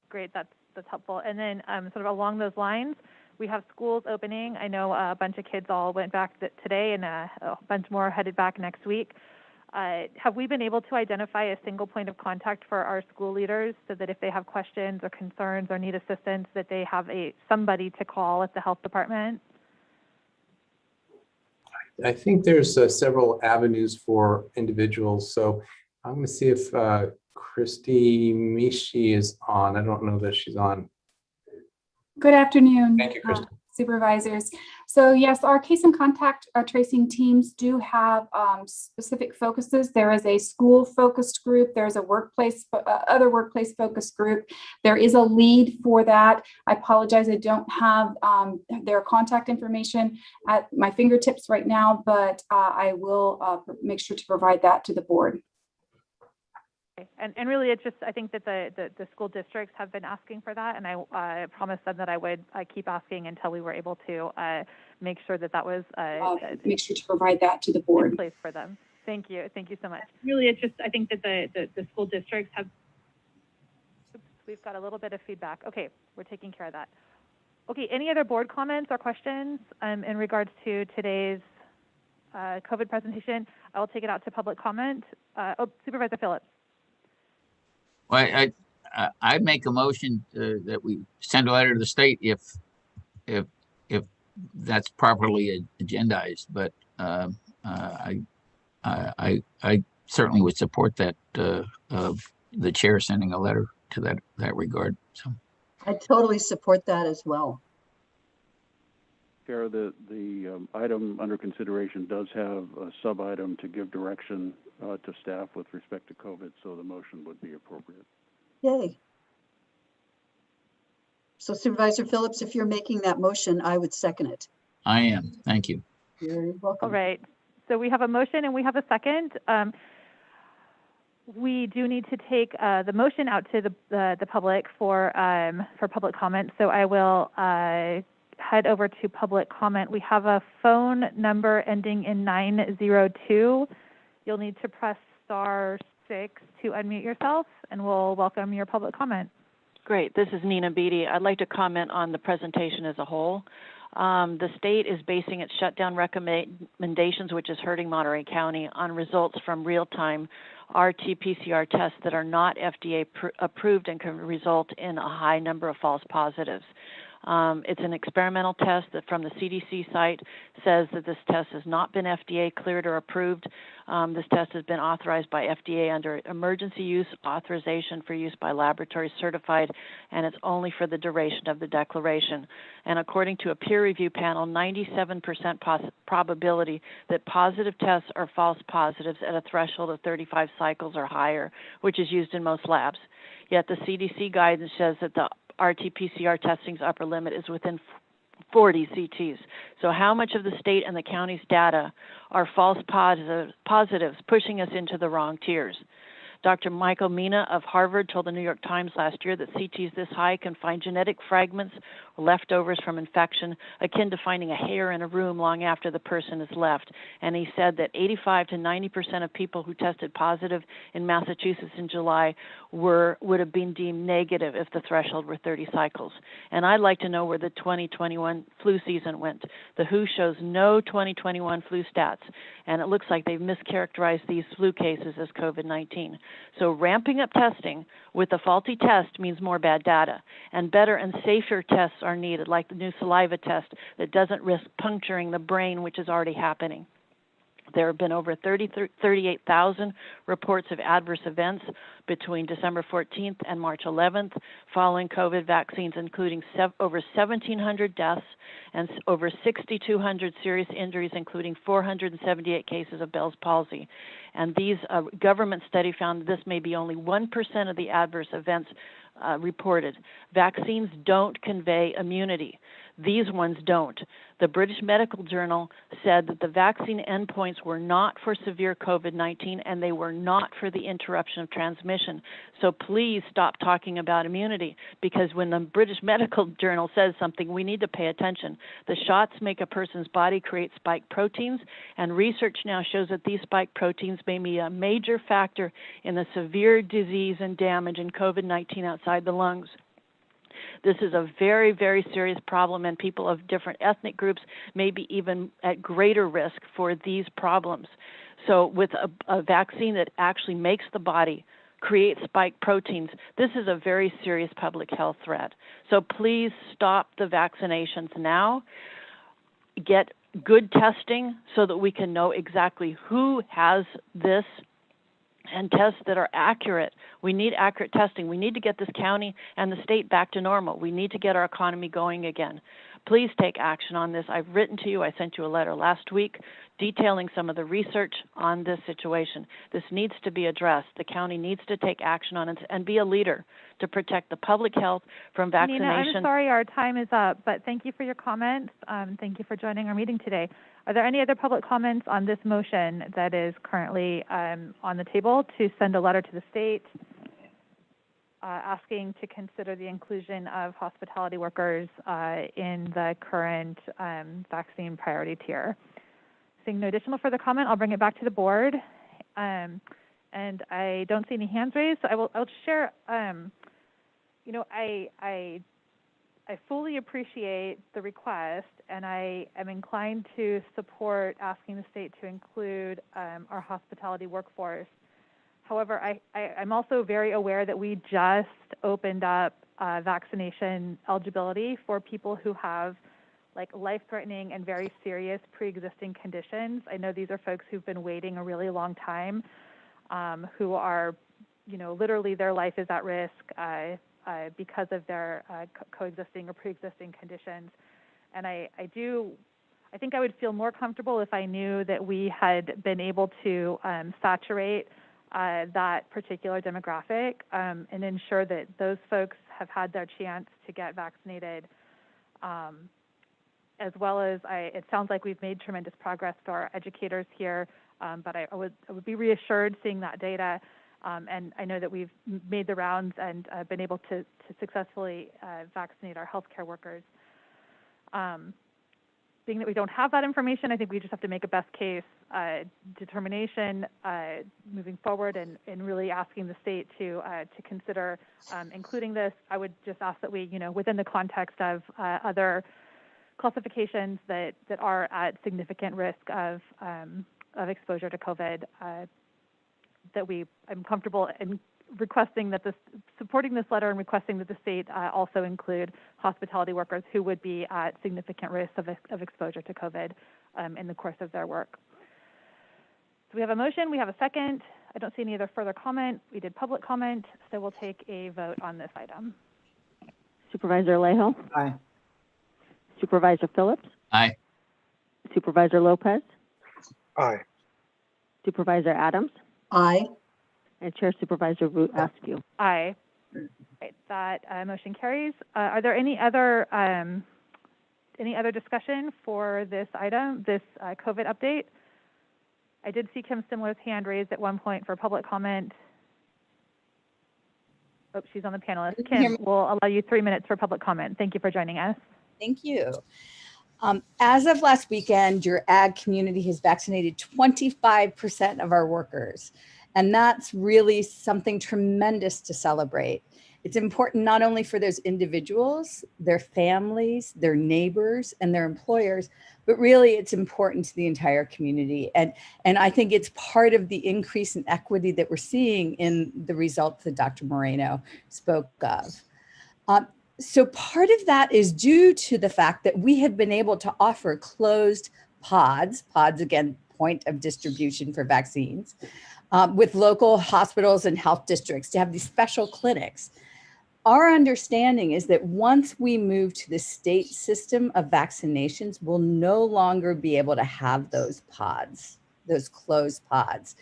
Great, that's helpful. And then sort of along those lines, we have schools opening. I know a bunch of kids all went back today, and a bunch more headed back next week. Have we been able to identify a single point of contact for our school leaders so that if they have questions or concerns or need assistance, that they have somebody to call at the health department?
I think there's several avenues for individuals. So I'm going to see if Christy Mishi is on. I don't know that she's on.
Good afternoon.
Thank you, Christy.
Supervisors. So yes, our case and contact tracing teams do have specific focuses. There is a school focused group. There's a other workplace focused group. There is a lead for that. I apologize, I don't have their contact information at my fingertips right now, but I will make sure to provide that to the board.
And really, it's just, I think that the school districts have been asking for that, and I promised them that I would keep asking until we were able to make sure that was
make sure to provide that to the board
in place for them. Thank you so much. Really, it's just, I think that the school districts have. Oops, we've got a little bit of feedback. Okay, we're taking care of that. Okay, any other board comments or questions in regards to today's COVID presentation? I will take it out to public comment. Supervisor Phillips.
Well, I make a motion that we send a letter to the state if that's properly agendized. But I certainly would support that of the chair sending a letter to that regard. So
I totally support that as well.
Chair, the item under consideration does have a sub-item to give direction to staff with respect to COVID, so the motion would be appropriate.
Yay. So Supervisor Phillips, if you're making that motion, I would second it.
I am. Thank you.
You're welcome.
All right. So we have a motion and we have a second. We do need to take the motion out to the public for public comment. So I will head over to public comment. We have a phone number ending in 902. You'll need to press *6 to unmute yourself, and we'll welcome your public comment.
Great. This is Nina Beatty. I'd like to comment on the presentation as a whole. The state is basing its shutdown recommendations, which is hurting Monterey County, on results from real-time RT-PCR tests that are not FDA approved and can result in a high number of false positives. It's an experimental test that from the CDC site says that this test has not been FDA cleared or approved. This test has been authorized by FDA under emergency use authorization for use by laboratories certified, and it's only for the duration of the declaration. And according to a peer review panel, 97% probability that positive tests are false positives at a threshold of 35 cycles or higher, which is used in most labs. Yet the CDC guidance says that the RT-PCR testing's upper limit is within 40 CTs. So how much of the state and the county's data are false positives, pushing us into the wrong tiers? Dr. Michael Mina of Harvard told the New York Times last year that CTs this high can find genetic fragments or leftovers from infection, akin to finding a hair in a room long after the person is left. And he said that 85 to 90% of people who tested positive in Massachusetts in July would have been deemed negative if the threshold were 30 cycles. And I'd like to know where the 2021 flu season went. The WHO shows no 2021 flu stats, and it looks like they've mischaracterized these flu cases as COVID-19. So ramping up testing with a faulty test means more bad data, and better and safer tests are needed, like the new saliva test that doesn't risk puncturing the brain, which is already happening. There have been over 38,000 reports of adverse events between December 14th and March 11th following COVID vaccines, including over 1,700 deaths and over 6,200 serious injuries, including 478 cases of Bell's palsy. And these government study found that this may be only 1% of the adverse events reported. Vaccines don't convey immunity. These ones don't. The British Medical Journal said that the vaccine endpoints were not for severe COVID-19 and they were not for the interruption of transmission. So please stop talking about immunity, because when the British Medical Journal says something, we need to pay attention. The shots make a person's body create spike proteins, and research now shows that these spike proteins may be a major factor in the severe disease and damage in COVID-19 outside the lungs. This is a very, very serious problem, and people of different ethnic groups may be even at greater risk for these problems. So with a vaccine that actually makes the body create spike proteins, this is a very serious public health threat. So please stop the vaccinations now. Get good testing so that we can know exactly who has this, and tests that are accurate. We need accurate testing. We need to get this county and the state back to normal. We need to get our economy going again. Please take action on this. I've written to you. I sent you a letter last week detailing some of the research on this situation. This needs to be addressed. The county needs to take action on it and be a leader to protect the public health from vaccination.
Nina, I'm sorry our time is up, but thank you for your comments. Thank you for joining our meeting today. Are there any other public comments on this motion that is currently on the table to send a letter to the state asking to consider the inclusion of hospitality workers in the current vaccine priority tier? Seeing no additional further comment, I'll bring it back to the board. And I don't see any hands raised, so I'll just share. I fully appreciate the request, and I am inclined to support asking the state to include our hospitality workforce. However, I'm also very aware that we just opened up vaccination eligibility for people who have like life-threatening and very serious pre-existing conditions. I know these are folks who've been waiting a really long time, who are, literally their life is at risk because of their coexisting or pre-existing conditions. And I think I would feel more comfortable if I knew that we had been able to saturate that particular demographic and ensure that those folks have had their chance to get vaccinated, as well as it sounds like we've made tremendous progress to our educators here, but I would be reassured seeing that data. And I know that we've made the rounds and been able to successfully vaccinate our healthcare workers. Being that we don't have that information, I think we just have to make a best case determination moving forward and really asking the state to consider including this. I would just ask that we, within the context of other classifications that are at significant risk of exposure to COVID, that I'm comfortable in supporting this letter and requesting that the state also include hospitality workers who would be at significant risk of exposure to COVID in the course of their work. So we have a motion, we have a second. I don't see any other further comment. We did public comment, so we'll take a vote on this item.
Supervisor Alejo?
Aye.
Supervisor Phillips?
Aye.
Supervisor Lopez?
Aye.
Supervisor Adams?
Aye.
And Chair Supervisor Root Askew.
Aye. Right, that motion carries. Are there any other discussion for this item, this COVID update? I did see Kim Stimler's hand raised at one point for public comment. Oh, she's on the panelist. Kim, we'll allow you 3 minutes for public comment. Thank you for joining us.
Thank you. As of last weekend, your ag community has vaccinated 25% of our workers. And that's really something tremendous to celebrate. It's important not only for those individuals, their families, their neighbors, and their employers, but really it's important to the entire community. And I think it's part of the increase in equity that we're seeing in the results that Dr. Moreno spoke of. So part of that is due to the fact that we have been able to offer closed pods again, point of distribution for vaccines, with local hospitals and health districts to have these special clinics. Our understanding is that once we move to the state system of vaccinations, we'll no longer be able to have those pods, those closed pods.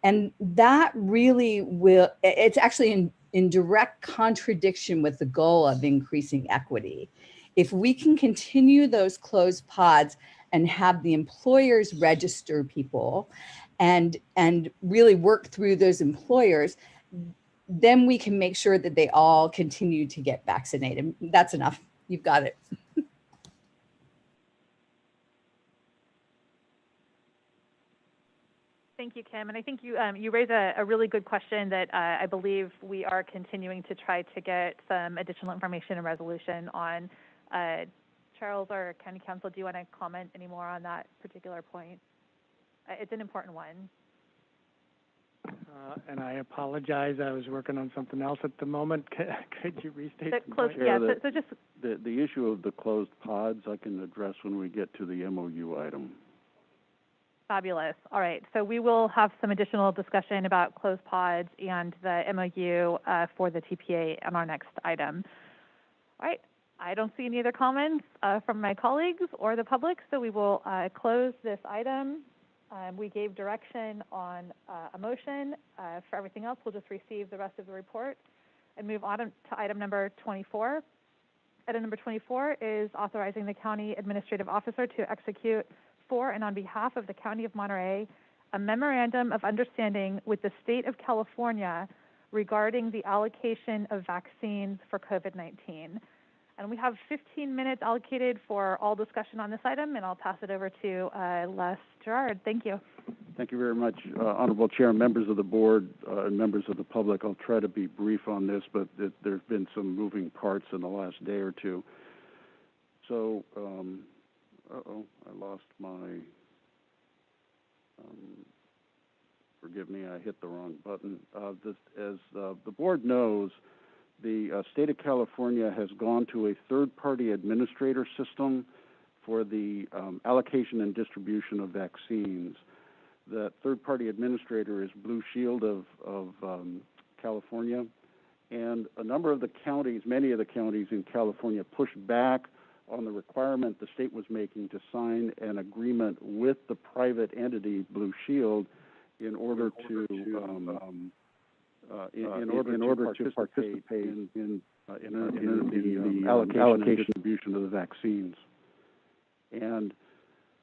And that really will, it's actually in direct contradiction with the goal of increasing equity. If we can continue those closed pods and have the employers register people and really work through those employers, then we can make sure that they all continue to get vaccinated. That's enough. You've got it.
Thank you, Kim. And I think you raise a really good question that I believe we are continuing to try to get some additional information and resolution on. Charles, our County Counsel, do you want to comment any more on that particular point? It's an important one.
And I apologize. I was working on something else at the moment. Could you restate the
close,
point?
yeah, so just
the issue of the closed pods I can address when we get to the MOU item.
Fabulous. All right. So we will have some additional discussion about closed pods and the MOU for the TPA on our next item. All right. I don't see any other comments from my colleagues or the public, so we will close this item. We gave direction on a motion. For everything else, we'll just receive the rest of the report and move on to item number 24. Item number 24 is authorizing the county administrative officer to execute for and on behalf of the County of Monterey a memorandum of understanding with the state of California regarding the allocation of vaccines for COVID-19. And we have 15 minutes allocated for all discussion on this item, and I'll pass it over to Les Gerard. Thank you.
Thank you very much, Honorable Chair, members of the board, and members of the public. I'll try to be brief on this, but there's been some moving parts in the last day or two. So, I lost my, forgive me, I hit the wrong button. As the board knows, the state of California has gone to a third-party administrator system for the allocation and distribution of vaccines. That third-party administrator is Blue Shield of California, and a number of the counties, many of the counties in California, pushed back on the requirement the state was making to sign an agreement with the private entity Blue Shield in order to participate in the allocation and distribution of the vaccines. And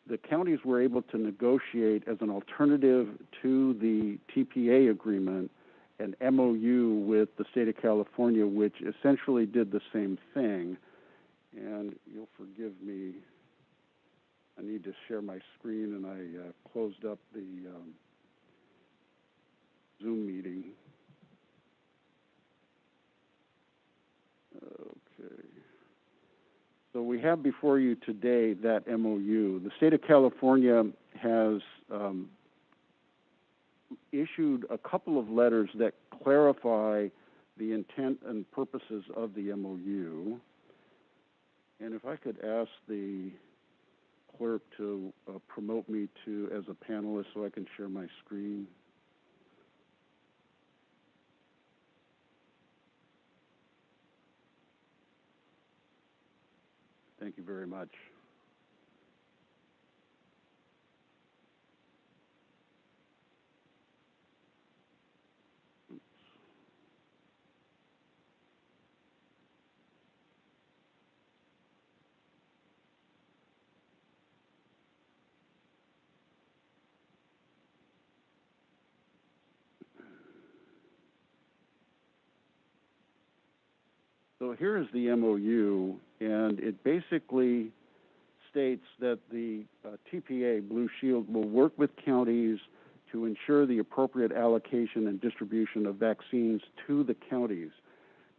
the counties were able to negotiate as an alternative to the TPA agreement an MOU with the state of California, which essentially did the same thing. And you'll forgive me, I need to share my screen, and I closed up the Zoom meeting. Okay. So we have before you today that MOU. The state of California has issued a couple of letters that clarify the intent and purposes of the MOU. And if I could ask the clerk to promote me to as a panelist so I can share my screen. Thank you very much. So here is the MOU, and it basically states that the TPA, Blue Shield, will work with counties to ensure the appropriate allocation and distribution of vaccines to the counties.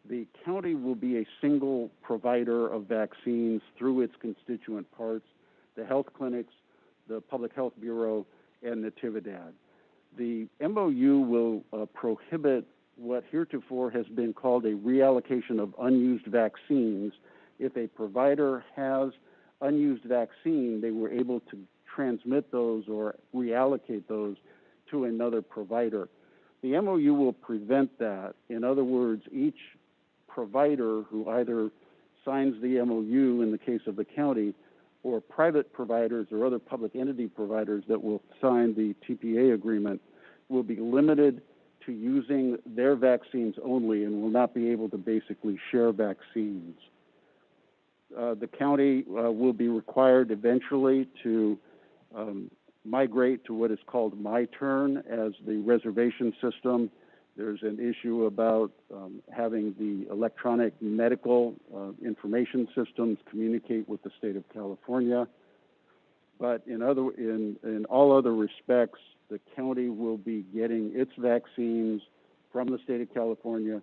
The county will be a single provider of vaccines through its constituent parts, the health clinics, the Public Health Bureau, and Natividad. The MOU will prohibit what heretofore has been called a reallocation of unused vaccines. If a provider has unused vaccine, they were able to transmit those or reallocate those to another provider. The MOU will prevent that. In other words, each provider who either signs the MOU in the case of the county, or private providers or other public entity providers that will sign the TPA agreement will be limited to using their vaccines only and will not be able to basically share vaccines. The county will be required eventually to migrate to what is called My Turn as the reservation system. There's an issue about having the electronic medical information systems communicate with the state of California. But in all other respects, the county will be getting its vaccines from the state of California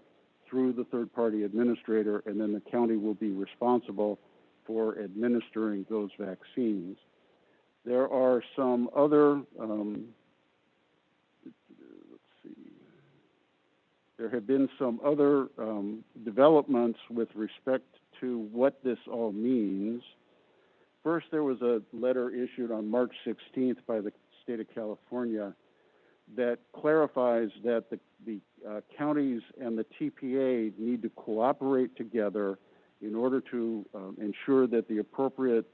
through the third-party administrator, and then the county will be responsible for administering those vaccines. There are some other, there have been some other developments with respect to what this all means. First, there was a letter issued on March 16th by the state of California that clarifies that the counties and the TPA need to cooperate together in order to ensure that the appropriate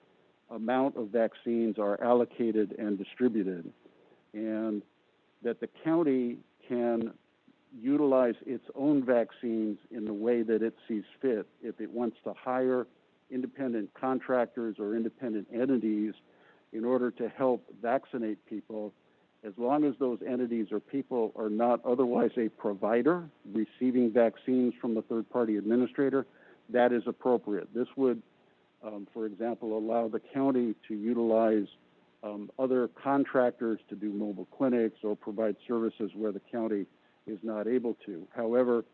amount of vaccines are allocated and distributed, and that the county can utilize its own vaccines in the way that it sees fit. If it wants to hire independent contractors or independent entities in order to help vaccinate people, as long as those entities or people are not otherwise a provider receiving vaccines from the third-party administrator, that is appropriate. This would, for example, allow the county to utilize other contractors to do mobile clinics or provide services where the county is not able to. However,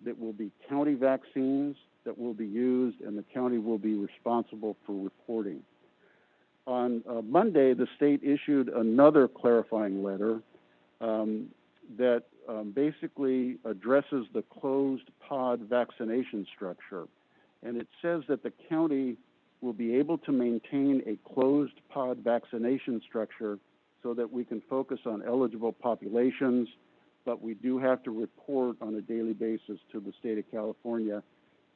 it will be county vaccines that will be used, and the county will be responsible for reporting. On Monday, the state issued another clarifying letter that basically addresses the closed pod vaccination structure. And it says that the county will be able to maintain a closed pod vaccination structure so that we can focus on eligible populations, but we do have to report on a daily basis to the state of California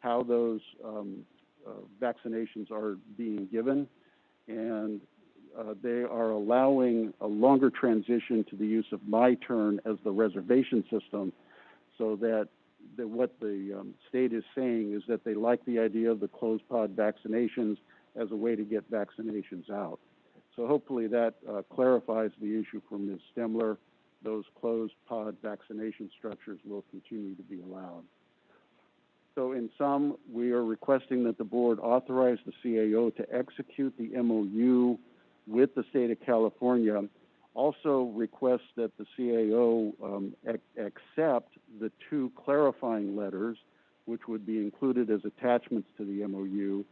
how those vaccinations are being given. And they are allowing a longer transition to the use of My Turn as the reservation system, so that what the state is saying is that they like the idea of the closed pod vaccinations as a way to get vaccinations out. So hopefully that clarifies the issue for Ms. Stemler. Those closed pod vaccination structures will continue to be allowed. So in sum, we are requesting that the board authorize the CAO to execute the MOU with the state of California. Also request that the CAO accept the two clarifying letters, which would be included as attachments to the MOU,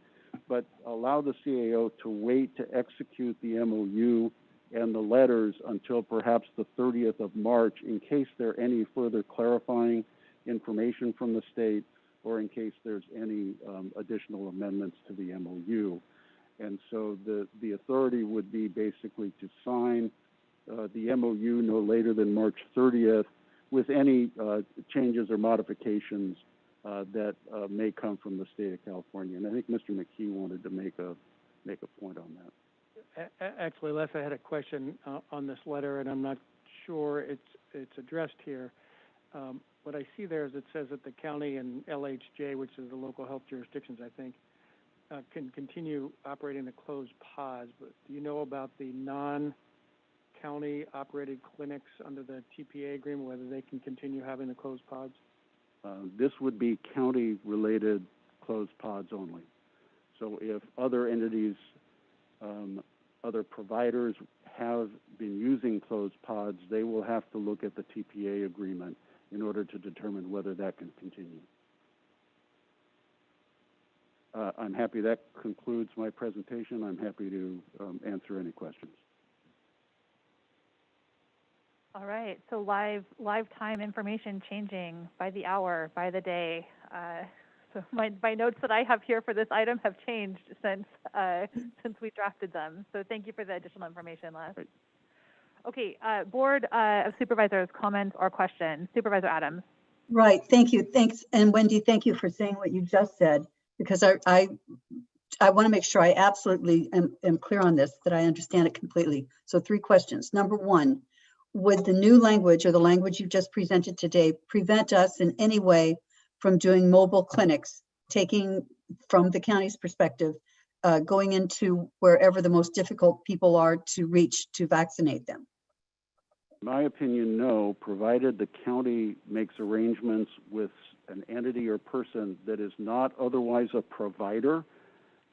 but allow the CAO to wait to execute the MOU and the letters until perhaps the 30th of March in case there are any further clarifying information from the state or in case there's any additional amendments to the MOU. And so the authority would be basically to sign the MOU no later than March 30th with any changes or modifications that may come from the state of California. And I think Mr. McKee wanted to make a point on that.
Actually, Les, I had a question on this letter, and I'm not sure it's addressed here. What I see there is it says that the county and LHJ, which is the local health jurisdictions, I think, can continue operating the closed pods. But do you know about the non-county operated clinics under the TPA agreement, whether they can continue having the closed pods?
This would be county-related closed pods only. So if other entities, other providers have been using closed pods, they will have to look at the TPA agreement in order to determine whether that can continue. I'm happy that concludes my presentation. I'm happy to answer any questions.
All right, so live time information changing by the hour, by the day. So my notes that I have here for this item have changed since we drafted them. So thank you for the additional information, Les.
Right.
Okay, Board of Supervisors, comments or questions. Supervisor Adams.
Right, thank you, thanks. And Wendy, thank you for saying what you just said, because I want to make sure I absolutely am clear on this, that I understand it completely. So 3 questions. Number 1, would the new language or the language you just presented today prevent us in any way from doing mobile clinics, taking from the county's perspective, going into wherever the most difficult people are to reach to vaccinate them?
In my opinion, no, provided the county makes arrangements with an entity or person that is not otherwise a provider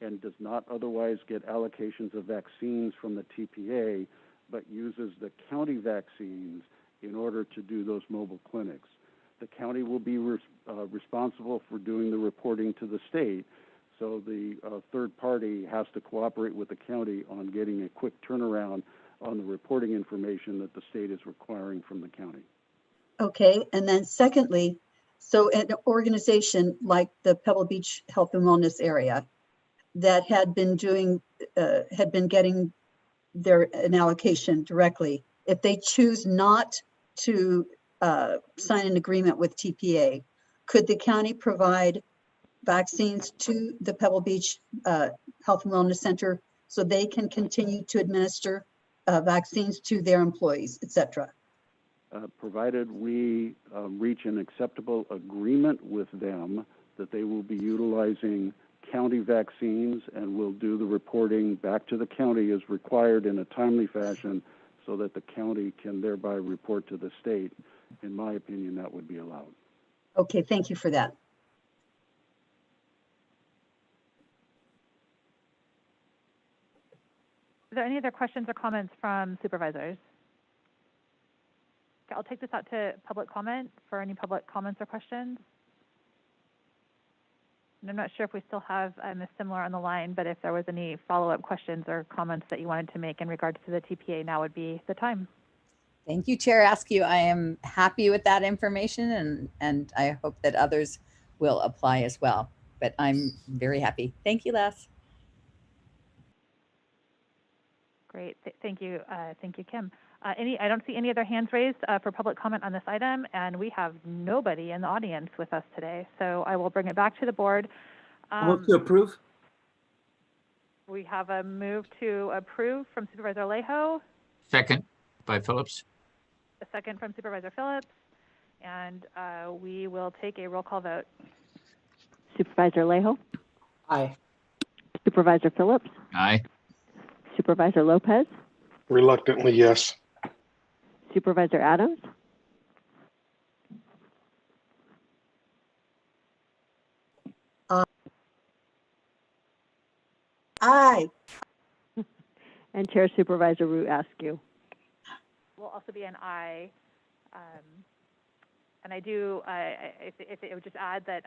and does not otherwise get allocations of vaccines from the TPA, but uses the county vaccines in order to do those mobile clinics. The county will be responsible for doing the reporting to the state, so the third party has to cooperate with the county on getting a quick turnaround on the reporting information that the state is requiring from the county.
Okay, and then secondly, so an organization like the Pebble Beach Health and Wellness Area that had been doing, had been getting an allocation directly, if they choose not to sign an agreement with TPA, could the county provide vaccines to the Pebble Beach Health and Wellness Center so they can continue to administer vaccines to their employees, et cetera?
Provided we reach an acceptable agreement with them that they will be utilizing county vaccines and will do the reporting back to the county as required in a timely fashion so that the county can thereby report to the state. In my opinion, that would be allowed.
Okay, thank you for that.
Are there any other questions or comments from supervisors? Okay, I'll take this out to public comment for any public comments or questions. And I'm not sure if we still have Ms. Simler on the line, but if there was any follow-up questions or comments that you wanted to make in regards to the TPA, now would be the time.
Thank you, Chair Askew. I am happy with that information, and I hope that others will apply as well. But I'm very happy. Thank you, Les.
Great, thank you, Kim. I don't see any other hands raised for public comment on this item, and we have nobody in the audience with us today. So I will bring it back to the board.
Move to approve.
We have a move to approve from Supervisor Alejo.
Second by Phillips.
A second from Supervisor Phillips, and we will take a roll call vote.
Supervisor Alejo?
Aye.
Supervisor Phillips?
Aye.
Supervisor Lopez?
Reluctantly, yes.
Supervisor Adams?
Aye.
And Chair Supervisor Root Askew.
Will also be an aye And I do, I would just add that,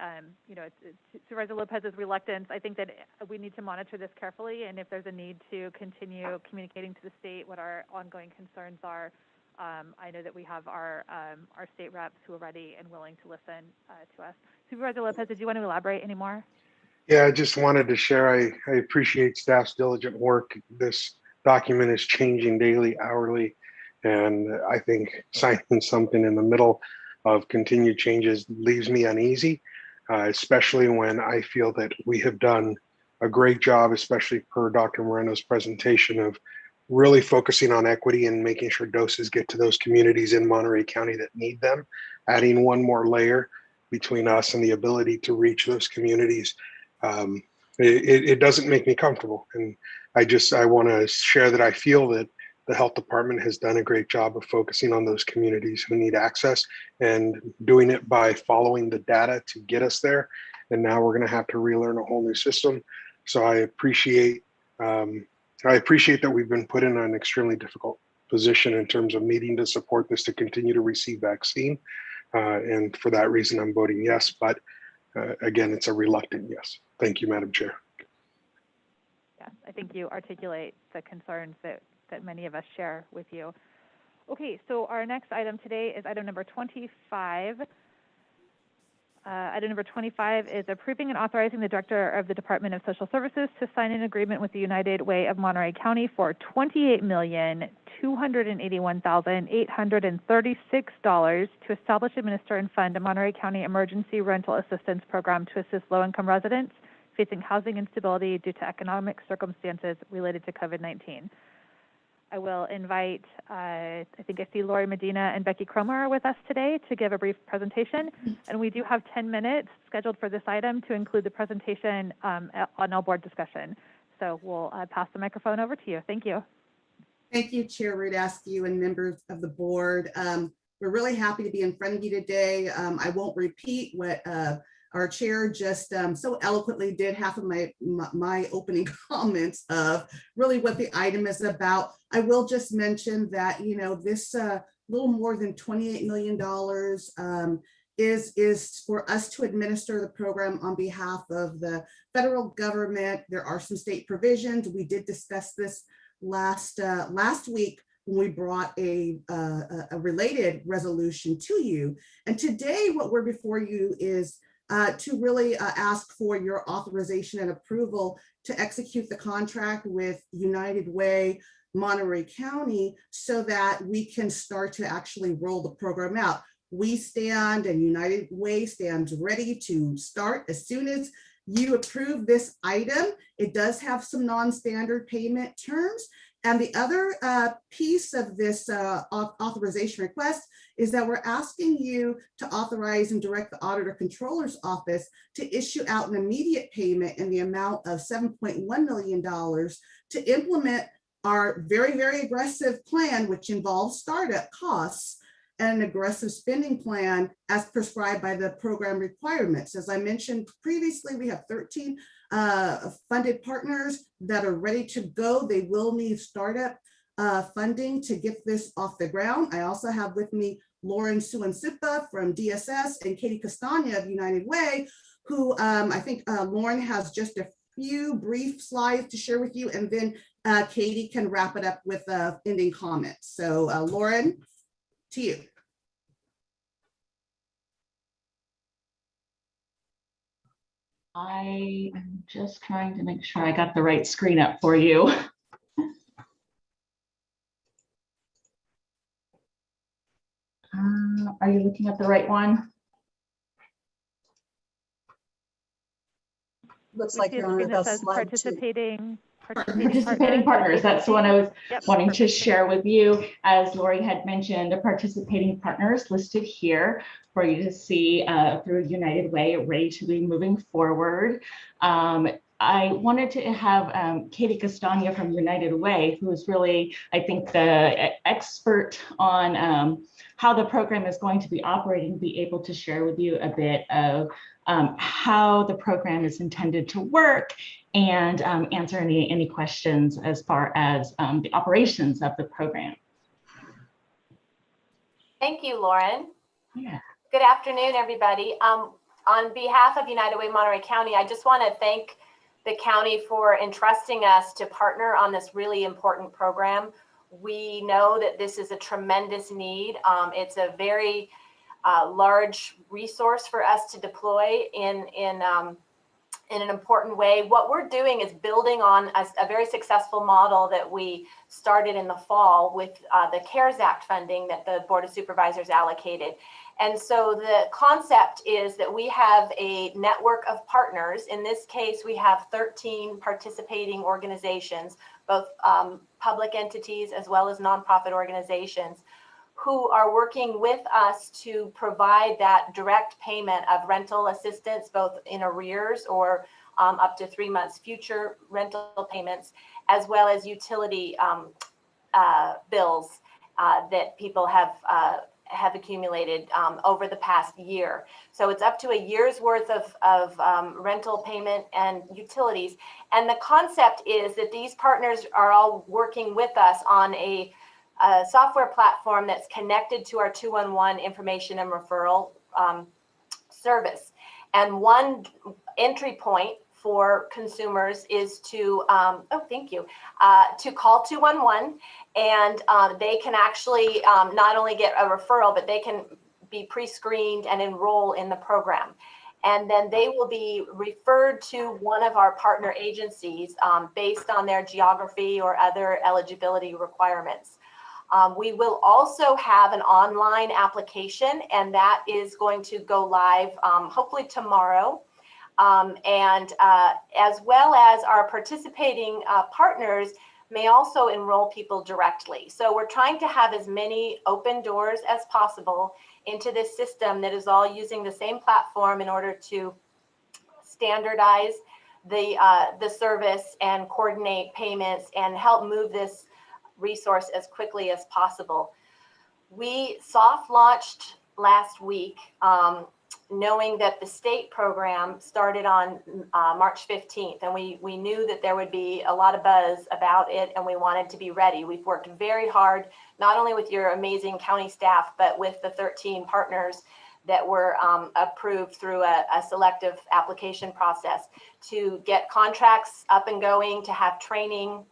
Supervisor Lopez's reluctance, I think that we need to monitor this carefully, and if there's a need to continue communicating to the state what our ongoing concerns are, I know that we have our state reps who are ready and willing to listen to us. Supervisor Lopez, did you want to elaborate any more?
Yeah, I just wanted to share, I appreciate staff's diligent work. This document is changing daily, hourly, and I think signing something in the middle of continued changes leaves me uneasy, especially when I feel that we have done a great job, especially per Dr. Moreno's presentation, of really focusing on equity and making sure doses get to those communities in Monterey County that need them. Adding one more layer between us and the ability to reach those communities, it doesn't make me comfortable. And I want to share that I feel that the health department has done a great job of focusing on those communities who need access and doing it by following the data to get us there. And now we're going to have to relearn a whole new system. So I appreciate that we've been put in an extremely difficult position in terms of needing to support this to continue to receive vaccine. And for that reason, I'm voting yes. But again, it's a reluctant yes. Thank you, Madam Chair.
Yes, I think you articulate the concerns that many of us share with you. Okay, so our next item today is item number 25. Item number 25 is approving and authorizing the Director of the Department of Social Services to sign an agreement with the United Way of Monterey County for $28,281,836 to establish, administer, and fund a Monterey County Emergency Rental Assistance Program to assist low-income residents facing housing instability due to economic circumstances related to COVID-19. I will invite, I think I see Lori Medina and Becky Cromer are with us today to give a brief presentation. And we do have 10 minutes scheduled for this item to include the presentation on all board discussion. So we'll pass the microphone over to you. Thank you.
Thank you, Chair Rudasky and members of the board. We're really happy to be in front of you today. I won't repeat what our chair just so eloquently did half of my opening comments of really what the item is about. I will just mention that, this little more than $28 million is for us to administer the program on behalf of the federal government. There are some state provisions. We did discuss this last week when we brought a related resolution to you. And today what we're before you is to really ask for your authorization and approval to execute the contract with United Way Monterey County so that we can start to actually roll the program out. We stand and United Way stands ready to start as soon as you approve this item. It does have some non-standard payment terms. And the other piece of this authorization request is that we're asking you to authorize and direct the Auditor Controller's Office to issue out an immediate payment in the amount of $7.1 million to implement our very, very aggressive plan, which involves startup costs and an aggressive spending plan as prescribed by the program requirements. As I mentioned previously, we have 13 funded partners that are ready to go. They will need startup funding to get this off the ground. I also have with me Lauren Suansipa from DSS and Katie Castagna of United Way, who I think Lauren has just a few brief slides to share with you, and then Katie can wrap it up with ending comments. So Lauren, to you.
I am just trying to make sure I got the right screen up for you. Are you looking at the right one?
Looks like you're on about slide
participating partners. That's the one I was wanting to share with you. As Lori had mentioned, the participating partners listed here for you to see through United Way, ready to be moving forward. I wanted to have Katie Castagna from United Way, who is really, I think, the expert on how the program is going to be operating, be able to share with you a bit of how the program is intended to work and answer any questions as far as the operations of the program.
Thank you, Lauren.
Yeah.
Good afternoon, everybody. On behalf of United Way Monterey County, I just want to thank the county for entrusting us to partner on this really important program. We know that this is a tremendous need. It's a very large resource for us to deploy in an important way. What we're doing is building on a very successful model that we started in the fall with the CARES Act funding that the Board of Supervisors allocated. And so the concept is that we have a network of partners. In this case, we have 13 participating organizations, both public entities as well as nonprofit organizations, who are working with us to provide that direct payment of rental assistance, both in arrears or up to 3 months future rental payments, as well as utility bills that people have accumulated over the past year. So it's up to a year's worth of rental payment and utilities. And the concept is that these partners are all working with us on a software platform that's connected to our 211 information and referral service. And one entry point for consumers is to, to call 211, and they can actually not only get a referral, but they can be pre-screened and enroll in the program. And then they will be referred to one of our partner agencies based on their geography or other eligibility requirements. We will also have an online application, and that is going to go live hopefully tomorrow. And as well as our participating partners may also enroll people directly. So we're trying to have as many open doors as possible into this system that is all using the same platform in order to standardize the service and coordinate payments and help move this resource as quickly as possible. We soft launched last week, knowing that the state program started on March 15th, and we knew that there would be a lot of buzz about it, and we wanted to be ready. We've worked very hard, not only with your amazing county staff, but with the 13 partners that were approved through a selective application process to get contracts up and going, to have training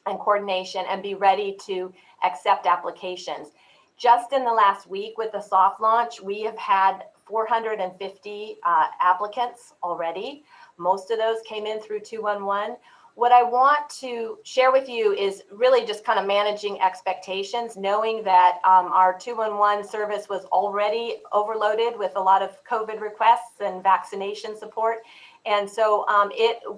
and coordination, and be ready to accept applications. Just in the last week with the soft launch, we have had 450 applicants already. Most of those came in through 211. What I want to share with you is really just kind of managing expectations, knowing that our 211 service was already overloaded with a lot of COVID requests and vaccination support. And so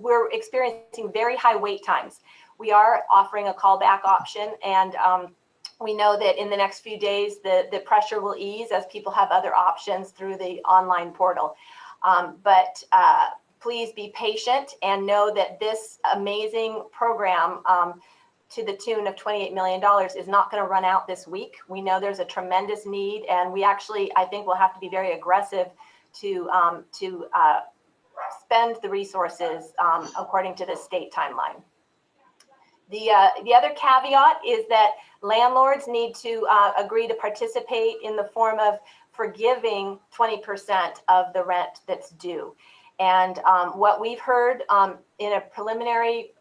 we're experiencing very high wait times. We are offering a callback option, and we know that in the next few days, the pressure will ease as people have other options through the online portal. But please be patient and know that this amazing program to the tune of $28 million is not going to run out this week. We know there's a tremendous need, and we actually, I think, will have to be very aggressive to spend the resources according to the state timeline. The other caveat is that landlords need to agree to participate in the form of forgiving 20% of the rent that's due. And what we've heard in a preliminary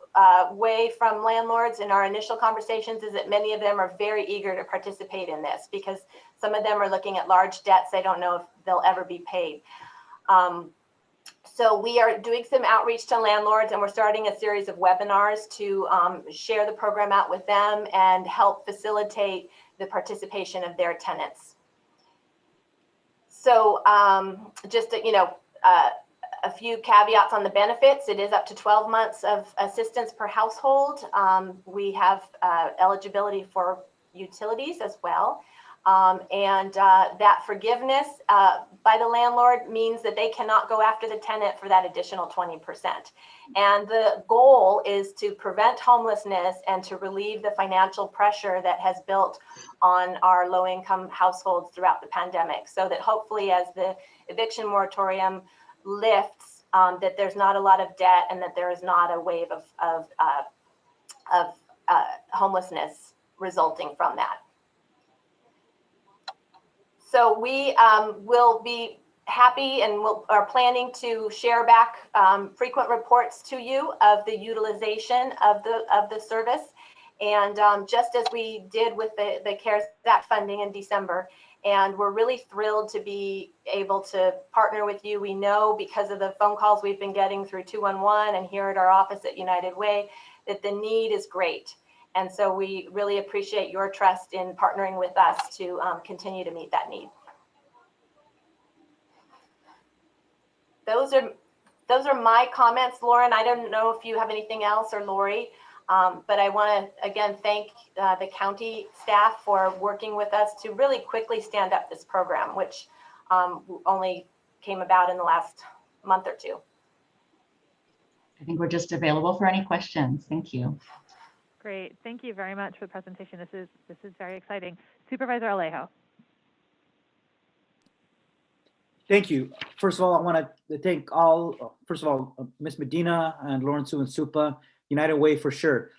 way from landlords in our initial conversations is that many of them are very eager to participate in this, because some of them are looking at large debts they don't know if they'll ever be paid. So we are doing some outreach to landlords, and we're starting a series of webinars to share the program out with them and help facilitate the participation of their tenants. So just a few caveats on the benefits. It is up to 12 months of assistance per household. We have eligibility for utilities as well. And that forgiveness by the landlord means that they cannot go after the tenant for that additional 20%. And the goal is to prevent homelessness and to relieve the financial pressure that has built on our low-income households throughout the pandemic, so that hopefully as the eviction moratorium lifts, that there's not a lot of debt and that there is not a wave of homelessness resulting from that. So we will be happy and are planning to share back frequent reports to you of the utilization of the service. And just as we did with the CARES Act funding in December. And we're really thrilled to be able to partner with you. We know because of the phone calls we've been getting through 211 and here at our office at United Way that the need is great. And so we really appreciate your trust in partnering with us to continue to meet that need. Those are my comments, Lauren. I don't know if you have anything else, or Lori, but I want to again thank the county staff for working with us to really quickly stand up this program, which only came about in the last month or two.
I think we're just available for any questions. Thank you.
Great. Thank you very much for the presentation. This is very exciting. Supervisor Alejo.
Thank you. First of all, I want to thank Ms. Medina and Lawrence and Supa, United Way for sure,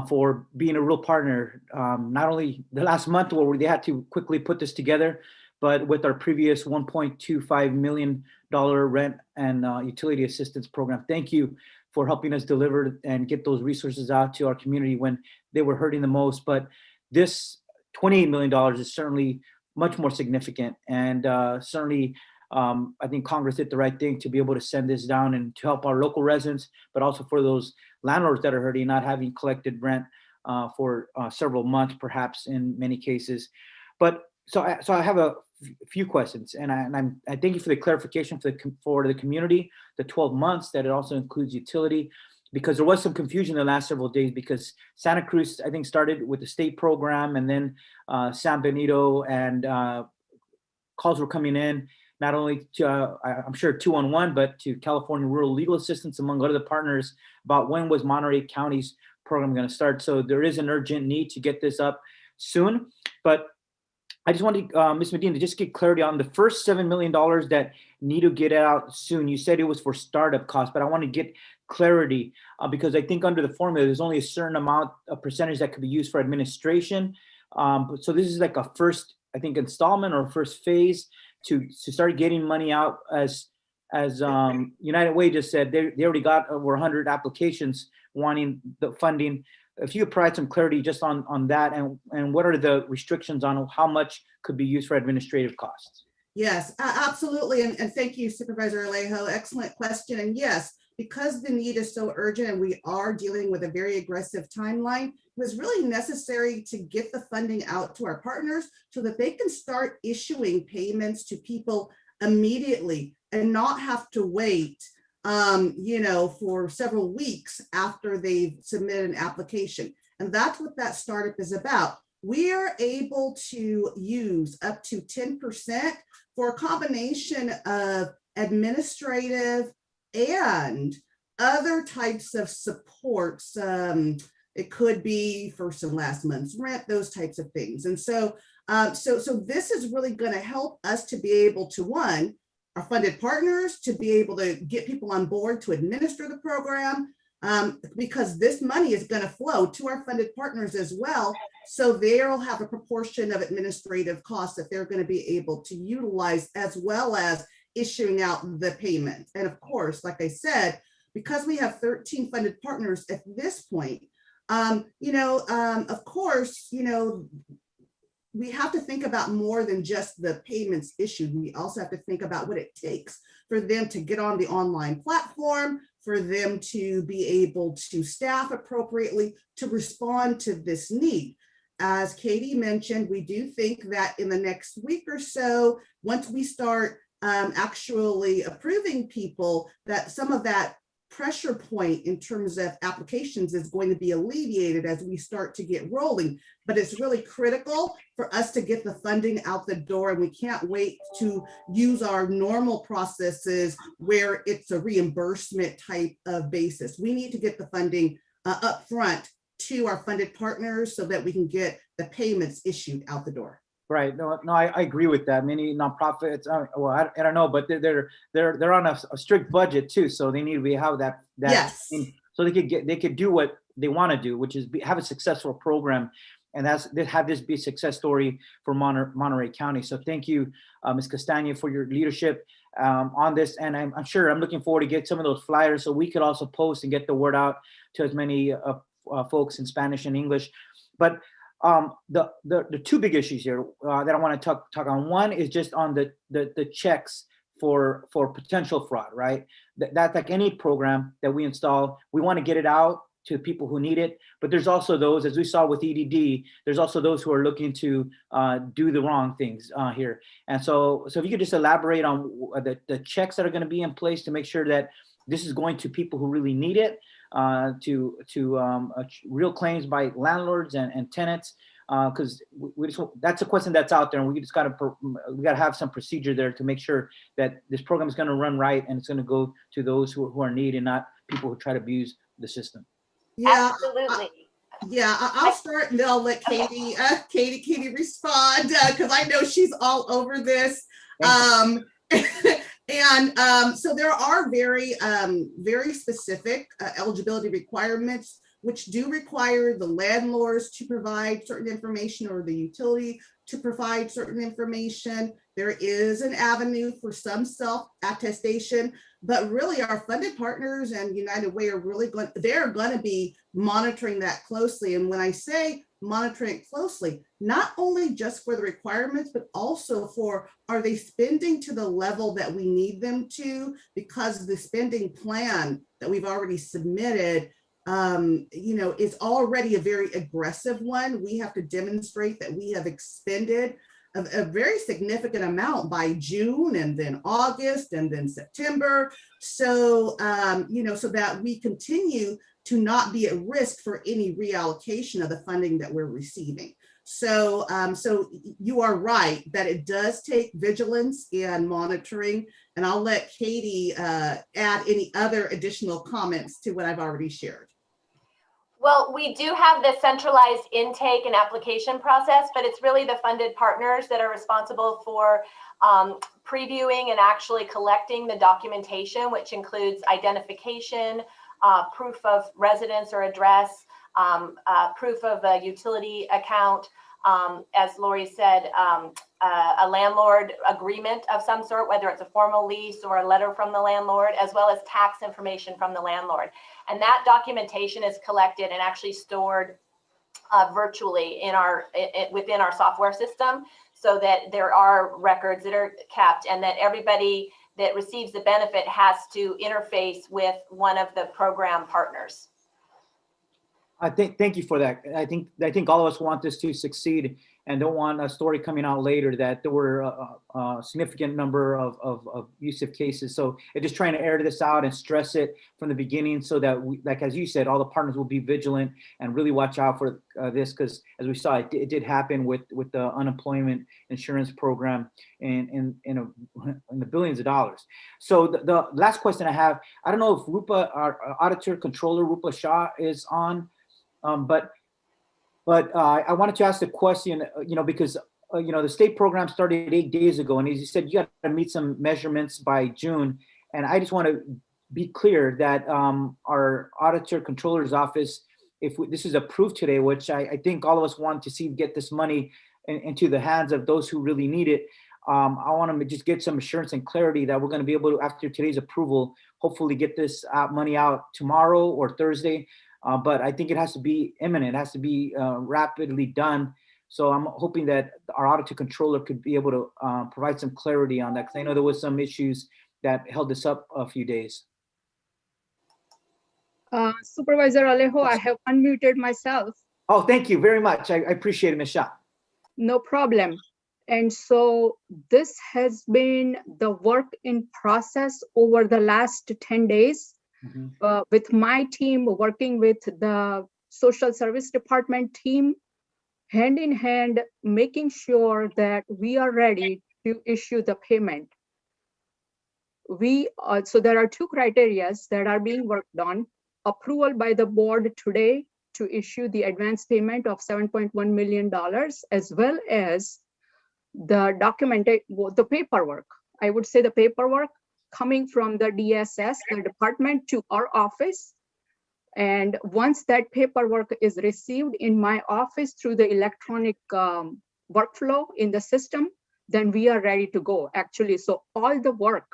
for being a real partner. Not only the last month where they had to quickly put this together, but with our previous $1.25 million rent and utility assistance program. Thank you for helping us deliver and get those resources out to our community when they were hurting the most. But this $28 million is certainly much more significant, and certainly I think Congress did the right thing to be able to send this down and to help our local residents, but also for those landlords that are hurting, not having collected rent for several months, perhaps in many cases. But so I have a few questions, and I thank you for the clarification for the community, the 12 months, that it also includes utility, because there was some confusion the last several days, because Santa Cruz, I think, started with the state program, and then San Benito and calls were coming in, not only to, I'm sure 211, but to California Rural Legal Assistance, among other partners, about when was Monterey County's program going to start. So there is an urgent need to get this up soon. But I just wanted Ms. Medina to just get clarity on the first $7 million that need to get out soon. You said it was for startup costs, but I want to get clarity because I think under the formula, there's only a certain amount of percentage that could be used for administration. So this is like a first, I think, installment or first phase to start getting money out. As United Way just said, they already got over 100 applications wanting the funding. If you could provide some clarity just on that, and what are the restrictions on how much could be used for administrative costs?
Yes, absolutely. And thank you, Supervisor Alejo. Excellent question. And yes, because the need is so urgent and we are dealing with a very aggressive timeline, it was really necessary to get the funding out to our partners so that they can start issuing payments to people immediately and not have to wait for several weeks after they've submitted an application. And that's what that startup is about. We are able to use up to 10% for a combination of administrative and other types of supports. It could be first and last month's rent, those types of things. And so this is really going to help us to be able to, one, our funded partners to be able to get people on board to administer the program, because this money is going to flow to our funded partners as well. So they'll have a proportion of administrative costs that they're going to be able to utilize, as well as issuing out the payment. And of course, like I said, because we have 13 funded partners at this point, of course, we have to think about more than just the payments issued. We also have to think about what it takes for them to get on the online platform, for them to be able to staff appropriately, to respond to this need. As Katie mentioned, we do think that in the next week or so, once we start actually approving people, that some of that pressure point in terms of applications is going to be alleviated as we start to get rolling. But it's really critical for us to get the funding out the door, and we can't wait to use our normal processes where it's a reimbursement type of basis. We need to get the funding up front to our funded partners so that we can get the payments issued out the door.
Right. No, I agree with that. Many nonprofits, I don't know, but they're on a strict budget too, so they need to have that
yes.
So they could do what they want to do, which is have a successful program. and have this be a success story for Monterey County. So thank you, Ms. Castagna, for your leadership on this. And I'm looking forward to get some of those flyers so we could also post and get the word out to as many folks in Spanish and English. But the two big issues here that I want to talk on. One is just on the checks for potential fraud, right? That's like any program that we install. We want to get it out to people who need it, but there's also those, as we saw with EDD, there's also those who are looking to do the wrong things here. And so if you could just elaborate on the checks that are going to be in place to make sure that this is going to people who really need it, to real claims by landlords and tenants, because that's a question that's out there, and we got to have some procedure there to make sure that this program is going to run right and it's going to go to those who are in need and not people who try to abuse the system.
Yeah,
absolutely.
I'll start and then I'll let Katie respond because I know she's all over this. So there are very specific eligibility requirements, which do require the landlords to provide certain information or the utility to provide certain information. There is an avenue for some self-attestation, but really our funded partners and United Way are really they're going to be monitoring that closely. And when I say monitoring it closely, not only just for the requirements, but also for, are they spending to the level that we need them to? Because the spending plan that we've already submitted, is already a very aggressive one. We have to demonstrate that we have expended a very significant amount by June and then August and then September. So, so that we continue to not be at risk for any reallocation of the funding that we're receiving. So, so you are right that it does take vigilance and monitoring, and I'll let Katie add any other additional comments to what I've already shared.
Well, we do have the centralized intake and application process, but it's really the funded partners that are responsible for previewing and actually collecting the documentation, which includes identification, proof of residence or address, proof of a utility account, as Lori said, a landlord agreement of some sort, whether it's a formal lease or a letter from the landlord, as well as tax information from the landlord. And that documentation is collected and actually stored virtually within our software system, so that there are records that are kept and that everybody that receives the benefit has to interface with one of the program partners.
Thank you for that. I think all of us want this to succeed and don't want a story coming out later that there were a significant number of abusive cases. So just trying to air this out and stress it from the beginning so that we, like, as you said, all the partners will be vigilant and really watch out for this, because as we saw, it did happen with the unemployment insurance program in the billions of dollars. So the last question I have, I don't know if Rupa, our auditor controller, Rupa Shah, is on. But I wanted to ask the question, because the state program started 8 days ago, and as you said, you got to meet some measurements by June. And I just want to be clear that our auditor controller's office, if this is approved today, which I think all of us want to see get this money into the hands of those who really need it. I want to just get some assurance and clarity that we're going to be able to, after today's approval, hopefully get this money out tomorrow or Thursday. But I think it has to be imminent. It has to be rapidly done. So I'm hoping that our auditor controller could be able to provide some clarity on that, because I know there was some issues that held this up a few days.
Supervisor Alejo, I have unmuted myself.
Oh, thank you very much. I appreciate it, Ms. Shah.
No problem. And so this has been the work in process over the last 10 days. With my team working with the social service department team, hand in hand, making sure that we are ready to issue the payment. So there are two criteria that are being worked on: approval by the board today to issue the advance payment of $7.1 million, as well as the paperwork. I would say the paperwork coming from the DSS, the department, to our office, And once that paperwork is received in my office through the electronic workflow in the system, then we are ready to go, actually. So all the work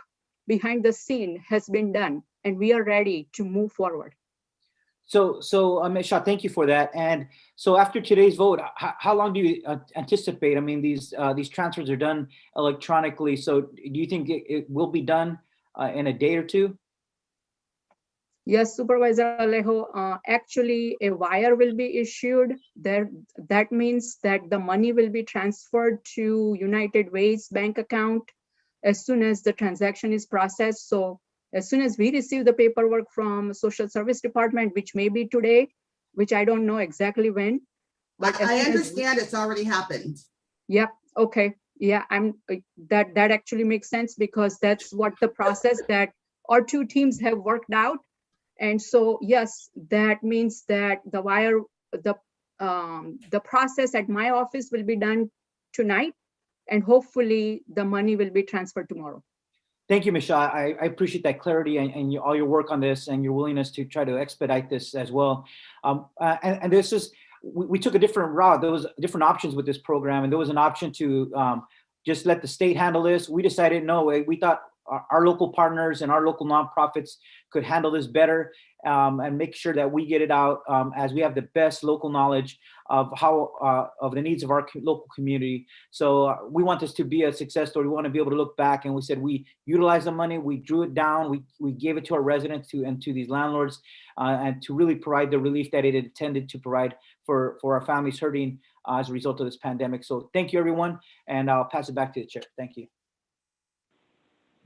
behind the scene has been done, and we are ready to move forward.
So Ms. Shaw, thank you for that. And so after today's vote, how long do you anticipate? I mean, these transfers are done electronically. So do you think it will be done in a day or two?
Yes, Supervisor Alejo, actually a wire will be issued there. That means that the money will be transferred to United Way's bank account as soon as the transaction is processed. So as soon as we receive the paperwork from Social Service Department, which may be today, which I don't know exactly when.
But I understand it's already happened.
Yep. Okay. Yeah, that actually makes sense, because that's what the process that our two teams have worked out. And so, yes, that means that the process at my office will be done tonight, and hopefully the money will be transferred tomorrow.
Thank you, Ms. Shaw. I appreciate that clarity and all your work on this and your willingness to try to expedite this as well. And this is, we took a different route. There was different options with this program, and there was an option to just let the state handle this. We decided no. We thought our local partners and our local nonprofits could handle this better and make sure that we get it out as we have the best local knowledge of how of the needs of our local community. So we want this to be a success story. We want to be able to look back, and we said we utilized the money, we drew it down, we gave it to our residents and to these landlords and to really provide the relief that it intended to provide for our families hurting as a result of this pandemic. So thank you, everyone, and I'll pass it back to the chair. Thank you.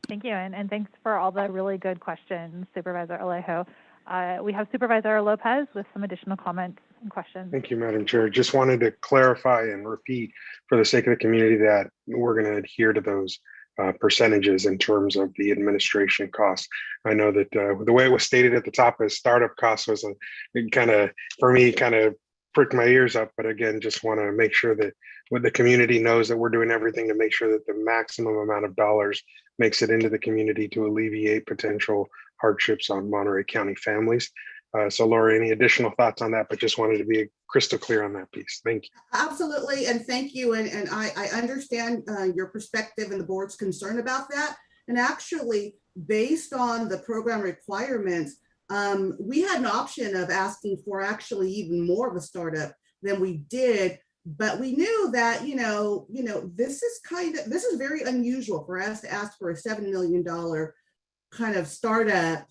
Thank you, and thanks for all the really good questions, Supervisor Alejo. We have Supervisor Lopez with some additional comments and questions.
Thank you, Madam Chair. Just wanted to clarify and repeat for the sake of the community that we're going to adhere to those percentages in terms of the administration costs. I know that the way it was stated at the top as startup costs was kind of pricked my ears up, but again, just want to make sure that the community knows that we're doing everything to make sure that the maximum amount of dollars makes it into the community to alleviate potential hardships on Monterey County families. So Laura, any additional thoughts on that? But just wanted to be crystal clear on that piece. Thank you.
Absolutely, and thank you. And I understand your perspective and the board's concern about that. And actually, based on the program requirements, we had an option of asking for actually even more of a startup than we did. But we knew that, this is very unusual for us to ask for a $7 million kind of startup.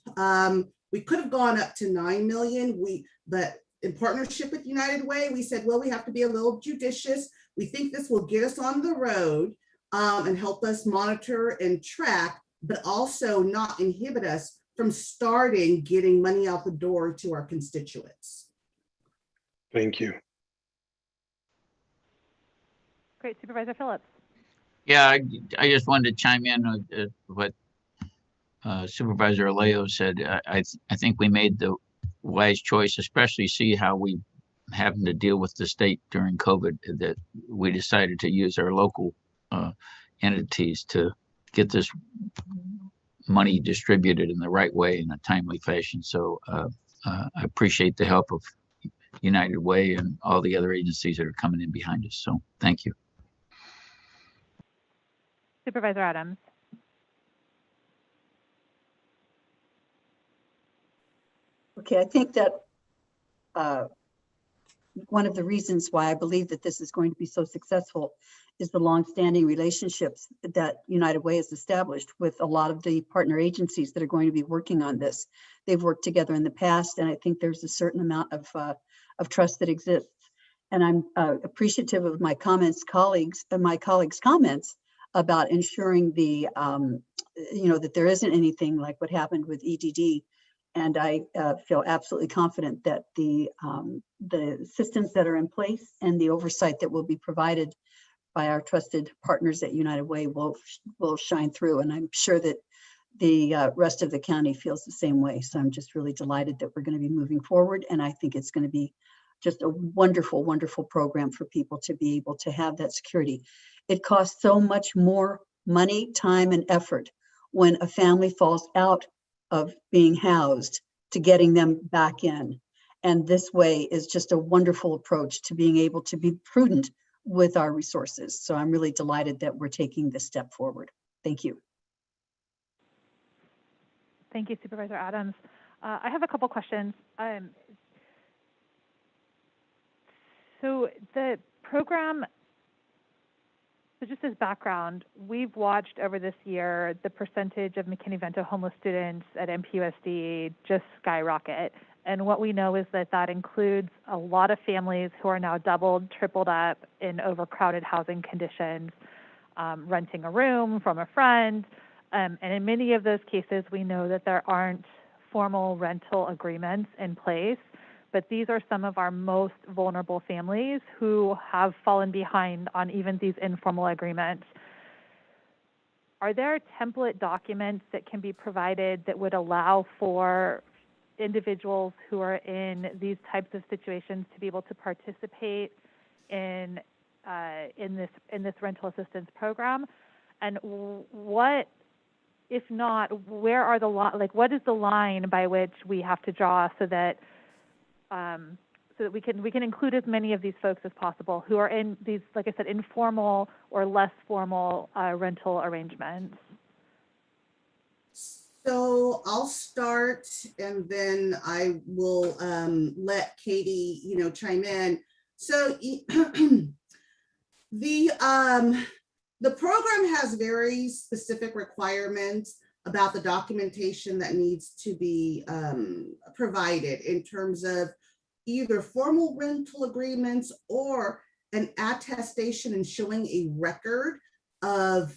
We could have gone up to 9 million. But in partnership with United Way, we said, well, we have to be a little judicious. We think this will get us on the road and help us monitor and track, but also not inhibit us from starting getting money out the door to our constituents.
Thank you.
Great, Supervisor Phillips.
Yeah, I just wanted to chime in with what Supervisor Alejo said. I think we made the wise choice, especially see how we having to deal with the state during COVID, that we decided to use our local entities to get this money distributed in the right way in a timely fashion. So I appreciate the help of United Way and all the other agencies that are coming in behind us. So thank you.
Supervisor Adams.
Okay, I think that one of the reasons why I believe that this is going to be so successful is the longstanding relationships that United Way has established with a lot of the partner agencies that are going to be working on this. They've worked together in the past, and I think there's a certain amount of trust that exists. And I'm appreciative of my colleagues' comments about ensuring the, that there isn't anything like what happened with EDD. And I feel absolutely confident that the systems that are in place and the oversight that will be provided by our trusted partners at United Way will shine through. And I'm sure that the rest of the county feels the same way. So I'm just really delighted that we're going to be moving forward. And I think it's going to be just a wonderful, wonderful program for people to be able to have that security. It costs so much more money, time, and effort when a family falls out of being housed to getting them back in. And this way is just a wonderful approach to being able to be prudent with our resources. So I'm really delighted that we're taking this step forward. Thank you.
Thank you, Supervisor Adams. I have a couple questions. So the program, so just as background, we've watched over this year the percentage of McKinney-Vento homeless students at MPUSD just skyrocket. And what we know is that that includes a lot of families who are now doubled, tripled up in overcrowded housing conditions, renting a room from a friend. And in many of those cases, we know that there aren't formal rental agreements in place, but these are some of our most vulnerable families who have fallen behind on even these informal agreements. Are there template documents that can be provided that would allow for individuals who are in these types of situations to be able to participate in this rental assistance program? And what, if not, where are the what is the line by which we have to draw so that we can include as many of these folks as possible who are in these, like I said, informal or less formal rental arrangements?
So I'll start, and then I will let Katie, chime in. So the program has very specific requirements about the documentation that needs to be provided in terms of either formal rental agreements or an attestation and showing a record of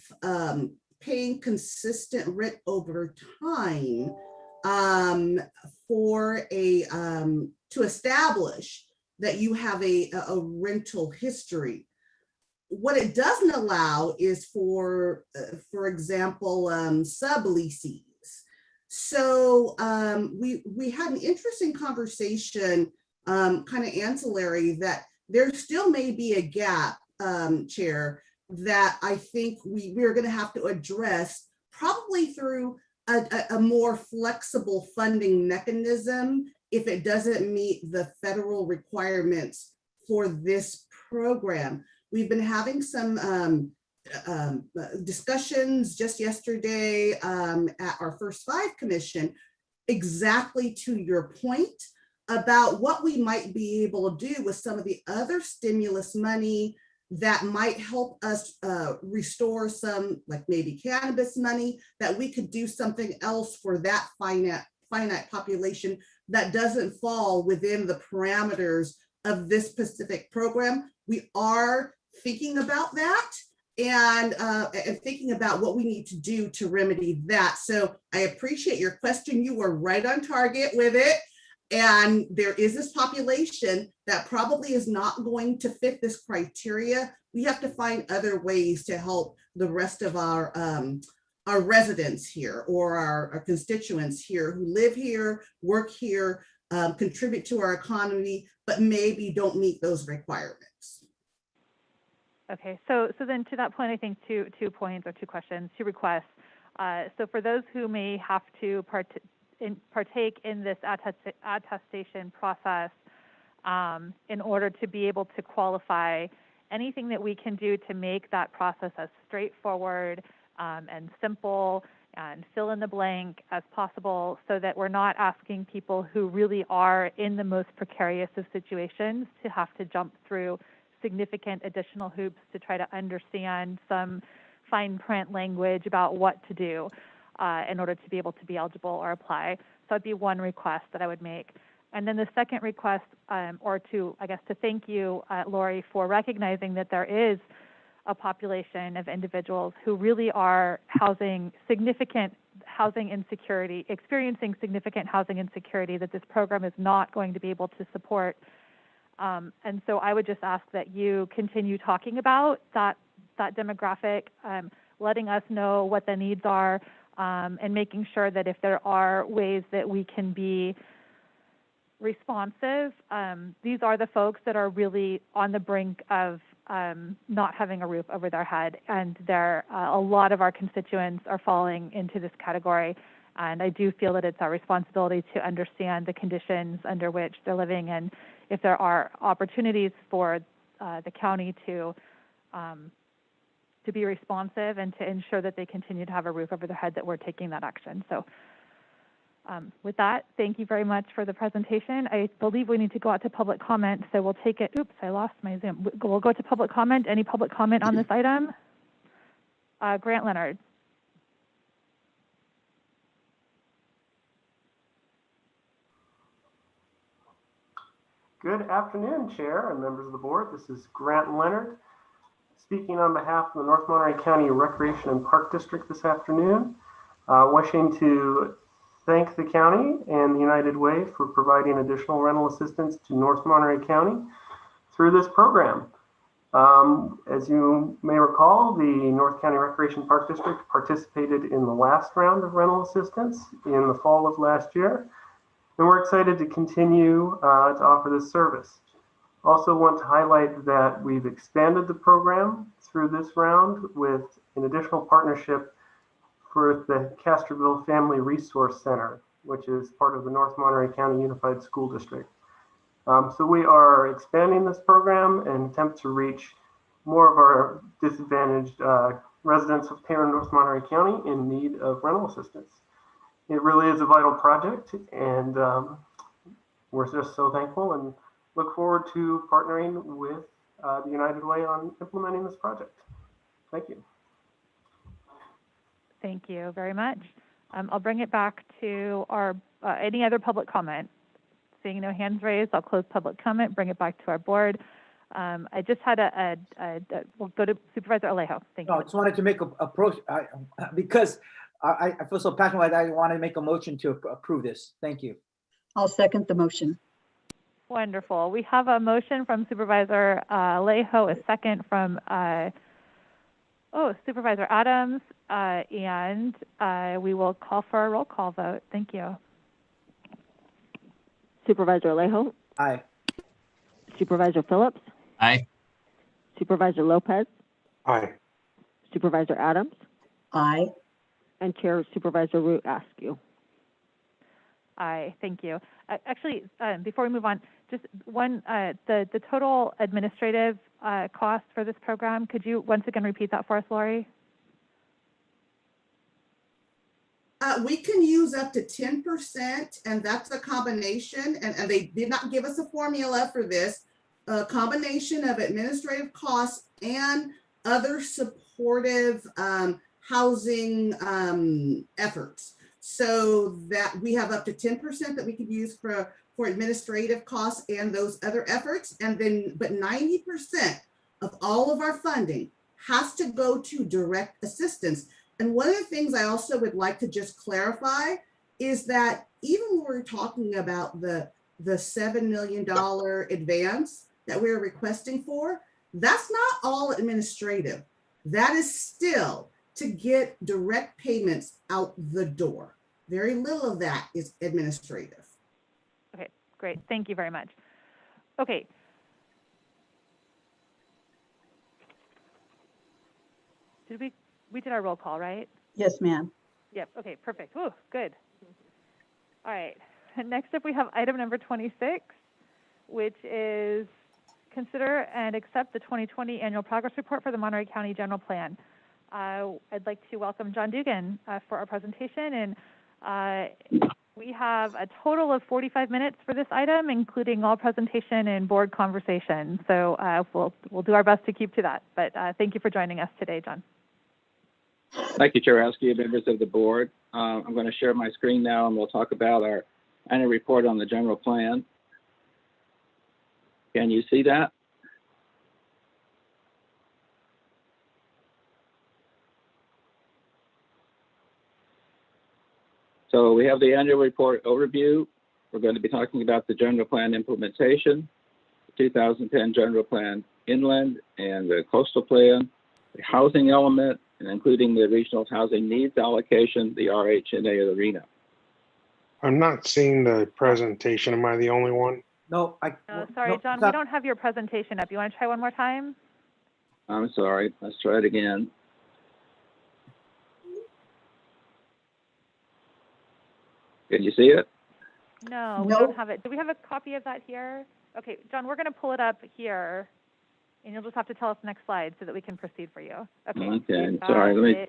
paying consistent rent over time to establish that you have a rental history. What it doesn't allow is for example, subleases. So we had an interesting conversation, kind of ancillary, that there still may be a gap, Chair, that I think we're going to have to address, probably through a more flexible funding mechanism if it doesn't meet the federal requirements for this program. We've been having some discussions just yesterday at our First Five Commission, exactly to your point about what we might be able to do with some of the other stimulus money that might help us restore some, like maybe cannabis money, that we could do something else for that finite population that doesn't fall within the parameters of this specific program. We are thinking about that and thinking about what we need to do to remedy that. So I appreciate your question. You were right on target with it. And there is this population that probably is not going to fit this criteria. We have to find other ways to help the rest of our residents here, or our constituents here who live here, work here, contribute to our economy, but maybe don't meet those requirements.
Okay, so then to that point, I think two points or two questions, two requests. So for those who may have to partake in this attestation process in order to be able to qualify, anything that we can do to make that process as straightforward and simple and fill in the blank as possible, so that we're not asking people who really are in the most precarious of situations to have to jump through significant additional hoops to try to understand some fine print language about what to do in order to be able to be eligible or apply. So that'd be one request that I would make. And then the second request, to thank you, Lori, for recognizing that there is a population of individuals who really are experiencing significant housing insecurity, that this program is not going to be able to support. And so I would just ask that you continue talking about that demographic, letting us know what the needs are, and making sure that if there are ways that we can be responsive, these are the folks that are really on the brink of not having a roof over their head, and a lot of our constituents are falling into this category. And I do feel that it's our responsibility to understand the conditions under which they're living, and if there are opportunities for the county to be responsive and to ensure that they continue to have a roof over their head, that we're taking that action. So with that, thank you very much for the presentation. I believe we need to go out to public comment, so we'll take it. Oops, I lost my Zoom. We'll go to public comment. Any public comment on this item? Grant Leonard.
Good afternoon, Chair and members of the board. This is Grant Leonard speaking on behalf of the North Monterey County Recreation and Park District this afternoon, wishing to thank the county and the United Way for providing additional rental assistance to North Monterey County through this program. As you may recall, the North County Recreation Park District participated in the last round of rental assistance in the fall of last year, and we're excited to continue to offer this service. Also want to highlight that we've expanded the program through this round with an additional partnership for the Castroville Family Resource Center, which is part of the North Monterey County Unified School District. So we are expanding this program and attempt to reach more of our disadvantaged residents of here in North Monterey County in need of rental assistance. It really is a vital project, and we're just so thankful and look forward to partnering with the United Way on implementing this project. Thank you.
Thank you very much. I'll bring it back to our, any other public comment? Seeing no hands raised, I'll close public comment, bring it back to our board. I just had we'll go to Supervisor Alejo. Thank you.
I just wanted to make because I feel so passionate about that, I want to make a motion to approve this. Thank you.
I'll second the motion.
Wonderful. We have a motion from Supervisor Alejo, a second from Supervisor Adams, and we will call for a roll call vote. Thank you.
Supervisor Alejo?
Aye.
Supervisor Phillips?
Aye.
Supervisor Lopez?
Aye.
Supervisor Adams?
Aye.
And Chair Supervisor Root Askew.
Aye, thank you. Actually, before we move on, just one, the total administrative cost for this program, could you once again repeat that for us, Lori?
We can use up to 10%, and that's a combination, and they did not give us a formula for this, a combination of administrative costs and other supportive housing efforts. So that we have up to 10% that we could use for administrative costs and those other efforts. And then, but 90% of all of our funding has to go to direct assistance. And one of the things I also would like to just clarify is that even when we're talking about the $7 million advance that we're requesting for, that's not all administrative. That is still to get direct payments out the door. Very little of that is administrative.
Okay, great. Thank you very much. Okay. We did our roll call, right?
Yes, ma'am.
Yep. Okay, perfect. Ooh, good. All right. Next up, we have item number 26, which is consider and accept the 2020 annual progress report for the Monterey County General Plan. I'd like to welcome John Dugan for our presentation, and we have a total of 45 minutes for this item, including all presentation and board conversation. So we'll do our best to keep to that. But thank you for joining us today, John.
Thank you, Chair Askew, members of the board. I'm going to share my screen now, and we'll talk about our annual report on the general plan. Can you see that? So we have the annual report overview. We're going to be talking about the general plan implementation, the 2010 general plan inland and the coastal plan, the housing element, and including the regional housing needs allocation, the RHNA arena.
I'm not seeing the presentation. Am I the only one?
No,
sorry,
no,
John,
stop.
we don't have your presentation up. You want to try one more time?
I'm sorry. Let's try it again. Can you see it?
No, we don't have it. Do we have a copy of that here? Okay, John, we're going to pull it up here, and you'll just have to tell us next slide so that we can proceed for you.
Okay, sorry. Let me.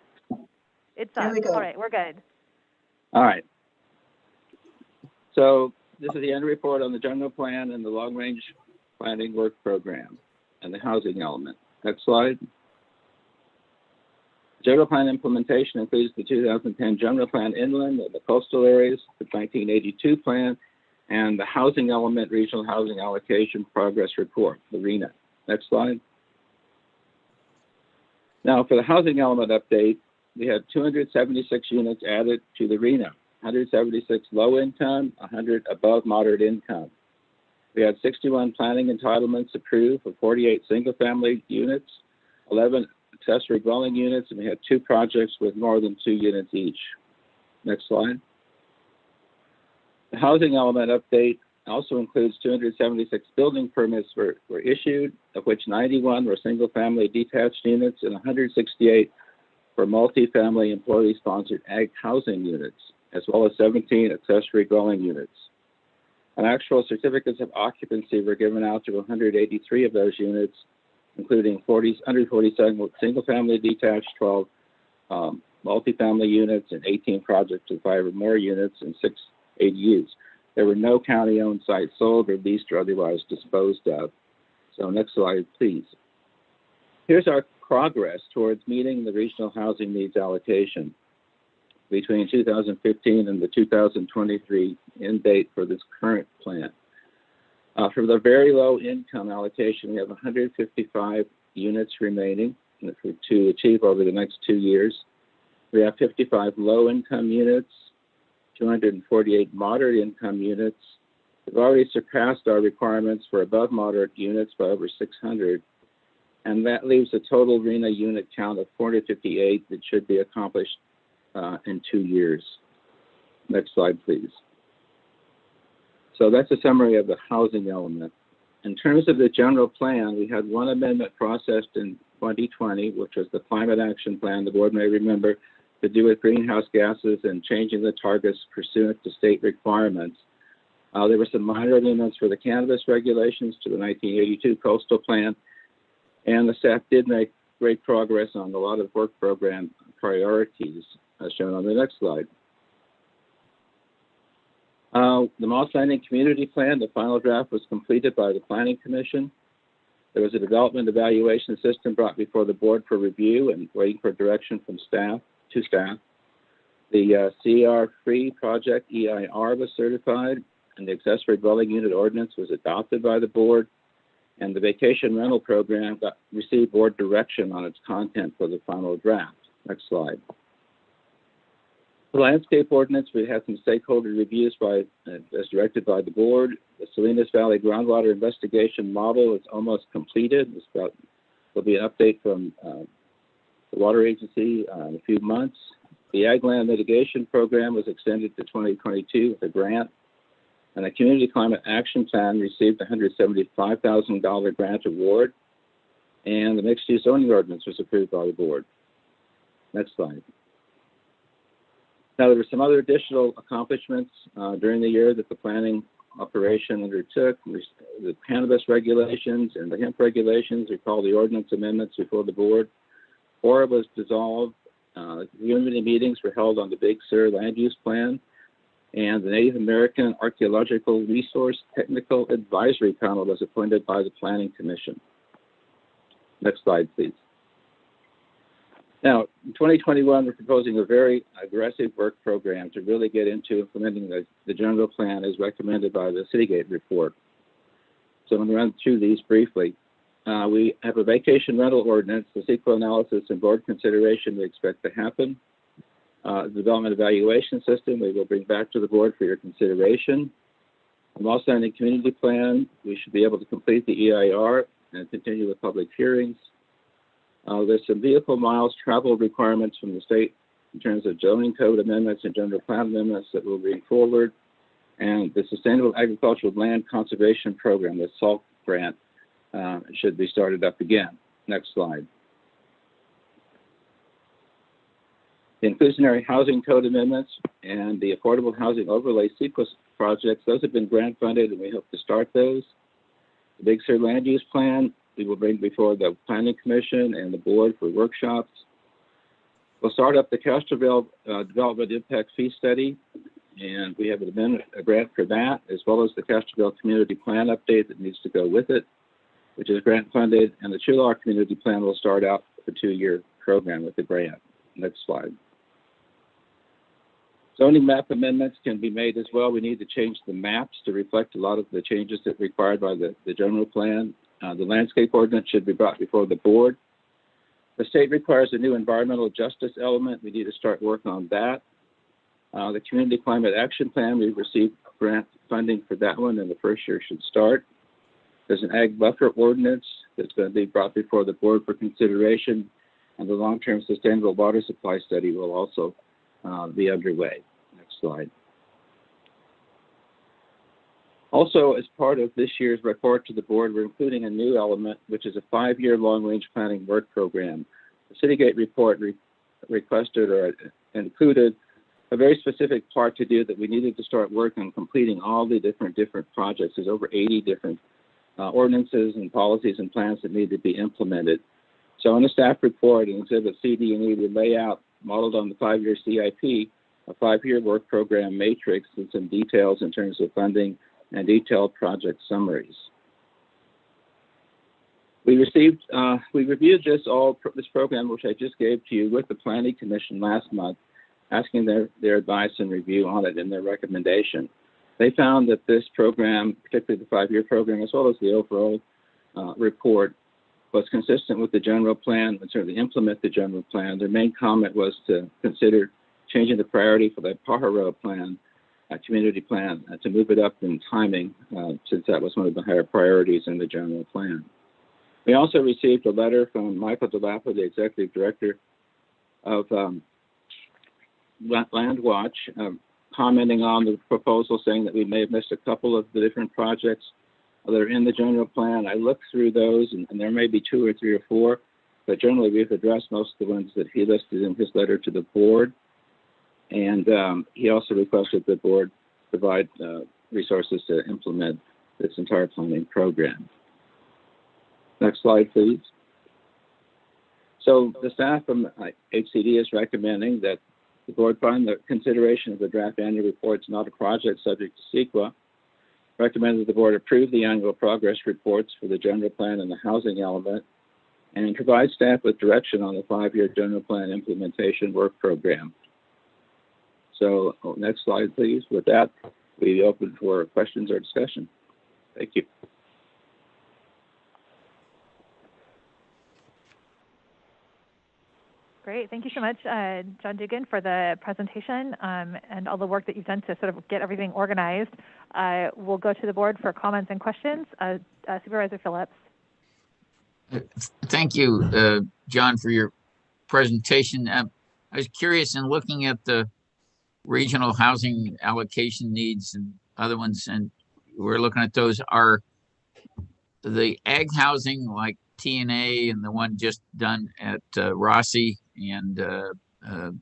It's up. All right, we're good.
All right. So this is the end report on the general plan and the long-range planning work program and the housing element. Next slide. General plan implementation includes the 2010 general plan inland and the coastal areas, the 1982 plan, and the housing element regional housing allocation progress report, the RENA. Next slide. Now for the housing element update, we had 276 units added to the RENA, 176 low income, 100 above moderate income. We had 61 planning entitlements approved for 48 single family units, 11 accessory dwelling units, and we had 2 projects with more than 2 units each. Next slide. The housing element update also includes 276 building permits were issued, of which 91 were single family detached units and 168 for multi-family employee-sponsored ag housing units, as well as 17 accessory dwelling units. And actual certificates of occupancy were given out to 183 of those units, including 147 single-family detached, 12 multi-family units, and 18 projects with 5 or more units, and 6 ADUs. There were no county-owned sites sold or leased or otherwise disposed of. So next slide, please. Here's our progress towards meeting the regional housing needs allocation between 2015 and the 2023 end date for this current plan. For the very low income allocation, we have 155 units remaining to achieve over the next 2 years. We have 55 low income units, 248 moderate income units. We've already surpassed our requirements for above moderate units by over 600. And that leaves a total RENA unit count of 458 that should be accomplished in 2 years. Next slide, please. So that's a summary of the housing element. In terms of the general plan, we had one amendment processed in 2020, which was the climate action plan, the board may remember, to do with greenhouse gases and changing the targets pursuant to state requirements. There were some minor amendments for the cannabis regulations to the 1982 coastal plan, and the staff did make great progress on a lot of work program priorities, as shown on the next slide. The Moss Landing Community Plan, the final draft was completed by the Planning Commission. There was a development evaluation system brought before the board for review and waiting for direction from staff. The CR-free project EIR was certified, and the accessory dwelling unit ordinance was adopted by the board, and the vacation rental program received board direction on its content for the final draft. Next slide. The landscape ordinance, we had some stakeholder reviews as directed by the board. The Salinas Valley groundwater investigation model is almost completed. There'll be an update from the water agency in a few months. The ag land mitigation program was extended to 2022 with a grant, and the community climate action plan received a $175,000 grant award, and the mixed use zoning ordinance was approved by the board. Next slide. Now, there were some other additional accomplishments during the year that the planning operation undertook. The cannabis regulations and the hemp regulations, we call the ordinance amendments before the board. ORA was dissolved. Community meetings were held on the Big Sur land use plan, and the Native American Archaeological Resource Technical Advisory Panel was appointed by the Planning Commission. Next slide, please. Now, in 2021, we're proposing a very aggressive work program to really get into implementing the general plan as recommended by the Citygate report. So I'm going to run through these briefly. We have a vacation rental ordinance, the CEQA analysis and board consideration we expect to happen. The development evaluation system we will bring back to the board for your consideration. The Moss Landing Community Plan, we should be able to complete the EIR and continue with public hearings. There's some vehicle miles travel requirements from the state in terms of zoning code amendments and general plan amendments that we'll bring forward. And the Sustainable Agricultural Land Conservation Program, the SALT grant, should be started up again. Next slide. The inclusionary housing code amendments and the affordable housing overlay sequence projects, those have been grant funded and we hope to start those. The Big Sur land use plan, we will bring before the Planning Commission and the board for workshops. We'll start up the Castroville Development Impact Fee Study, and we have a grant for that, as well as the Castroville Community Plan update that needs to go with it, which is grant funded, and the Chular Community Plan will start out a 2-year program with the grant. Next slide. Zoning map amendments can be made as well. We need to change the maps to reflect a lot of the changes that are required by the general plan. The landscape ordinance should be brought before the board. The state requires a new environmental justice element. We need to start work on that. The Community Climate Action Plan, we've received grant funding for that one, and the first year should start. There's an ag buffer ordinance that's going to be brought before the board for consideration, and the long-term sustainable water supply study will also be underway. Next slide. Also, as part of this year's report to the board, we're including a new element, which is a 5-year long-range planning work program. The Citygate report requested or included a very specific part to do that we needed to start work on completing all the different projects. There's over 80 different ordinances and policies and plans that need to be implemented. So in the staff report in Exhibit C, D, and E, we lay out, modeled on the 5-year CIP, a 5-year work program matrix with some details in terms of funding and detailed project summaries. We reviewed this program, which I just gave to you, with the Planning Commission last month, asking their advice and review on it and their recommendation. They found that this program, particularly the 5-year program, as well as the overall report, was consistent with the general plan and certainly implement the general plan. Their main comment was to consider changing the priority for the Pajaro plan, community plan, to move it up in timing, since that was one of the higher priorities in the general plan. We also received a letter from Michael DeLappa, the executive director of Land Watch, commenting on the proposal, saying that we may have missed a couple of the different projects that are in the general plan. I looked through those, and there may be 2 or 3 or 4, but generally we've addressed most of the ones that he listed in his letter to the board. And he also requested the board provide resources to implement this entire planning program. Next slide, please. So the staff from HCD is recommending that the board find the consideration of the draft annual reports not a project subject to CEQA. Recommend that the board approve the annual progress reports for the general plan and the housing element, and provide staff with direction on the 5-year general plan implementation work program. So next slide, please. With that, we open for questions or discussion. Thank you.
Great. Thank you so much, John Dugan, for the presentation and all the work that you've done to sort of get everything organized. We'll go to the board for comments and questions. Supervisor Phillips.
Thank you, John, for your presentation. I was curious in looking at the regional housing allocation needs and other ones, and we're looking at those. Are the ag housing like T&A and the one just done at Rossi and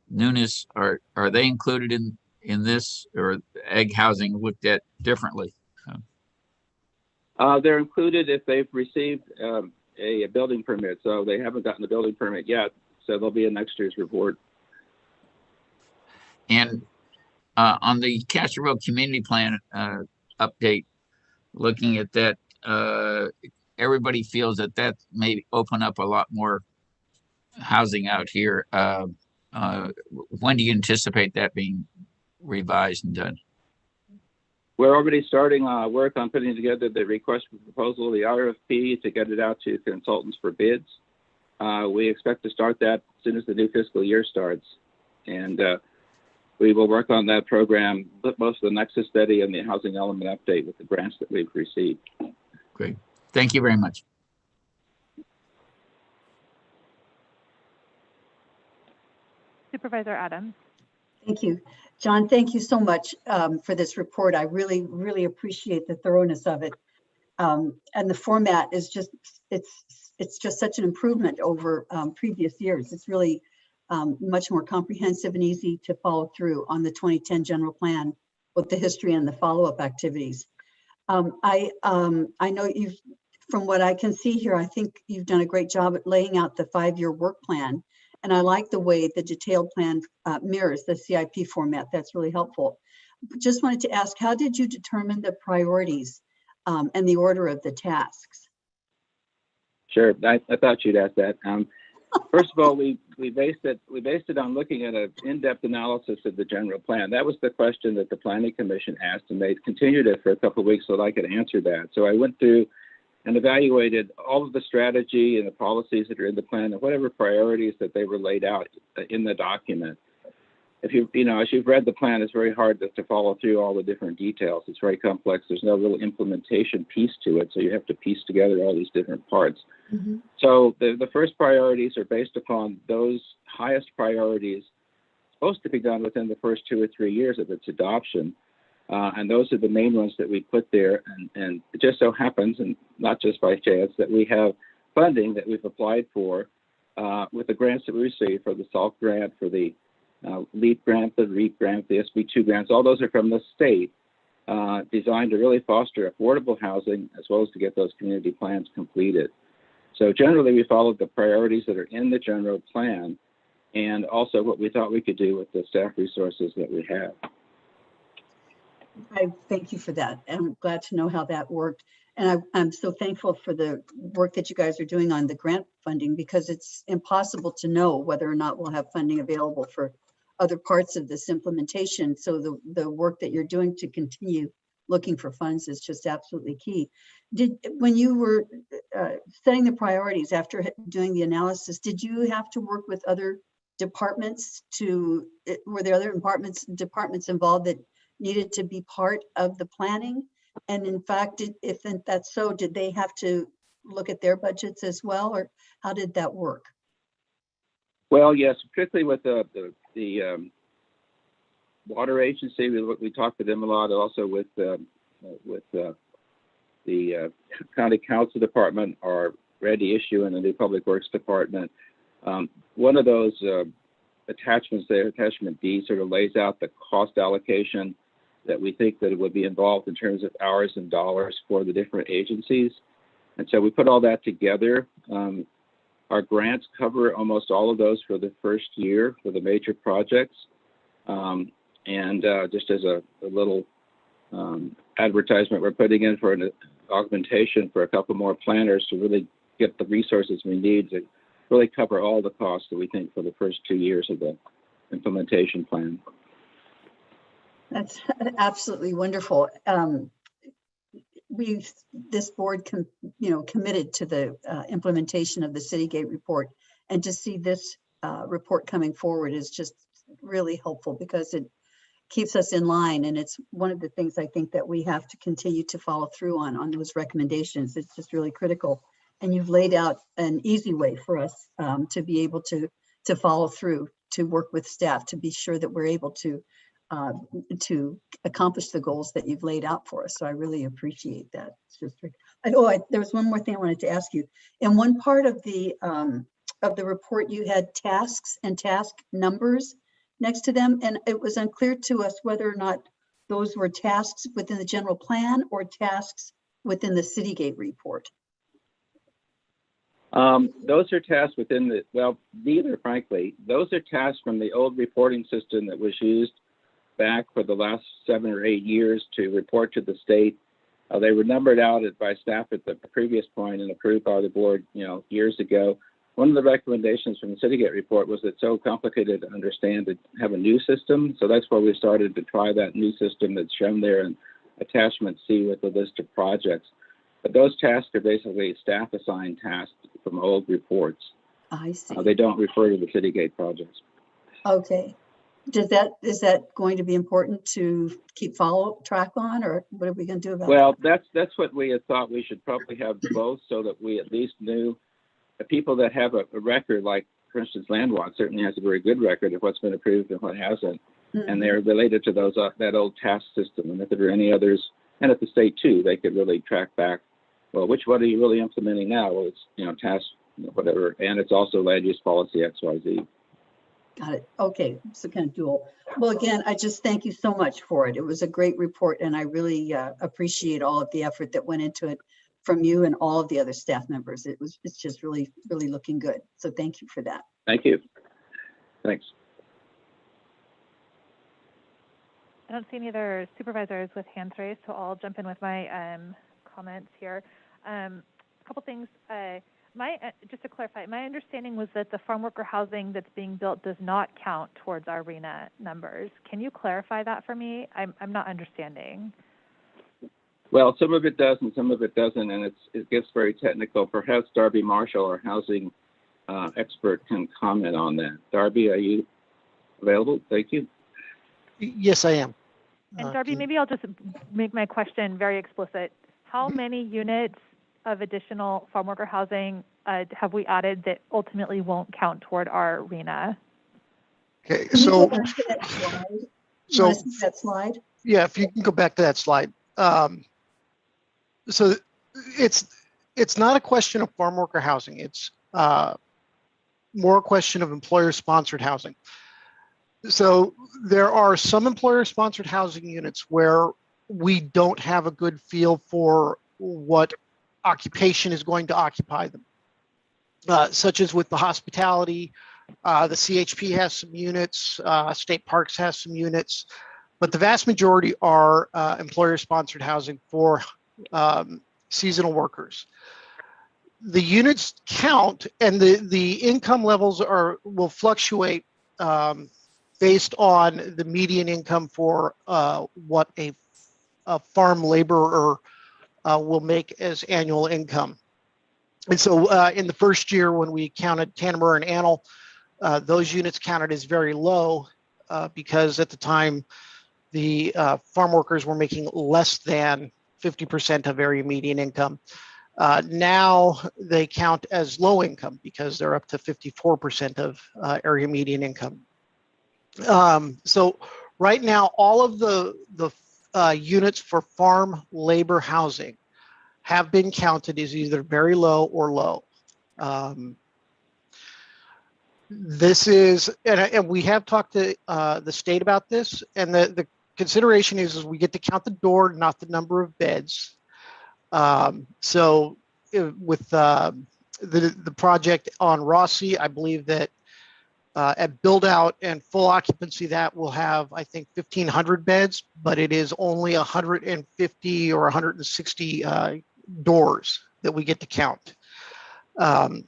Nunes, are they included in this, or ag housing looked at differently?
They're included if they've received a building permit. So they haven't gotten the building permit yet, so they'll be in next year's report.
And on the Castroville Community Plan update, looking at that, everybody feels that may open up a lot more housing out here. When do you anticipate that being revised and done?
We're already starting work on putting together the request for proposal, the RFP, to get it out to consultants for bids. We expect to start that as soon as the new fiscal year starts. And we will work on that program, most of the Nexus study and the housing element update with the grants that we've received.
Great. Thank you very much.
Supervisor Adams.
Thank you. John, thank you so much for this report. I really, really appreciate the thoroughness of it. And the format is just, it's just such an improvement over previous years. It's really much more comprehensive and easy to follow through on the 2010 general plan with the history and the follow-up activities. I know from what I can see here, I think you've done a great job at laying out the 5-year work plan. And I like the way the detailed plan mirrors the CIP format. That's really helpful. Just wanted to ask, how did you determine the priorities and the order of the tasks?
Sure, I thought you'd ask that. First of all, we based it on looking at an in-depth analysis of the general plan. That was the question that the Planning Commission asked, and they continued it for a couple of weeks so that I could answer that. So I went through and evaluated all of the strategy and the policies that are in the plan and whatever priorities that they were laid out in the document. If as you've read the plan, it's very hard to follow through all the different details. It's very complex. There's no real implementation piece to it, so you have to piece together all these different parts.
Mm-hmm.
So the first priorities are based upon those highest priorities supposed to be done within the first 2 or 3 years of its adoption. And those are the main ones that we put there. And it just so happens, and not just by chance, that we have funding that we've applied for with the grants that we received for the SALT grant, for the LEAP grant, the REAP grant, the SB2 grants. All those are from the state, designed to really foster affordable housing as well as to get those community plans completed. So generally, we followed the priorities that are in the general plan and also what we thought we could do with the staff resources that we have.
I thank you for that. I'm glad to know how that worked. And I'm so thankful for the work that you guys are doing on the grant funding, because it's impossible to know whether or not we'll have funding available for other parts of this implementation. So the work that you're doing to continue looking for funds is just absolutely key. When you were setting the priorities after doing the analysis, did you have to work with other departments were there other departments involved that needed to be part of the planning? And in fact, if that's so, did they have to look at their budgets as well, or how did that work?
Well, yes, particularly with the water agency, we talked to them a lot. Also with the county council department, our ready issue, and the new public works department. One of those attachments there, attachment D, sort of lays out the cost allocation that we think that it would be involved in terms of hours and dollars for the different agencies. And so we put all that together. Our grants cover almost all of those for the first year for the major projects. And just as a little advertisement, we're putting in for an augmentation for a couple more planners to really get the resources we need to really cover all the costs that we think for the first 2 years of the implementation plan.
That's absolutely wonderful. This board committed to the implementation of the Citygate report, and to see this report coming forward is just really helpful, because it keeps us in line, and it's one of the things I think that we have to continue to follow through on those recommendations. It's just really critical, and you've laid out an easy way for us to be able to follow through, to work with staff, to be sure that we're able to accomplish the goals that you've laid out for us. So I really appreciate that. It's just, there was one more thing I wanted to ask you. In one part of the report, you had tasks and task numbers next to them, and it was unclear to us whether or not those were tasks within the general plan or tasks within the Citygate report.
Those are tasks within neither, frankly. Those are tasks from the old reporting system that was used back for the last 7 or 8 years to report to the state. They were numbered out by staff at the previous point and approved by the board, years ago. One of the recommendations from the Citygate report was it's so complicated to understand to have a new system. So that's why we started to try that new system that's shown there in attachment C with the list of projects. But those tasks are basically staff assigned tasks from old reports.
I see.
They don't refer to the Citygate projects.
Okay. Is that going to be important to keep track on, or what are we going to do about it?
Well, that's what we had thought. We should probably have both, so that we at least knew the people that have a record, like for instance, Landwalk certainly has a very good record of what's been approved and what hasn't, and they're related to those that old task system. And if there are any others, and at the state too, they could really track back. Well, which one are you really implementing now? Well, it's task whatever, and it's also land use policy XYZ.
Got it. Okay, so kind of dual. Well, again, I just thank you so much for it. It was a great report, and I really appreciate all of the effort that went into it from you and all of the other staff members. It's just really, really looking good. So thank you for that.
Thank you. Thanks.
I don't see any other supervisors with hands raised, so I'll jump in with my comments here. A couple things. Just to clarify, my understanding was that the farm worker housing that's being built does not count towards our RENA numbers. Can you clarify that for me? I'm not understanding.
Well, some of it does and some of it doesn't, and it gets very technical. Perhaps Darby Marshall, our housing expert, can comment on that. Darby, are you available? Thank you.
Yes, I am.
And Darby, maybe I'll just make my question very explicit. How many units of additional farm worker housing have we added that ultimately won't count toward our RENA?
Okay,
Can you go back to that slide? You wanna see that slide?
Yeah, if you can go back to that slide. So it's not a question of farm worker housing. It's more a question of employer-sponsored housing. So there are some employer-sponsored housing units where we don't have a good feel for what occupation is going to occupy them, such as with the hospitality. The CHP has some units, State Parks has some units, but the vast majority are employer-sponsored housing for seasonal workers. The units count, and the income levels will fluctuate based on the median income for what a farm laborer will make as annual income. And so in the first year when we counted Tanimura and Anil, those units counted as very low because at the time the farm workers were making less than 50% of area median income. Now they count as low income because they're up to 54% of area median income. So right now, all of the units for farm labor housing have been counted as either very low or low. This is, and we have talked to the state about this, and the consideration is we get to count the door, not the number of beds. So with the project on Rossi, I believe that at build out and full occupancy, that will have, I think, 1,500 beds, but it is only 150 or 160 doors that we get to count. And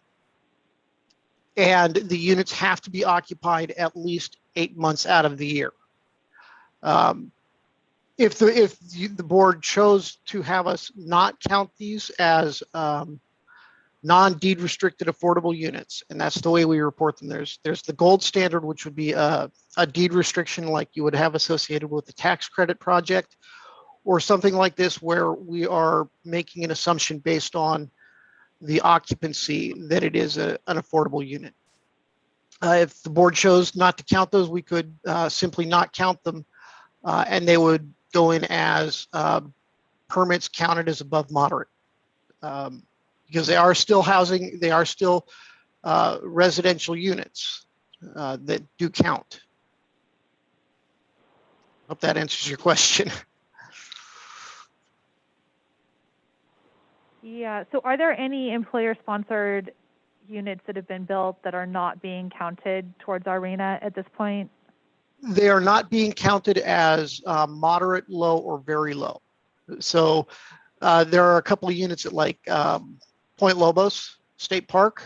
the units have to be occupied at least 8 months out of the year. If the board chose to have us not count these as non-deed restricted affordable units, and that's the way we report them. There's the gold standard, which would be a deed restriction like you would have associated with the tax credit project, or something like this where we are making an assumption based on the occupancy that it is an affordable unit. If the board chose not to count those, we could simply not count them, and they would go in as permits counted as above moderate. Because they are still housing, they are still residential units that do count. Hope that answers your question.
Yeah, so are there any employer-sponsored units that have been built that are not being counted towards our RENA at this point?
They are not being counted as moderate, low, or very low. So there are a couple of units at like Point Lobos State Park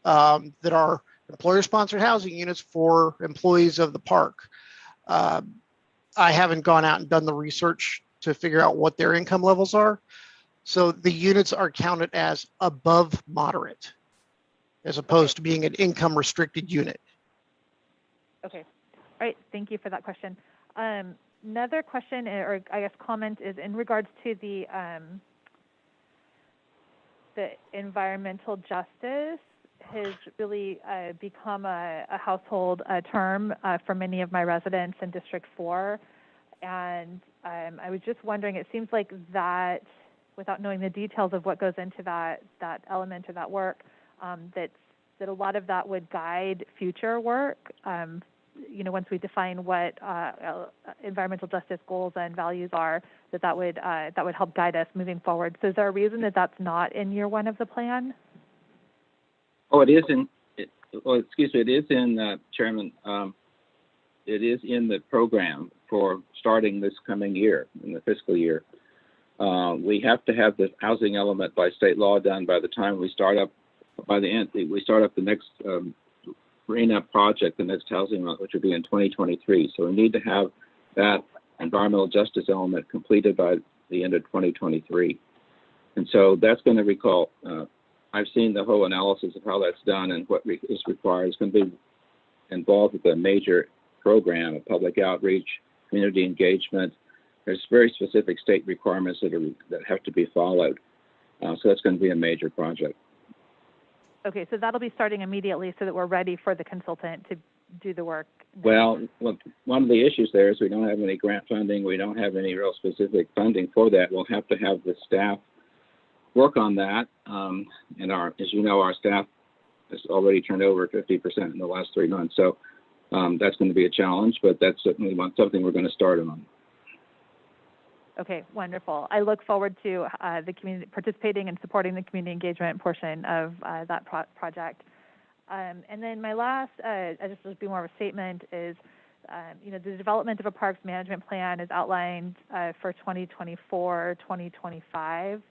that are employer-sponsored housing units for employees of the park. I haven't gone out and done the research to figure out what their income levels are. So the units are counted as above moderate, as opposed to being an income restricted unit.
Okay. All right. Thank you for that question. Another question, or I guess comment, is in regards to the environmental justice has really become a household term for many of my residents in District 4. And I was just wondering, it seems like that, without knowing the details of what goes into that element or that work, that that a lot of that would guide future work. Once we define what environmental justice goals and values are, that would help guide us moving forward. So is there a reason that that's not in year one of the plan?
Oh, it is in. Excuse me. It is in, Chairman. It is in the program for starting this coming year, in the fiscal year. We have to have the housing element by state law done by the time we start up. By the end, we start up the next RENA project, the next housing element, which will be in 2023. So we need to have that environmental justice element completed by the end of 2023. And so that's going to recall. I've seen the whole analysis of how that's done and what is required. It's going to be involved with a major program of public outreach, community engagement. There's very specific state requirements that have to be followed. So that's going to be a major project.
Okay, so that'll be starting immediately so that we're ready for the consultant to do the work.
Well, one of the issues there is we don't have any grant funding. We don't have any real specific funding for that. We'll have to have the staff work on that. And as you know, our staff has already turned over 50% in the last 3 months. So that's going to be a challenge, but that's certainly something we're going to start on.
Okay, wonderful. I look forward to the community participating and supporting the community engagement portion of that project. And then my last, just to be more of a statement, is the development of a parks management plan is outlined for 2024, 2025.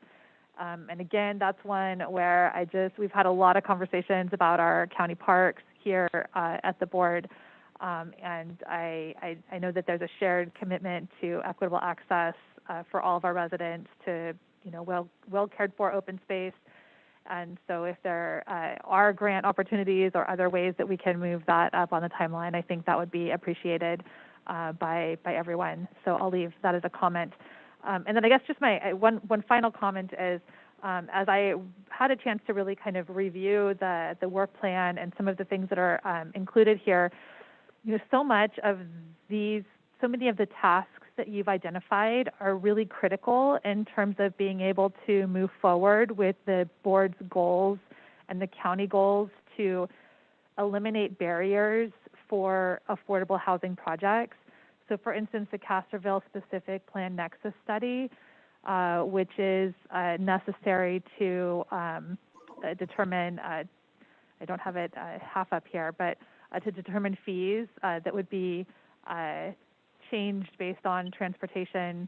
And again, that's one where we've had a lot of conversations about our county parks here at the board. And I know that there's a shared commitment to equitable access for all of our residents to, well cared for open space. And so if there are grant opportunities or other ways that we can move that up on the timeline, I think that would be appreciated by everyone. So I'll leave that as a comment. And then I guess just my one final comment is, as I had a chance to really kind of review the work plan and some of the things that are included here, so many of the tasks that you've identified are really critical in terms of being able to move forward with the board's goals and the county goals to eliminate barriers for affordable housing projects. So for instance, the Castroville specific plan nexus study, which is necessary to determine, I don't have it half up here, but to determine fees that would be changed based on transportation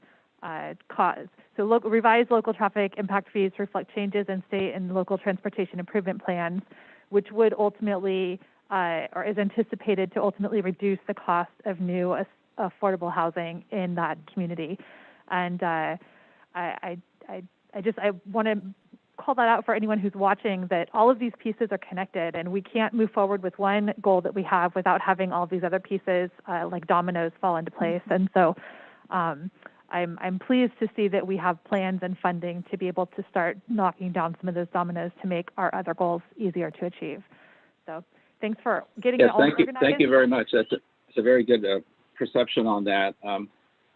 costs. So revised local traffic impact fees reflect changes in state and local transportation improvement plans, which would ultimately, or is anticipated to ultimately reduce the cost of new affordable housing in that community. And I want to call that out for anyone who's watching, that all of these pieces are connected, and we can't move forward with one goal that we have without having all these other pieces like dominoes fall into place. And so I'm pleased to see that we have plans and funding to be able to start knocking down some of those dominoes to make our other goals easier to achieve. So thanks for getting it all organized.
Thank you very much. That's a very good perception on that.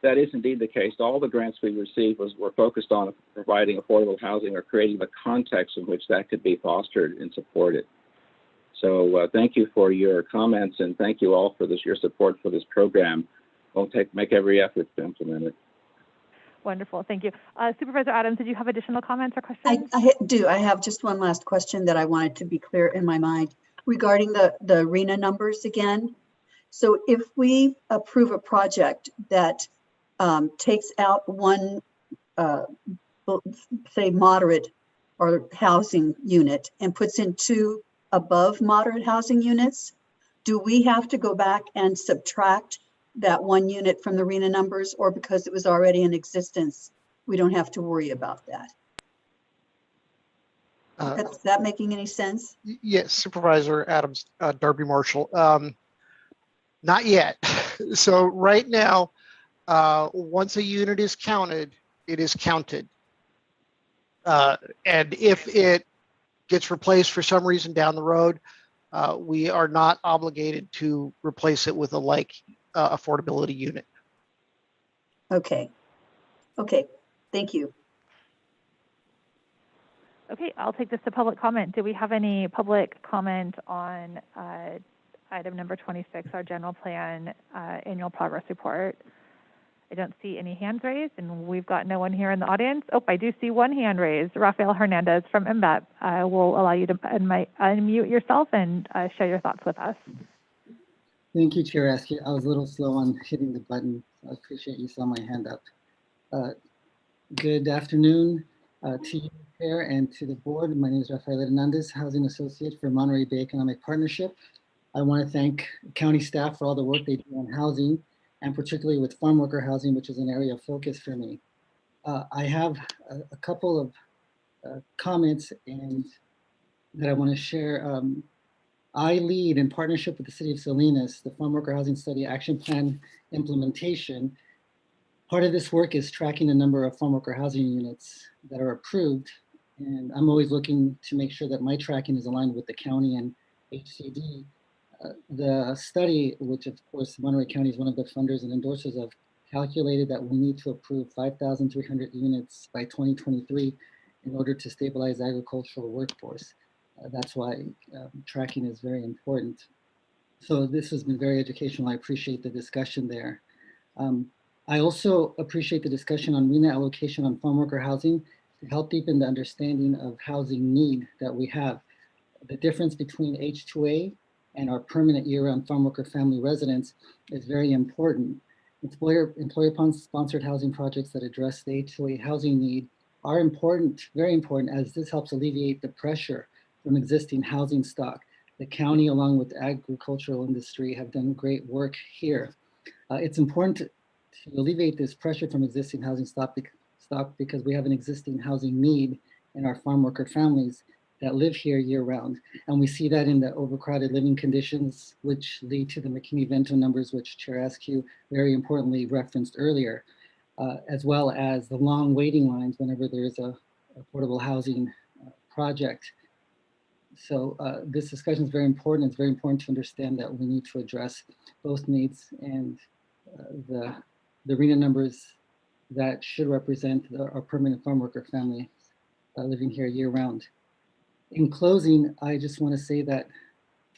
That is indeed the case. All the grants we received were focused on providing affordable housing or creating the context in which that could be fostered and supported. So thank you for your comments, and thank you all for your support for this program. We'll make every effort to implement it.
Wonderful, thank you. Supervisor Adams, did you have additional comments or questions?
I do. I have just one last question that I wanted to be clear in my mind regarding the RENA numbers again. So if we approve a project that takes out one, say, moderate or housing unit and puts in 2 above moderate housing units, do we have to go back and subtract that 1 unit from the RENA numbers, or because it was already in existence, we don't have to worry about that? Is that making any sense?
Yes, Supervisor Adams, Darby Marshall. Not yet. So right now, once a unit is counted, it is counted. And if it gets replaced for some reason down the road, we are not obligated to replace it with a like affordability unit.
Okay. Okay. Thank you.
Okay, I'll take this to public comment. Do we have any public comment on item number 26, our general plan annual progress report? I don't see any hands raised, and we've got no one here in the audience. Oh, I do see one hand raised. Rafael Hernandez from MBEP. I will allow you to unmute yourself and share your thoughts with us.
Thank you, Chair Askew. I was a little slow on hitting the button. I appreciate you saw my hand up. Good afternoon to you, Chair, and to the board. My name is Rafael Hernandez, Housing Associate for Monterey Bay Economic Partnership. I want to thank county staff for all the work they do on housing, and particularly with farm worker housing, which is an area of focus for me. I have a couple of comments and that I want to share. I lead in partnership with the City of Salinas, the Farm Worker Housing Study Action Plan implementation. Part of this work is tracking the number of farm worker housing units that are approved. And I'm always looking to make sure that my tracking is aligned with the county and HCD. The study, which of course Monterey County is one of the funders and endorsers of, calculated that we need to approve 5,300 units by 2023 in order to stabilize the agricultural workforce. That's why tracking is very important. So this has been very educational. I appreciate the discussion there. I also appreciate the discussion on RENA allocation on farm worker housing to help deepen the understanding of housing need that we have. The difference between H2A and our permanent year-round farm worker family residents is very important. Employer-sponsored housing projects that address the H2A housing need are important, very important, as this helps alleviate the pressure from existing housing stock. The county, along with the agricultural industry, have done great work here. It's important to alleviate this pressure from existing housing stock because we have an existing housing need in our farm worker families that live here year round. And we see that in the overcrowded living conditions, which lead to the McKinney-Vento numbers, which Chair Askew very importantly referenced earlier, as well as the long waiting lines whenever there's a affordable housing project. So this discussion is very important. It's very important to understand that we need to address both needs and the RENA numbers that should represent our permanent farm worker family living here year round. In closing, I just want to say that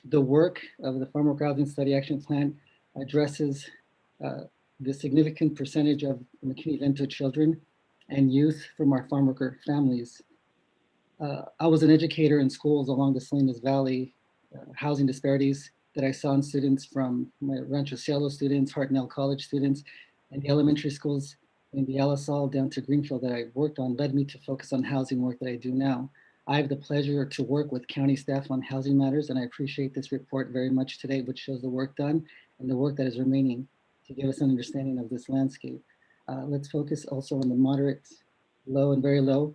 the work of the Farm Worker Housing Study Action Plan addresses the significant percentage of McKinney-Vento children and youth from our farm worker families. I was an educator in schools along the Salinas Valley, housing disparities that I saw in students from my Rancho Cielo students, Hartnell College students, and the elementary schools in the Alisal down to Greenfield that I worked on led me to focus on housing work that I do now. I have the pleasure to work with county staff on housing matters, and I appreciate this report very much today, which shows the work done and the work that is remaining to give us an understanding of this landscape. Let's focus also on the moderate, low, and very low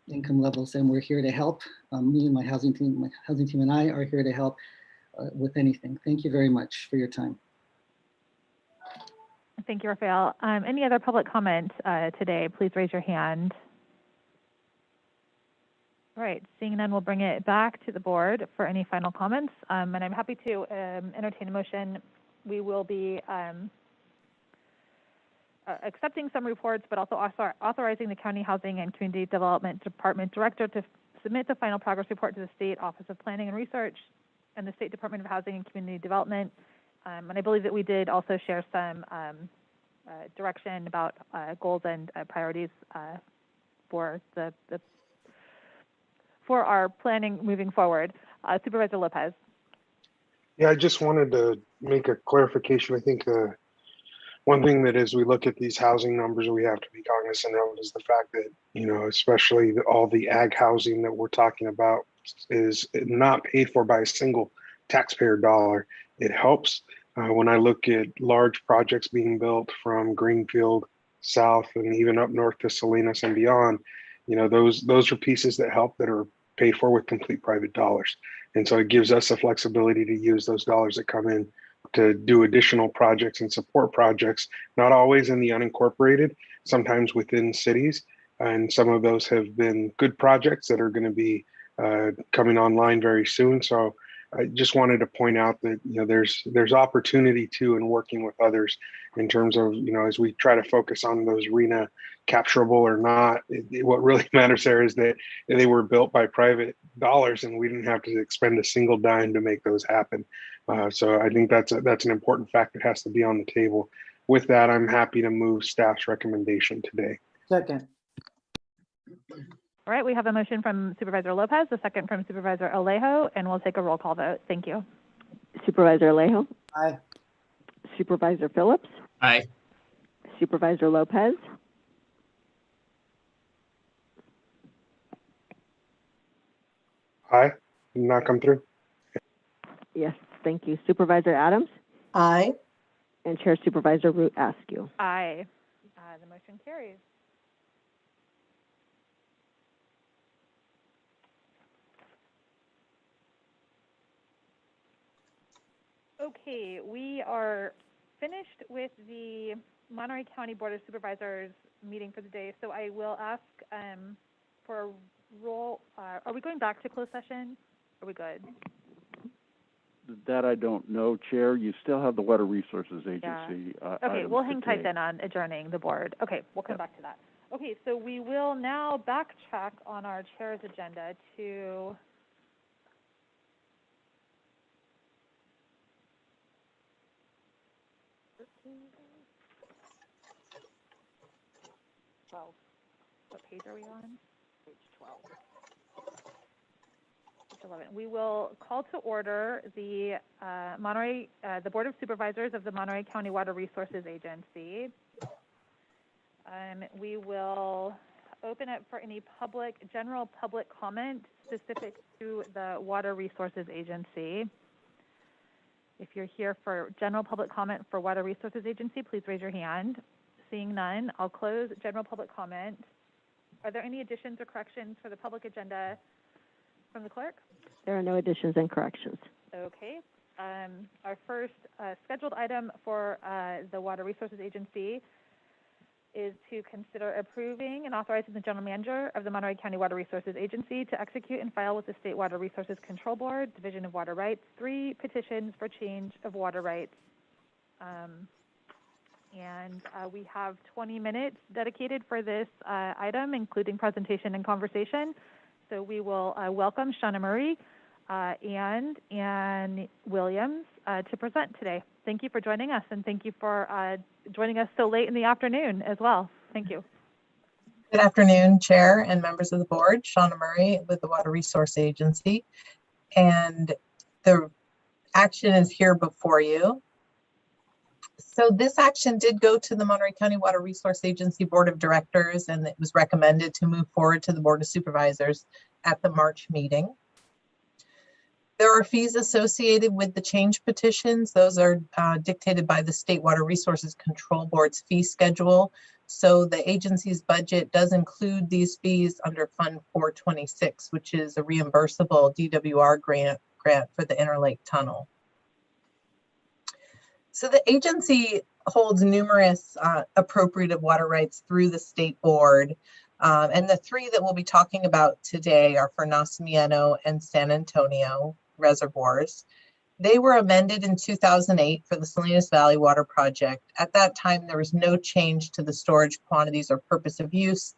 income levels, and we're here to help. Me and my housing team and I are here to help with anything. Thank you very much for your time.
Thank you, Rafael. Any other public comment today? Please raise your hand. All right, seeing none, we'll bring it back to the board for any final comments. And I'm happy to entertain a motion. We will be accepting some reports, but also authorizing the County Housing and Community Development Department Director to submit the final progress report to the State Office of Planning and Research and the State Department of Housing and Community Development. And I believe that we did also share some direction about goals and priorities for for our planning moving forward. Supervisor Lopez.
Yeah, I just wanted to make a clarification. I think one thing that as we look at these housing numbers, we have to be cognizant of is the fact that, you know, especially all the ag housing that we're talking about is not paid for by a single taxpayer dollar. It helps when I look at large projects being built from Greenfield south and even up north to Salinas and beyond. You know, those are pieces that help that are paid for with complete private dollars. And so it gives us the flexibility to use those dollars that come in to do additional projects and support projects, not always in the unincorporated, sometimes within cities. And some of those have been good projects that are going to be coming online very soon. So I just wanted to point out that, you know, there's opportunity too in working with others in terms of, you know, as we try to focus on those RENA capturable or not, what really matters there is that they were built by private dollars and we didn't have to expend a single dime to make those happen. So I think that's an important fact that has to be on the table. With that, I'm happy to move staff's recommendation today.
Second.
All right, we have a motion from Supervisor Lopez, a second from Supervisor Alejo, and we'll take a roll call vote. Thank you.
Supervisor Alejo?
Aye.
Supervisor Phillips?
Aye.
Supervisor Lopez?
Aye. Did not come through.
Yes, thank you. Supervisor Adams?
Aye.
And Chair Supervisor Root Askew.
Aye. The motion carries. Okay, we are finished with the Monterey County Board of Supervisors meeting for the day. So I will ask for a roll. Are we going back to closed session? Are we good?
That I don't know, Chair. You still have the Water Resources Agency.
Yeah. Okay, we'll hang tight then on adjourning the board. Okay, we'll come back to that. Okay, so we will now backtrack on our chair's agenda to What page are we on? Page 12. Page 11. We will call to order the the Board of Supervisors of the Monterey County Water Resources Agency. We will open it for any general public comment specific to the Water Resources Agency. If you're here for general public comment for Water Resources Agency, please raise your hand. Seeing none, I'll close general public comment. Are there any additions or corrections for the public agenda from the clerk?
There are no additions and corrections.
Okay. Our first scheduled item for the Water Resources Agency is to consider approving and authorizing the General Manager of the Monterey County Water Resources Agency to execute and file with the State Water Resources Control Board, Division of Water Rights, 3 petitions for change of water rights. We have 20 minutes dedicated for this item, including presentation and conversation. So we will welcome Shauna Murray and Ann Williams to present today. Thank you for joining us, and thank you for joining us so late in the afternoon as well. Thank you.
Good afternoon, Chair and members of the board. Shauna Murray with the Water Resource Agency. And the action is here before you. So this action did go to the Monterey County Water Resource Agency Board of Directors, and it was recommended to move forward to the Board of Supervisors at the March meeting. There are fees associated with the change petitions. Those are dictated by the State Water Resources Control Board's fee schedule. So the agency's budget does include these fees under Fund 426, which is a reimbursable DWR grant for the Interlake Tunnel. So the agency holds numerous appropriated water rights through the state board. And the 3 that we'll be talking about today are for Nacimiento and San Antonio reservoirs. They were amended in 2008 for the Salinas Valley Water Project. At that time, there was no change to the storage quantities or purpose of use.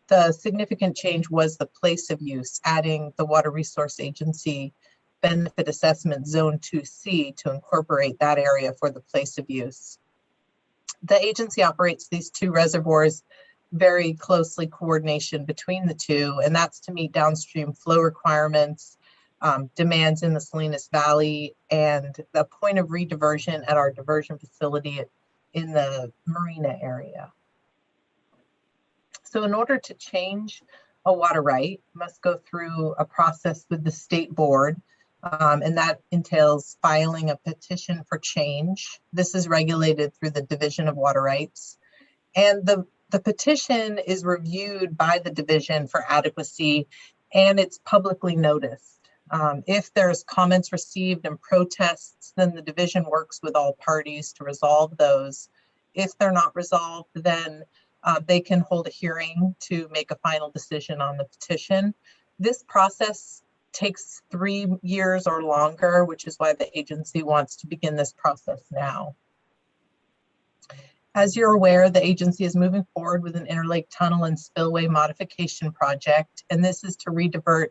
The significant change was the place of use, adding the Water Resource Agency Benefit Assessment Zone 2C to incorporate that area for the place of use. The agency operates these 2 reservoirs very closely coordination between the 2, and that's to meet downstream flow requirements, demands in the Salinas Valley, and the point of rediversion at our diversion facility in the Marina area. So in order to change a water right, must go through a process with the state board, and that entails filing a petition for change. This is regulated through the Division of Water Rights. And the petition is reviewed by the division for adequacy, and it's publicly noticed. If there's comments received and protests, then the division works with all parties to resolve those. If they're not resolved, then they can hold a hearing to make a final decision on the petition. This process takes 3 years or longer, which is why the agency wants to begin this process now. As you're aware, the agency is moving forward with an interlake tunnel and spillway modification project, and this is to redivert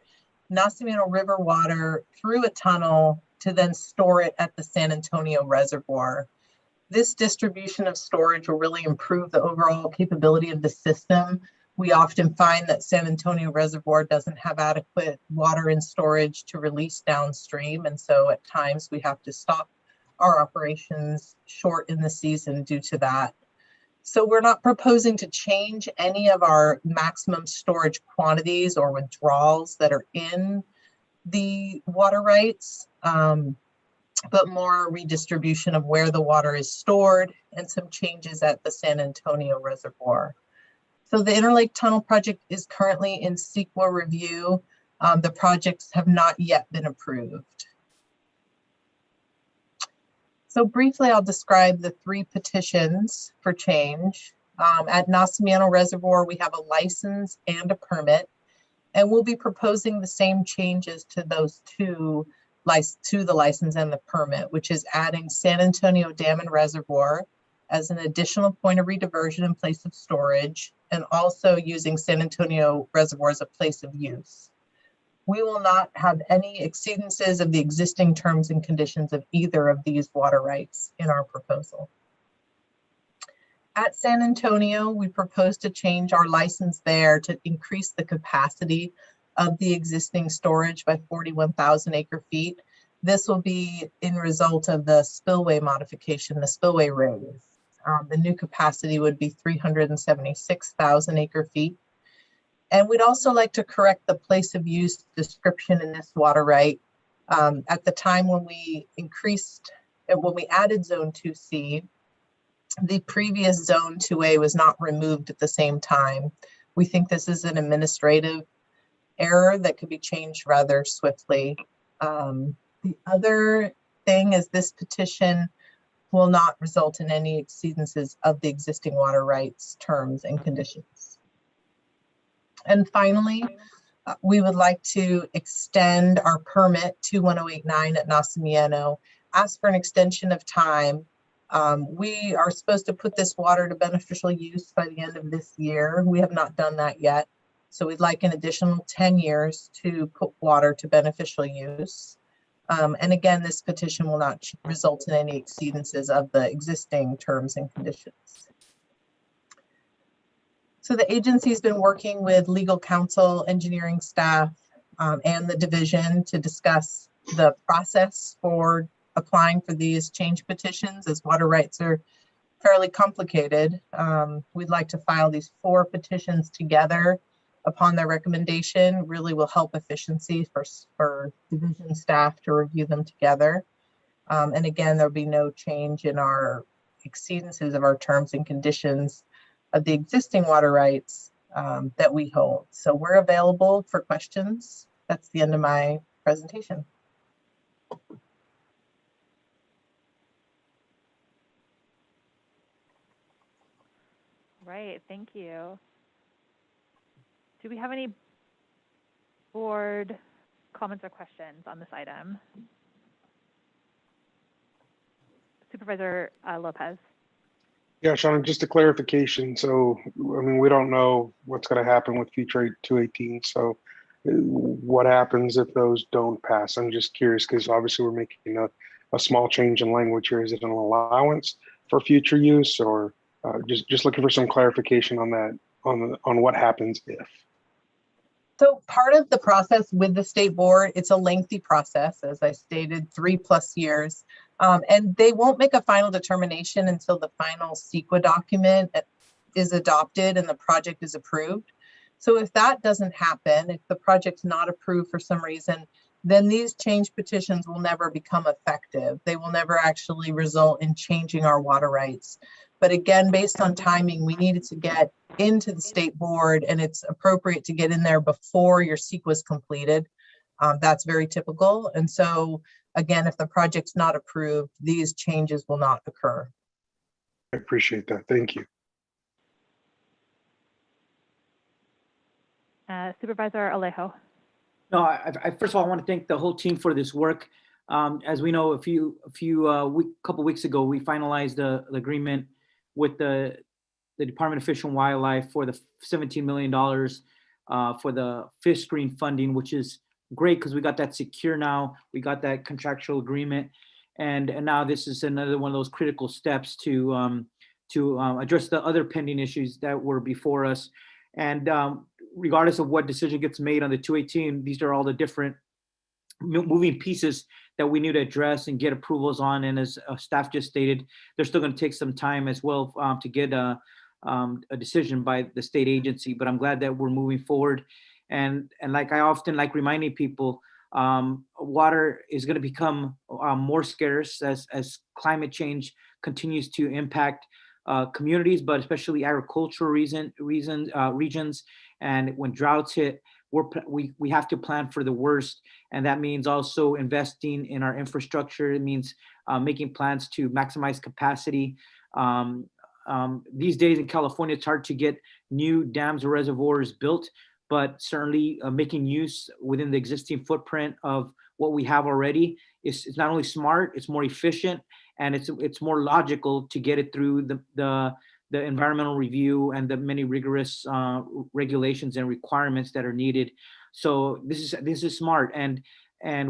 Nacimiento River water through a tunnel to then store it at the San Antonio Reservoir. This distribution of storage will really improve the overall capability of the system. We often find that San Antonio Reservoir doesn't have adequate water in storage to release downstream, and so at times we have to stop our operations short in the season due to that. So we're not proposing to change any of our maximum storage quantities or withdrawals that are in the water rights, but more redistribution of where the water is stored and some changes at the San Antonio Reservoir. So the Interlake Tunnel project is currently in CEQA review. The projects have not yet been approved. So briefly, I'll describe the 3 petitions for change. At Nacimiento Reservoir, we have a license and a permit, and we'll be proposing the same changes to those to the license and the permit, which is adding San Antonio Dam and Reservoir as an additional point of rediversion in place of storage, and also using San Antonio Reservoir as a place of use. We will not have any exceedances of the existing terms and conditions of either of these water rights in our proposal. At San Antonio, we propose to change our license there to increase the capacity of the existing storage by 41,000 acre feet. This will be in result of the spillway modification, the spillway raise. The new capacity would be 376,000 acre feet. And we'd also like to correct the place of use description in this water right. At the time when we added Zone 2C, the previous Zone 2A was not removed at the same time. We think this is an administrative error that could be changed rather swiftly. The other thing is this petition will not result in any exceedances of the existing water rights terms and conditions. And finally, we would like to extend our permit 21089 at Nacimiento, ask for an extension of time. We are supposed to put this water to beneficial use by the end of this year. We have not done that yet. So we'd like an additional 10 years to put water to beneficial use. And again, this petition will not result in any exceedances of the existing terms and conditions. So the agency has been working with legal counsel, engineering staff, and the division to discuss the process for applying for these change petitions, as water rights are fairly complicated. We'd like to file these 4 petitions together upon their recommendation. Really will help efficiency for division staff to review them together. And again, there'll be no change in our exceedances of our terms and conditions of the existing water rights that we hold. So we're available for questions. That's the end of my presentation.
Right, thank you. Do we have any board comments or questions on this item? Supervisor Lopez.
Yeah, Shannon, just a clarification. So, I mean, we don't know what's going to happen with Future 218. So what happens if those don't pass? I'm just curious because obviously we're making a small change in language here. Is it an allowance for future use, or just looking for some clarification on that, on what happens if?
So part of the process with the state board, it's a lengthy process, as I stated, 3+ years. And they won't make a final determination until the final CEQA document is adopted and the project is approved. So if that doesn't happen, if the project's not approved for some reason, then these change petitions will never become effective. They will never actually result in changing our water rights. But again, based on timing, we needed to get into the state board, and it's appropriate to get in there before your CEQA is completed. That's very typical. And so again, if the project's not approved, these changes will not occur.
I appreciate that. Thank you.
Supervisor Alejo.
No, first of all, I want to thank the whole team for this work. As we know, couple weeks ago, we finalized the agreement with the Department of Fish and Wildlife for the $17 million for the fish screen funding, which is great because we got that secure now. We got that contractual agreement, and now this is another one of those critical steps to address the other pending issues that were before us. And regardless of what decision gets made on the 218, these are all the different moving pieces that we need to address and get approvals on. And as staff just stated, they're still going to take some time as well to get a decision by the state agency. But I'm glad that we're moving forward. And like I often like reminding people, water is going to become more scarce as climate change continues to impact communities, but especially agricultural regions. And when droughts hit, we have to plan for the worst. And that means also investing in our infrastructure. It means making plans to maximize capacity. These days in California, it's hard to get new dams or reservoirs built, but certainly making use within the existing footprint of what we have already is not only smart, it's more efficient, and it's more logical to get it through the environmental review and the many rigorous regulations and requirements that are needed. So this is smart, and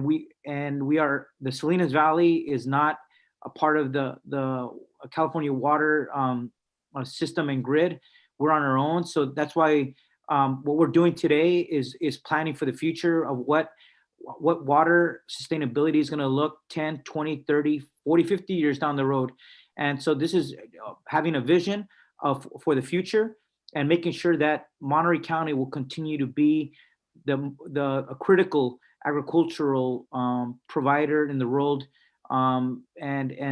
we are, the Salinas Valley is not a part of the California water system and grid. We're on our own, so that's why what we're doing today is planning for the future of what water sustainability is going to look 10, 20, 30, 40, 50 years down the road. And so this is having a vision for the future and making sure that Monterey County will continue to be a critical agricultural provider in the world. And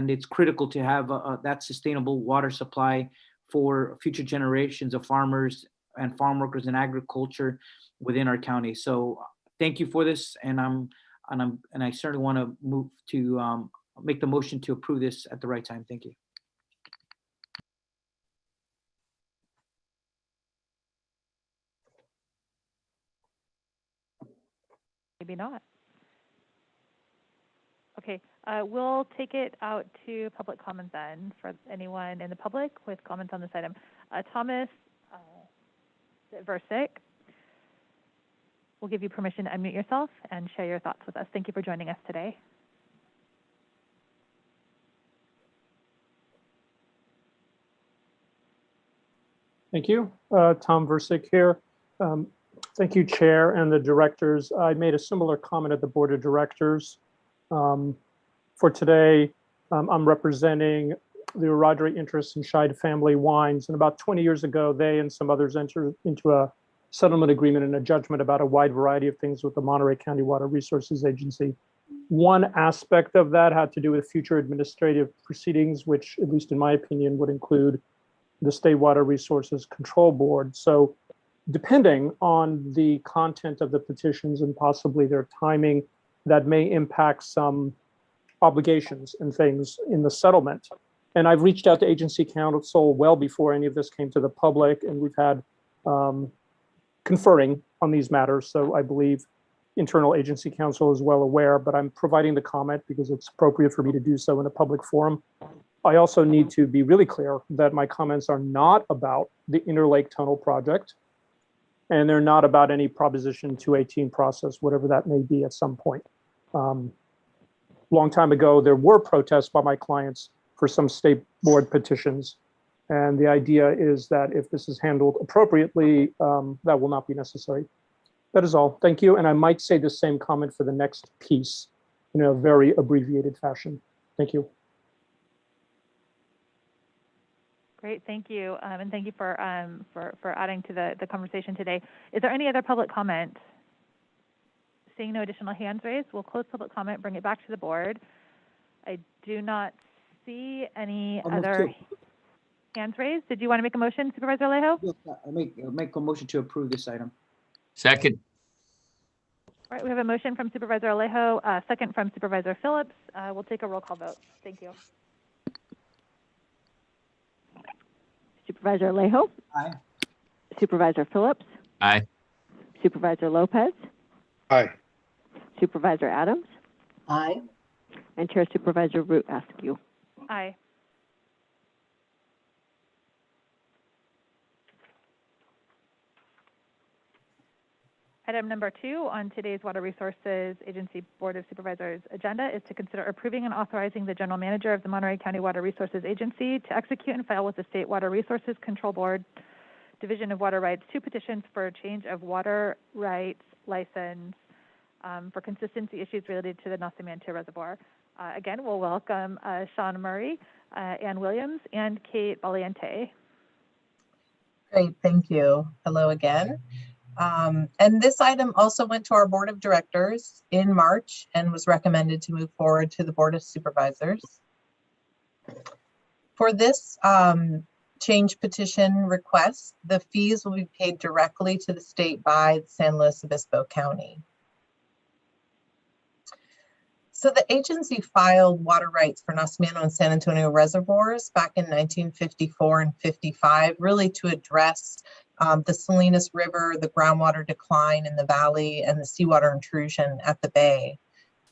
it's critical to have that sustainable water supply for future generations of farmers and farm workers in agriculture within our county. So thank you for this, and I certainly want to move to make the motion to approve this at the right time. Thank you.
Maybe not. Okay, we'll take it out to public comment then for anyone in the public with comments on this item. Thomas Versick, we'll give you permission to unmute yourself and share your thoughts with us. Thank you for joining us today.
Thank you. Tom Versick here. Thank you, Chair and the directors. I made a similar comment at the Board of Directors. For today, I'm representing the Oradre interests in Scheid Family Wines. And about 20 years ago, they and some others entered into a settlement agreement and a judgment about a wide variety of things with the Monterey County Water Resources Agency. One aspect of that had to do with future administrative proceedings, which, at least in my opinion, would include the State Water Resources Control Board. So depending on the content of the petitions and possibly their timing, that may impact some obligations and things in the settlement. And I've reached out to agency counsel well before any of this came to the public, and we've had conferring on these matters. So I believe internal agency counsel is well aware, but I'm providing the comment because it's appropriate for me to do so in a public forum. I also need to be really clear that my comments are not about the Interlake Tunnel project, and they're not about any Proposition 218 process, whatever that may be at some point. Long time ago, there were protests by my clients for some state board petitions. And the idea is that if this is handled appropriately, that will not be necessary. That is all. Thank you. And I might say the same comment for the next piece in a very abbreviated fashion. Thank you.
Great, thank you. And thank you for adding to the conversation today. Is there any other public comment? Seeing no additional hands raised, we'll close public comment, bring it back to the board. I do not see any other hands raised. Did you want to make a motion, Supervisor Alejo?
Yes, I make a motion to approve this item.
Second.
All right, we have a motion from Supervisor Alejo, second from Supervisor Phillips. We'll take a roll call vote. Thank you.
Supervisor Alejo?
Aye.
Supervisor Phillips?
Aye.
Supervisor Lopez?
Aye.
Supervisor Adams,
Aye.
and Chair Supervisor Root Askew.
Aye. Item number 2 on today's Water Resources Agency Board of Supervisors agenda is to consider approving and authorizing the General Manager of the Monterey County Water Resources Agency to execute and file with the State Water Resources Control Board, Division of Water Rights, 2 petitions for a change of water rights license for consistency issues related to the Nacimiento Reservoir. Again, we'll welcome Sean Murray, Ann Williams, and Kate Valiente.
Great, thank you. Hello again. And this item also went to our Board of Directors in March and was recommended to move forward to the Board of Supervisors. For this change petition request, the fees will be paid directly to the state by San Luis Obispo County. So the agency filed water rights for Nacimiento and San Antonio reservoirs back in 1954 and 55, really to address the Salinas River, the groundwater decline in the valley, and the seawater intrusion at the bay.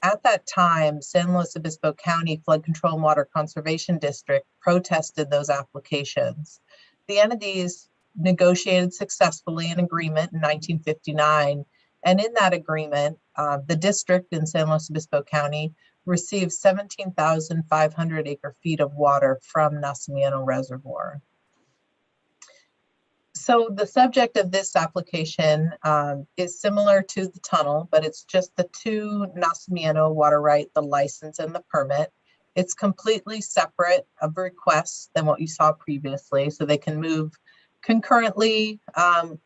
At that time, San Luis Obispo County Flood Control and Water Conservation District protested those applications. The entities negotiated successfully an agreement in 1959, and in that agreement, the district in San Luis Obispo County received 17,500 acre feet of water from Nacimiento Reservoir. So the subject of this application is similar to the tunnel, but it's just the 2 Nacimiento water right, the license and the permit. It's completely separate of requests than what you saw previously, so they can move concurrently,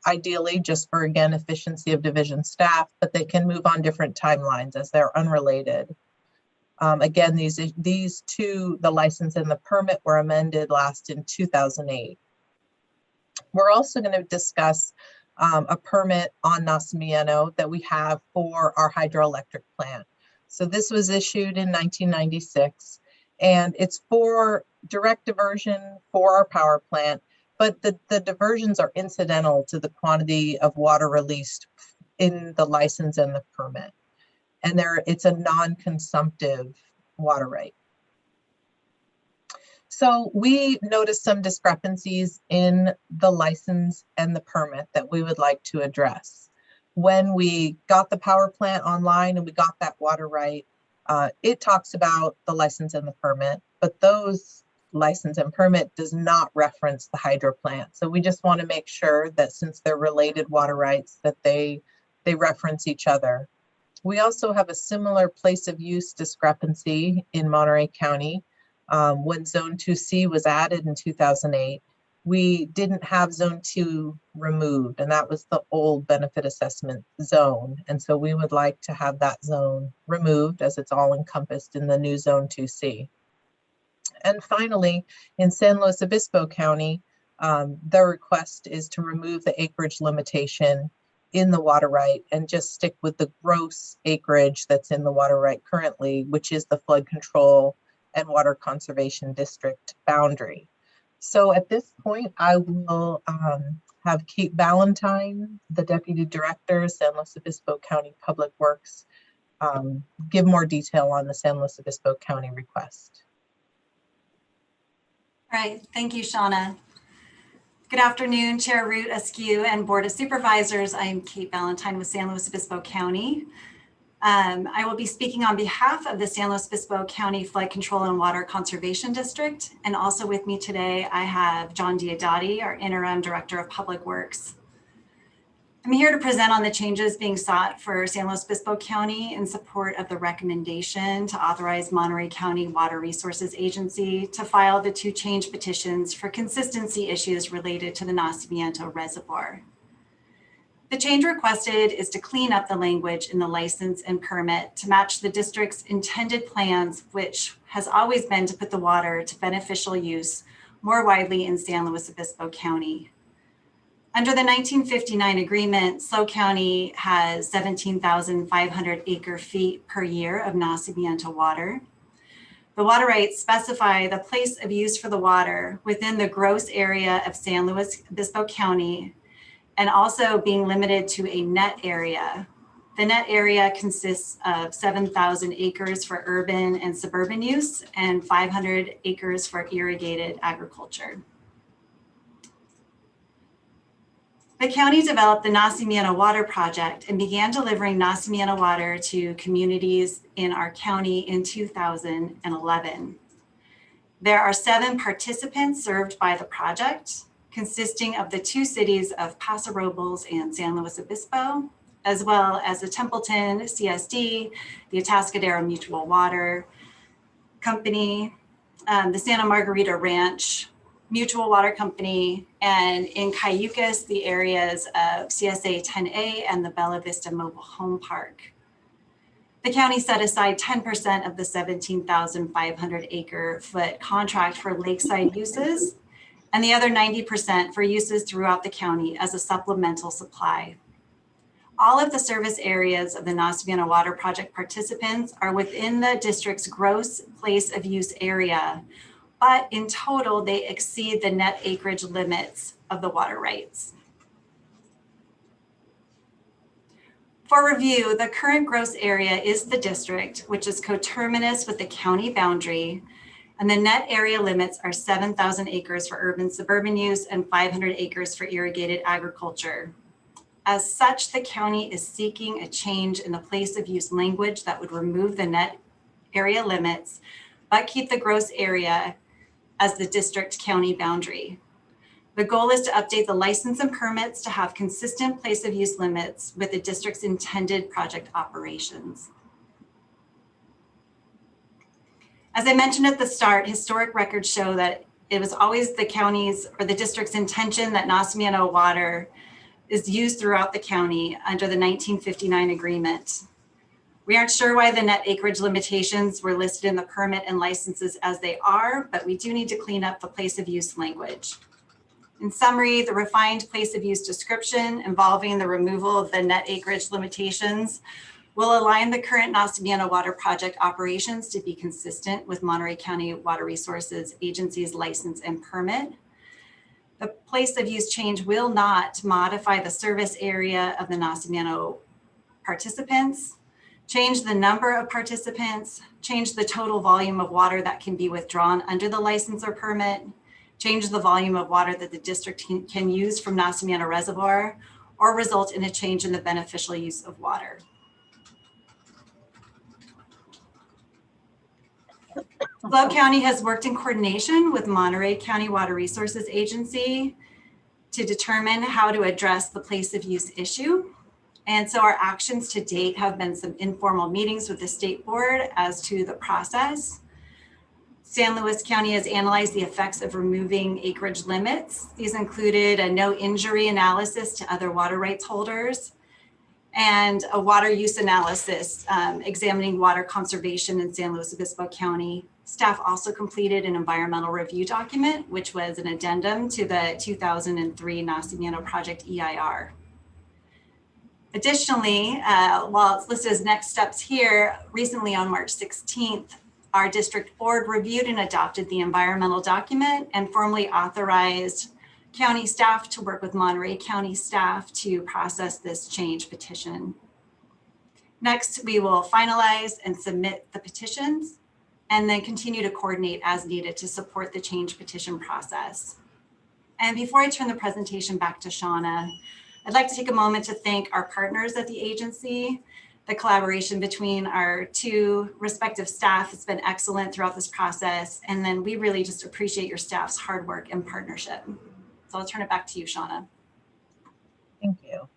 ideally just for, again, efficiency of division staff, but they can move on different timelines as they're unrelated. Again, these 2, the license and the permit, were amended last in 2008. We're also going to discuss a permit on Nacimiento that we have for our hydroelectric plant. So this was issued in 1996, and it's for direct diversion for our power plant, but the diversions are incidental to the quantity of water released in the license and the permit. And it's a non-consumptive water right. So we noticed some discrepancies in the license and the permit that we would like to address. When we got the power plant online and we got that water right, it talks about the license and the permit, but those license and permit does not reference the hydro plant. So we just want to make sure that since they're related water rights, that they reference each other. We also have a similar place of use discrepancy in Monterey County. When Zone 2C was added in 2008, we didn't have Zone 2 removed, and that was the old benefit assessment zone. And so we would like to have that zone removed as it's all encompassed in the new Zone 2C. And finally, in San Luis Obispo County, the request is to remove the acreage limitation in the water right and just stick with the gross acreage that's in the water right currently, which is the flood control and water conservation district boundary. So at this point, I will have Kate Valentine, the Deputy Director, San Luis Obispo County Public Works, give more detail on the San Luis Obispo County request.
All right, thank you, Shauna. Good afternoon, Chair Root Askew and Board of Supervisors. I am Kate Valentine with San Luis Obispo County. I will be speaking on behalf of the San Luis Obispo County Flood Control and Water Conservation District. And also with me today, I have John Diodati, our Interim Director of Public Works. I'm here to present on the changes being sought for San Luis Obispo County in support of the recommendation to authorize Monterey County Water Resources Agency to file the 2 change petitions for consistency issues related to the Nacimiento Reservoir. The change requested is to clean up the language in the license and permit to match the district's intended plans, which has always been to put the water to beneficial use more widely in San Luis Obispo County. Under the 1959 agreement, SLO County has 17,500 acre feet per year of Nacimiento water. The water rights specify the place of use for the water within the gross area of San Luis Obispo County, and also being limited to a net area The net area consists of 7,000 acres for urban and suburban use and 500 acres for irrigated agriculture. The county developed the Nacimiento Water Project and began delivering Nacimiento water to communities in our county in 2011. There are 7 participants served by the project, consisting of the 2 cities of Paso Robles and San Luis Obispo, as well as the Templeton CSD, the Atascadero Mutual Water Company, the Santa Margarita Ranch Mutual Water Company, and in Cayucas, the areas of CSA 10A and the Bella Vista Mobile Home Park. The county set aside 10% of the 17,500 acre foot contract for lakeside uses, and the other 90% for uses throughout the county as a supplemental supply. All of the service areas of the Nacimiento Water Project participants are within the district's gross place of use area, but in total, they exceed the net acreage limits of the water rights. For review, the current gross area is the district, which is coterminous with the county boundary, and the net area limits are 7,000 acres for urban suburban use and 500 acres for irrigated agriculture. As such, the county is seeking a change in the place of use language that would remove the net area limits, but keep the gross area as the district county boundary. The goal is to update the license and permits to have consistent place of use limits with the district's intended project operations. As I mentioned at the start, historic records show that it was always the county's or the district's intention that Nacimiento water is used throughout the county under the 1959 agreement. We aren't sure why the net acreage limitations were listed in the permit and licenses as they are, but we do need to clean up the place of use language. In summary, the refined place of use description involving the removal of the net acreage limitations will align the current Nacimiento Water Project operations to be consistent with Monterey County Water Resources Agency's license and permit. The place of use change will not modify the service area of the Nacimiento participants, change the number of participants, change the total volume of water that can be withdrawn under the license or permit, change the volume of water that the district can use from Nacimiento Reservoir, or result in a change in the beneficial use of water. Glove County has worked in coordination with Monterey County Water Resources Agency to determine how to address the place of use issue. And so our actions to date have been some informal meetings with the state board as to the process. San Luis County has analyzed the effects of removing acreage limits. These included a no injury analysis to other water rights holders and a water use analysis examining water conservation in San Luis Obispo County. Staff also completed an environmental review document, which was an addendum to the 2003 Nacimiento Project EIR. Additionally, while it's listed as next steps here, recently on March 16th, our district board reviewed and adopted the environmental document and formally authorized county staff to work with Monterey County staff to process this change petition. Next, we will finalize and submit the petitions and then continue to coordinate as needed to support the change petition process. And before I turn the presentation back to Shauna, I'd like to take a moment to thank our partners at the agency. The collaboration between our 2 respective staff has been excellent throughout this process. And then we really just appreciate your staff's hard work and partnership. So I'll turn it back to you, Shauna.
Thank you.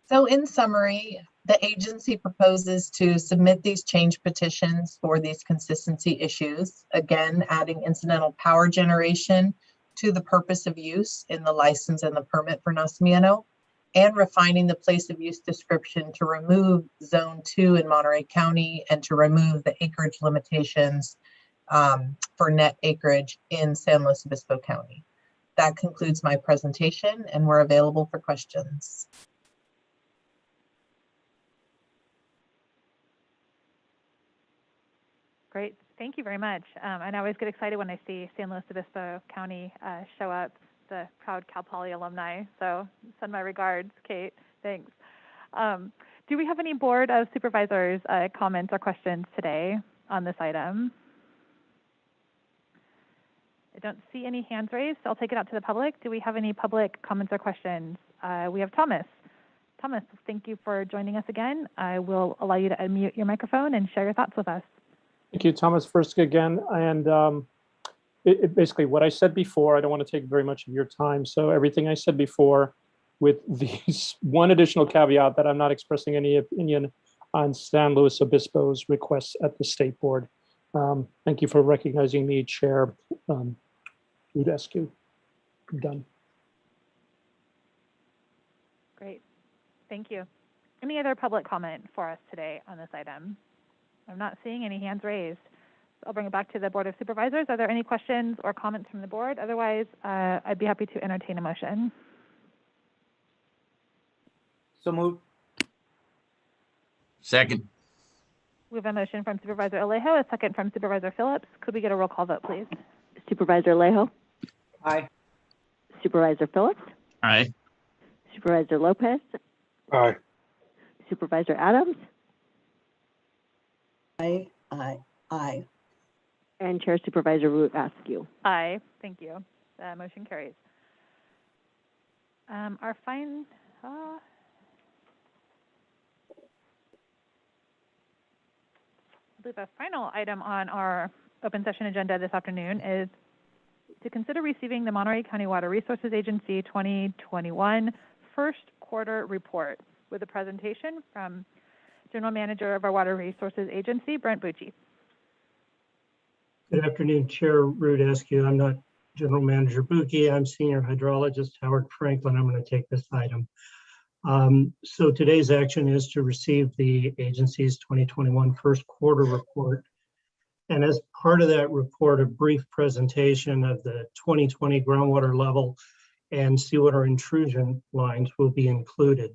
So in summary, the agency proposes to submit these change petitions for these consistency issues, again, adding incidental power generation to the purpose of use in the license and the permit for Nacimiento, and refining the place of use description to remove zone 2 in Monterey County and to remove the acreage limitations for net acreage in San Luis Obispo County. That concludes my presentation, and we're available for questions.
Great, thank you very much. And I always get excited when I see San Luis Obispo County show up, the proud Cal Poly alumni. So send my regards, Kate, thanks. Do we have any Board of Supervisors comments or questions today on this item? I don't see any hands raised, so I'll take it out to the public. Do we have any public comments or questions? We have Thomas. Thomas, thank you for joining us again. I will allow you to unmute your microphone and share your thoughts with us.
Thank you, Thomas Fursk again. And basically what I said before, I don't want to take very much of your time. So everything I said before, with these one additional caveat that I'm not expressing any opinion on San Luis Obispo's requests at the State Board. Thank you for recognizing me, Chair Rudescu. I'm done.
Great. Thank you. Any other public comment for us today on this item? I'm not seeing any hands raised. So I'll bring it back to the Board of Supervisors. Are there any questions or comments from the board? Otherwise, I'd be happy to entertain a motion.
So moved.
Second.
We have a motion from Supervisor Alejo, a second from Supervisor Phillips. Could we get a roll call vote, please?
Supervisor Alejo?
Aye.
Supervisor Phillips?
Aye.
Supervisor Lopez?
Aye.
Supervisor Adams?
Aye, aye, aye.
And Chair Supervisor Root Askew.
Aye. Thank you. The motion carries. I believe a final item on our open session agenda this afternoon is to consider receiving the Monterey County Water Resources Agency 2021 first quarter report with a presentation from General Manager of our Water Resources Agency, Brent Bucci.
Good afternoon, Chair Rudescu. I'm not General Manager Bucci. I'm Senior Hydrologist Howard Franklin. I'm going to take this item. So today's action is to receive the agency's 2021 first quarter report. And as part of that report, a brief presentation of the 2020 groundwater level and seawater intrusion lines will be included.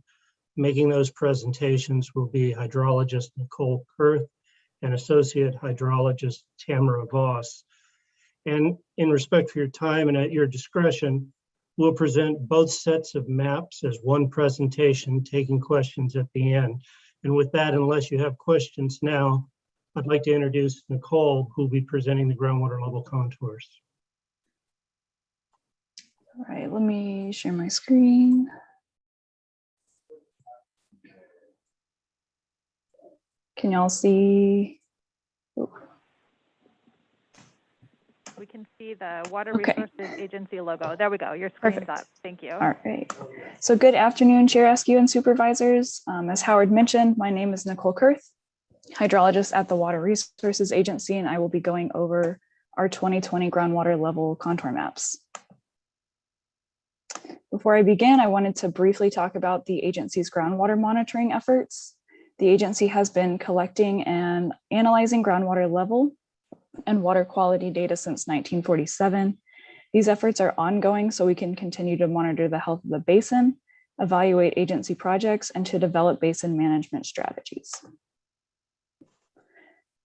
Making those presentations will be hydrologist Nicole Kurth and associate hydrologist Tamara Voss. And in respect for your time and at your discretion, we'll present both sets of maps as one presentation, taking questions at the end. And with that, unless you have questions now, I'd like to introduce Nicole, who will be presenting the groundwater level contours.
All right, let me share my screen. Can y'all see? Oh.
We can see the Water Resources Agency logo. There we go. Your screen's up. Thank you.
All right. So good afternoon, Chair Askew and Supervisors. As Howard mentioned, my name is Nicole Kurth, hydrologist at the Water Resources Agency, and I will be going over our 2020 groundwater level contour maps. Before I begin, I wanted to briefly talk about the agency's groundwater monitoring efforts. The agency has been collecting and analyzing groundwater level and water quality data since 1947. These efforts are ongoing so we can continue to monitor the health of the basin, evaluate agency projects, and to develop basin management strategies.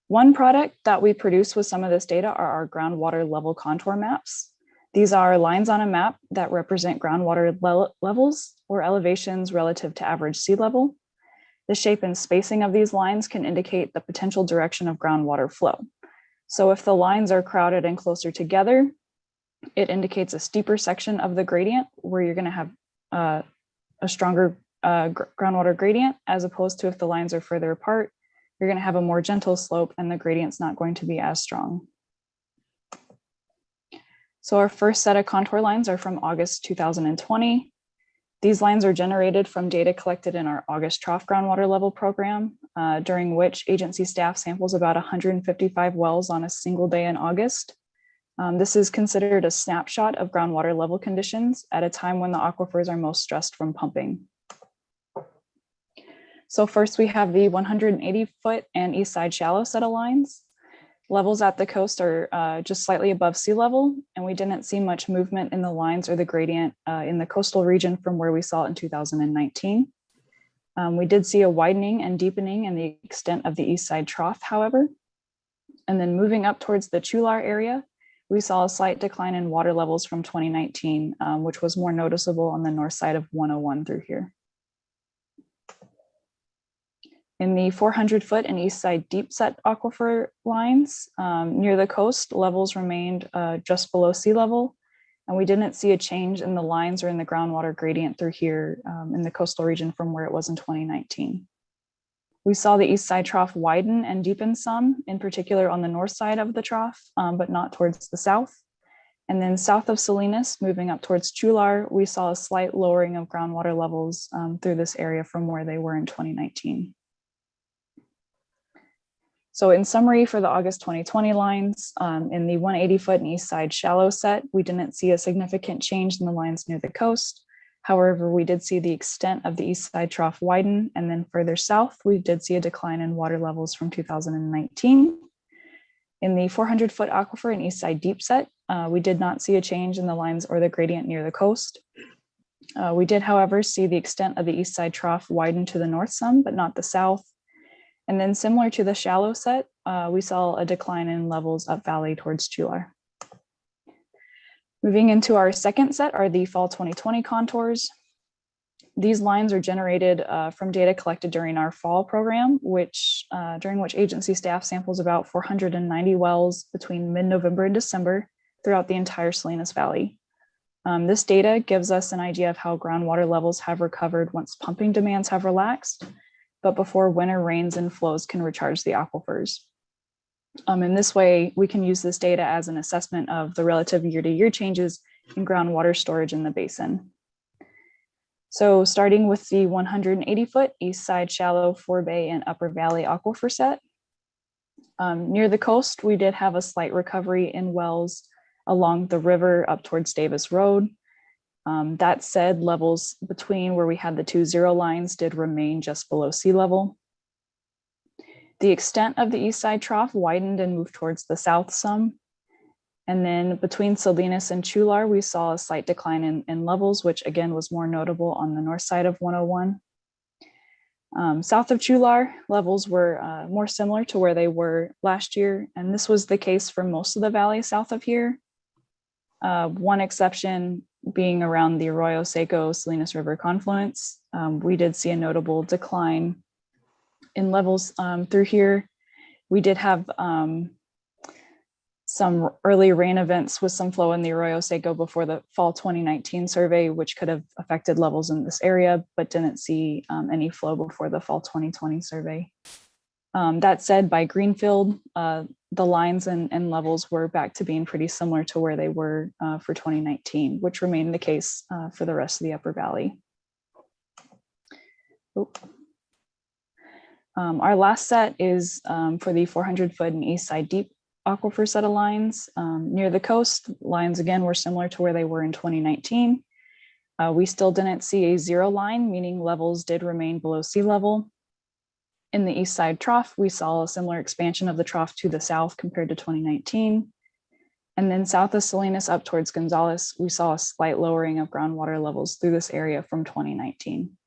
One product that we produce with some of this data are our groundwater level contour maps. These are lines on a map that represent groundwater levels or elevations relative to average sea level. The shape and spacing of these lines can indicate the potential direction of groundwater flow. So if the lines are crowded and closer together, it indicates a steeper section of the gradient where you're going to have a stronger groundwater gradient, as opposed to if the lines are further apart, you're going to have a more gentle slope and the gradient's not going to be as strong. So our first set of contour lines are from August 2020. These lines are generated from data collected in our August trough groundwater level program, during which agency staff samples about 155 wells on a single day in August. This is considered a snapshot of groundwater level conditions at a time when the aquifers are most stressed from pumping. So first we have the 180-foot and east side shallow set of lines. Levels at the coast are just slightly above sea level, and we didn't see much movement in the lines or the gradient in the coastal region from where we saw it in 2019. We did see a widening and deepening in the extent of the east side trough, however. And then moving up towards the Chular area, we saw a slight decline in water levels from 2019, which was more noticeable on the north side of 101 through here. In the 400-foot and east side deep set aquifer lines near the coast, levels remained just below sea level, and we didn't see a change in the lines or in the groundwater gradient through here in the coastal region from where it was in 2019. We saw the east side trough widen and deepen some, in particular on the north side of the trough, but not towards the south. And then south of Salinas, moving up towards Chular, we saw a slight lowering of groundwater levels through this area from where they were in 2019. So in summary, for the August 2020 lines, in the 180-foot and east side shallow set, we didn't see a significant change in the lines near the coast. However, we did see the extent of the east side trough widen, and then further south, we did see a decline in water levels from 2019. In the 400-foot aquifer and east side deep set, we did not see a change in the lines or the gradient near the coast. We did, however, see the extent of the east side trough widen to the north some, but not the south. And then similar to the shallow set, we saw a decline in levels up valley towards Chular. Moving into our second set are the fall 2020 contours. These lines are generated from data collected during our fall program, during which agency staff samples about 490 wells between mid-November and December throughout the entire Salinas Valley. This data gives us an idea of how groundwater levels have recovered once pumping demands have relaxed, but before winter rains and flows can recharge the aquifers. In this way, we can use this data as an assessment of the relative year-to-year changes in groundwater storage in the basin. So starting with the 180-foot east side shallow forebay and upper valley aquifer set. Near the coast, we did have a slight recovery in wells along the river up towards Davis Road. That said, levels between where we had the 2 zero lines did remain just below sea level. The extent of the east side trough widened and moved towards the south some. And then between Salinas and Chular, we saw a slight decline in levels, which again was more notable on the north side of 101. South of Chular, levels were more similar to where they were last year. And this was the case for most of the valley south of here. One exception being around the Arroyo Seco Salinas River confluence. We did see a notable decline in levels through here. We did have some early rain events with some flow in the Arroyo Seco before the fall 2019 survey, which could have affected levels in this area, but didn't see any flow before the fall 2020 survey. That said, by Greenfield, the lines and levels were back to being pretty similar to where they were for 2019, which remained the case for the rest of the upper valley. Our last set is for the 400-foot and east side deep aquifer set of lines. Near the coast, lines again were similar to where they were in 2019. We still didn't see a zero line, meaning levels did remain below sea level. In the east side trough, we saw a similar expansion of the trough to the south compared to 2019. And then south of Salinas up towards Gonzales, we saw a slight lowering of groundwater levels through this area from 2019.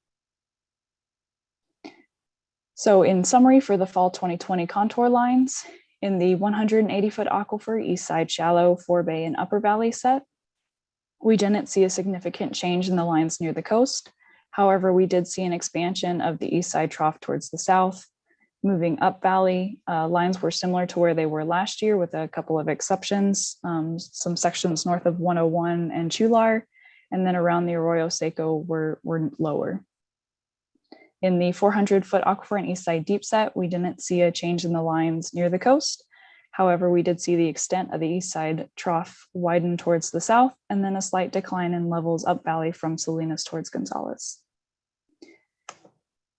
So in summary, for the fall 2020 contour lines, in the 180-foot aquifer east side shallow forebay and upper valley set, we didn't see a significant change in the lines near the coast. However, we did see an expansion of the east side trough towards the south. Moving up valley, lines were similar to where they were last year with a couple of exceptions, some sections north of 101 and Chular, and then around the Arroyo Seco were lower. In the 400-foot aquifer and east side deep set, we didn't see a change in the lines near the coast. However, we did see the extent of the east side trough widen towards the south, and then a slight decline in levels up valley from Salinas towards Gonzales.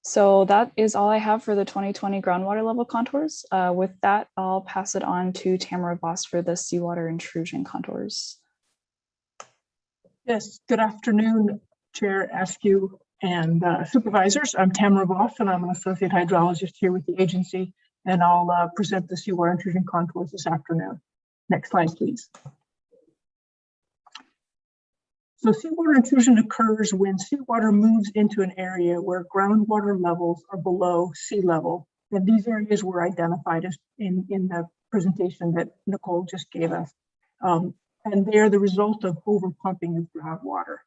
So that is all I have for the 2020 groundwater level contours. With that, I'll pass it on to Tamara Voss for the seawater intrusion contours.
Yes, good afternoon, Chair Askew and supervisors. I'm Tamara Voss, and I'm an associate hydrologist here with the agency, and I'll present the seawater intrusion contours this afternoon. Next slide, please. So seawater intrusion occurs when seawater moves into an area where groundwater levels are below sea level. And these areas were identified as in the presentation that Nicole just gave us. And they are the result of overpumping of groundwater.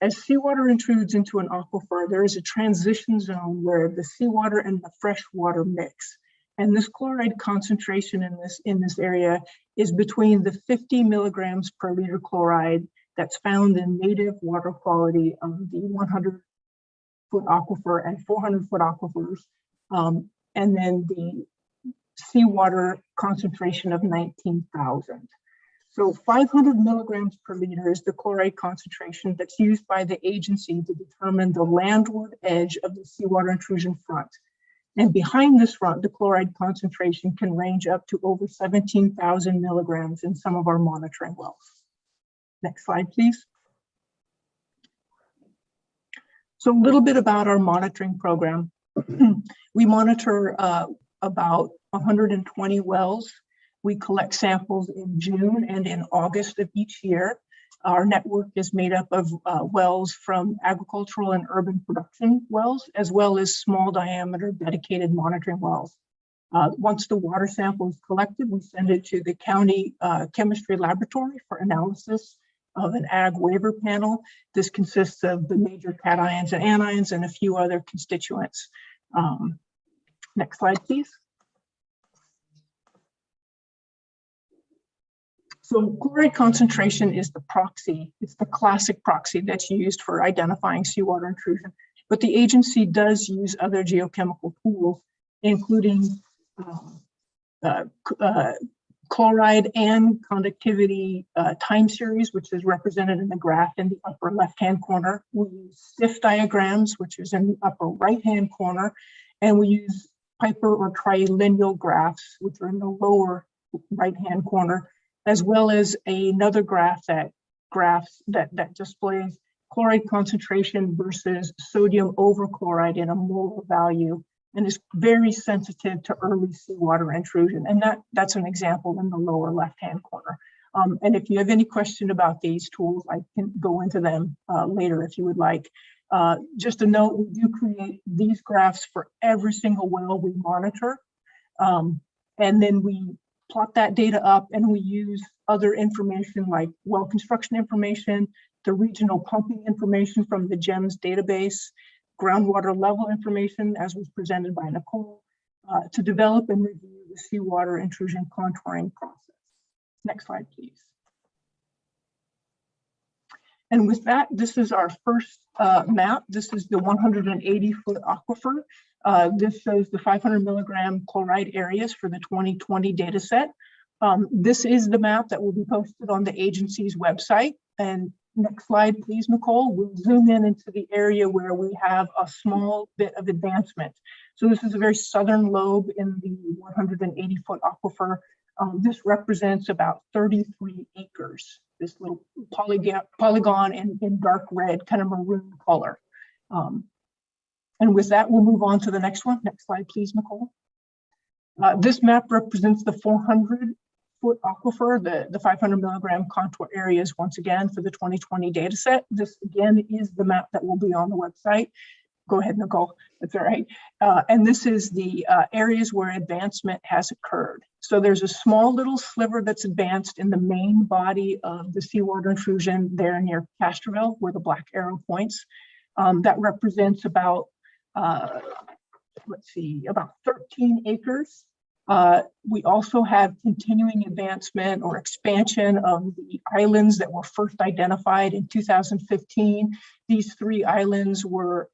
As seawater intrudes into an aquifer, there is a transition zone where the seawater and the fresh water mix. And this chloride concentration in this area is between the 50 milligrams per liter chloride that's found in native water quality of the 100-foot aquifer and 400-foot aquifers, and then the seawater concentration of 19,000. So 500 milligrams per liter is the chloride concentration that's used by the agency to determine the landward edge of the seawater intrusion front. And behind this front, the chloride concentration can range up to over 17,000 milligrams in some of our monitoring wells. Next slide, please. So a little bit about our monitoring program. We monitor about 120 wells. We collect samples in June and in August of each year. Our network is made up of wells from agricultural and urban production wells, as well as small diameter dedicated monitoring wells. Once the water sample is collected, we send it to the county chemistry laboratory for analysis of an ag waiver panel. This consists of the major cations and anions and a few other constituents. Next slide, please. So chloride concentration is the proxy. It's the classic proxy that's used for identifying seawater intrusion. But the agency does use other geochemical tools, including chloride and conductivity time series, which is represented in the graph in the upper left-hand corner. We use SIF diagrams, which is in the upper right-hand corner. And we use Piper or trilineal graphs, which are in the lower right-hand corner, as well as another graph that displays chloride concentration versus sodium over chloride in a molar value, and is very sensitive to early seawater intrusion. And that's an example in the lower left-hand corner. And if you have any question about these tools, I can go into them later if you would like. Just a note, we do create these graphs for every single well we monitor. And then we plot that data up, and we use other information like well construction information, the regional pumping information from the GEMS database, groundwater level information, as was presented by Nicole, to develop and review the seawater intrusion contouring process. Next slide, please. And with that, this is our first map. This is the 180-foot aquifer. This shows the 500 milligram chloride areas for the 2020 data set. This is the map that will be posted on the agency's website. And next slide, please, Nicole. We'll zoom in into the area where we have a small bit of advancement. So this is a very southern lobe in the 180-foot aquifer. This represents about 33 acres, this little polygon in dark red, kind of maroon color. And with that, we'll move on to the next one. Next slide, please, Nicole. This map represents the 400-foot aquifer, the 500 milligram contour areas, once again, for the 2020 data set. This, again, is the map that will be on the website. Go ahead, Nicole, that's all right. And this is the areas where advancement has occurred. So there's a small little sliver that's advanced in the main body of the seawater intrusion there near Castroville, where the black arrow points. That represents about, let's see, about 13 acres. We also have continuing advancement or expansion of the islands that were first identified in 2015. These 3 islands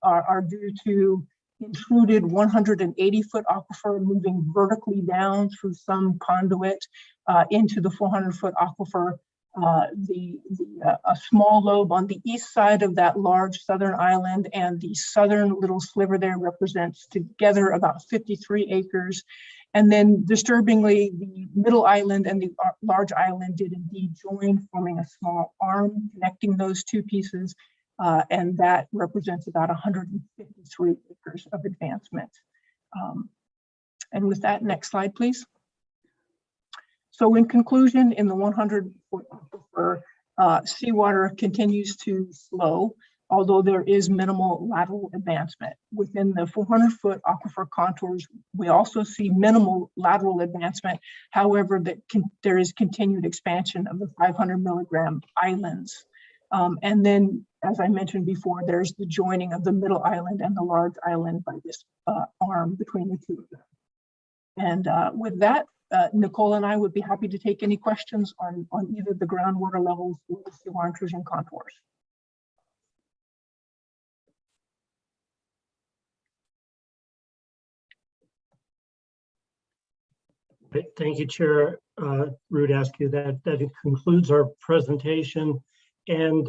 are due to intruded 180-foot aquifer moving vertically down through some conduit into the 400-foot aquifer. A small lobe on the east side of that large southern island, and the southern little sliver there represents together about 53 acres. And then disturbingly, the middle island and the large island did indeed join, forming a small arm connecting those 2 pieces. And that represents about 153 acres of advancement. And with that, next slide, please. So in conclusion, in the 100-foot aquifer, seawater continues to slow, although there is minimal lateral advancement. Within the 400-foot aquifer contours, we also see minimal lateral advancement. However, there is continued expansion of the 500 milligram islands. And then as I mentioned before, there's the joining of the middle island and the large island by this arm between the two of them. And with that, Nicole and I would be happy to take any questions on either the groundwater levels or the seawater intrusion contours.
Thank you, Chair Root Askew. That concludes our presentation, and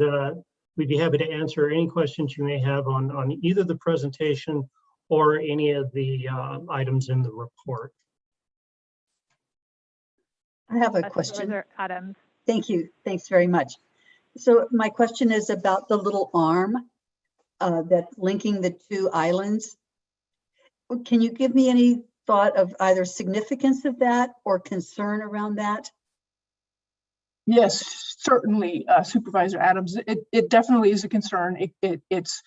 we'd be happy to answer any questions you may have on either the presentation or any of the items in the report.
I have a question.
Supervisor Adams.
Thank you. Thanks very much. So my question is about the little arm that's linking the two islands. Can you give me any thought of either significance of that or concern around that?
Yes, certainly, Supervisor Adams. It definitely is a concern. It's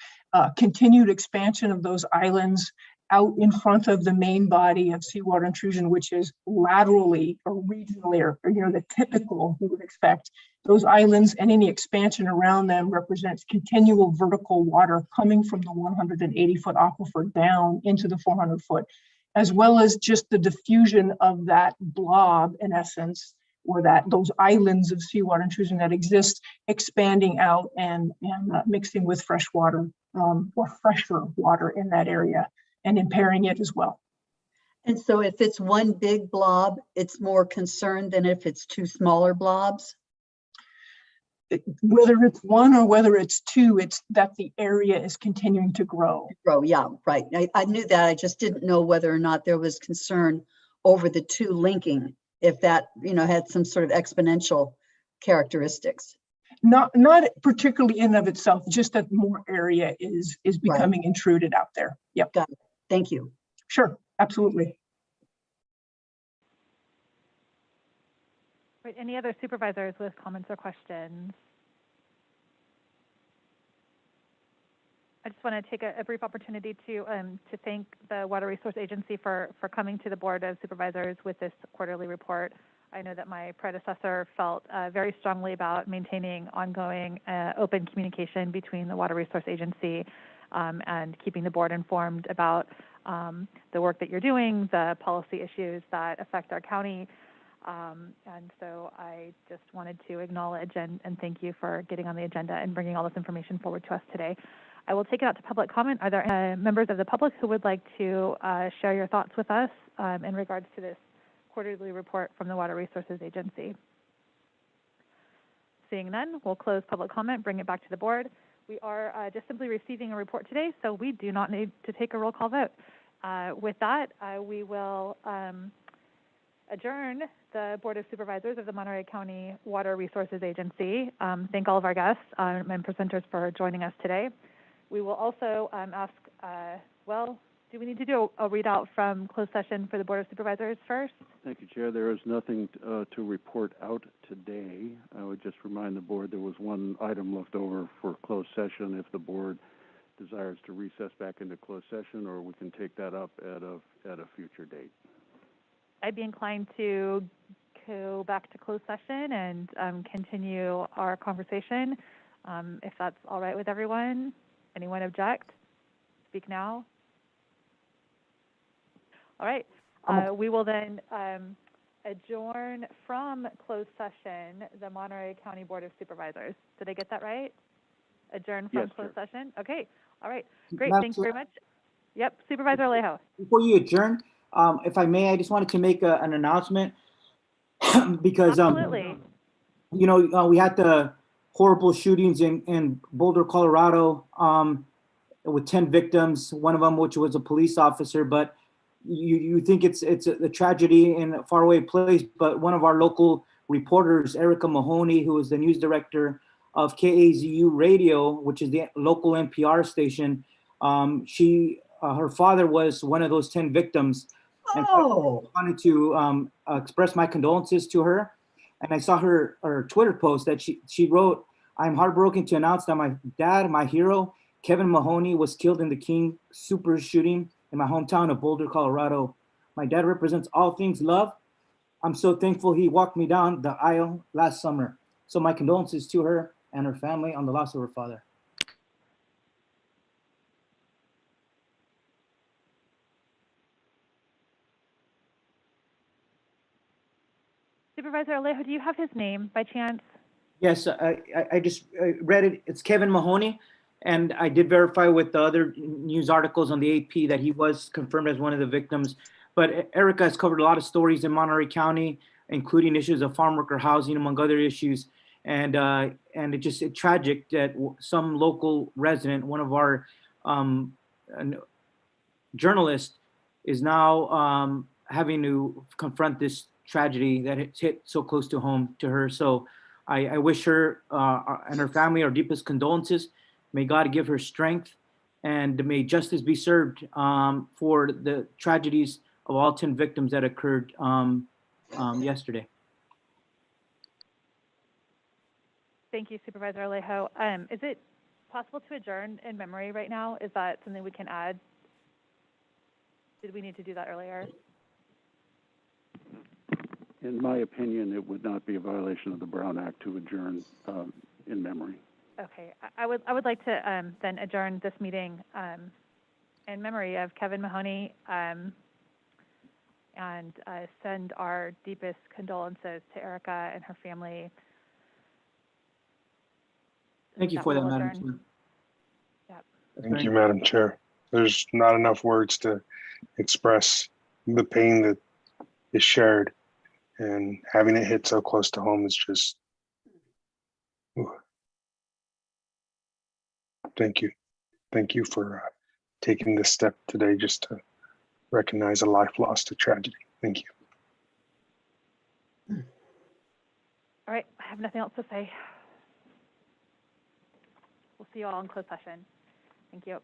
continued expansion of those islands out in front of the main body of seawater intrusion, which is laterally or regionally, or the typical you would expect. Those islands and any expansion around them represents continual vertical water coming from the 180-foot aquifer down into the 400-foot, as well as just the diffusion of that blob, in essence, or those islands of seawater intrusion that exist, expanding out and mixing with fresh water or fresher water in that area and impairing it as well.
And so if it's one big blob, it's more concerned than if it's two smaller blobs?
Whether it's one or whether it's two, it's that the area is continuing to grow.
Yeah, right. I knew that. I just didn't know whether or not there was concern over the two linking, if that had some sort of exponential characteristics.
Not particularly in and of itself, just that more area is becoming intruded out there. Yep.
Got it. Thank you.
Sure, absolutely.
Right, any other supervisors with comments or questions? I just want to take a brief opportunity to thank the Water Resource Agency for coming to the Board of Supervisors with this quarterly report. I know that my predecessor felt very strongly about maintaining ongoing open communication between the Water Resource Agency and keeping the board informed about the work that you're doing, the policy issues that affect our county. And so I just wanted to acknowledge and thank you for getting on the agenda and bringing all this information forward to us today. I will take it out to public comment. Are there members of the public who would like to share your thoughts with us in regards to this quarterly report from the Water Resources Agency? Seeing none, we'll close public comment, bring it back to the board. We are just simply receiving a report today, so we do not need to take a roll call vote. With that, we will adjourn the Board of Supervisors of the Monterey County Water Resources Agency. Thank all of our guests and presenters for joining us today. We will also ask, do we need to do a readout from closed session for the Board of Supervisors first?
Thank you, Chair. There is nothing to report out today. I would just remind the board there was one item left over for closed session if the board desires to recess back into closed session, or we can take that up at a future date.
I'd be inclined to go back to closed session and continue our conversation, if that's all right with everyone. Anyone object? Speak now. All right. We will then adjourn from closed session the Monterey County Board of Supervisors. Did I get that right? Adjourn from closed session? Okay. All right. Great. Thanks very much. Yep. Supervisor Alejo.
Before you adjourn, if I may, I just wanted to make an announcement because
Absolutely.
We had the horrible shootings in Boulder, Colorado, with 10 victims. One of them, which was a police officer, but you think it's a tragedy in a faraway place. But one of our local reporters, Erica Mahoney, who is the news director of KAZU Radio, which is the local NPR station, her father was one of those 10 victims. And I wanted to express my condolences to her. And I saw her Twitter post that she wrote, "I'm heartbroken to announce that my dad, my hero, Kevin Mahoney, was killed in the King Super shooting in my hometown of Boulder, Colorado. My dad represents all things love. I'm so thankful he walked me down the aisle last summer. So my condolences to her and her family on the loss of her father."
Supervisor Alejo, do you have his name by chance?
Yes, I just read it. It's Kevin Mahoney. And I did verify with the other news articles on the AP that he was confirmed as one of the victims. But Erica has covered a lot of stories in Monterey County, including issues of farm worker housing, among other issues. And it's tragic that some local resident, one of our journalists, is now having to confront this tragedy that it's hit so close to home to her. So I wish her and her family our deepest condolences. May God give her strength, and may justice be served for the tragedies of all 10 victims that occurred yesterday.
Thank you, Supervisor Alejo. Is it possible to adjourn in memory right now? Is that something we can add? Did we need to do that earlier?
In my opinion, it would not be a violation of the Brown Act to adjourn in memory.
Okay, I would like to then adjourn this meeting in memory of Kevin Mahoney and send our deepest condolences to Erica and her family.
Thank you for that, Madam
Chair. Yep.
Thank you, Madam Chair. There's not enough words to express the pain that is shared, and having it hit so close to home is just, ooh. Thank you. Thank you for taking this step today just to recognize a life lost to tragedy. Thank you.
All right, I have nothing else to say. We'll see you all in closed session. Thank you.